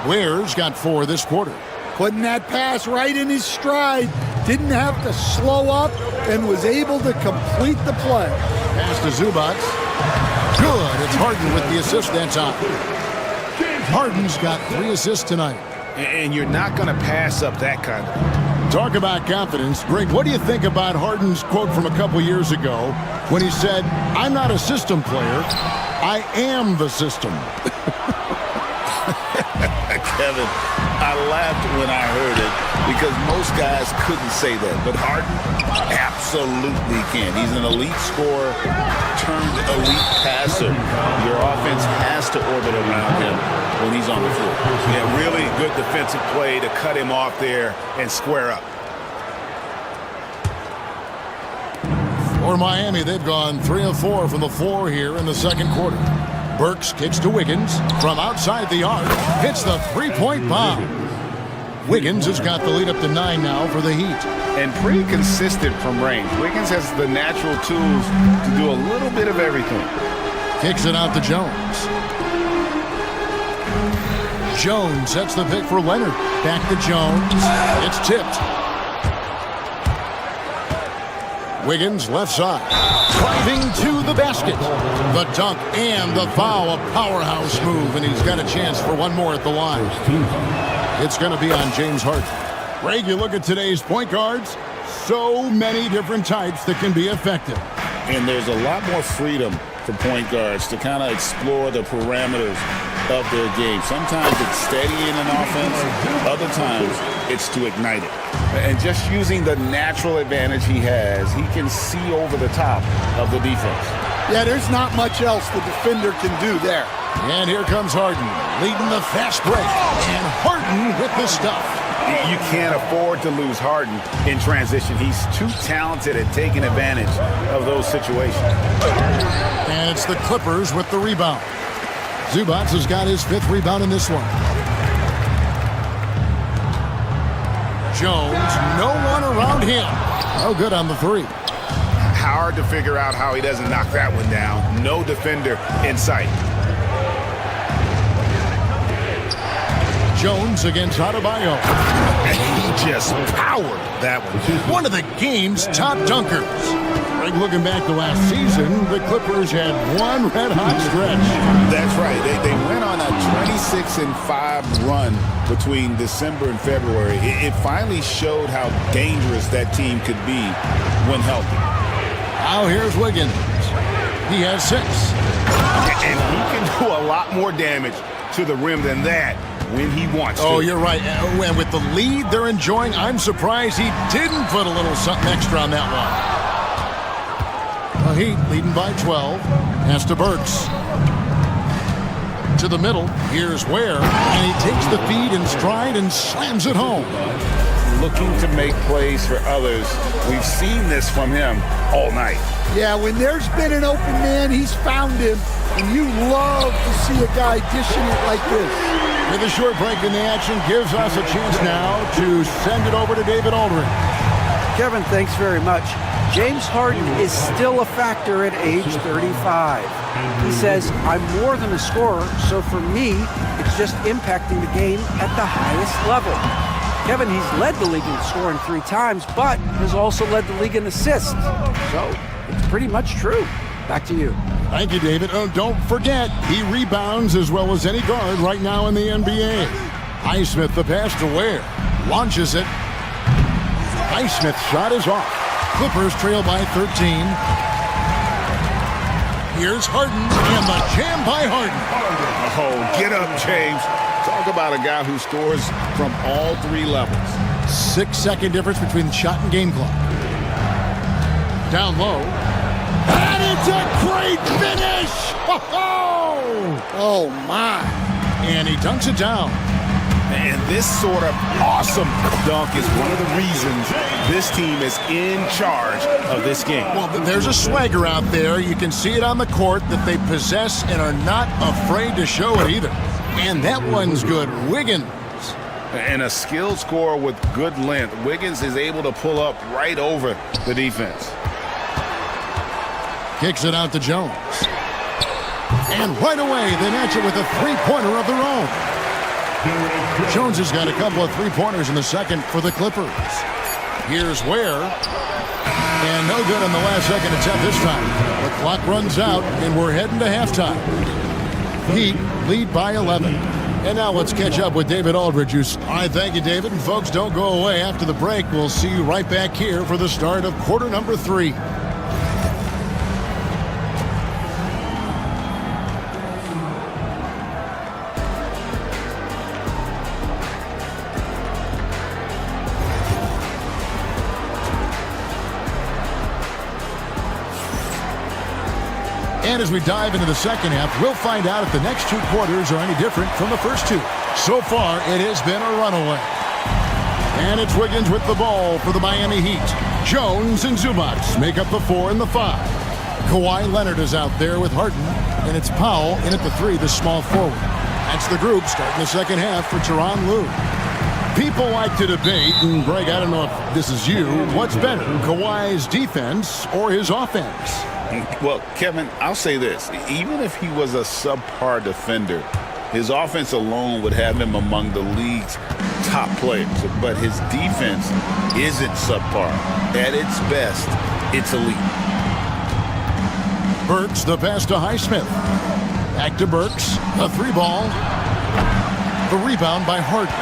Ware's got 4 this quarter. Putting that pass right in his stride. Didn't have to slow up and was able to complete the play. Pass to Zubac. Good. It's Harden with the assist that time. Harden's got 3 assists tonight. And you're not going to pass up that kind of. Talk about confidence. Greg, what do you think about Harden's quote from a couple years ago when he said, "I'm not a system player. I am the system." Kevin, I laughed when I heard it because most guys couldn't say that. But Harden absolutely can. He's an elite scorer turned elite passer. Your offense has to orbit around him when he's on the floor. Yeah, really good defensive play to cut him off there and square up. For Miami, they've gone 3 of 4 from the floor here in the second quarter. Burks kicks to Wiggins from outside the arc. Hits the three-point bomb. Wiggins has got the lead up to 9 now for the Heat. And pretty consistent from range. Wiggins has the natural tools to do a little bit of everything. Kicks it out to Jones. Jones sets the pick for Leonard. Back to Jones. It's tipped. Wiggins left side. Driving to the basket. The dunk and the foul. A powerhouse move, and he's got a chance for one more at the line. It's going to be on James Harden. Greg, you look at today's point guards, so many different types that can be effective. And there's a lot more freedom for point guards to kind of explore the parameters of their game. Sometimes it's steadying an offense, other times it's to ignite it. And just using the natural advantage he has, he can see over the top of the defense. Yeah, there's not much else the defender can do there. And here comes Harden, leading the fast break. And Harden with the stuff. You can't afford to lose Harden in transition. He's too talented at taking advantage of those situations. And it's the Clippers with the rebound. Zubac has got his 5th rebound in this one. Jones, no one around him. No good on the 3. Hard to figure out how he doesn't knock that one down. No defender in sight. Jones against Adebayo. He just powered that one. One of the game's top dunkers. Greg, looking back to last season, the Clippers had one red-hot stretch. That's right. They went on a 26-5 run between December and February. It finally showed how dangerous that team could be when healthy. Now here's Wiggins. He has 6. And he can do a lot more damage to the rim than that when he wants to. Oh, you're right. And with the lead they're enjoying, I'm surprised he didn't put a little something extra on that one. The Heat leading by 12. Pass to Burks. To the middle. Here's Ware. And he takes the feed in stride and slams it home. Looking to make plays for others. We've seen this from him all night. Yeah, when there's been an open man, he's found him. And you love to see a guy dishing it like this. With a short break in the action, gives us a chance now to send it over to David Aldridge. Kevin, thanks very much. James Harden is still a factor at age 35. He says, I'm more than a scorer, so for me, it's just impacting the game at the highest level. Kevin, he's led the league in scoring 3 times, but has also led the league in assists. So it's pretty much true. Back to you. Thank you, David. Oh, don't forget, he rebounds as well as any guard right now in the NBA. Highsmith, the pass to Ware. Launches it. Highsmith's shot is off. Clippers trail by 13. Here's Harden, and the jam by Harden. Oh, get up, James. Talk about a guy who scores from all 3 levels. 6-second difference between shot and game clock. Down low. And it's a great finish! Oh, my. And he dunks it down. And this sort of awesome dunk is one of the reasons this team is in charge of this game. Well, there's a swagger out there. You can see it on the court that they possess and are not afraid to show it either. And that one's good. Wiggins. And a skilled scorer with good length. Wiggins is able to pull up right over the defense. Kicks it out to Jones. And right away, they match it with a three-pointer of their own. Jones has got a couple of three-pointers in the second for the Clippers. Here's Ware. And no good on the last second attempt this time. The clock runs out, and we're heading to halftime. Heat lead by 11. And now let's catch up with David Aldridge. All right, thank you, David. And folks, don't go away. After the break, we'll see you right back here for the start of quarter number 3. And as we dive into the second half, we'll find out if the next 2 quarters are any different from the first 2. So far, it has been a runaway. And it's Wiggins with the ball for the Miami Heat. Jones and Zubac make up the 4 and the 5. Kawhi Leonard is out there with Harden, and it's Powell in at the 3, the small forward. That's the group starting the second half for Tyronn Lue. People like to debate, and Greg, I don't know if this is you, what's better, Kawhi's defense or his offense? Well, Kevin, I'll say this. Even if he was a subpar defender, his offense alone would have him among the league's top players. But his defense isn't subpar. At its best, it's elite. Burks, the pass to Highsmith. Back to Burks. A 3-ball. The rebound by Harden.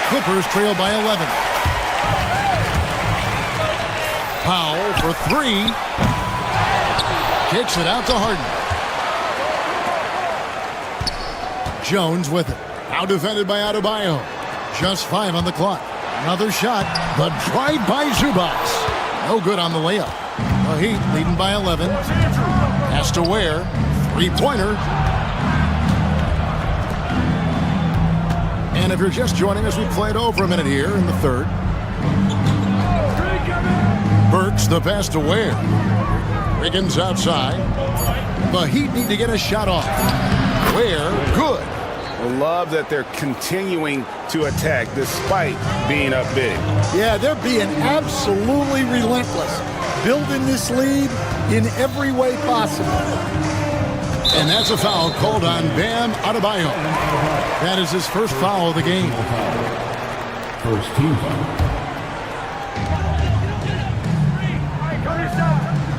Clippers trail by 11. Powell for 3. Kicks it out to Harden. Jones with it. Now defended by Adebayo. Just 5 on the clock. Another shot, but tried by Zubac. No good on the layup. The Heat leading by 11. Has to Ware. 3-pointer. And if you're just joining us, we played over a minute here in the third. Burks, the pass to Ware. Wiggins outside. The Heat need to get a shot off. Ware, good. I love that they're continuing to attack despite being up big. Yeah, they're being absolutely relentless. Building this lead in every way possible. And that's a foul called on Bam Adebayo. That is his first foul of the game. First team foul.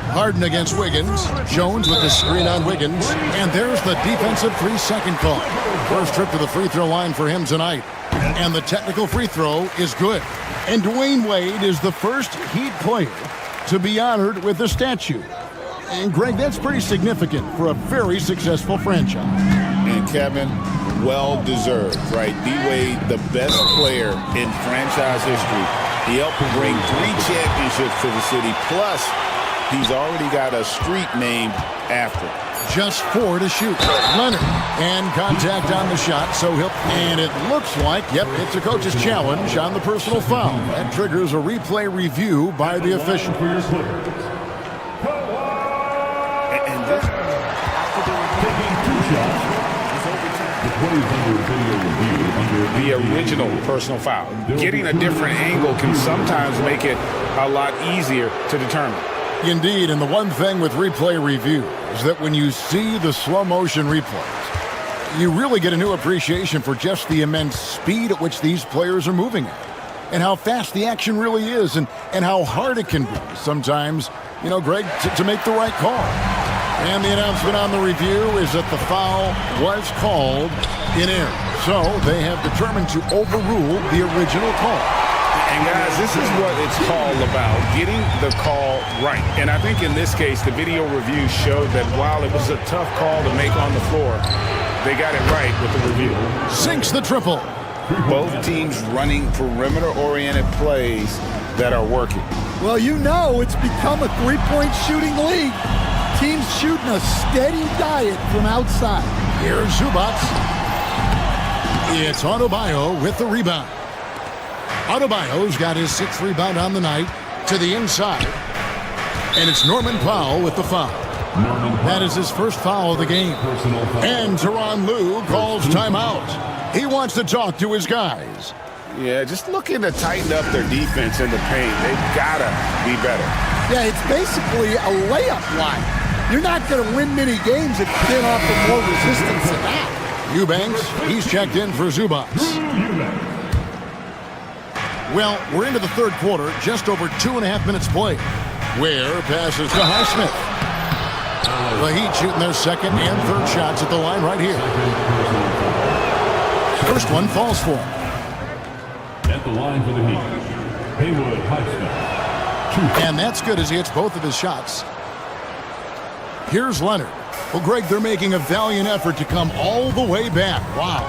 Harden against Wiggins. Jones with the screen on Wiggins. And there's the defensive 3-second call. First trip to the free throw line for him tonight. And the technical free throw is good. And Dwayne Wade is the first Heat player to be honored with a statue. And Greg, that's pretty significant for a very successful franchise. And Kevin, well-deserved, right? D-Wade, the best player in franchise history. He helped bring 3 championships to the city, plus he's already got a street named after him. Just 4 to shoot. Leonard, and contact on the shot, so and it looks like, yep, it's a coach's challenge on the personal foul. That triggers a replay review by the official. And this, the original personal foul. Getting a different angle can sometimes make it a lot easier to determine. Indeed, and the one thing with replay review is that when you see the slow motion replays, you really get a new appreciation for just the immense speed at which these players are moving at, and how fast the action really is, and how hard it can be sometimes, you know, Greg, to make the right call. And the announcement on the review is that the foul was called in error. So they have determined to overrule the original call. And guys, this is what it's all about, getting the call right. And I think in this case, the video review showed that while it was a tough call to make on the floor, they got it right with the review. Sinks the triple. Both teams running perimeter-oriented plays that are working. Well, you know it's become a three-point shooting league. Teams shooting a steady diet from outside. Here's Zubats. It's Adebayo with the rebound. Adebayo's got his 6th rebound on the night to the inside. And it's Norman Powell with the foul. That is his first foul of the game. And Tyronn Lue calls timeout. He wants to talk to his guys. Yeah, just looking to tighten up their defense in the paint. They've got to be better. Yeah, it's basically a layup line. You're not going to win many games if you can't offer more resistance than that. Eubanks, he's checked in for Zubats. Well, we're into the third quarter, just over 2.5 minutes played. Ware passes to Highsmith. The Heat shooting their second and third shots at the line right here. First one falls for him. At the line for the Heat, Haywood Highsmith. And that's good as he hits both of his shots. Here's Leonard. Well, Greg, they're making a valiant effort to come all the way back. Wow.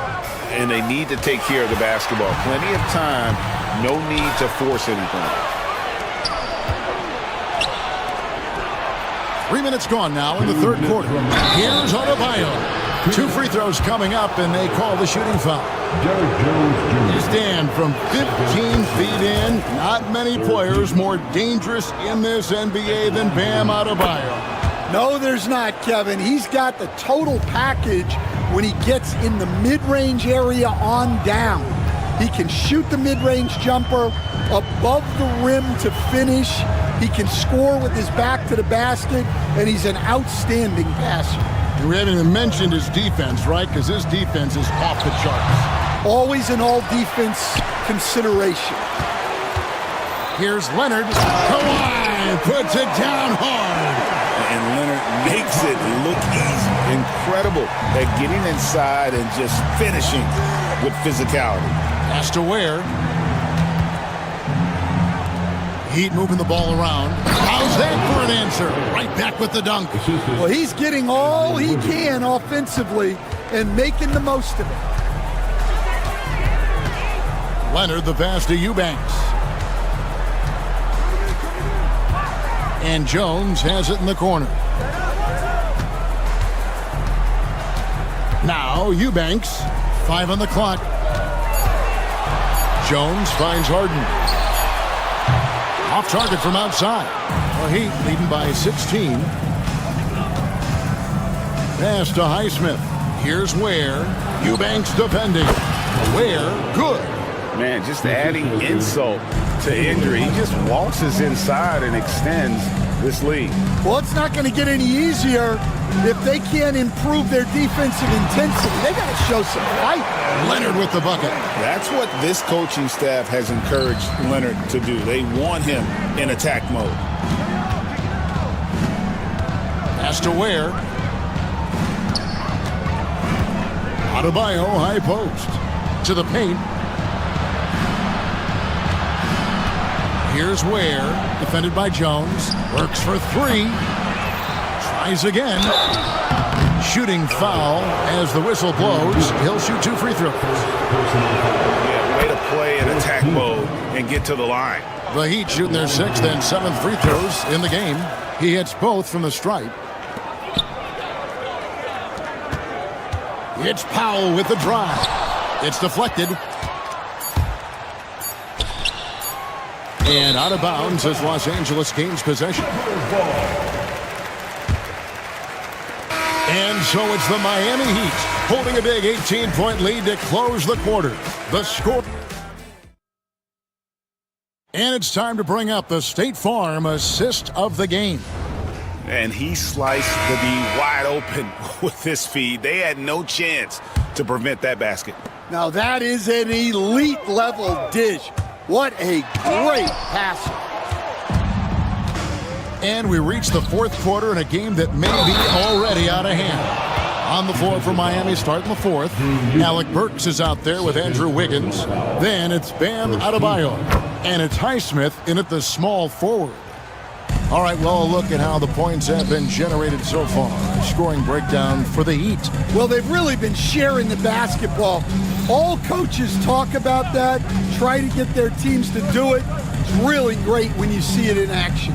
And they need to take care of the basketball. Plenty of time. No need to force anything. 3 minutes gone now in the third quarter. Here's Adebayo. 2 free throws coming up, and they call the shooting foul. They stand from 15 feet in. Not many players more dangerous in this NBA than Bam Adebayo. No, there's not, Kevin. He's got the total package when he gets in the mid-range area on down. He can shoot the mid-range jumper above the rim to finish. He can score with his back to the basket, and he's an outstanding passer. We haven't even mentioned his defense, right? Because his defense is off the charts. Always an all-defense consideration. Here's Leonard. Kawhi puts it down hard. And Leonard makes it look easy. Incredible at getting inside and just finishing with physicality. Pass to Ware. Heat moving the ball around. How's that for an answer? Right back with the dunk. Well, he's getting all he can offensively and making the most of it. Leonard, the pass to Eubanks. And Jones has it in the corner. Now Eubanks, 5 on the clock. Jones finds Harden. Off target from outside. Well, Heat leading by 16. Pass to Highsmith. Here's Ware. Eubanks defending. Ware, good. Man, just adding insult to injury. He just waltzes inside and extends this lead. Well, it's not going to get any easier if they can't improve their defensive intensity. They got to show some fight. Leonard with the bucket. That's what this coaching staff has encouraged Leonard to do. They want him in attack mode. Pass to Ware. Adebayo, high post. To the paint. Here's Ware, defended by Jones. Works for 3. Tries again. shooting foul as the whistle blows. He'll shoot 2 free throws. Yeah, way to play in attack mode and get to the line. The Heat shooting their 6th and 7th free throws in the game. He hits both from the stripe. It's Powell with the drive. It's deflected. And out of bounds as Los Angeles gains possession. And so it's the Miami Heat holding a big 18-point lead to close the quarter. The score. And it's time to bring up the State Farm assist of the game. And he sliced the D wide open with his feed. They had no chance to prevent that basket. Now that is an elite level dish. What a great passer. And we reach the 4th quarter in a game that may be already out of hand. On the floor for Miami starting the 4th. Alec Burks is out there with Andrew Wiggins. Then it's Bam Adebayo. And it's Highsmith in at the small forward. All right, well, a look at how the points have been generated so far. Scoring breakdown for the Heat. Well, they've really been sharing the basketball. All coaches talk about that, try to get their teams to do it. It's really great when you see it in action.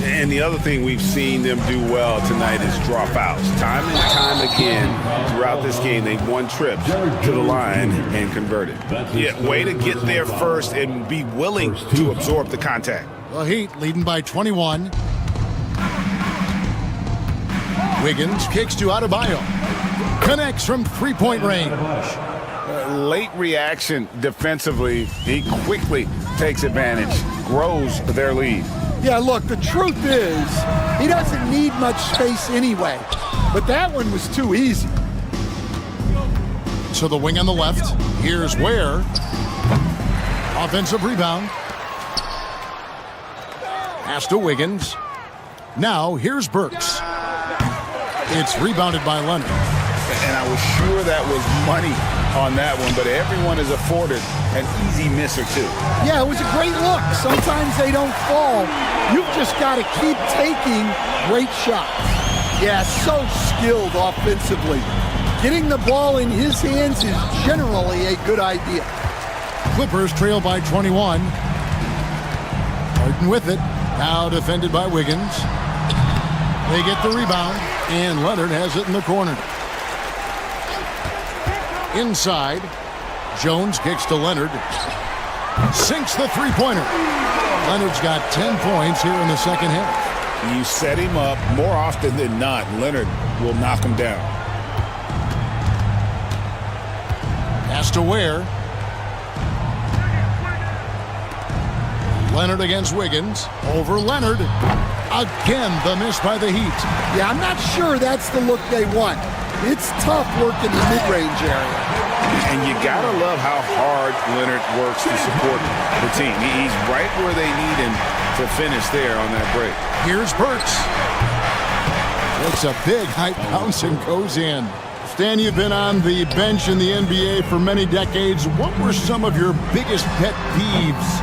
And the other thing we've seen them do well tonight is draw fouls. Time and time again throughout this game, they've won trips to the line and converted. Yeah, way to get there first and be willing to absorb the contact. The Heat leading by 21. Wiggins kicks to Adebayo. Connects from 3-point range. Late reaction defensively. He quickly takes advantage, grows their lead. Yeah, look, the truth is, he doesn't need much space anyway. But that one was too easy. So the wing on the left. Here's Ware. Offensive rebound. Pass to Wiggins. Now here's Burks. It's rebounded by Leonard. And I was sure that was money on that one, but everyone is afforded an easy miss or two. Yeah, it was a great look. Sometimes they don't fall. You've just got to keep taking great shots. Yeah, so skilled offensively. Getting the ball in his hands is generally a good idea. Clippers trail by 21. Harden with it. Now defended by Wiggins. They get the rebound, and Leonard has it in the corner. Inside, Jones kicks to Leonard. Sinks the three-pointer. Leonard's got 10 points here in the second half. You set him up more often than not. Leonard will knock him down. Pass to Ware. Leonard against Wiggins. Over Leonard. Again, the miss by the Heat. Yeah, I'm not sure that's the look they want. It's tough working the mid-range area. And you gotta love how hard Leonard works to support the team. He's right where they need him to finish there on that break. Here's Burks. Takes a big high bounce and goes in. Stan, you've been on the bench in the NBA for many decades. What were some of your biggest pet peeves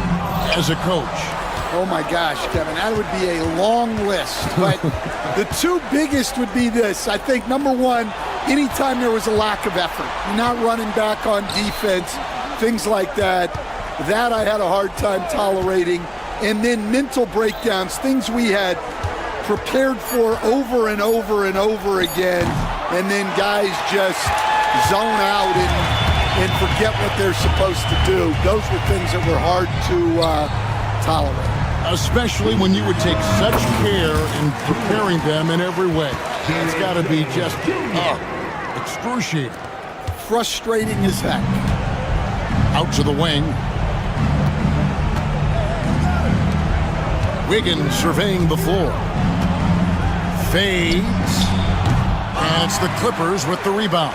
as a coach? Oh my gosh, Kevin, that would be a long list. But the two biggest would be this. I think number one, anytime there was a lack of effort, you're not running back on defense, things like that. That I had a hard time tolerating. And then mental breakdowns, things we had prepared for over and over and over again. And then guys just zone out and forget what they're supposed to do. Those were things that were hard to tolerate. Especially when you would take such care in preparing them in every way. It's got to be just excruciating. Frustrating as heck. Out to the wing. Wiggins surveying the floor. Fades. And it's the Clippers with the rebound.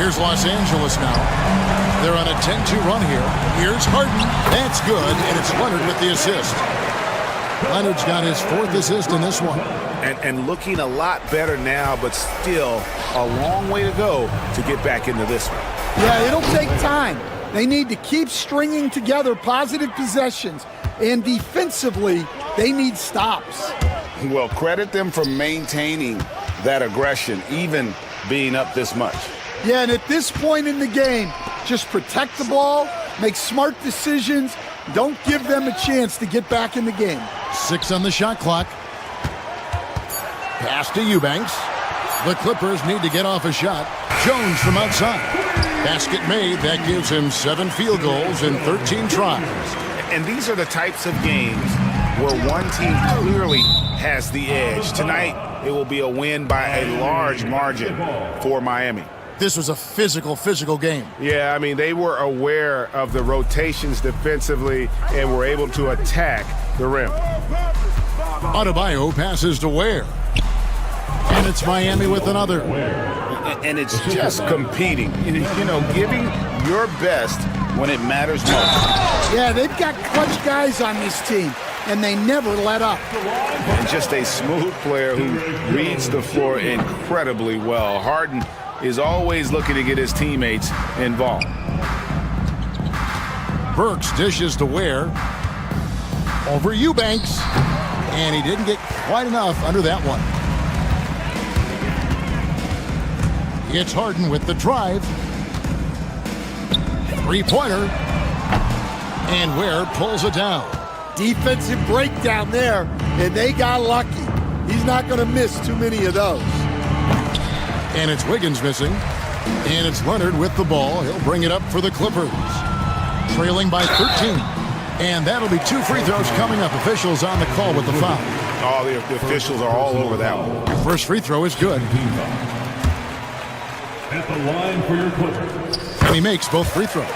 Here's Los Angeles now. They're on a 10-2 run here. Here's Harden. That's good, and it's Leonard with the assist. Leonard's got his fourth assist in this one. And looking a lot better now, but still a long way to go to get back into this one. Yeah, it'll take time. They need to keep stringing together positive possessions. And defensively, they need stops. Well, credit them for maintaining that aggression, even being up this much. Yeah, and at this point in the game, just protect the ball, make smart decisions, don't give them a chance to get back in the game. 6 on the shot clock. Pass to Eubanks. The Clippers need to get off a shot. Jones from outside. Basket made. That gives him 7 field goals in 13 tries. And these are the types of games where one team clearly has the edge. Tonight, it will be a win by a large margin for Miami. This was a physical game. Yeah, I mean, they were aware of the rotations defensively and were able to attack the rim. Adebayo passes to Ware. And it's Miami with another. And it's just competing. You know, giving your best when it matters most. Yeah, they've got clutch guys on this team, and they never let up. And just a smooth player who reads the floor incredibly well. Harden is always looking to get his teammates involved. Burks dishes to Ware. Over Eubanks. And he didn't get quite enough under that one. It's Harden with the drive. 3-pointer. And Ware pulls it down. Defensive breakdown there, and they got lucky. He's not going to miss too many of those. And it's Wiggins missing. And it's Leonard with the ball. He'll bring it up for the Clippers. Trailing by 13. And that'll be 2 free throws coming up. Officials on the call with the foul. Oh, the officials are all over that one. First free throw is good. At the line for your Clippers. And he makes both free throws.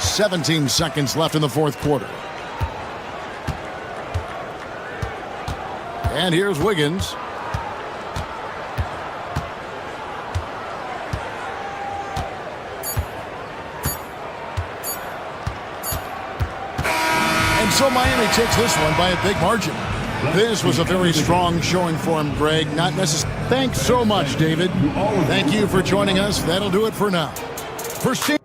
17 seconds left in the fourth quarter. And here's Wiggins. And so Miami takes this one by a big margin. This was a very strong showing for him, Greg. Not necessarily. Thanks so much, David. Thank you for joining us. That'll do it for now. First team.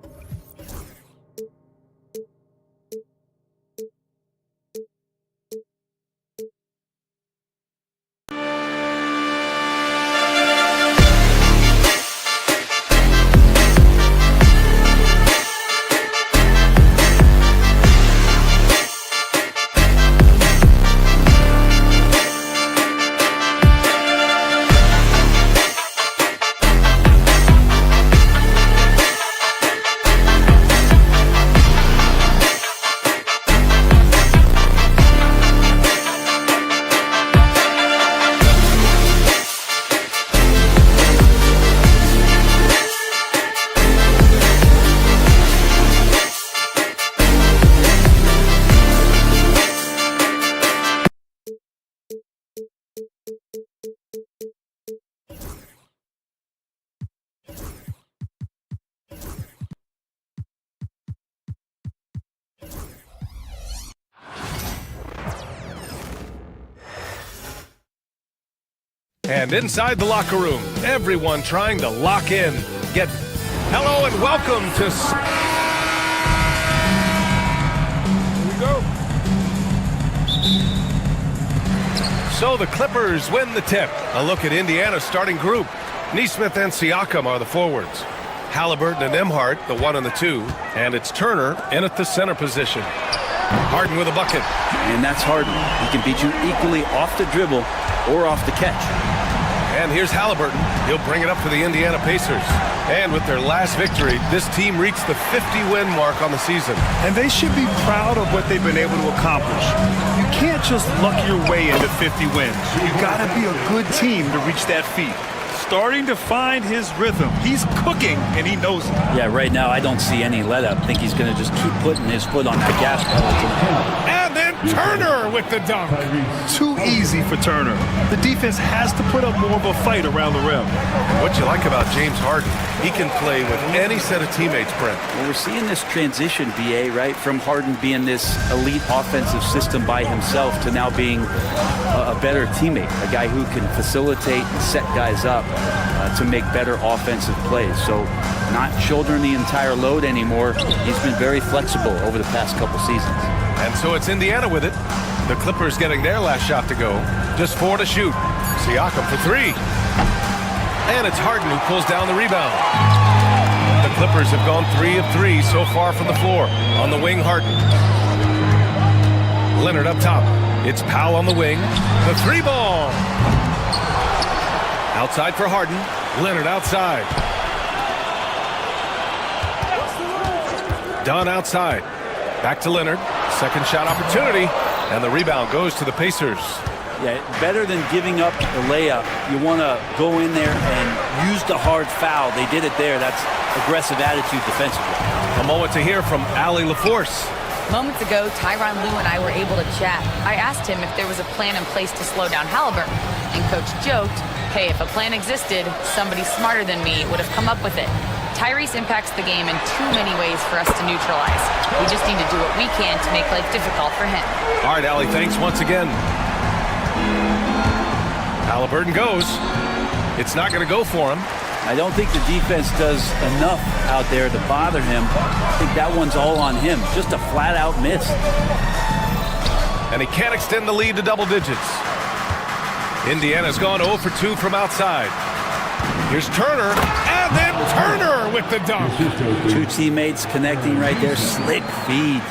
And inside the locker room, everyone trying to lock in. Hello and welcome to... Here we go. So the Clippers win the tip. A look at Indiana's starting group. Nesmith and Siakam are the forwards. Halliburton and Emhart, the 1 and the 2. And it's Turner in at the center position. Harden with a bucket. And that's Harden. He can beat you equally off the dribble or off the catch. And here's Halliburton. He'll bring it up for the Indiana Pacers. And with their last victory, this team reached the 50-win mark on the season. And they should be proud of what they've been able to accomplish. You can't just luck your way into 50 wins. You got to be a good team to reach that feat. Starting to find his rhythm. He's cooking, and he knows it. Yeah, right now I don't see any let-up. I think he's going to just keep putting his foot on that gas pedal tonight. And then Turner with the dunk. Too easy for Turner. The defense has to put up more of a fight around the rim. What you like about James Harden, he can play with any set of teammates, Brent. Well, we're seeing this transition, BA, right? From Harden being this elite offensive system by himself to now being a better teammate, a guy who can facilitate and set guys up to make better offensive plays. So not shouldering the entire load anymore. He's been very flexible over the past couple seasons. And so it's Indiana with it. The Clippers getting their last shot to go. Just 4 to shoot. Siakam for 3. And it's Harden who pulls down the rebound. The Clippers have gone 3 of 3 so far from the floor. On the wing, Harden. Leonard up top. It's Powell on the wing. The 3-ball. Outside for Harden. Leonard outside. Dunn outside. Back to Leonard. Second shot opportunity. And the rebound goes to the Pacers. Yeah, better than giving up the layup. You want to go in there and use the hard foul. They did it there. That's aggressive attitude defensively. A moment to hear from Allie LaForce. Moments ago, Tyronn Lue and I were able to chat. I asked him if there was a plan in place to slow down Halliburton, and Coach joked, hey, if a plan existed, somebody smarter than me would have come up with it. Tyrese impacts the game in too many ways for us to neutralize. We just need to do what we can to make life difficult for him. All right, Allie, thanks once again. Halliburton goes. It's not going to go for him. I don't think the defense does enough out there to bother him. I think that one's all on him. Just a flat-out miss. And he can't extend the lead to double digits. Indiana's gone 0 for 2 from outside. Here's Turner, and then Turner with the dunk. 2 teammates connecting right there. Slick feed.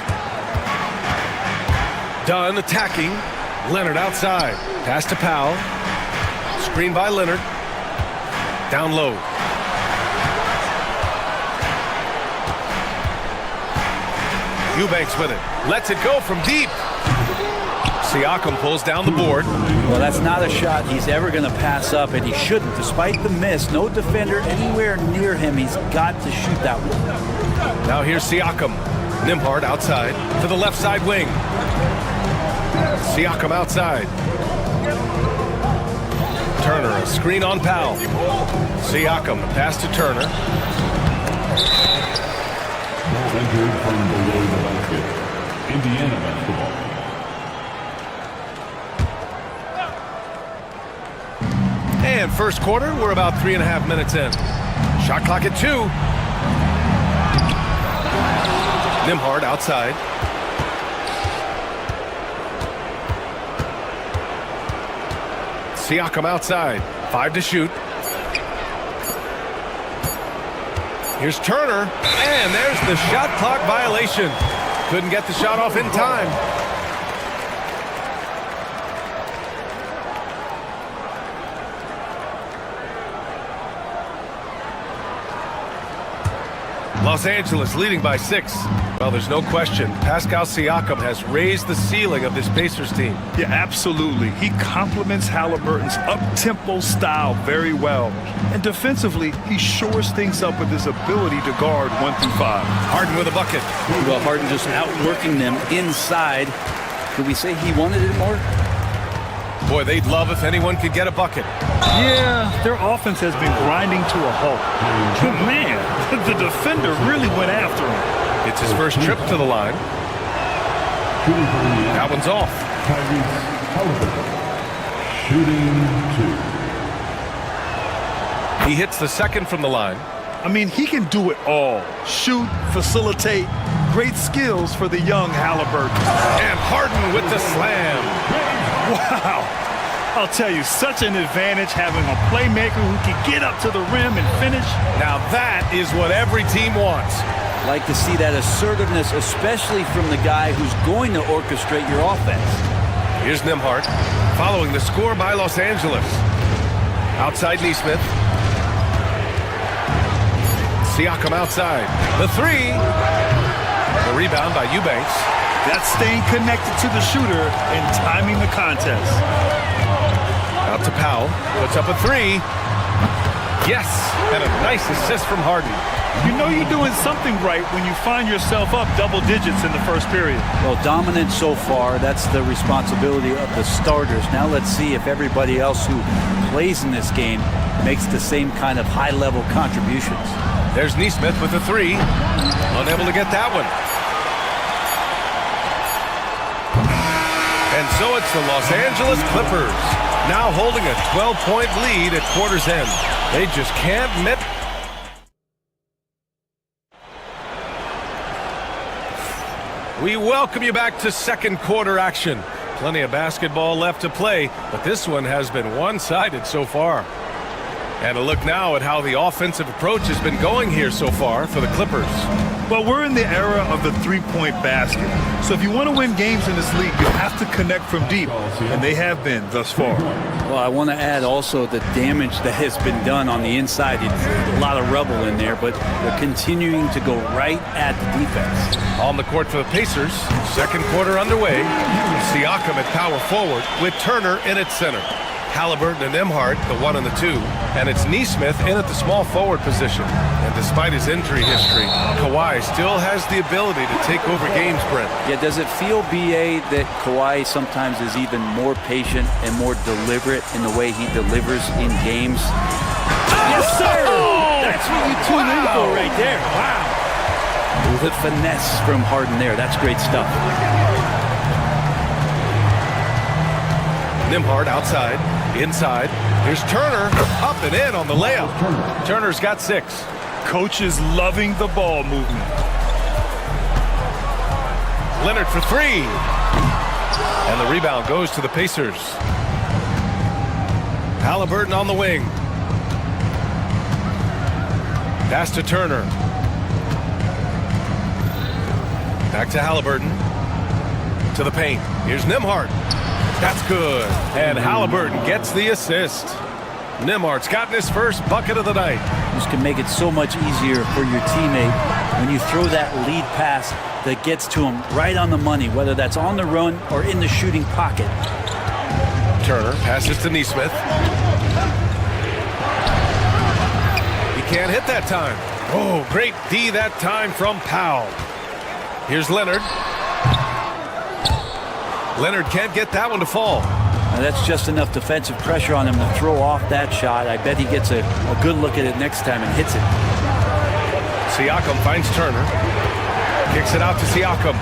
Dunn attacking. Leonard outside. Pass to Powell. Screen by Leonard. Down low. Eubanks with it. Lets it go from deep. Siakam pulls down the board. Well, that's not a shot he's ever going to pass up, and he shouldn't. Despite the miss, no defender anywhere near him. He's got to shoot that one. Now here's Siakam. Nembhard outside to the left side wing. Siakam outside. Turner, a screen on Powell. Siakam, pass to Turner. Ball entered from below the basket. Indiana basketball. And first quarter, we're about 3.5 minutes in. Shot clock at 2. Nembhard outside. Siakam outside. 5 to shoot. Here's Turner. And there's the shot clock violation. Couldn't get the shot off in time. Los Angeles leading by 6. Well, there's no question. Pascal Siakam has raised the ceiling of this Pacers team. Yeah, absolutely. He complements Halliburton's up-tempo style very well. And defensively, he shores things up with his ability to guard 1 through 5. Harden with a bucket. Well, Harden just outworking them inside. Could we say he wanted it more? Boy, they'd love if anyone could get a bucket. Yeah, their offense has been grinding to a halt. But man, the defender really went after him. It's his first trip to the line. That one's off. Shooting 2. He hits the second from the line. I mean, he can do it all. Shoot, facilitate, great skills for the young Halliburton. And Harden with the slam. Wow. I'll tell you, such an advantage having a playmaker who can get up to the rim and finish. Now that is what every team wants. Like to see that assertiveness, especially from the guy who's going to orchestrate your offense. Here's Nembhard, following the score by Los Angeles. Outside Nesmith. Siakam outside. The 3. The rebound by Eubanks. That's staying connected to the shooter and timing the contest. Out to Powell. Puts up a 3. Yes, and a nice assist from Harden. You know you're doing something right when you find yourself up double digits in the first period. Well, dominant so far. That's the responsibility of the starters. Now let's see if everybody else who plays in this game makes the same kind of high-level contributions. There's Nesmith with a 3. Unable to get that one. And so it's the Los Angeles Clippers, now holding a 12-point lead at quarter's end. They just can't miss. We welcome you back to second quarter action. Plenty of basketball left to play, but this one has been one-sided so far. And a look now at how the offensive approach has been going here so far for the Clippers. Well, we're in the era of the three-point basket. So if you want to win games in this league, you have to connect from deep, and they have been thus far. Well, I want to add also the damage that has been done on the inside. It's a lot of rubble in there, but they're continuing to go right at the defense. On the court for the Pacers, second quarter underway. Siakam at power forward with Turner in at center. Halliburton and Nembhard, the 1 and the 2, and it's Nesmith in at the small forward position. And despite his injury history, Kawhi still has the ability to take over games, Brent. Yeah, does it feel, BA, that Kawhi sometimes is even more patient and more deliberate in the way he delivers in games? Yes, sir! That's what you tune in for right there. Wow. The finesse from Harden there. That's great stuff. Nembhard outside, inside. Here's Turner, up and in on the layup. Turner's got 6. Coach is loving the ball movement. Leonard for 3. And the rebound goes to the Pacers. Halliburton on the wing. Pass to Turner. Back to Halliburton. To the paint. Here's Nembhard. That's good. And Halliburton gets the assist. Nembhard's gotten his first bucket of the night. This can make it so much easier for your teammate when you throw that lead pass that gets to him right on the money, whether that's on the run or in the shooting pocket. Turner passes to Nesmith. He can't hit that time. Oh, great D that time from Powell. Here's Leonard. Leonard can't get that one to fall. Now that's just enough defensive pressure on him to throw off that shot. I bet he gets a good look at it next time and hits it. Siakam finds Turner. Kicks it out to Siakam.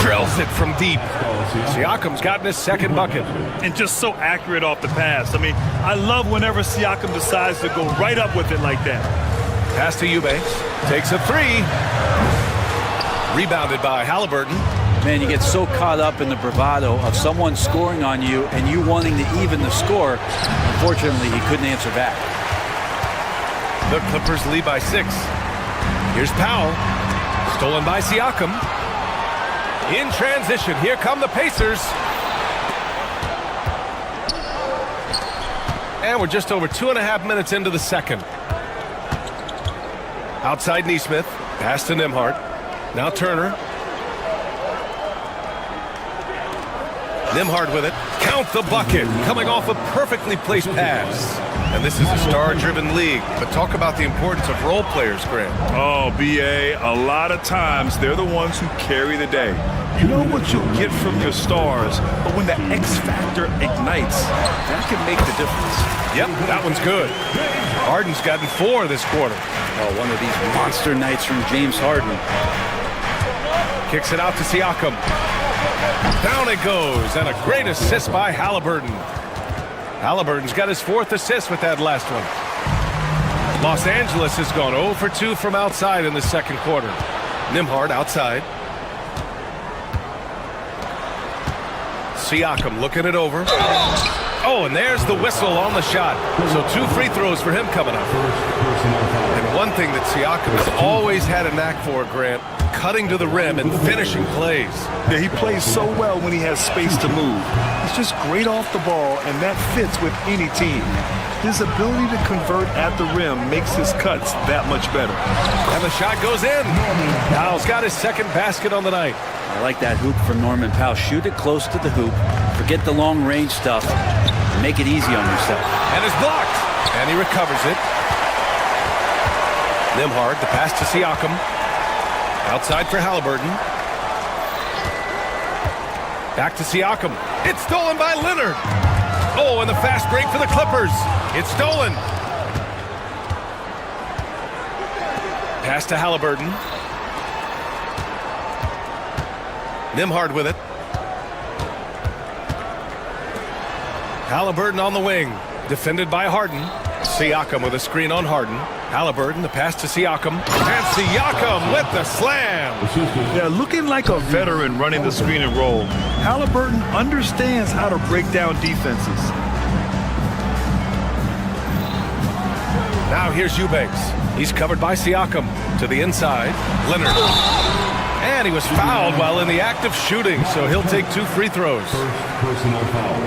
Drills it from deep. Siakam's gotten his second bucket. And just so accurate off the pass. I mean, I love whenever Siakam decides to go right up with it like that. Pass to Eubanks. Takes a 3. Rebounded by Halliburton. Man, you get so caught up in the bravado of someone scoring on you and you wanting to even the score. Unfortunately, he couldn't answer back. The Clippers lead by 6. Here's Powell. Stolen by Siakam. In transition, here come the Pacers. And we're just over 2.5 minutes into the second. Outside Nesmith. Pass to Nembhard. Now Turner. Nembhard with it. Count the bucket. Coming off a perfectly placed pass. And this is a star-driven league. But talk about the importance of role players, Grant. Oh, BA, a lot of times they're the ones who carry the day. You know what you'll get from your stars, but when the X factor ignites, that can make the difference. Yep, that one's good. Harden's gotten 4 this quarter. Oh, one of these monster nights from James Harden. Kicks it out to Siakam. Down it goes, and a great assist by Halliburton. Halliburton's got his 4th assist with that last one. Los Angeles has gone 0 for 2 from outside in the second quarter. Nembhard outside. Siakam looking it over. Oh, and there's the whistle on the shot. So 2 free throws for him coming up. And one thing that Siakam has always had a knack for, Grant, cutting to the rim and finishing plays. Yeah, he plays so well when he has space to move. He's just great off the ball, and that fits with any team. His ability to convert at the rim makes his cuts that much better. And the shot goes in. Powell's got his second basket on the night. I like that hoop from Norman Powell. Shoot it close to the hoop. Forget the long range stuff. Make it easy on yourself. And it's blocked. And he recovers it. Nembhard, the pass to Siakam. Outside for Halliburton. Back to Siakam. It's stolen by Leonard. Oh, and the fast break for the Clippers. It's stolen. Pass to Halliburton. Nembhard with it. Halliburton on the wing. Defended by Harden. Siakam with a screen on Harden. Halliburton, the pass to Siakam. And Siakam with the slam. Yeah, looking like a veteran running the screen and roll. Halliburton understands how to break down defenses. Now here's Eubanks. He's covered by Siakam. To the inside, Leonard. And he was fouled while in the act of shooting, so he'll take 2 free throws.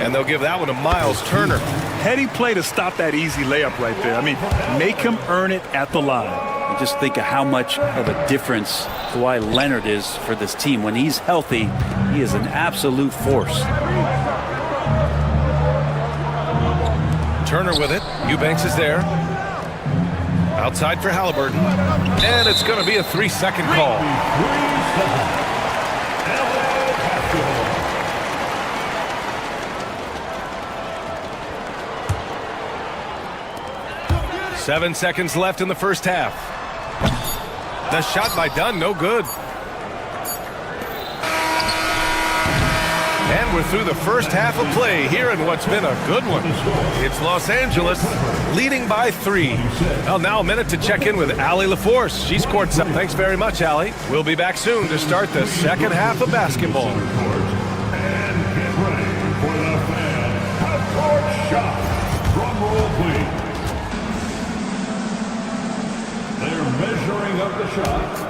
And they'll give that one to Miles Turner. Heady play to stop that easy layup right there. I mean, make him earn it at the line. And just think of how much of a difference Kawhi Leonard is for this team. When he's healthy, he is an absolute force. Turner with it. Eubanks is there. Outside for Halliburton. And it's going to be a 3-second call. 7 seconds left in the first half. The shot by Dunn, no good. And we're through the first half of play here in what's been a good one. It's Los Angeles leading by 3. Well, now a minute to check in with Allie LaForce. She scored some. Thanks very much, Allie. We'll be back soon to start the second half of basketball. And get ready for the fan half-court shot. Drum roll, please. They're measuring up the shot.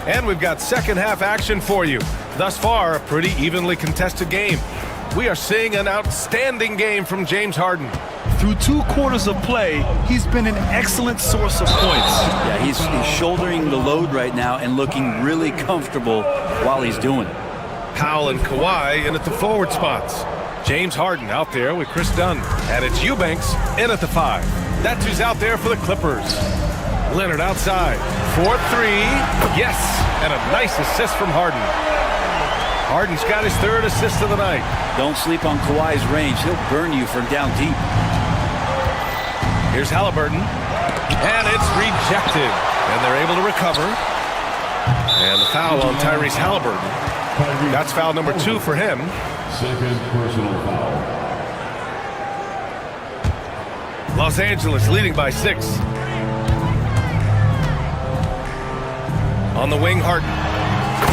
And we've got second half action for you. Thus far, a pretty evenly contested game. We are seeing an outstanding game from James Harden. Through 2 quarters of play, he's been an excellent source of points. Yeah, he's shouldering the load right now and looking really comfortable while he's doing it. Powell and Kawhi in at the forward spots. James Harden out there with Chris Dunn. And it's Eubanks in at the 5. That's who's out there for the Clippers. Leonard outside. 4-3. Yes. And a nice assist from Harden. Harden's got his 3rd assist of the night. Don't sleep on Kawhi's range. He'll burn you from down deep. Here's Halliburton. And it's rejected. And they're able to recover. And the foul on Tyrese Halliburton. That's foul number 2 for him. Second personal foul. Los Angeles leading by 6. On the wing, Harden.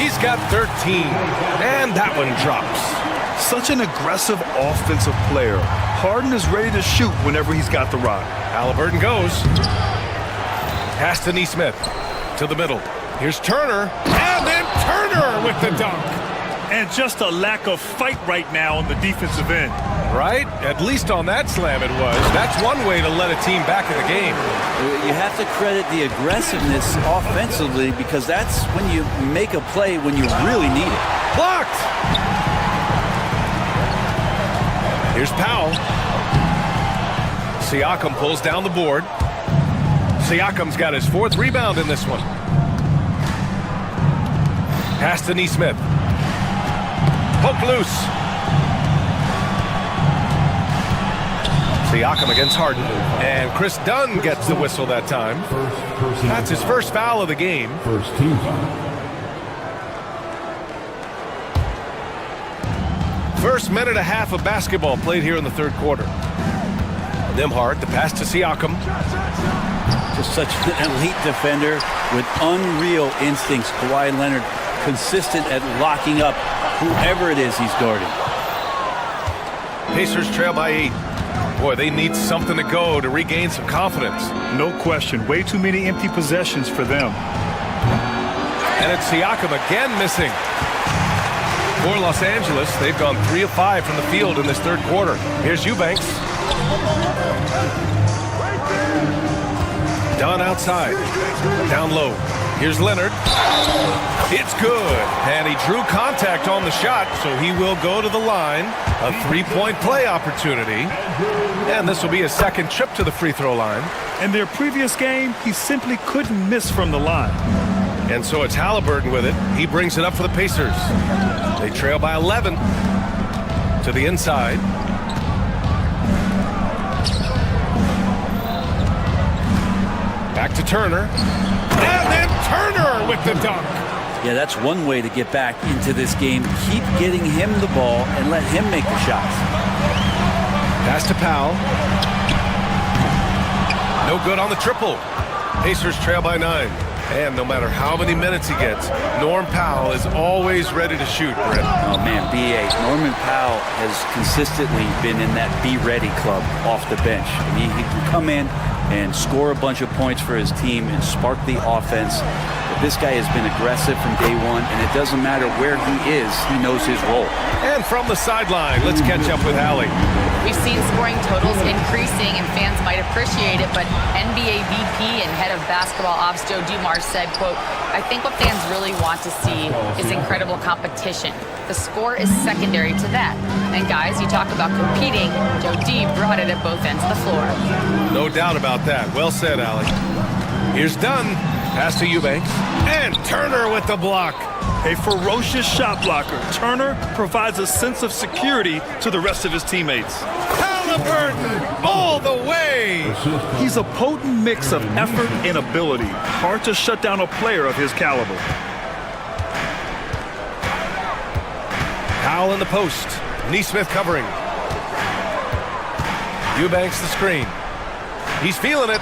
He's got 13. And that one drops. Such an aggressive offensive player. Harden is ready to shoot whenever he's got the rock. Halliburton goes. Pass to Nesmith. To the middle. Here's Turner. And then Turner with the dunk. And just a lack of fight right now on the defensive end. Right? At least on that slam it was. That's one way to let a team back in the game. You have to credit the aggressiveness offensively because that's when you make a play when you really need it. Blocked! Here's Powell. Siakam pulls down the board. Siakam's got his 4th rebound in this one. Pass to Nesmith. Poke loose. Siakam against Harden. And Chris Dunn gets the whistle that time. That's his first foul of the game. First team foul. First minute and a half of basketball played here in the 3rd quarter. Nembhard, the pass to Siakam. Just such an elite defender with unreal instincts. Kawhi Leonard consistent at locking up whoever it is he's guarding. Pacers trail by 8. Boy, they need something to go to regain some confidence. No question. Way too many empty possessions for them. And it's Siakam again missing. For Los Angeles, they've gone 3 of 5 from the field in this 3rd quarter. Here's Eubanks. Dunn outside. Down low. Here's Leonard. It's good. And he drew contact on the shot, so he will go to the line. A 3-point play opportunity. And this will be his 2nd trip to the free throw line. In their previous game, he simply couldn't miss from the line. And so it's Halliburton with it. He brings it up for the Pacers. They trail by 11. To the inside. Back to Turner. And then Turner with the dunk. Yeah, that's one way to get back into this game. Keep getting him the ball and let him make the shots. Pass to Powell. No good on the triple. Pacers trail by 9. And no matter how many minutes he gets, Norm Powell is always ready to shoot, Brent. Oh, man, B.A. Norman Powell has consistently been in that be-ready club off the bench. I mean, he can come in and score a bunch of points for his team and spark the offense. But this guy has been aggressive from day one, and it doesn't matter where he is, he knows his role. And from the sideline, let's catch up with Allie. We've seen scoring totals increasing, and fans might appreciate it, but NBA VP and head of basketball ops Joe Dumars said, quote, "I think what fans really want to see is incredible competition. The score is secondary to that. And guys, you talk about competing, Joe D brought it at both ends of the floor." No doubt about that. Well said, Allie. Here's Dunn. Pass to Eubanks. And Turner with the block. A ferocious shot blocker, Turner provides a sense of security to the rest of his teammates. Halliburton all the way. He's a potent mix of effort and ability. Hard to shut down a player of his caliber. Powell in the post. Neesmith covering. Eubanks the screen. He's feeling it.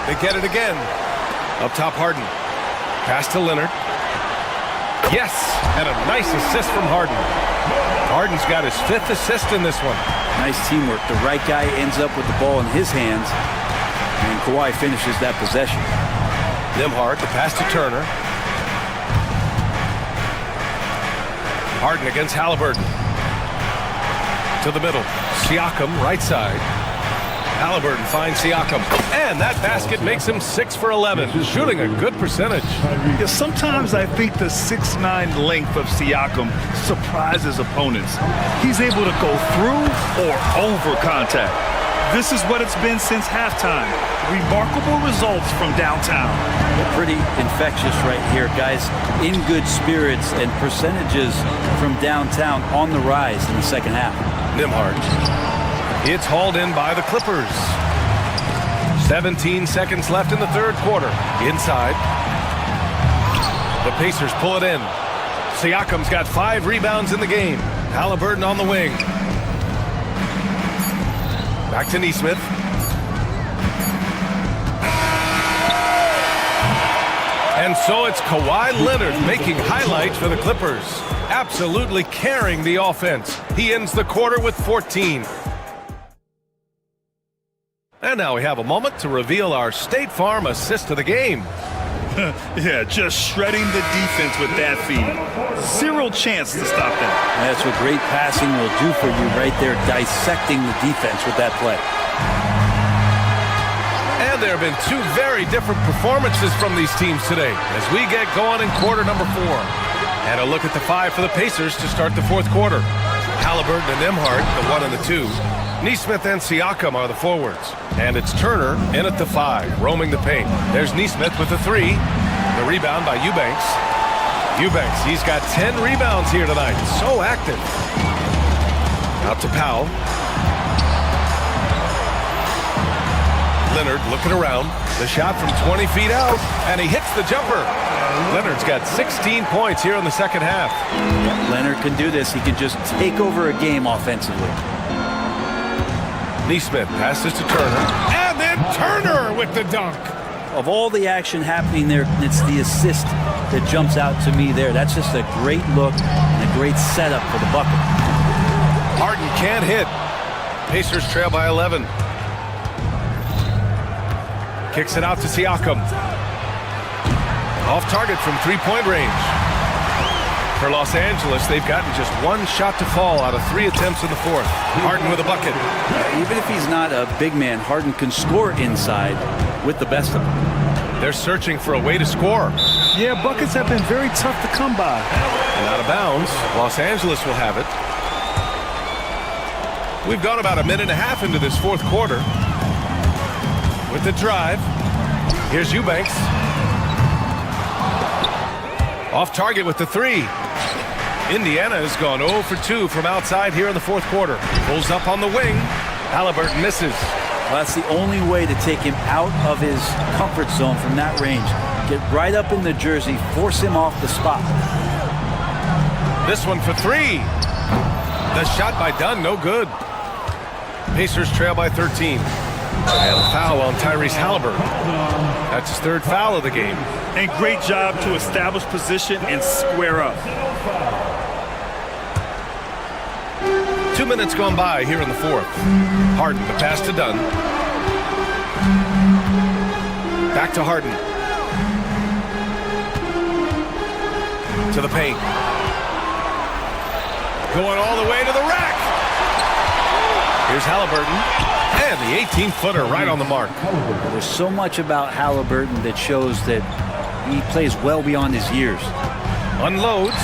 They get it again. Up top, Harden. Pass to Leonard. Yes, and a nice assist from Harden. Harden's got his 5th assist in this one. Nice teamwork. The right guy ends up with the ball in his hands, and Kawhi finishes that possession. Nembhard, the pass to Turner. Harden against Halliburton. To the middle. Siakam, right side. Halliburton finds Siakam. And that basket makes him 6 for 11, shooting a good percentage. Yeah, sometimes I think the 6'9" length of Siakam surprises opponents. He's able to go through or over contact. This is what it's been since halftime. Remarkable results from downtown. Pretty infectious right here, guys. In good spirits and percentages from downtown on the rise in the second half. Nembhard. It's hauled in by the Clippers. 17 seconds left in the third quarter. Inside. The Pacers pull it in. Siakam's got 5 rebounds in the game. Halliburton on the wing. Back to Neesmith. And so it's Kawhi Leonard making highlights for the Clippers. Absolutely carrying the offense. He ends the quarter with 14. And now we have a moment to reveal our State Farm assist of the game. Yeah, just shredding the defense with that feed. Zero chance to stop that. That's what great passing will do for you right there, dissecting the defense with that play. And there have been 2 very different performances from these teams today as we get going in quarter number 4. And a look at the 5 for the Pacers to start the fourth quarter. Halliburton and Nembhard, the 1 and the 2. Neesmith and Siakam are the forwards. And it's Turner in at the 5, roaming the paint. There's Neesmith with the 3. The rebound by Eubanks. Eubanks, he's got 10 rebounds here tonight. So active. Out to Powell. Leonard looking around. The shot from 20 feet out, and he hits the jumper. Leonard's got 16 points here in the second half. Leonard can do this. He can just take over a game offensively. Neesmith passes to Turner, and then Turner with the dunk. Of all the action happening there, it's the assist that jumps out to me there. That's just a great look and a great setup for the bucket. Harden can't hit. Pacers trail by 11. Kicks it out to Siakam. Off target from 3-point range. For Los Angeles, they've gotten just 1 shot to fall out of 3 attempts in the fourth. Harden with a bucket. Even if he's not a big man, Harden can score inside with the best of them. They're searching for a way to score. Yeah, buckets have been very tough to come by. And out of bounds, Los Angeles will have it. We've gone about a minute and a half into this fourth quarter. With the drive, here's Eubanks. Off target with the 3. Indiana has gone 0 for 2 from outside here in the fourth quarter. Pulls up on the wing. Halliburton misses. Well, that's the only way to take him out of his comfort zone from that range. Get right up in the jersey, force him off the spot. This one for three. The shot by Dunn, no good. Pacers trail by 13. And a foul on Tyrese Halliburton. That's his third foul of the game. And great job to establish position and square up. 2 minutes gone by here in the fourth. Harden, the pass to Dunn. Back to Harden. To the paint. Going all the way to the rack. Here's Halliburton. And the 18-footer right on the mark. There's so much about Halliburton that shows that he plays well beyond his years. Unloads.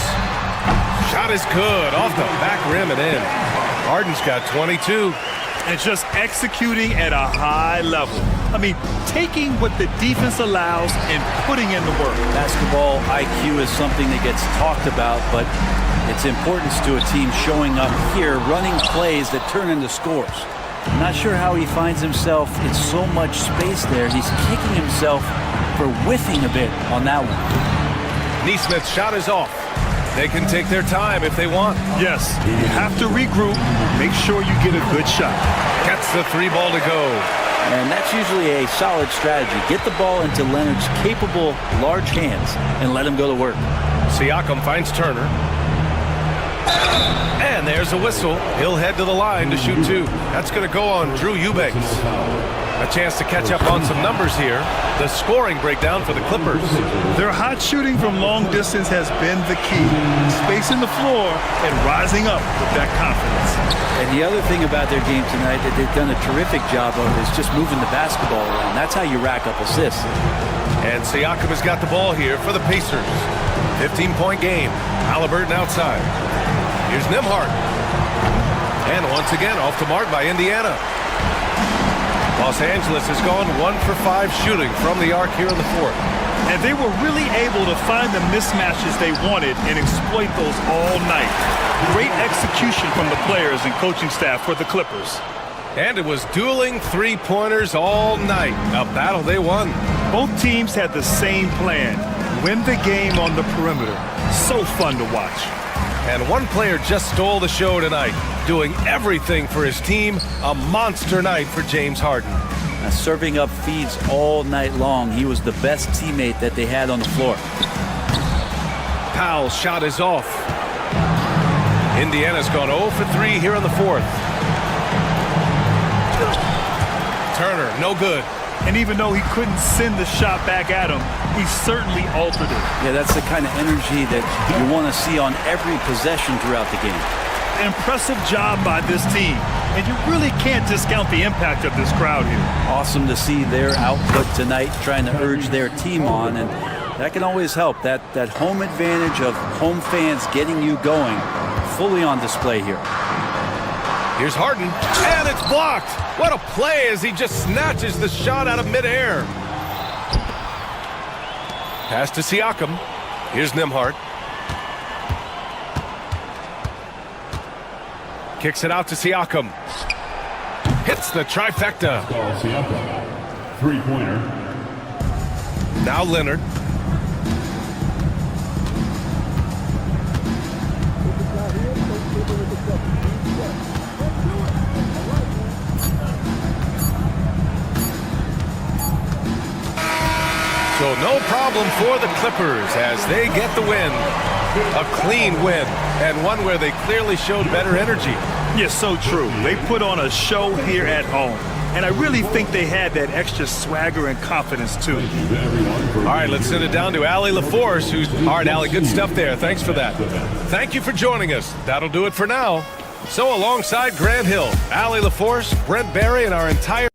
Shot is good. Off the back rim and in. Harden's got 22. And just executing at a high level. I mean, taking what the defense allows and putting in the work. Basketball IQ is something that gets talked about, but its importance to a team showing up here, running plays that turn into scores. I'm not sure how he finds himself in so much space there. He's kicking himself for whiffing a bit on that one. Neesmith's shot is off. They can take their time if they want. Yes, you have to regroup. Make sure you get a good shot. Gets the three ball to go. And that's usually a solid strategy. Get the ball into Leonard's capable, large hands and let him go to work. Siakam finds Turner. And there's a whistle. He'll head to the line to shoot two. That's going to go on Drew Eubanks. A chance to catch up on some numbers here. The scoring breakdown for the Clippers. Their hot shooting from long distance has been the key. Spacing the floor and rising up with that confidence. And the other thing about their game tonight that they've done a terrific job of is just moving the basketball around. That's how you rack up assists. And Siakam has got the ball here for the Pacers. 15-point game. Halliburton outside. Here's Nembhard. And once again, off the mark by Indiana. Los Angeles has gone 1 for 5 shooting from the arc here in the fourth. And they were really able to find the mismatches they wanted and exploit those all night. Great execution from the players and coaching staff for the Clippers. And it was dueling three-pointers all night. A battle they won. Both teams had the same plan. Win the game on the perimeter. So fun to watch. And one player just stole the show tonight, doing everything for his team. A monster night for James Harden. Serving up feeds all night long. He was the best teammate that they had on the floor. Powell's shot is off. Indiana's gone 0 for 3 here in the fourth. Turner, no good. And even though he couldn't send the shot back at him, he certainly altered it. Yeah, that's the kind of energy that you want to see on every possession throughout the game. Impressive job by this team. And you really can't discount the impact of this crowd here. Awesome to see their output tonight, trying to urge their team on. And that can always help. That home advantage of home fans getting you going, fully on display here. Here's Harden, and it's blocked. What a play as he just snatches the shot out of midair. Pass to Siakam. Here's Nembhard. Kicks it out to Siakam. Hits the trifecta. Siakam, three-pointer. Now Leonard. So no problem for the Clippers as they get the win. A clean win, and one where they clearly showed better energy. Yes, so true. They put on a show here at home. And I really think they had that extra swagger and confidence, too. All right, let's send it down to Allie LaForce, who's... All right, Allie, good stuff there. Thanks for that. Thank you for joining us. That'll do it for now. So alongside Grant Hill, Allie LaForce, Brent Barry, and our entire...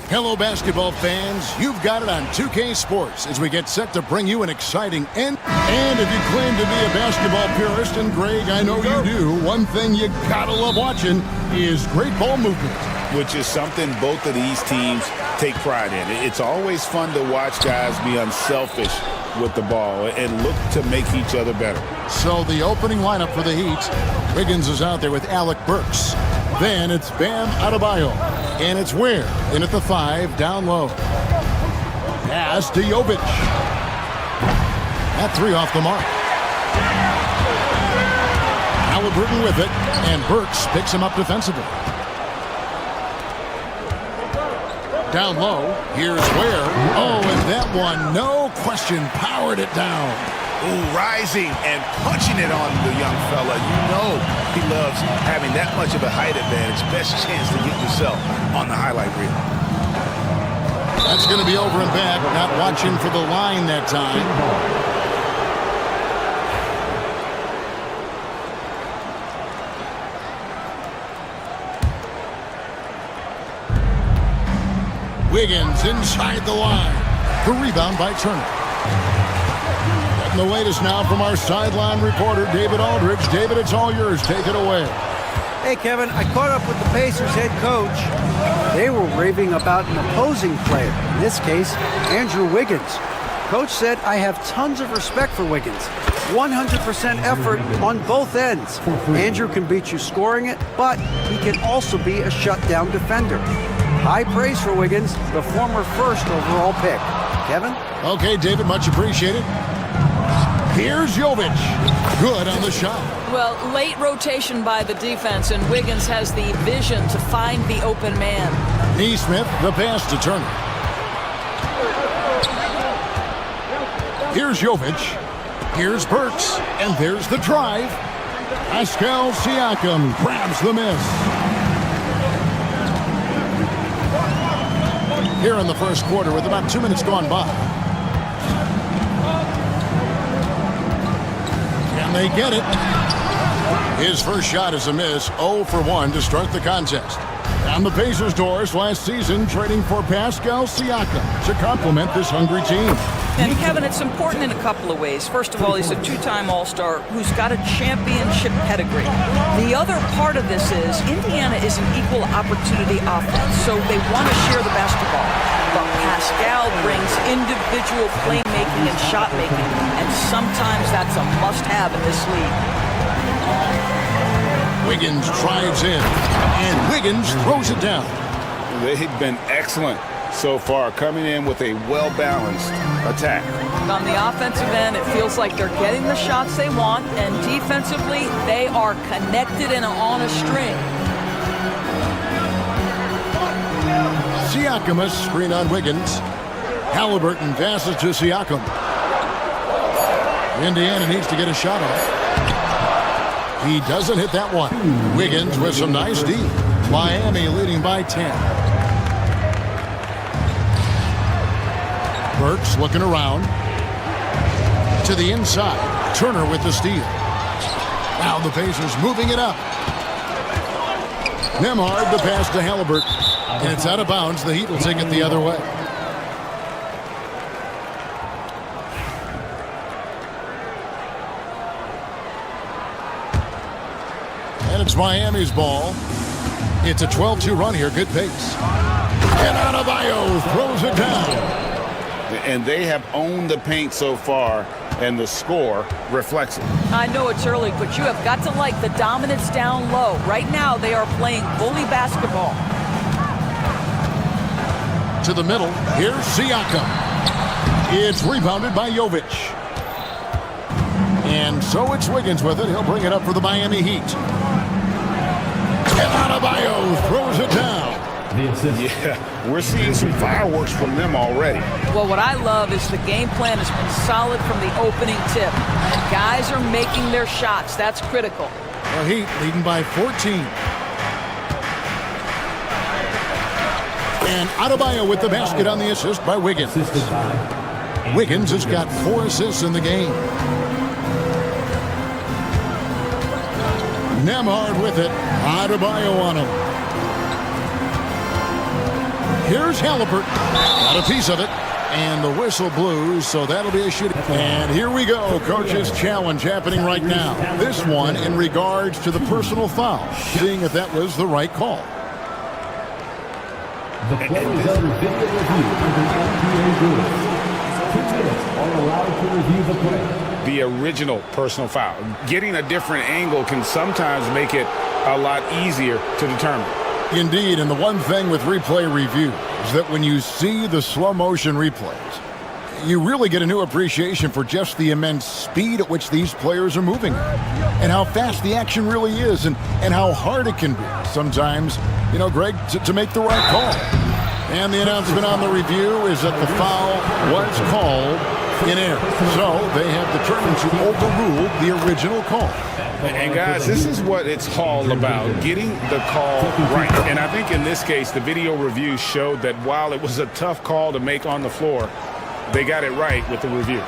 Hello, basketball fans. You've got it on 2K Sports as we get set to bring you an exciting end. And if you claim to be a basketball purist, and Greg, I know you do, one thing you gotta love watching is great ball movement. Which is something both of these teams take pride in. It's always fun to watch guys be unselfish with the ball and look to make each other better. So the opening lineup for the Heat, Wiggins is out there with Alec Burks. Then it's Bam Adebayo. And it's Ware in at the 5, down low. Pass to Jovic. That 3 off the mark. Halliburton with it, and Burks picks him up defensively. Down low, here's Ware. Oh, and that one, no question, powered it down. Ooh, rising and punching it on the young fella. You know he loves having that much of a height advantage. Best chance to get yourself on the highlight reel. That's going to be over and back. Not watching for the line that time. Wiggins inside the line. The rebound by Turner. And the latest now from our sideline reporter, David Aldridge. David, it's all yours. Take it away. Hey, Kevin, I caught up with the Pacers head coach. They were raving about an opposing player, in this case, Andrew Wiggins. Coach said, I have tons of respect for Wiggins. 100% effort on both ends. Andrew can beat you scoring it, but he can also be a shutdown defender. High praise for Wiggins, the former first overall pick. Kevin? Okay, David, much appreciated. Here's Jovic. Good on the shot. Well, late rotation by the defense, and Wiggins has the vision to find the open man. Neesmith, the pass to Turner. Here's Jovic. Here's Burks. And there's the drive. Pascal Siakam grabs the miss. Here in the first quarter with about 2 minutes gone by. And they get it. His first shot is a miss, 0 for 1 to start the contest. On the Pacers' doors last season, trading for Pascal Siakam to complement this hungry team. And Kevin, it's important in a couple of ways. First of all, he's a 2-time All-Star who's got a championship pedigree. The other part of this is Indiana is an equal opportunity offense, so they want to share the basketball. But Pascal brings individual playmaking and shot making, and sometimes that's a must-have in this league. Wiggins drives in, and Wiggins throws it down. They've been excellent so far, coming in with a well-balanced attack. On the offensive end, it feels like they're getting the shots they want, and defensively, they are connected and on a string. Siakam a screen on Wiggins. Halliburton passes to Siakam. Indiana needs to get a shot off. He doesn't hit that one. Wiggins with some nice D. Miami leading by 10. Burks looking around. To the inside. Turner with the steal. Now the Pacers moving it up. Nembhard the pass to Halliburton. And it's out of bounds. The Heat will take it the other way. And it's Miami's ball. It's a 12-2 run here. Good pace. And Adebayo throws it down. And they have owned the paint so far, and the score reflects it. I know it's early, but you have got to like the dominance down low. Right now, they are playing bully basketball. To the middle. Here's Siakam. It's rebounded by Jovic. And so it's Wiggins with it. He'll bring it up for the Miami Heat. And Adebayo throws it down. Yeah, we're seeing some fireworks from them already. Well, what I love is the game plan has been solid from the opening tip. And guys are making their shots. That's critical. The Heat leading by 14. And Adebayo with the basket on the assist by Wiggins. Wiggins has got 4 assists in the game. Nembhard with it. Adebayo on him. Here's Halliburton. Got a piece of it. And the whistle blew, so that'll be a shooting. And here we go. Coach's challenge happening right now. This one in regards to the personal foul. Seeing if that was the right call. The play is under video review under NBA rules. 2 minutes are allowed to review the play. The original personal foul. Getting a different angle can sometimes make it a lot easier to determine. Indeed, and the one thing with replay review is that when you see the slow motion replays, you really get a new appreciation for just the immense speed at which these players are moving and how fast the action really is and how hard it can be sometimes, you know, Greg, to make the right call. And the announcement on the review is that the foul was called in error. So they have determined to overrule the original call. And guys, this is what it's all about, getting the call right. And I think in this case, the video review showed that while it was a tough call to make on the floor, they got it right with the review.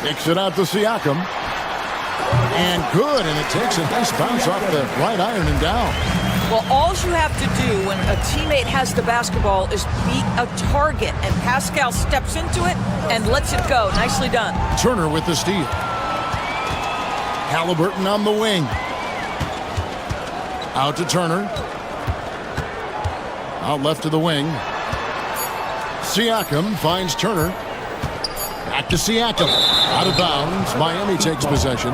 Kicks it out to Siakam. And good, and it takes a nice bounce off the right iron and down. Well, all you have to do when a teammate has the basketball is beat a target, and Pascal steps into it and lets it go. Nicely done. Turner with the steal. Halliburton on the wing. Out to Turner. Out left to the wing. Siakam finds Turner. Back to Siakam. Out of bounds. Miami takes possession.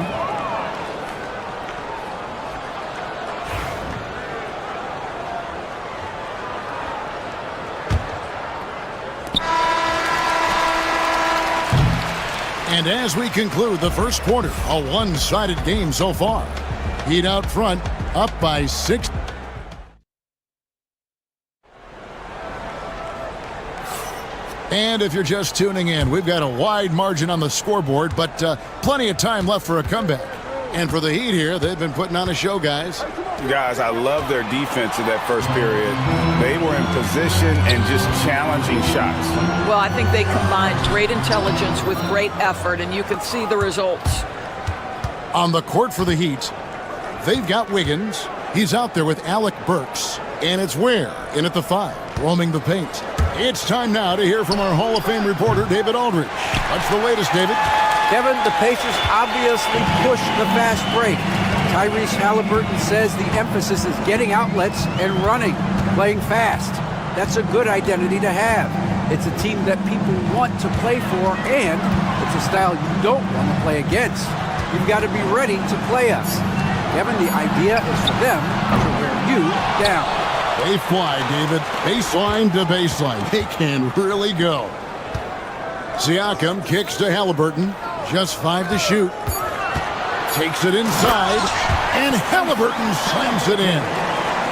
And as we conclude the first quarter, a one-sided game so far. Heat out front, up by 6. And if you're just tuning in, we've got a wide margin on the scoreboard, but plenty of time left for a comeback. And for the Heat here, they've been putting on a show, guys. Guys, I love their defense in that first period. They were in position and just challenging shots. Well, I think they combined great intelligence with great effort, and you can see the results. On the court for the Heat, they've got Wiggins. He's out there with Alec Burks. And it's Ware in at the 5, roaming the paint. It's time now to hear from our Hall of Fame reporter, David Aldridge. What's the latest, David? Kevin, the Pacers obviously pushed the fast break. Tyrese Halliburton says the emphasis is getting outlets and running, playing fast. That's a good identity to have. It's a team that people want to play for, and it's a style you don't want to play against. You've got to be ready to play us. Kevin, the idea is for them to wear you down. They fly, David. Baseline to baseline. They can really go. Siakam kicks to Halliburton. Just 5 to shoot. Takes it inside. And Halliburton slams it in.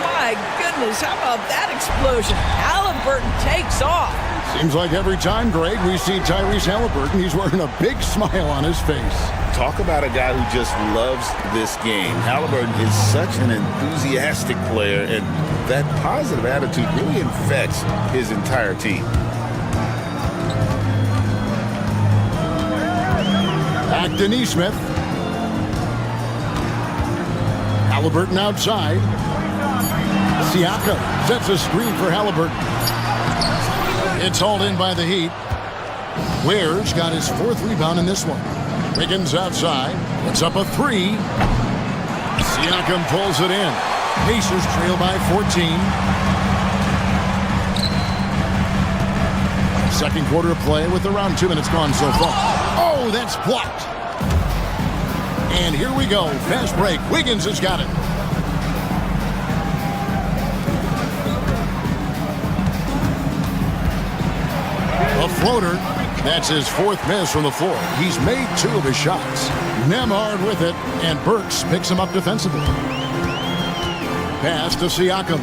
My goodness, how about that explosion? Halliburton takes off. Seems like every time, Greg, we see Tyrese Halliburton, he's wearing a big smile on his face. Talk about a guy who just loves this game. Halliburton is such an enthusiastic player, and that positive attitude really infects his entire team. Back to Nesmith. Halliburton outside. Siakam sets a screen for Halliburton. It's hauled in by the Heat. Ware's got his 4th rebound in this one. Wiggins outside. It's up a 3. Siakam pulls it in. Pacers trail by 14. Second quarter of play with around 2 minutes gone so far. Oh, that's blocked. And here we go. Fast break. Wiggins has got it. A floater. That's his 4th miss from the floor. He's made 2 of his shots. Nemhard with it, and Burks picks him up defensively. Pass to Siakam.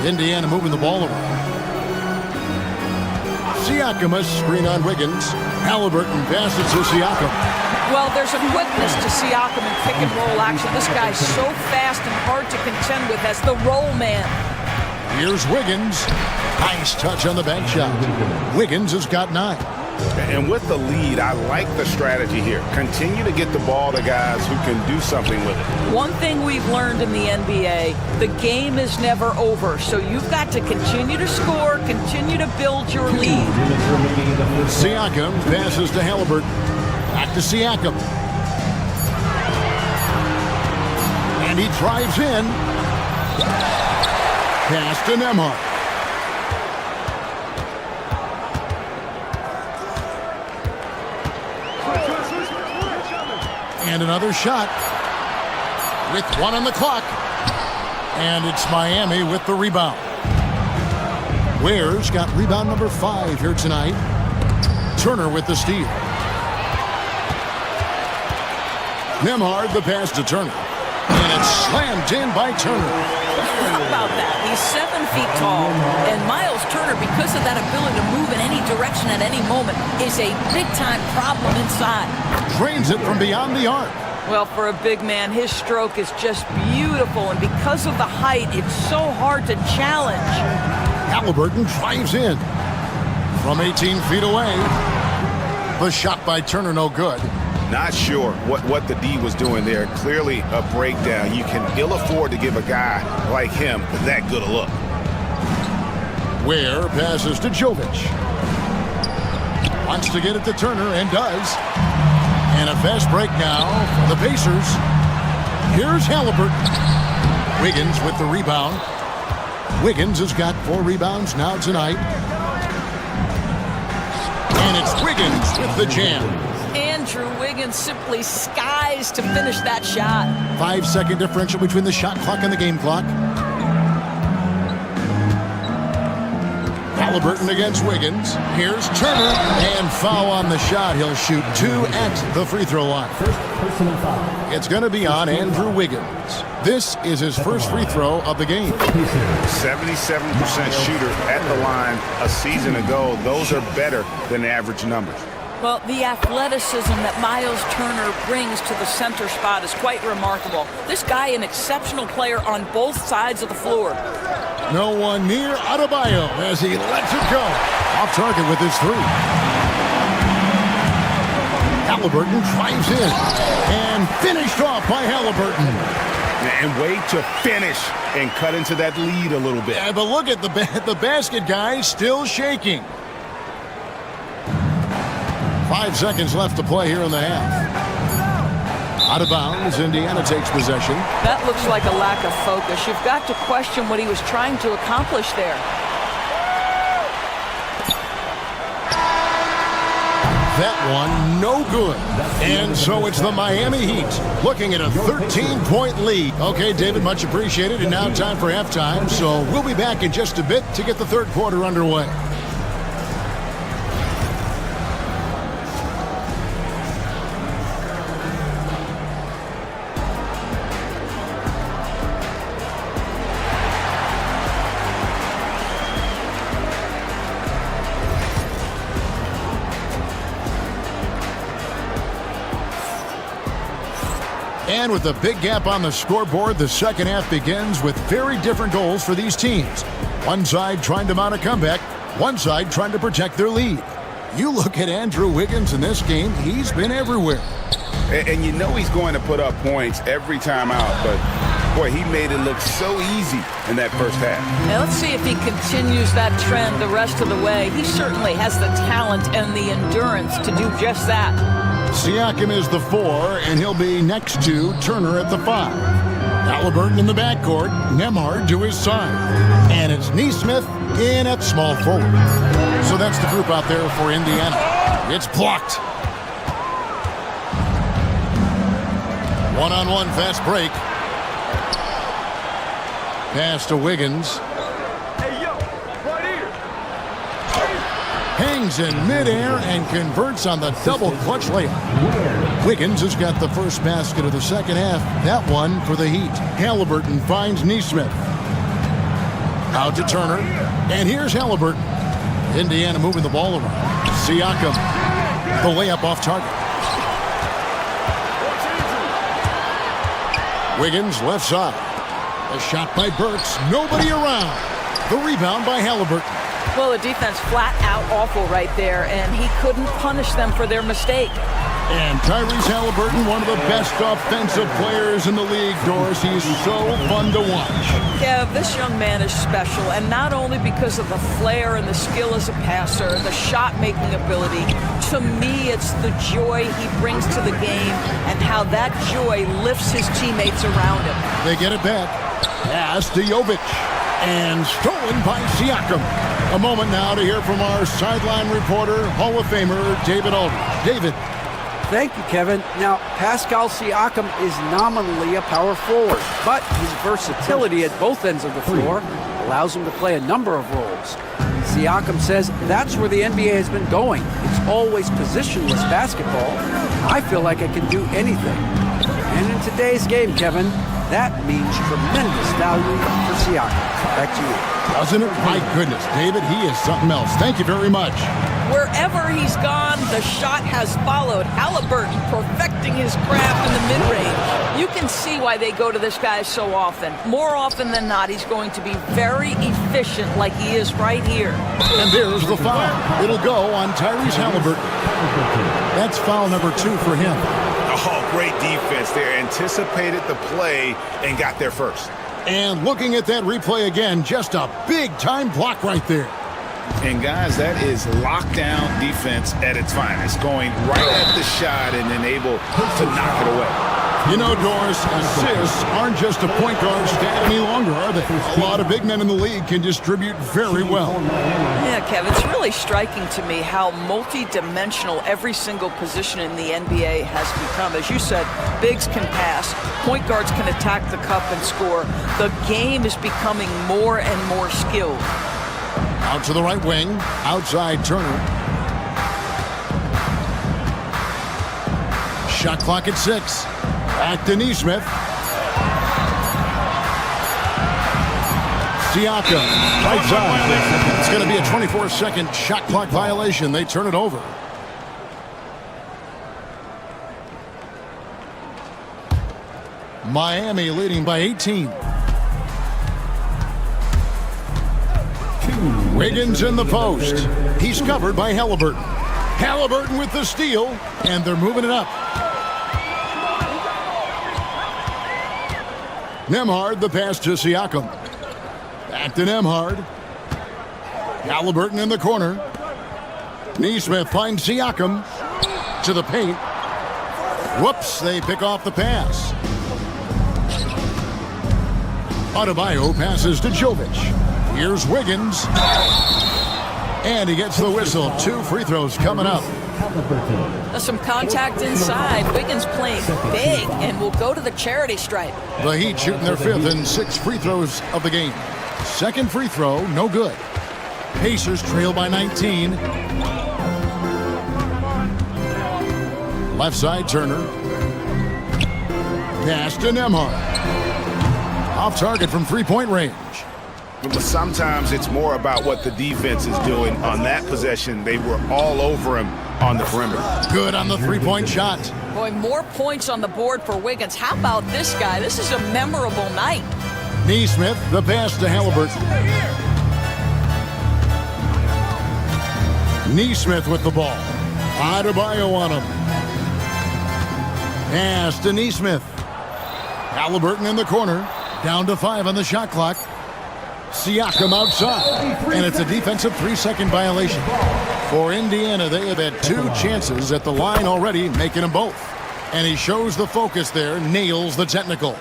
Indiana moving the ball around. Siakam a screen on Wiggins. Halliburton passes to Siakam. Well, there's a quickness to Siakam in pick and roll action. This guy's so fast and hard to contend with as the roll man. Here's Wiggins. Nice touch on the bank shot. Wiggins has got 9. And with the lead, I like the strategy here. Continue to get the ball to guys who can do something with it. One thing we've learned in the NBA, the game is never over. So you've got to continue to score, continue to build your lead. Siakam passes to Halliburton. Back to Siakam. And he drives in. Pass to Nembhard. And another shot with 1 on the clock. And it's Miami with the rebound. Ware's got rebound number 5 here tonight. Turner with the steal. Nembhard the pass to Turner. And it's slammed in by Turner. How about that? He's 7 feet tall. And Miles Turner, because of that ability to move in any direction at any moment, is a big-time problem inside. Drains it from beyond the arc. Well, for a big man, his stroke is just beautiful. And because of the height, it's so hard to challenge. Halliburton drives in from 18 feet away. The shot by Turner no good. Not sure what the D was doing there. Clearly a breakdown. You can ill afford to give a guy like him that good a look. Ware passes to Jovic. Wants to get it to Turner and does. And a fast break now for the Pacers. Here's Halliburton. Wiggins with the rebound. Wiggins has got 4 rebounds now tonight. And it's Wiggins with the jam. Andrew Wiggins simply skies to finish that shot. 5-second differential between the shot clock and the game clock. Halliburton against Wiggins. Here's Turner. And foul on the shot. He'll shoot 2 at the free throw line. It's going to be on Andrew Wiggins. This is his first free throw of the game. 77% shooter at the line a season ago. Those are better than average numbers. Well, the athleticism that Miles Turner brings to the center spot is quite remarkable. This guy, an exceptional player on both sides of the floor. No one near Adebayo as he lets it go. Off target with his 3. Halliburton drives in and finished off by Halliburton. And way to finish and cut into that lead a little bit. Yeah, but look at the basket guy still shaking. 5 seconds left to play here in the half. Out of bounds, Indiana takes possession. That looks like a lack of focus. You've got to question what he was trying to accomplish there. That one, no good. And so it's the Miami Heat looking at a 13-point lead. Okay, David, much appreciated. And now time for halftime. So we'll be back in just a bit to get the third quarter underway. And with a big gap on the scoreboard, the second half begins with very different goals for these teams. One side trying to mount a comeback, one side trying to protect their lead. You look at Andrew Wiggins in this game, he's been everywhere. And you know he's going to put up points every time out, but boy, he made it look so easy in that first half. Now let's see if he continues that trend the rest of the way. He certainly has the talent and the endurance to do just that. Siakam is the 4, and he'll be next to Turner at the 5. Halliburton in the backcourt, Nembhard to his side. And it's Nesmith in at small forward. So that's the group out there for Indiana. It's blocked. One-on-one fast break. Pass to Wiggins. Hangs in midair and converts on the double clutch layup. Wiggins has got the first basket of the second half. That one for the Heat. Halliburton finds Nesmith. Out to Turner. And here's Halliburton. Indiana moving the ball around. Siakam. The layup off target. Wiggins left side. A shot by Burks. Nobody around. The rebound by Halliburton. Well, the defense flat out awful right there, and he couldn't punish them for their mistake. And Tyrese Halliburton, one of the best offensive players in the league, Doris. He's so fun to watch. Kev, this young man is special, and not only because of the flair and the skill as a passer, the shot-making ability. To me, it's the joy he brings to the game and how that joy lifts his teammates around him. They get it back. Pass to Jovic. And stolen by Siakam. A moment now to hear from our sideline reporter, Hall of Famer David Aldridge. David. Thank you, Kevin. Now, Pascal Siakam is nominally a power forward, but his versatility at both ends of the floor allows him to play a number of roles. Siakam says that's where the NBA has been going. It's always positionless basketball. I feel like I can do anything. And in today's game, Kevin, that means tremendous value for Siakam. Back to you. Doesn't it? My goodness, David, he is something else. Thank you very much. Wherever he's gone, the shot has followed. Halliburton perfecting his craft in the mid-range. You can see why they go to this guy so often. More often than not, he's going to be very efficient like he is right here. And there's the foul. It'll go on Tyrese Halliburton. That's foul number 2 for him. Oh, great defense there. Anticipated the play and got there first. And looking at that replay again, just a big-time block right there. And, guys, that is lockdown defense at its finest, going right at the shot and then able to knock it away. You know, Doris, assists aren't just a point guard stat any longer, are they? A lot of big men in the league can distribute very well. Yeah, Kev, it's really striking to me how multi-dimensional every single position in the NBA has become. As you said, bigs can pass, point guards can attack the cup and score. The game is becoming more and more skilled. Out to the right wing, outside Turner. Shot clock at 6. Back to Nesmith. Siakam, right side. It's going to be a 24-second shot clock violation. They turn it over. Miami leading by 18. Wiggins in the post. He's covered by Halliburton. Halliburton with the steal, and they're moving it up. Nembhard, the pass to Siakam. Back to Nembhard. Halliburton in the corner. Nesmith finds Siakam to the paint. Whoops, they pick off the pass. Adebayo passes to Jovic. Here's Wiggins. And he gets the whistle. 2 free throws coming up. Some contact inside. Wiggins playing big and will go to the charity stripe. The Heat shooting their 5th and 6th free throws of the game. Second free throw, no good. Pacers trail by 19. Left side, Turner. Pass to Nembhard. Off target from three-point range. But sometimes it's more about what the defense is doing. On that possession, they were all over him on the perimeter. Good on the three-point shot. Boy, more points on the board for Wiggins. How about this guy? This is a memorable night. Nesmith, the pass to Halliburton. Nesmith with the ball. Adebayo on him. Pass to Nesmith. Halliburton in the corner. Down to 5 on the shot clock. Siakam outside. And it's a defensive 3-second violation. For Indiana, they have had 2 chances at the line already, making them both. And he shows the focus there, nails the technical.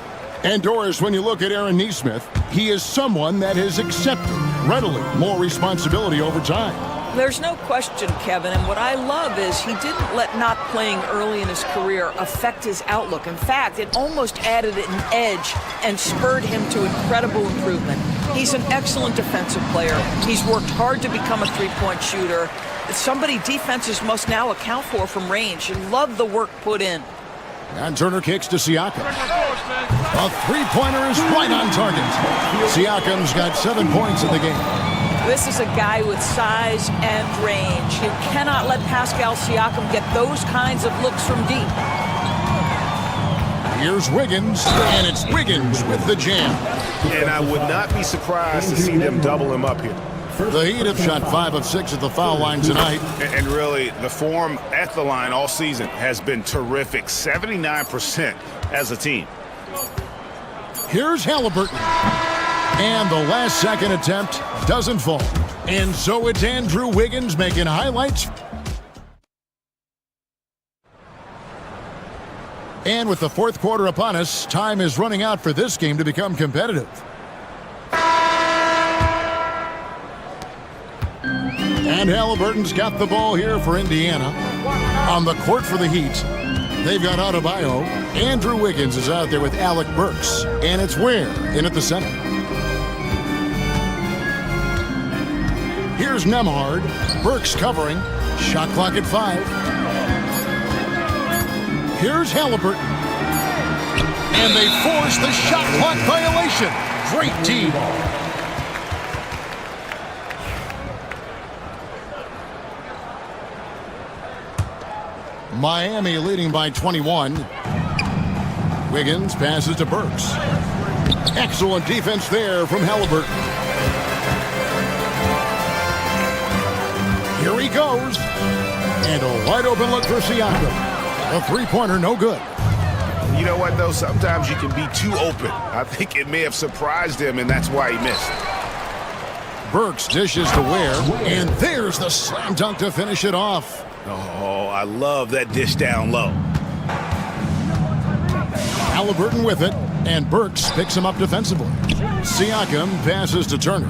And Doris, when you look at Aaron Nesmith, he is someone that has accepted readily more responsibility over time. There's no question, Kevin, and what I love is he didn't let not playing early in his career affect his outlook. In fact, it almost added an edge and spurred him to incredible improvement. He's an excellent defensive player. He's worked hard to become a three-point shooter. It's somebody defenses must now account for from range. And love the work put in. And Turner kicks to Siakam. A three-pointer is right on target. Siakam's got 7 points in the game. This is a guy with size and range. You cannot let Pascal Siakam get those kinds of looks from deep. Here's Wiggins, and it's Wiggins with the jam. And I would not be surprised to see them double him up here. The Heat have shot 5 of 6 at the foul line tonight. And really, the form at the line all season has been terrific. 79% as a team. Here's Halliburton. And the last second attempt doesn't fall. And so it's Andrew Wiggins making highlights. And with the fourth quarter upon us, time is running out for this game to become competitive. And Halliburton's got the ball here for Indiana. On the court for the Heat, they've got Adebayo. Andrew Wiggins is out there with Alec Burks. And it's Ware in at the center. Here's Nembhard. Burks covering. Shot clock at 5. Here's Halliburton. And they force the shot clock violation. Great team. Miami leading by 21. Wiggins passes to Burks. Excellent defense there from Halliburton. Here he goes. And a wide open look for Siakam. A three-pointer, no good. You know what, though? Sometimes you can be too open. I think it may have surprised him, and that's why he missed. Burks dishes to Ware, and there's the slam dunk to finish it off. Oh, I love that dish down low. Halliburton with it, and Burks picks him up defensively. Siakam passes to Turner.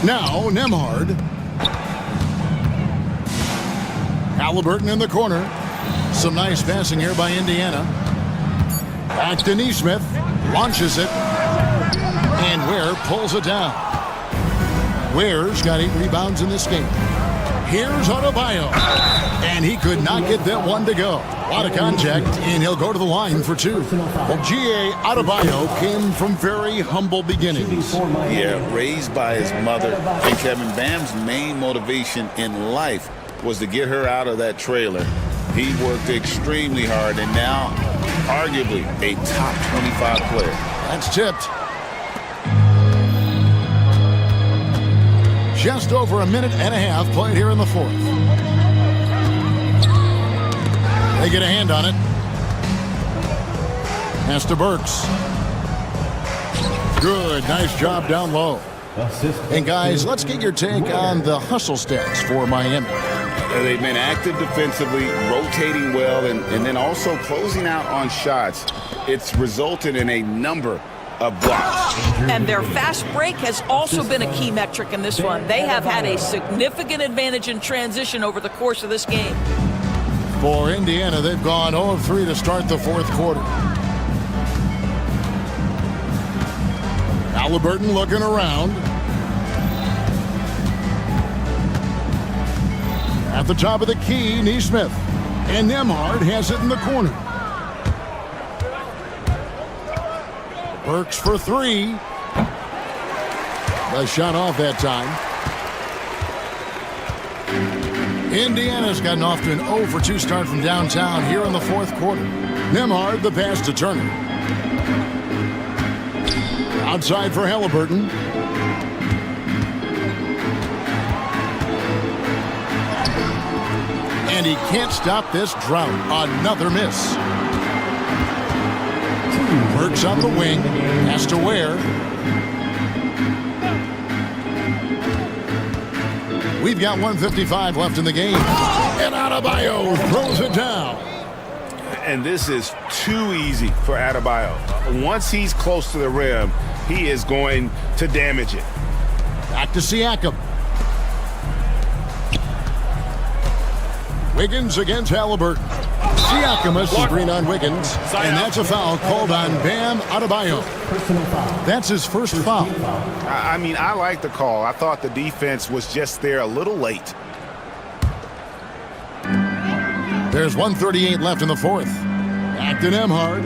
Now, Nembhard. Halliburton in the corner. Some nice passing here by Indiana. Back to Nesmith. Launches it. And Ware pulls it down. Ware's got 8 rebounds in this game. Here's Adebayo. And he could not get that one to go. A lot of contact, and he'll go to the line for 2. Well, G.A. Adebayo came from very humble beginnings. Yeah, raised by his mother. And Kevin, Bam's main motivation in life was to get her out of that trailer. He worked extremely hard, and now arguably a top 25 player. That's tipped. Just over a minute and a half played here in the fourth. They get a hand on it. Pass to Burks. Good, nice job down low. And guys, let's get your take on the hustle stats for Miami. They've been active defensively, rotating well, and then also closing out on shots. It's resulted in a number of blocks. And their fast break has also been a key metric in this one. They have had a significant advantage in transition over the course of this game. For Indiana, they've gone 0 of 3 to start the fourth quarter. Halliburton looking around. At the top of the key, Nesmith. And Nembhard has it in the corner. Burks for 3. The shot off that time. Indiana's gotten off to an 0 for 2 start from downtown here in the fourth quarter. Nembhard, the pass to Turner. Outside for Halliburton. And he can't stop this drought. Another miss. Burks on the wing. Has to Ware. We've got 1:55 left in the game. And Adebayo throws it down. And this is too easy for Adebayo. Once he's close to the rim, he is going to damage it. Back to Siakam. Wiggins against Halliburton. Siakam misses the green on Wiggins. And that's a foul called on Bam Adebayo. That's his first foul. I mean, I like the call. I thought the defense was just there a little late. There's 1:38 left in the fourth. Back to Nembhard.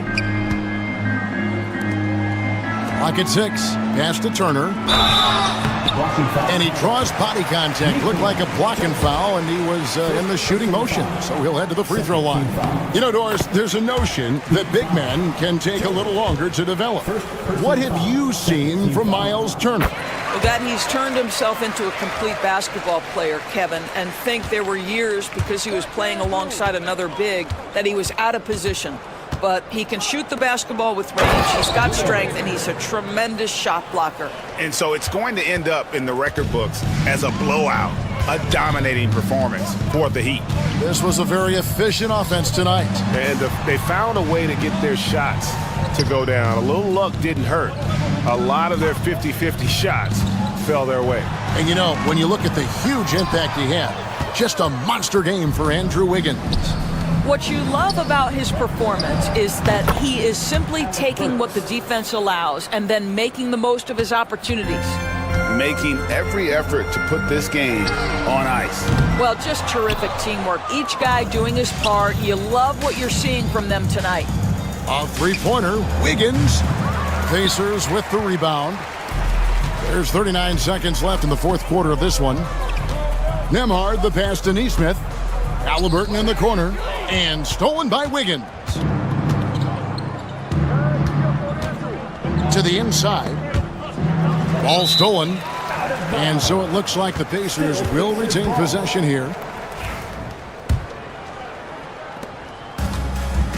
Clock at 6. Pass to Turner. And he draws body contact. Looked like a blocking foul, and he was in the shooting motion. So he'll head to the free throw line. You know, Doris, there's a notion that big men can take a little longer to develop. What have you seen from Miles Turner? that he's turned himself into a complete basketball player, Kevin, and think there were years because he was playing alongside another big that he was out of position. But he can shoot the basketball with range, he's got strength, and he's a tremendous shot blocker. And so it's going to end up in the record books as a blowout, a dominating performance for the Heat. This was a very efficient offense tonight. And they found a way to get their shots to go down. A little luck didn't hurt. A lot of their 50-50 shots fell their way. And you know, when you look at the huge impact he had, just a monster game for Andrew Wiggins. What you love about his performance is that he is simply taking what the defense allows and then making the most of his opportunities. Making every effort to put this game on ice. Well, just terrific teamwork. Each guy doing his part. You love what you're seeing from them tonight. A three-pointer, Wiggins. Pacers with the rebound. There's 39 seconds left in the fourth quarter of this one. Nembhard, the pass to Nesmith. Halliburton in the corner, and stolen by Wiggins. To the inside. Ball stolen. And so it looks like the Pacers will retain possession here.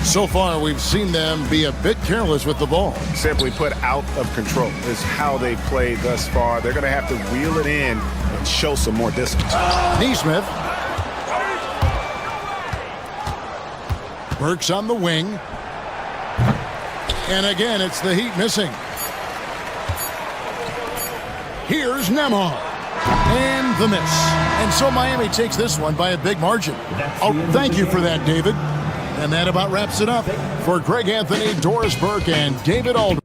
So far, we've seen them be a bit careless with the ball. Simply put, out of control is how they played thus far. They're going to have to reel it in and show some more discipline. Nesmith. Burks on the wing. And again, it's the Heat missing. Here's Nembhard. And the miss. And so Miami takes this one by a big margin. Oh, thank you for that, David. And that about wraps it up for Greg Anthony, Doris Burke, and David Aldridge.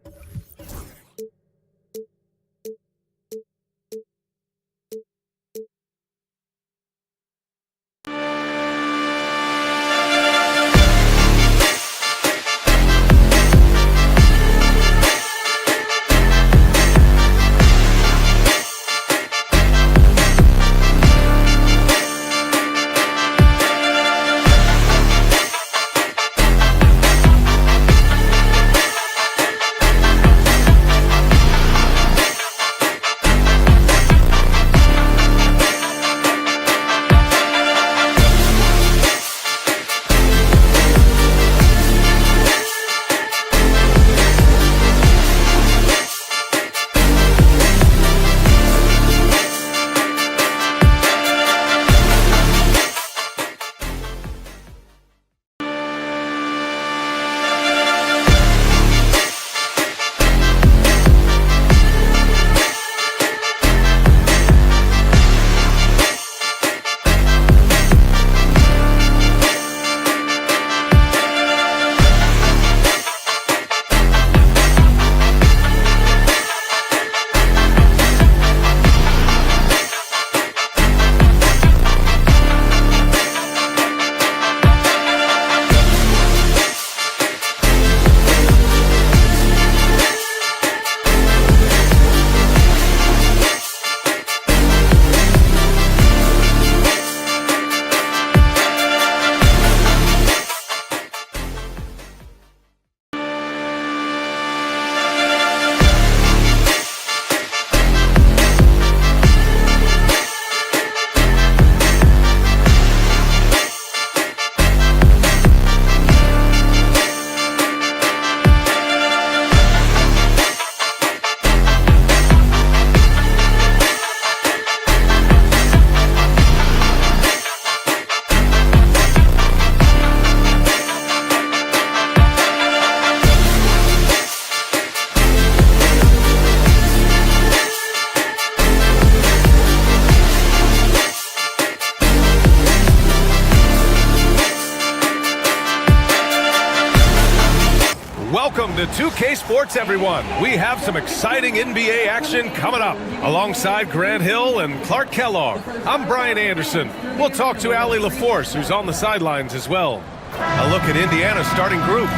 Welcome to 2K Sports, everyone. We have some exciting NBA action coming up. Alongside Grant Hill and Clark Kellogg, I'm Brian Anderson. We'll talk to Allie LaForce, who's on the sidelines as well. A look at Indiana's starting group.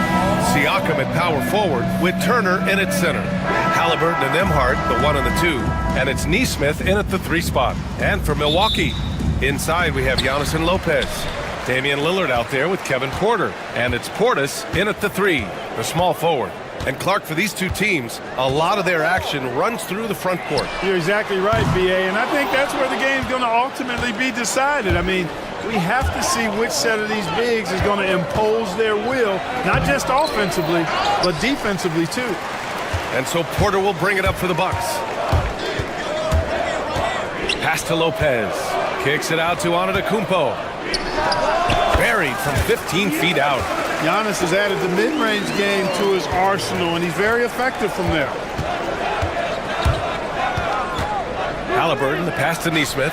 Siakam at power forward with Turner in at center. Halliburton and Nembhard, the 1 and the 2. And it's Nesmith in at the 3 spot. And for Milwaukee, inside we have Giannis and Lopez. Damian Lillard out there with Kevin Porter. And it's Portis in at the 3, the small forward. And Clark, for these two teams, a lot of their action runs through the front court. You're exactly right, B.A., and I think that's where the game's going to ultimately be decided. I mean, we have to see which set of these bigs is going to impose their will, not just offensively, but defensively, too. And so Porter will bring it up for the Bucks. Pass to Lopez. Kicks it out to Antetokounmpo. Buried from 15 feet out. Giannis has added the mid-range game to his arsenal, and he's very effective from there. Halliburton, the pass to Nesmith.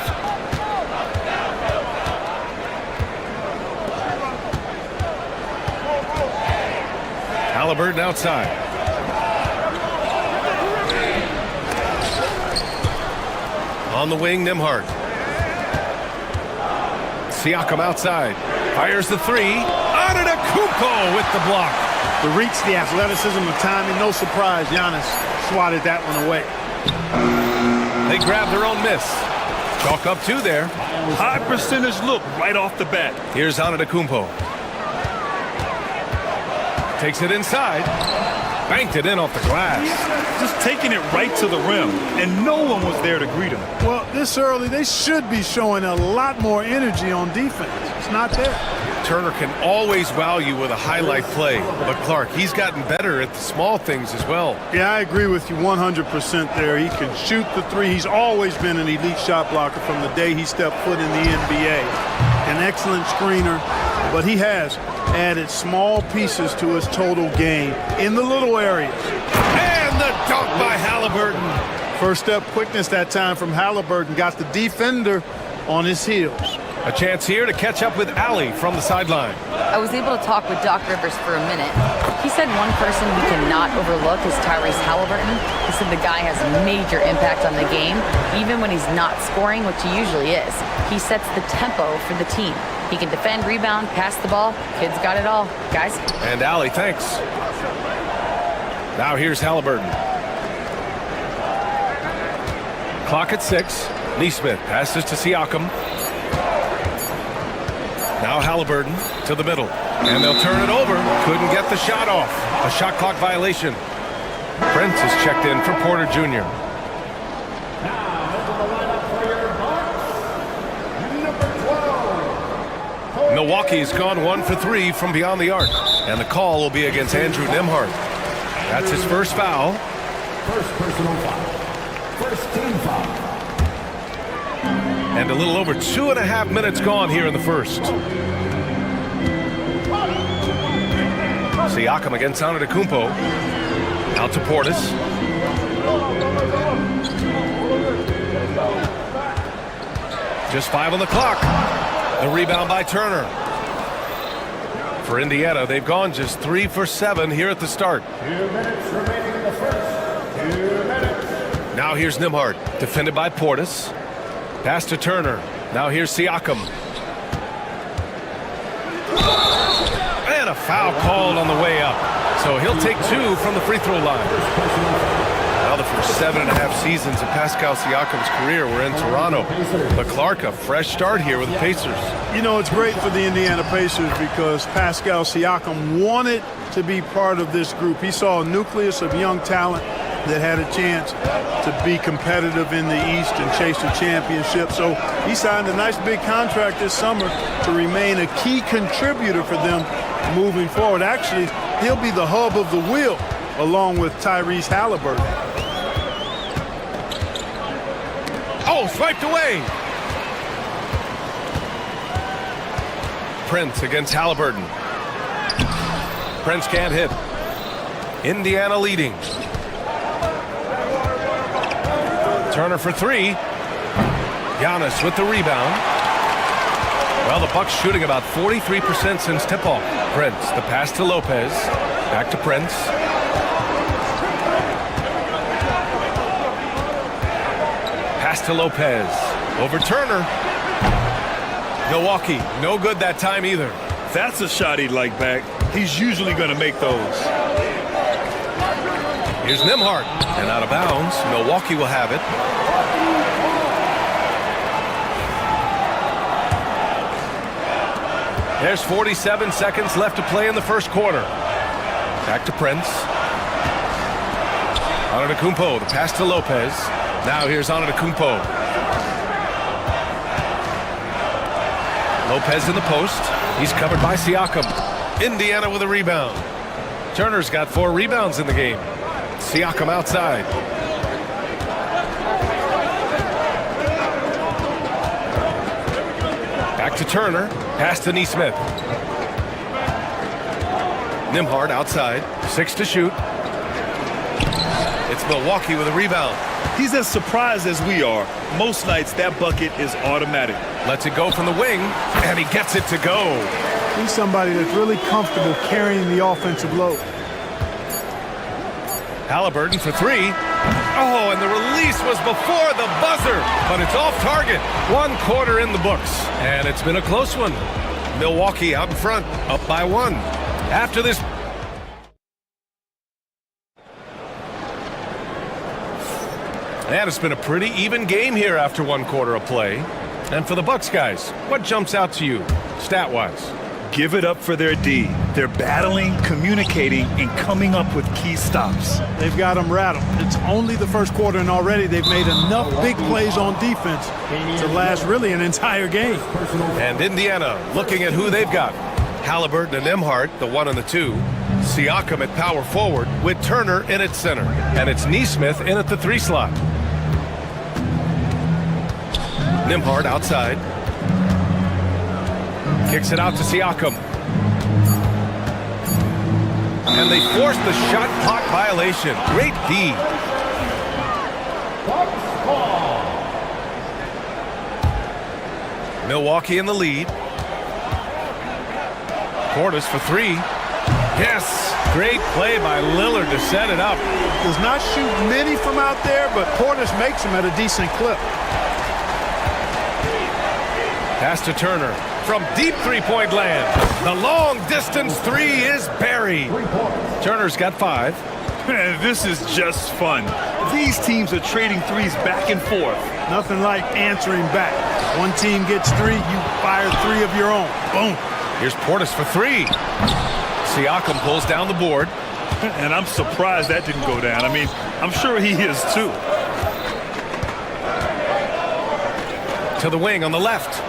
Halliburton outside. On the wing, Nembhard. Siakam outside. Fires the three. Antetokounmpo with the block. The reach, the athleticism, the timing, no surprise. Giannis swatted that one away. They grab their own miss. Chalk up two there. High percentage look right off the bat. Here's Antetokounmpo. Takes it inside. Banked it in off the glass. Just taking it right to the rim, and no one was there to greet him. Well, this early, they should be showing a lot more energy on defense. It's not there. Turner can always wow you with a highlight play, but Clark, he's gotten better at the small things as well. Yeah, I agree with you 100% there. He can shoot the three. He's always been an elite shot blocker from the day he stepped foot in the NBA. An excellent screener, but he has added small pieces to his total game in the little areas. And the dunk by Halliburton. First step quickness that time from Halliburton. Got the defender on his heels. A chance here to catch up with Allie from the sideline. I was able to talk with Doc Rivers for a minute. He said one person we cannot overlook is Tyrese Halliburton. He said the guy has a major impact on the game, even when he's not scoring, which he usually is. He sets the tempo for the team. He can defend, rebound, pass the ball. Kid's got it all. Guys? And Allie, thanks. Now here's Halliburton. Clock at 6. Nesmith passes to Siakam. Now Halliburton to the middle. And they'll turn it over. Couldn't get the shot off. A shot clock violation. Prince is checked in for Porter Jr. Milwaukee's gone 1 for 3 from beyond the arc. And the call will be against Andrew Nembhard. That's his first foul. First personal foul. First team foul. And a little over 2.5 minutes gone here in the first. Siakam against Antetokounmpo. Out to Portis. Just 5 on the clock. The rebound by Turner. For Indiana, they've gone just 3 for 7 here at the start. 2 minutes remaining in the first. 2 minutes. Now here's Nembhard, defended by Portis. Pass to Turner. Now here's Siakam. And a foul called on the way up. So he'll take 2 from the free throw line. Now the first 7.5 seasons of Pascal Siakam's career were in Toronto. But Clark, a fresh start here with the Pacers. You know, it's great for the Indiana Pacers because Pascal Siakam wanted to be part of this group. He saw a nucleus of young talent that had a chance to be competitive in the East and chase the championship. So he signed a nice big contract this summer to remain a key contributor for them moving forward. Actually, he'll be the hub of the wheel along with Tyrese Halliburton. Oh, swiped away. Prince against Halliburton. Prince can't hit. Indiana leading. Turner for 3. Giannis with the rebound. Well, the Bucks shooting about 43% since tip-off. Prince, the pass to Lopez. Back to Prince. Pass to Lopez. Over Turner. Milwaukee, no good that time either. That's a shot he'd like back. He's usually going to make those. Here's Nembhard, and out of bounds. Milwaukee will have it. There's 47 seconds left to play in the first quarter. Back to Prince. Antetokounmpo, the pass to Lopez. Now here's Antetokounmpo. Lopez in the post. He's covered by Siakam. Indiana with a rebound. Turner's got 4 rebounds in the game. Siakam outside. Back to Turner. Pass to Nesmith. Nembhard outside. 6 to shoot. It's Milwaukee with a rebound. He's as surprised as we are. Most nights, that bucket is automatic. Lets it go from the wing, and he gets it to go. He's somebody that's really comfortable carrying the offensive load. Halliburton for 3. Oh, and the release was before the buzzer, but it's off target. 1 quarter in the books, and it's been a close one. Milwaukee out in front, up by 1. After this... And it's been a pretty even game here after 1 quarter of play. And for the Bucks guys, what jumps out to you, stat-wise? Give it up for their D. They're battling, communicating, and coming up with key stops. They've got them rattled. It's only the first quarter, and already they've made enough big plays on defense to last really an entire game. And Indiana looking at who they've got. Halliburton and Nembhard, the 1 and the 2. Siakam at power forward with Turner in at center. And it's Nesmith in at the 3 slot. Nembhard outside. Kicks it out to Siakam. And they force the shot clock violation. Great D. Milwaukee in the lead. Portis for 3. Yes! Great play by Lillard to set it up. Does not shoot many from out there, but Portis makes them at a decent clip. Pass to Turner from deep three-point land. The long-distance 3 is buried. Turner's got 5. Man, this is just fun. These teams are trading threes back and forth. Nothing like answering back. One team gets 3, you fire 3 of your own. Boom. Here's Portis for 3. Siakam pulls down the board. And I'm surprised that didn't go down. I mean, I'm sure he is too. To the wing on the left.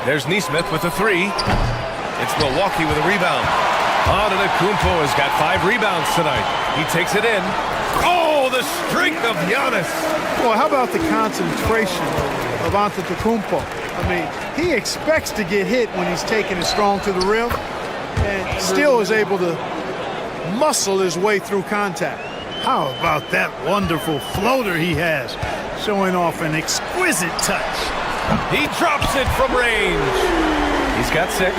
There's Nesmith with a 3. It's Milwaukee with a rebound. Antetokounmpo has got 5 rebounds tonight. He takes it in. Oh, the streak of Giannis. Well, how about the concentration of Antetokounmpo? I mean, he expects to get hit when he's taking it strong to the rim and still is able to muscle his way through contact. How about that wonderful floater he has, showing off an exquisite touch. He drops it from range. He's got 6.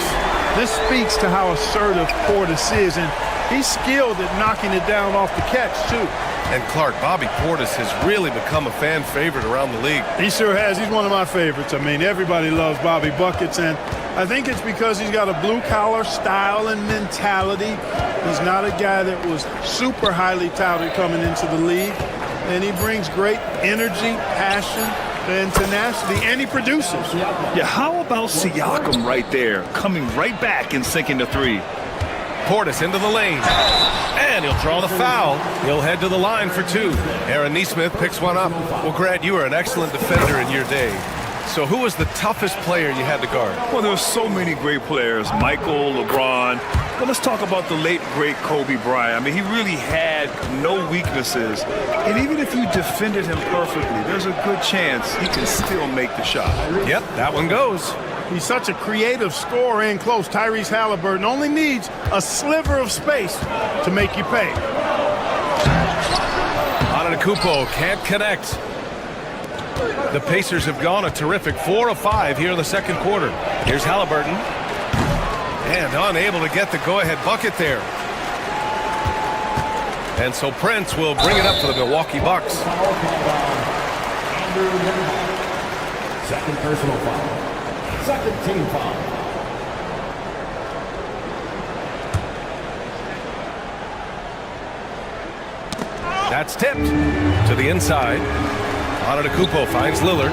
This speaks to how assertive Portis is, and he's skilled at knocking it down off the catch, too. And Clark, Bobby Portis has really become a fan favorite around the league. He sure has. He's one of my favorites. I mean, everybody loves Bobby Buckets, and I think it's because he's got a blue-collar style and mentality. He's not a guy that was super highly touted coming into the league, and he brings great energy, passion, and tenacity, and he produces. Yeah, how about Siakam right there, coming right back and sinking the 3? Portis into the lane. And he'll draw the foul. He'll head to the line for 2. Aaron Nesmith picks one up. Well, Grant, you were an excellent defender in your day. So who was the toughest player you had to guard? Well, there were so many great players. Michael, LeBron. But let's talk about the late, great Kobe Bryant. I mean, he really had no weaknesses. And even if you defended him perfectly, there's a good chance he can still make the shot. Yep, that one goes. He's such a creative scorer in close. Tyrese Halliburton only needs a sliver of space to make you pay. Antetokounmpo can't connect. The Pacers have gone a terrific 4 of 5 here in the second quarter. Here's Halliburton. And unable to get the go-ahead bucket there. And so Prince will bring it up for the Milwaukee Bucks. Second personal foul. Second team foul. That's tipped to the inside. Antetokounmpo finds Lillard.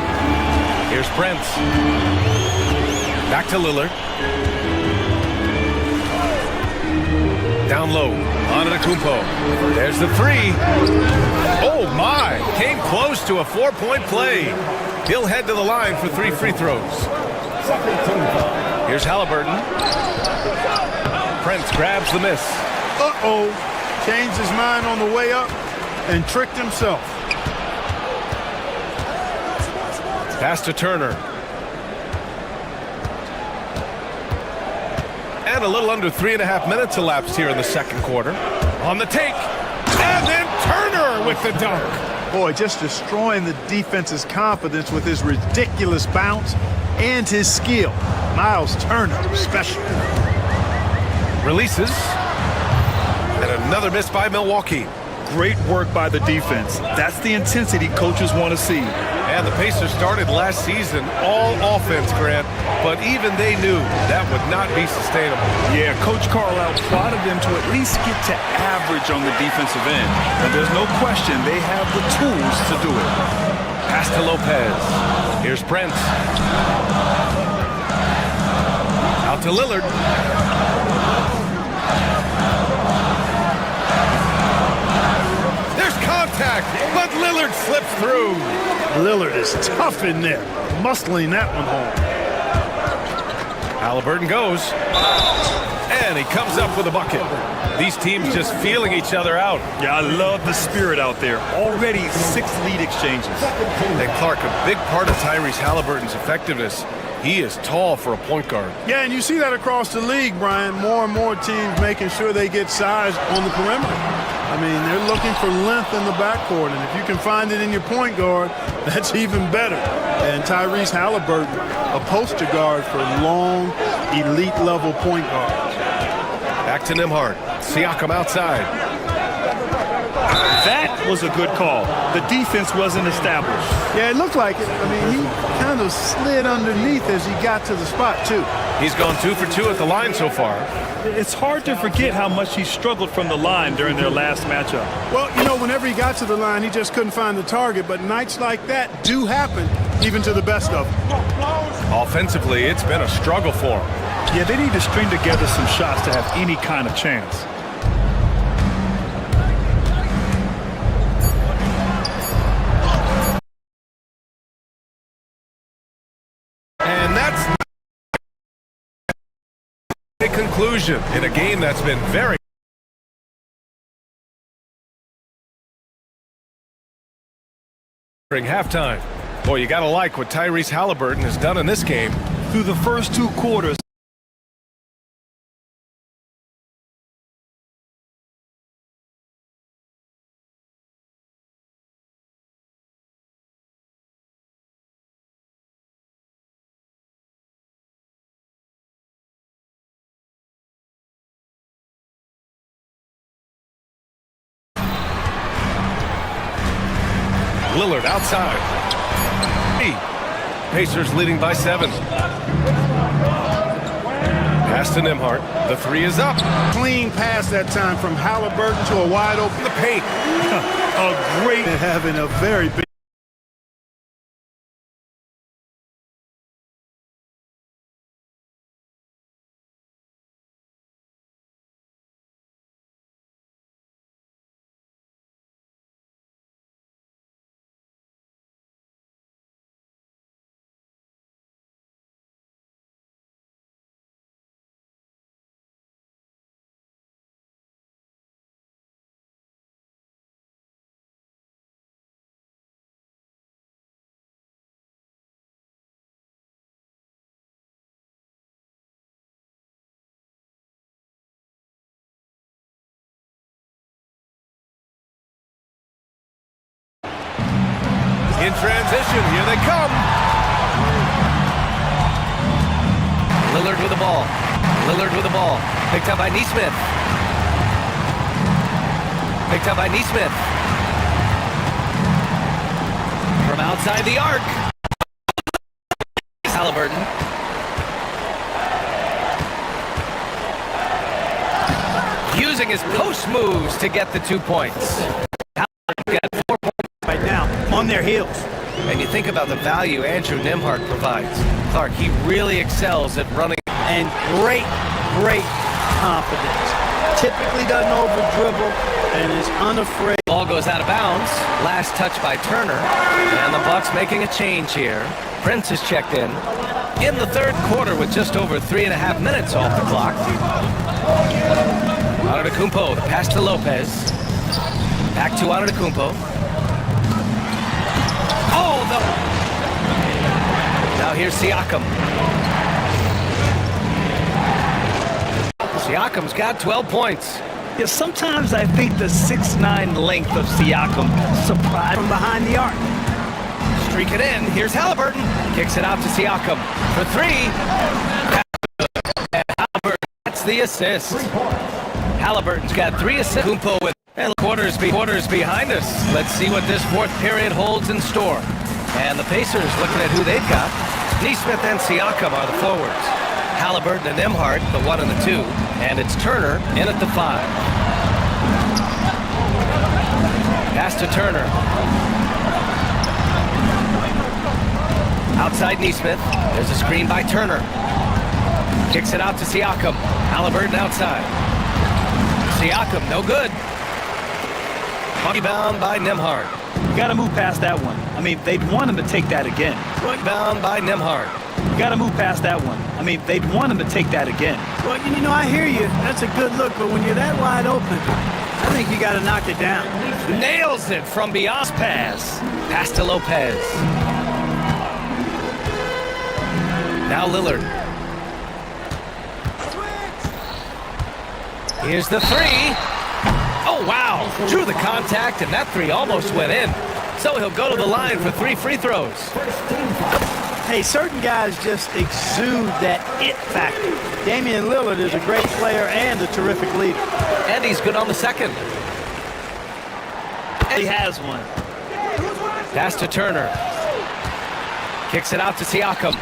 Here's Prince. Back to Lillard. Down low. Antetokounmpo. There's the three. Oh, my. Came close to a 4-point play. He'll head to the line for 3 free throws. Here's Halliburton. Prince grabs the miss. Uh-oh. Changed his mind on the way up and tricked himself. Pass to Turner. And a little under 3.5 minutes elapsed here in the second quarter. On the take. And then Turner with the dunk. Boy, just destroying the defense's confidence with his ridiculous bounce and his skill. Miles Turner, special. Releases. And another miss by Milwaukee. Great work by the defense. That's the intensity coaches want to see. And the Pacers started last season all offense, Grant, but even they knew that would not be sustainable. Yeah, Coach Carlisle plotted them to at least get to average on the defensive end. And there's no question they have the tools to do it. Pass to Lopez. Here's Prince. Out to Lillard. But Lillard slips through. Lillard is tough in there, muscling that one home. Halliburton goes. And he comes up with a bucket. These teams just feeling each other out. Yeah, I love the spirit out there. Already 6 lead exchanges. And Clark, a big part of Tyrese Halliburton's effectiveness, he is tall for a point guard. Yeah, and you see that across the league, Brian. More and more teams making sure they get size on the perimeter. I mean, they're looking for length in the backcourt, and if you can find it in your point guard, that's even better. And Tyrese Halliburton, a poster guard for long, elite-level point guards. Back to Nembhard. Siakam outside. That was a good call. The defense wasn't established. Yeah, it looked like it. I mean, he kind of slid underneath as he got to the spot, too. He's gone 2 for 2 at the line so far. It's hard to forget how much he struggled from the line during their last matchup. Well, you know, whenever he got to the line, he just couldn't find the target. But nights like that do happen, even to the best of them. Offensively, it's been a struggle for him. Yeah, they need to string together some shots to have any kind of chance. And that's a conclusion in a game that's been very during halftime. Boy, you got to like what Tyrese Halliburton has done in this game. Through the first 2 quarters, Lillard outside. Pacers leading by 7. Pass to Nembhard. The 3 is up. Clean pass that time from Halliburton to a wide open. The paint. A great having a very big. In transition, here they come. Lillard with the ball. Lillard with the ball. Picked up by Nesmith. Picked up by Nesmith. From outside the arc. Halliburton. Using his post moves to get the 2 points. Halliburton got 4 points right now on their heels. And you think about the value Andrew Nembhard provides. Clark, he really excels at running. And great confidence. typically doesn't over-dribble, and is unafraid. Ball goes out of bounds. Last touch by Turner. And the Bucks making a change here. Prince is checked in the third quarter with just over 3.5 minutes off the clock. Antetokounmpo, the pass to Lopez. Back to Antetokounmpo. Oh, now here's Siakam. Siakam's got 12 points. Yeah, sometimes I think the 6'9" length of Siakam surprised from behind the arc. Streak it in. Here's Halliburton. Kicks it out to Siakam for three. And Halliburton gets the assist. Halliburton's got 3 assists. Kumpo with and quarters behind us. Let's see what this fourth period holds in store. And the Pacers looking at who they've got. Nesmith and Siakam are the forwards. Halliburton and Nembhard, the 1 and the 2. And it's Turner in at the 5. Pass to Turner. Outside Nesmith. There's a screen by Turner. Kicks it out to Siakam. Halliburton outside. Siakam, no good. Rebound by Nembhard. You got to move past that one. I mean, they'd want him to take that again. Rebound by Nembhard. You got to move past that one. I mean, they'd want him to take that again. Well, you know, I hear you. That's a good look, but when you're that wide open, I think you got to knock it down. Nails it from beyond pass. Pass to Lopez. Now Lillard. Here's the 3. Oh, wow. Drew the contact, and that 3 almost went in. So he'll go to the line for 3 free throws. Hey, certain guys just exude that it factor. Damian Lillard is a great player and a terrific leader. And he's good on the second. He has one. Pass to Turner. Kicks it out to Siakam.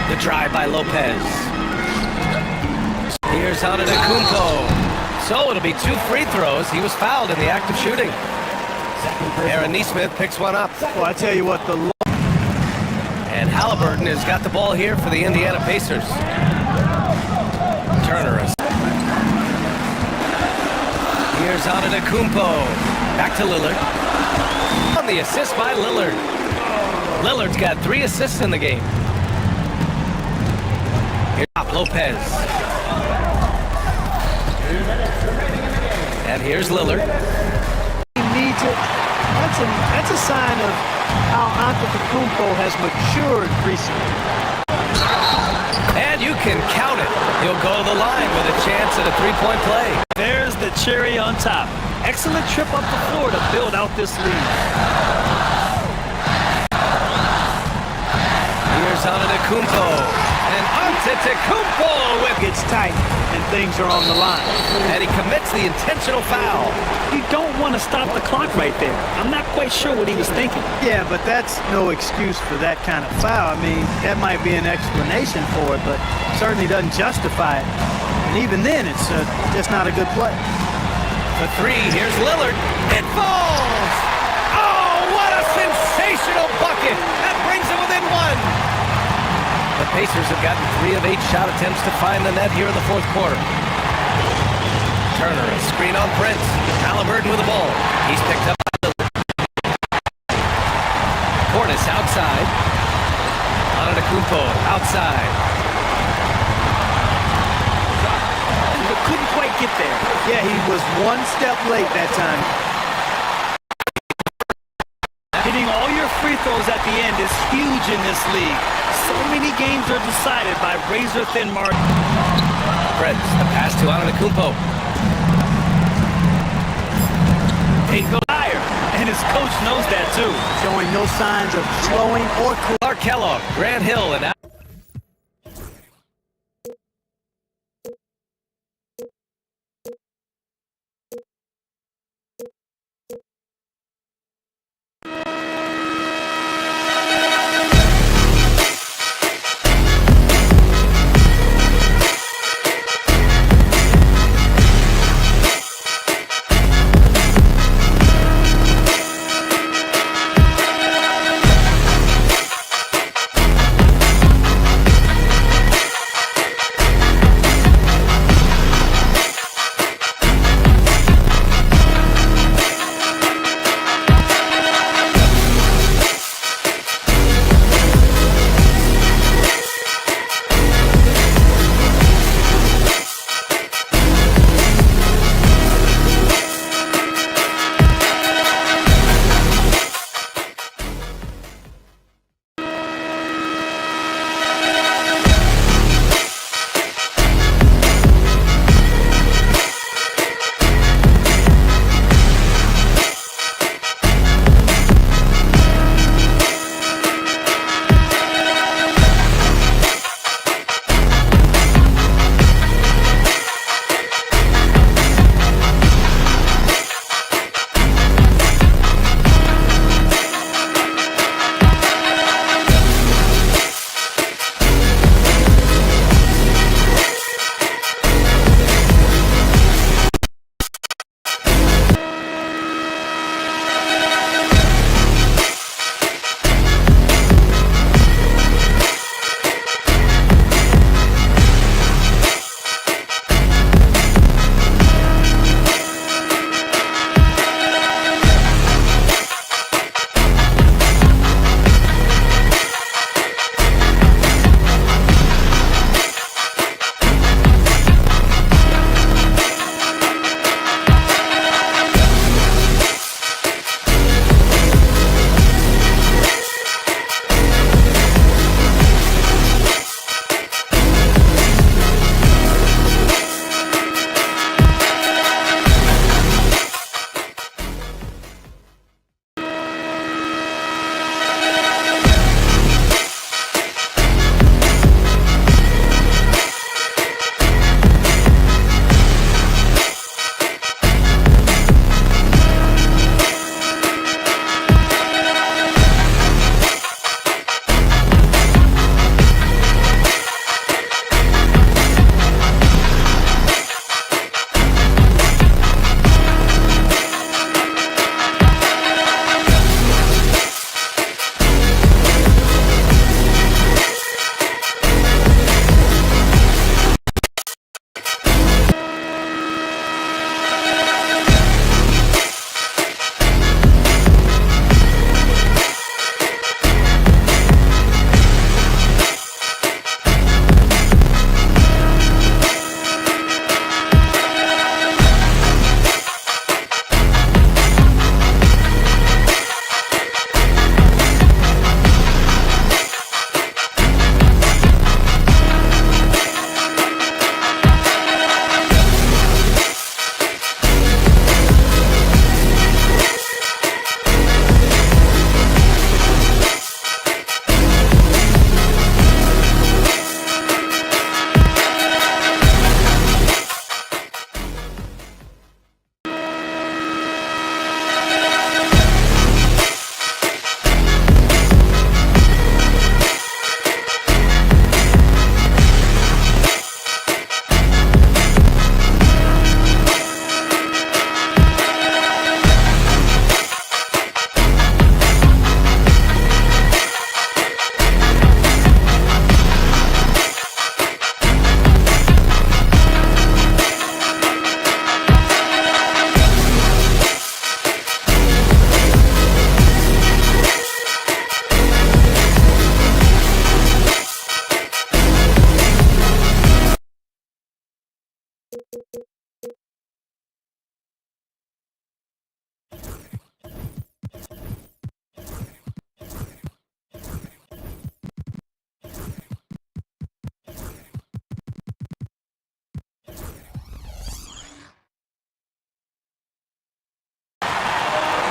The drive by Lopez. Here's Antetokounmpo. So it'll be 2 free throws. He was fouled in the act of shooting. Aaron Nesmith picks one up. Well, I tell you what, and Halliburton has got the ball here for the Indiana Pacers. Turner is. Here's Antetokounmpo. Back to Lillard. On the assist by Lillard. Lillard's got 3 assists in the game. Here's Lopez. And here's Lillard. He needs it. That's a sign of how Antetokounmpo has matured recently. And you can count it. He'll go to the line with a chance at a 3-point play. There's the cherry on top. Excellent trip up the floor to build out this lead. Here's Antetokounmpo. And Antetokounmpo gets tight, and things are on the line. And he commits the intentional foul. You don't want to stop the clock right there. I'm not quite sure what he was thinking. Yeah, but that's no excuse for that kind of foul. I mean, that might be an explanation for it, but certainly doesn't justify it. And even then, it's just not a good play. The 3, here's Lillard. It falls! Oh, what a sensational bucket! That brings it within 1. The Pacers have gotten 3 of 8 shot attempts to find the net here in the fourth quarter. Turner, a screen on Prince. Halliburton with the ball. He's picked up by Lillard. Portis outside. Antetokounmpo outside. But couldn't quite get there. Yeah, he was 1 step late that time. Hitting all your free throws at the end is huge in this league. So many games are decided by razor-thin margin. Prince, the pass to Antetokounmpo. He goes higher, and his coach knows that too. Showing no signs of slowing or... Clark Kellogg, Grant Hill, and...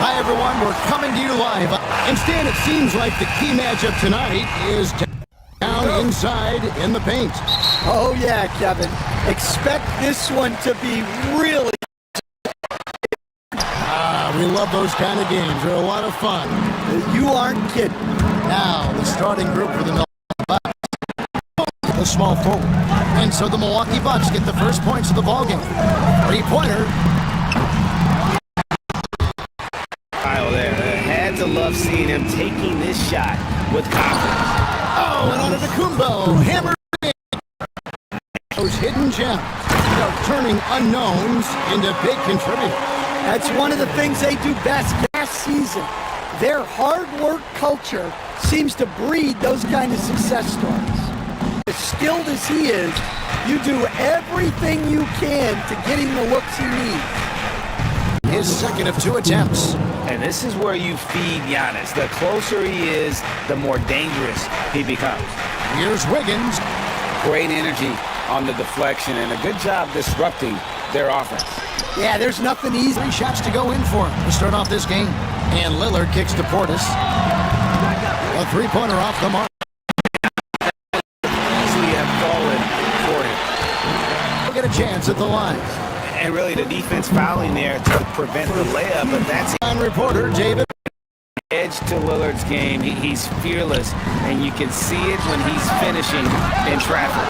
Hi, everyone. We're coming to you live. And Stan, it seems like the key matchup tonight is down inside in the paint. Oh, yeah, Kevin. Expect this one to be really... We love those kind of games. They're a lot of fun. You aren't kidding. Now, the starting group for the Milwaukee Bucks, the small forward. And so the Milwaukee Bucks get the first points of the ballgame. Three-pointer. Kyle there. Had to love seeing him taking this shot with confidence. Oh, and onto the Kumbo. Hammer in. Those hidden gems. Turning unknowns into big contributors. That's one of the things they do best. Last season, their hard work culture seems to breed those kind of success stories. As skilled as he is, you do everything you can to get him the looks he needs. His second of 2 attempts. And this is where you feed Giannis. The closer he is, the more dangerous he becomes. Here's Wiggins. Great energy on the deflection and a good job disrupting their offense. Yeah, there's nothing easy. 3 shots to go in for him to start off this game. And Lillard kicks to Portis. A three-pointer off the mark. Easily have fallen for him. We'll get a chance at the line. And really the defense fouling there to prevent the layup, but that's on reporter David. Edge to Lillard's game. He's fearless, and you can see it when he's finishing in traffic.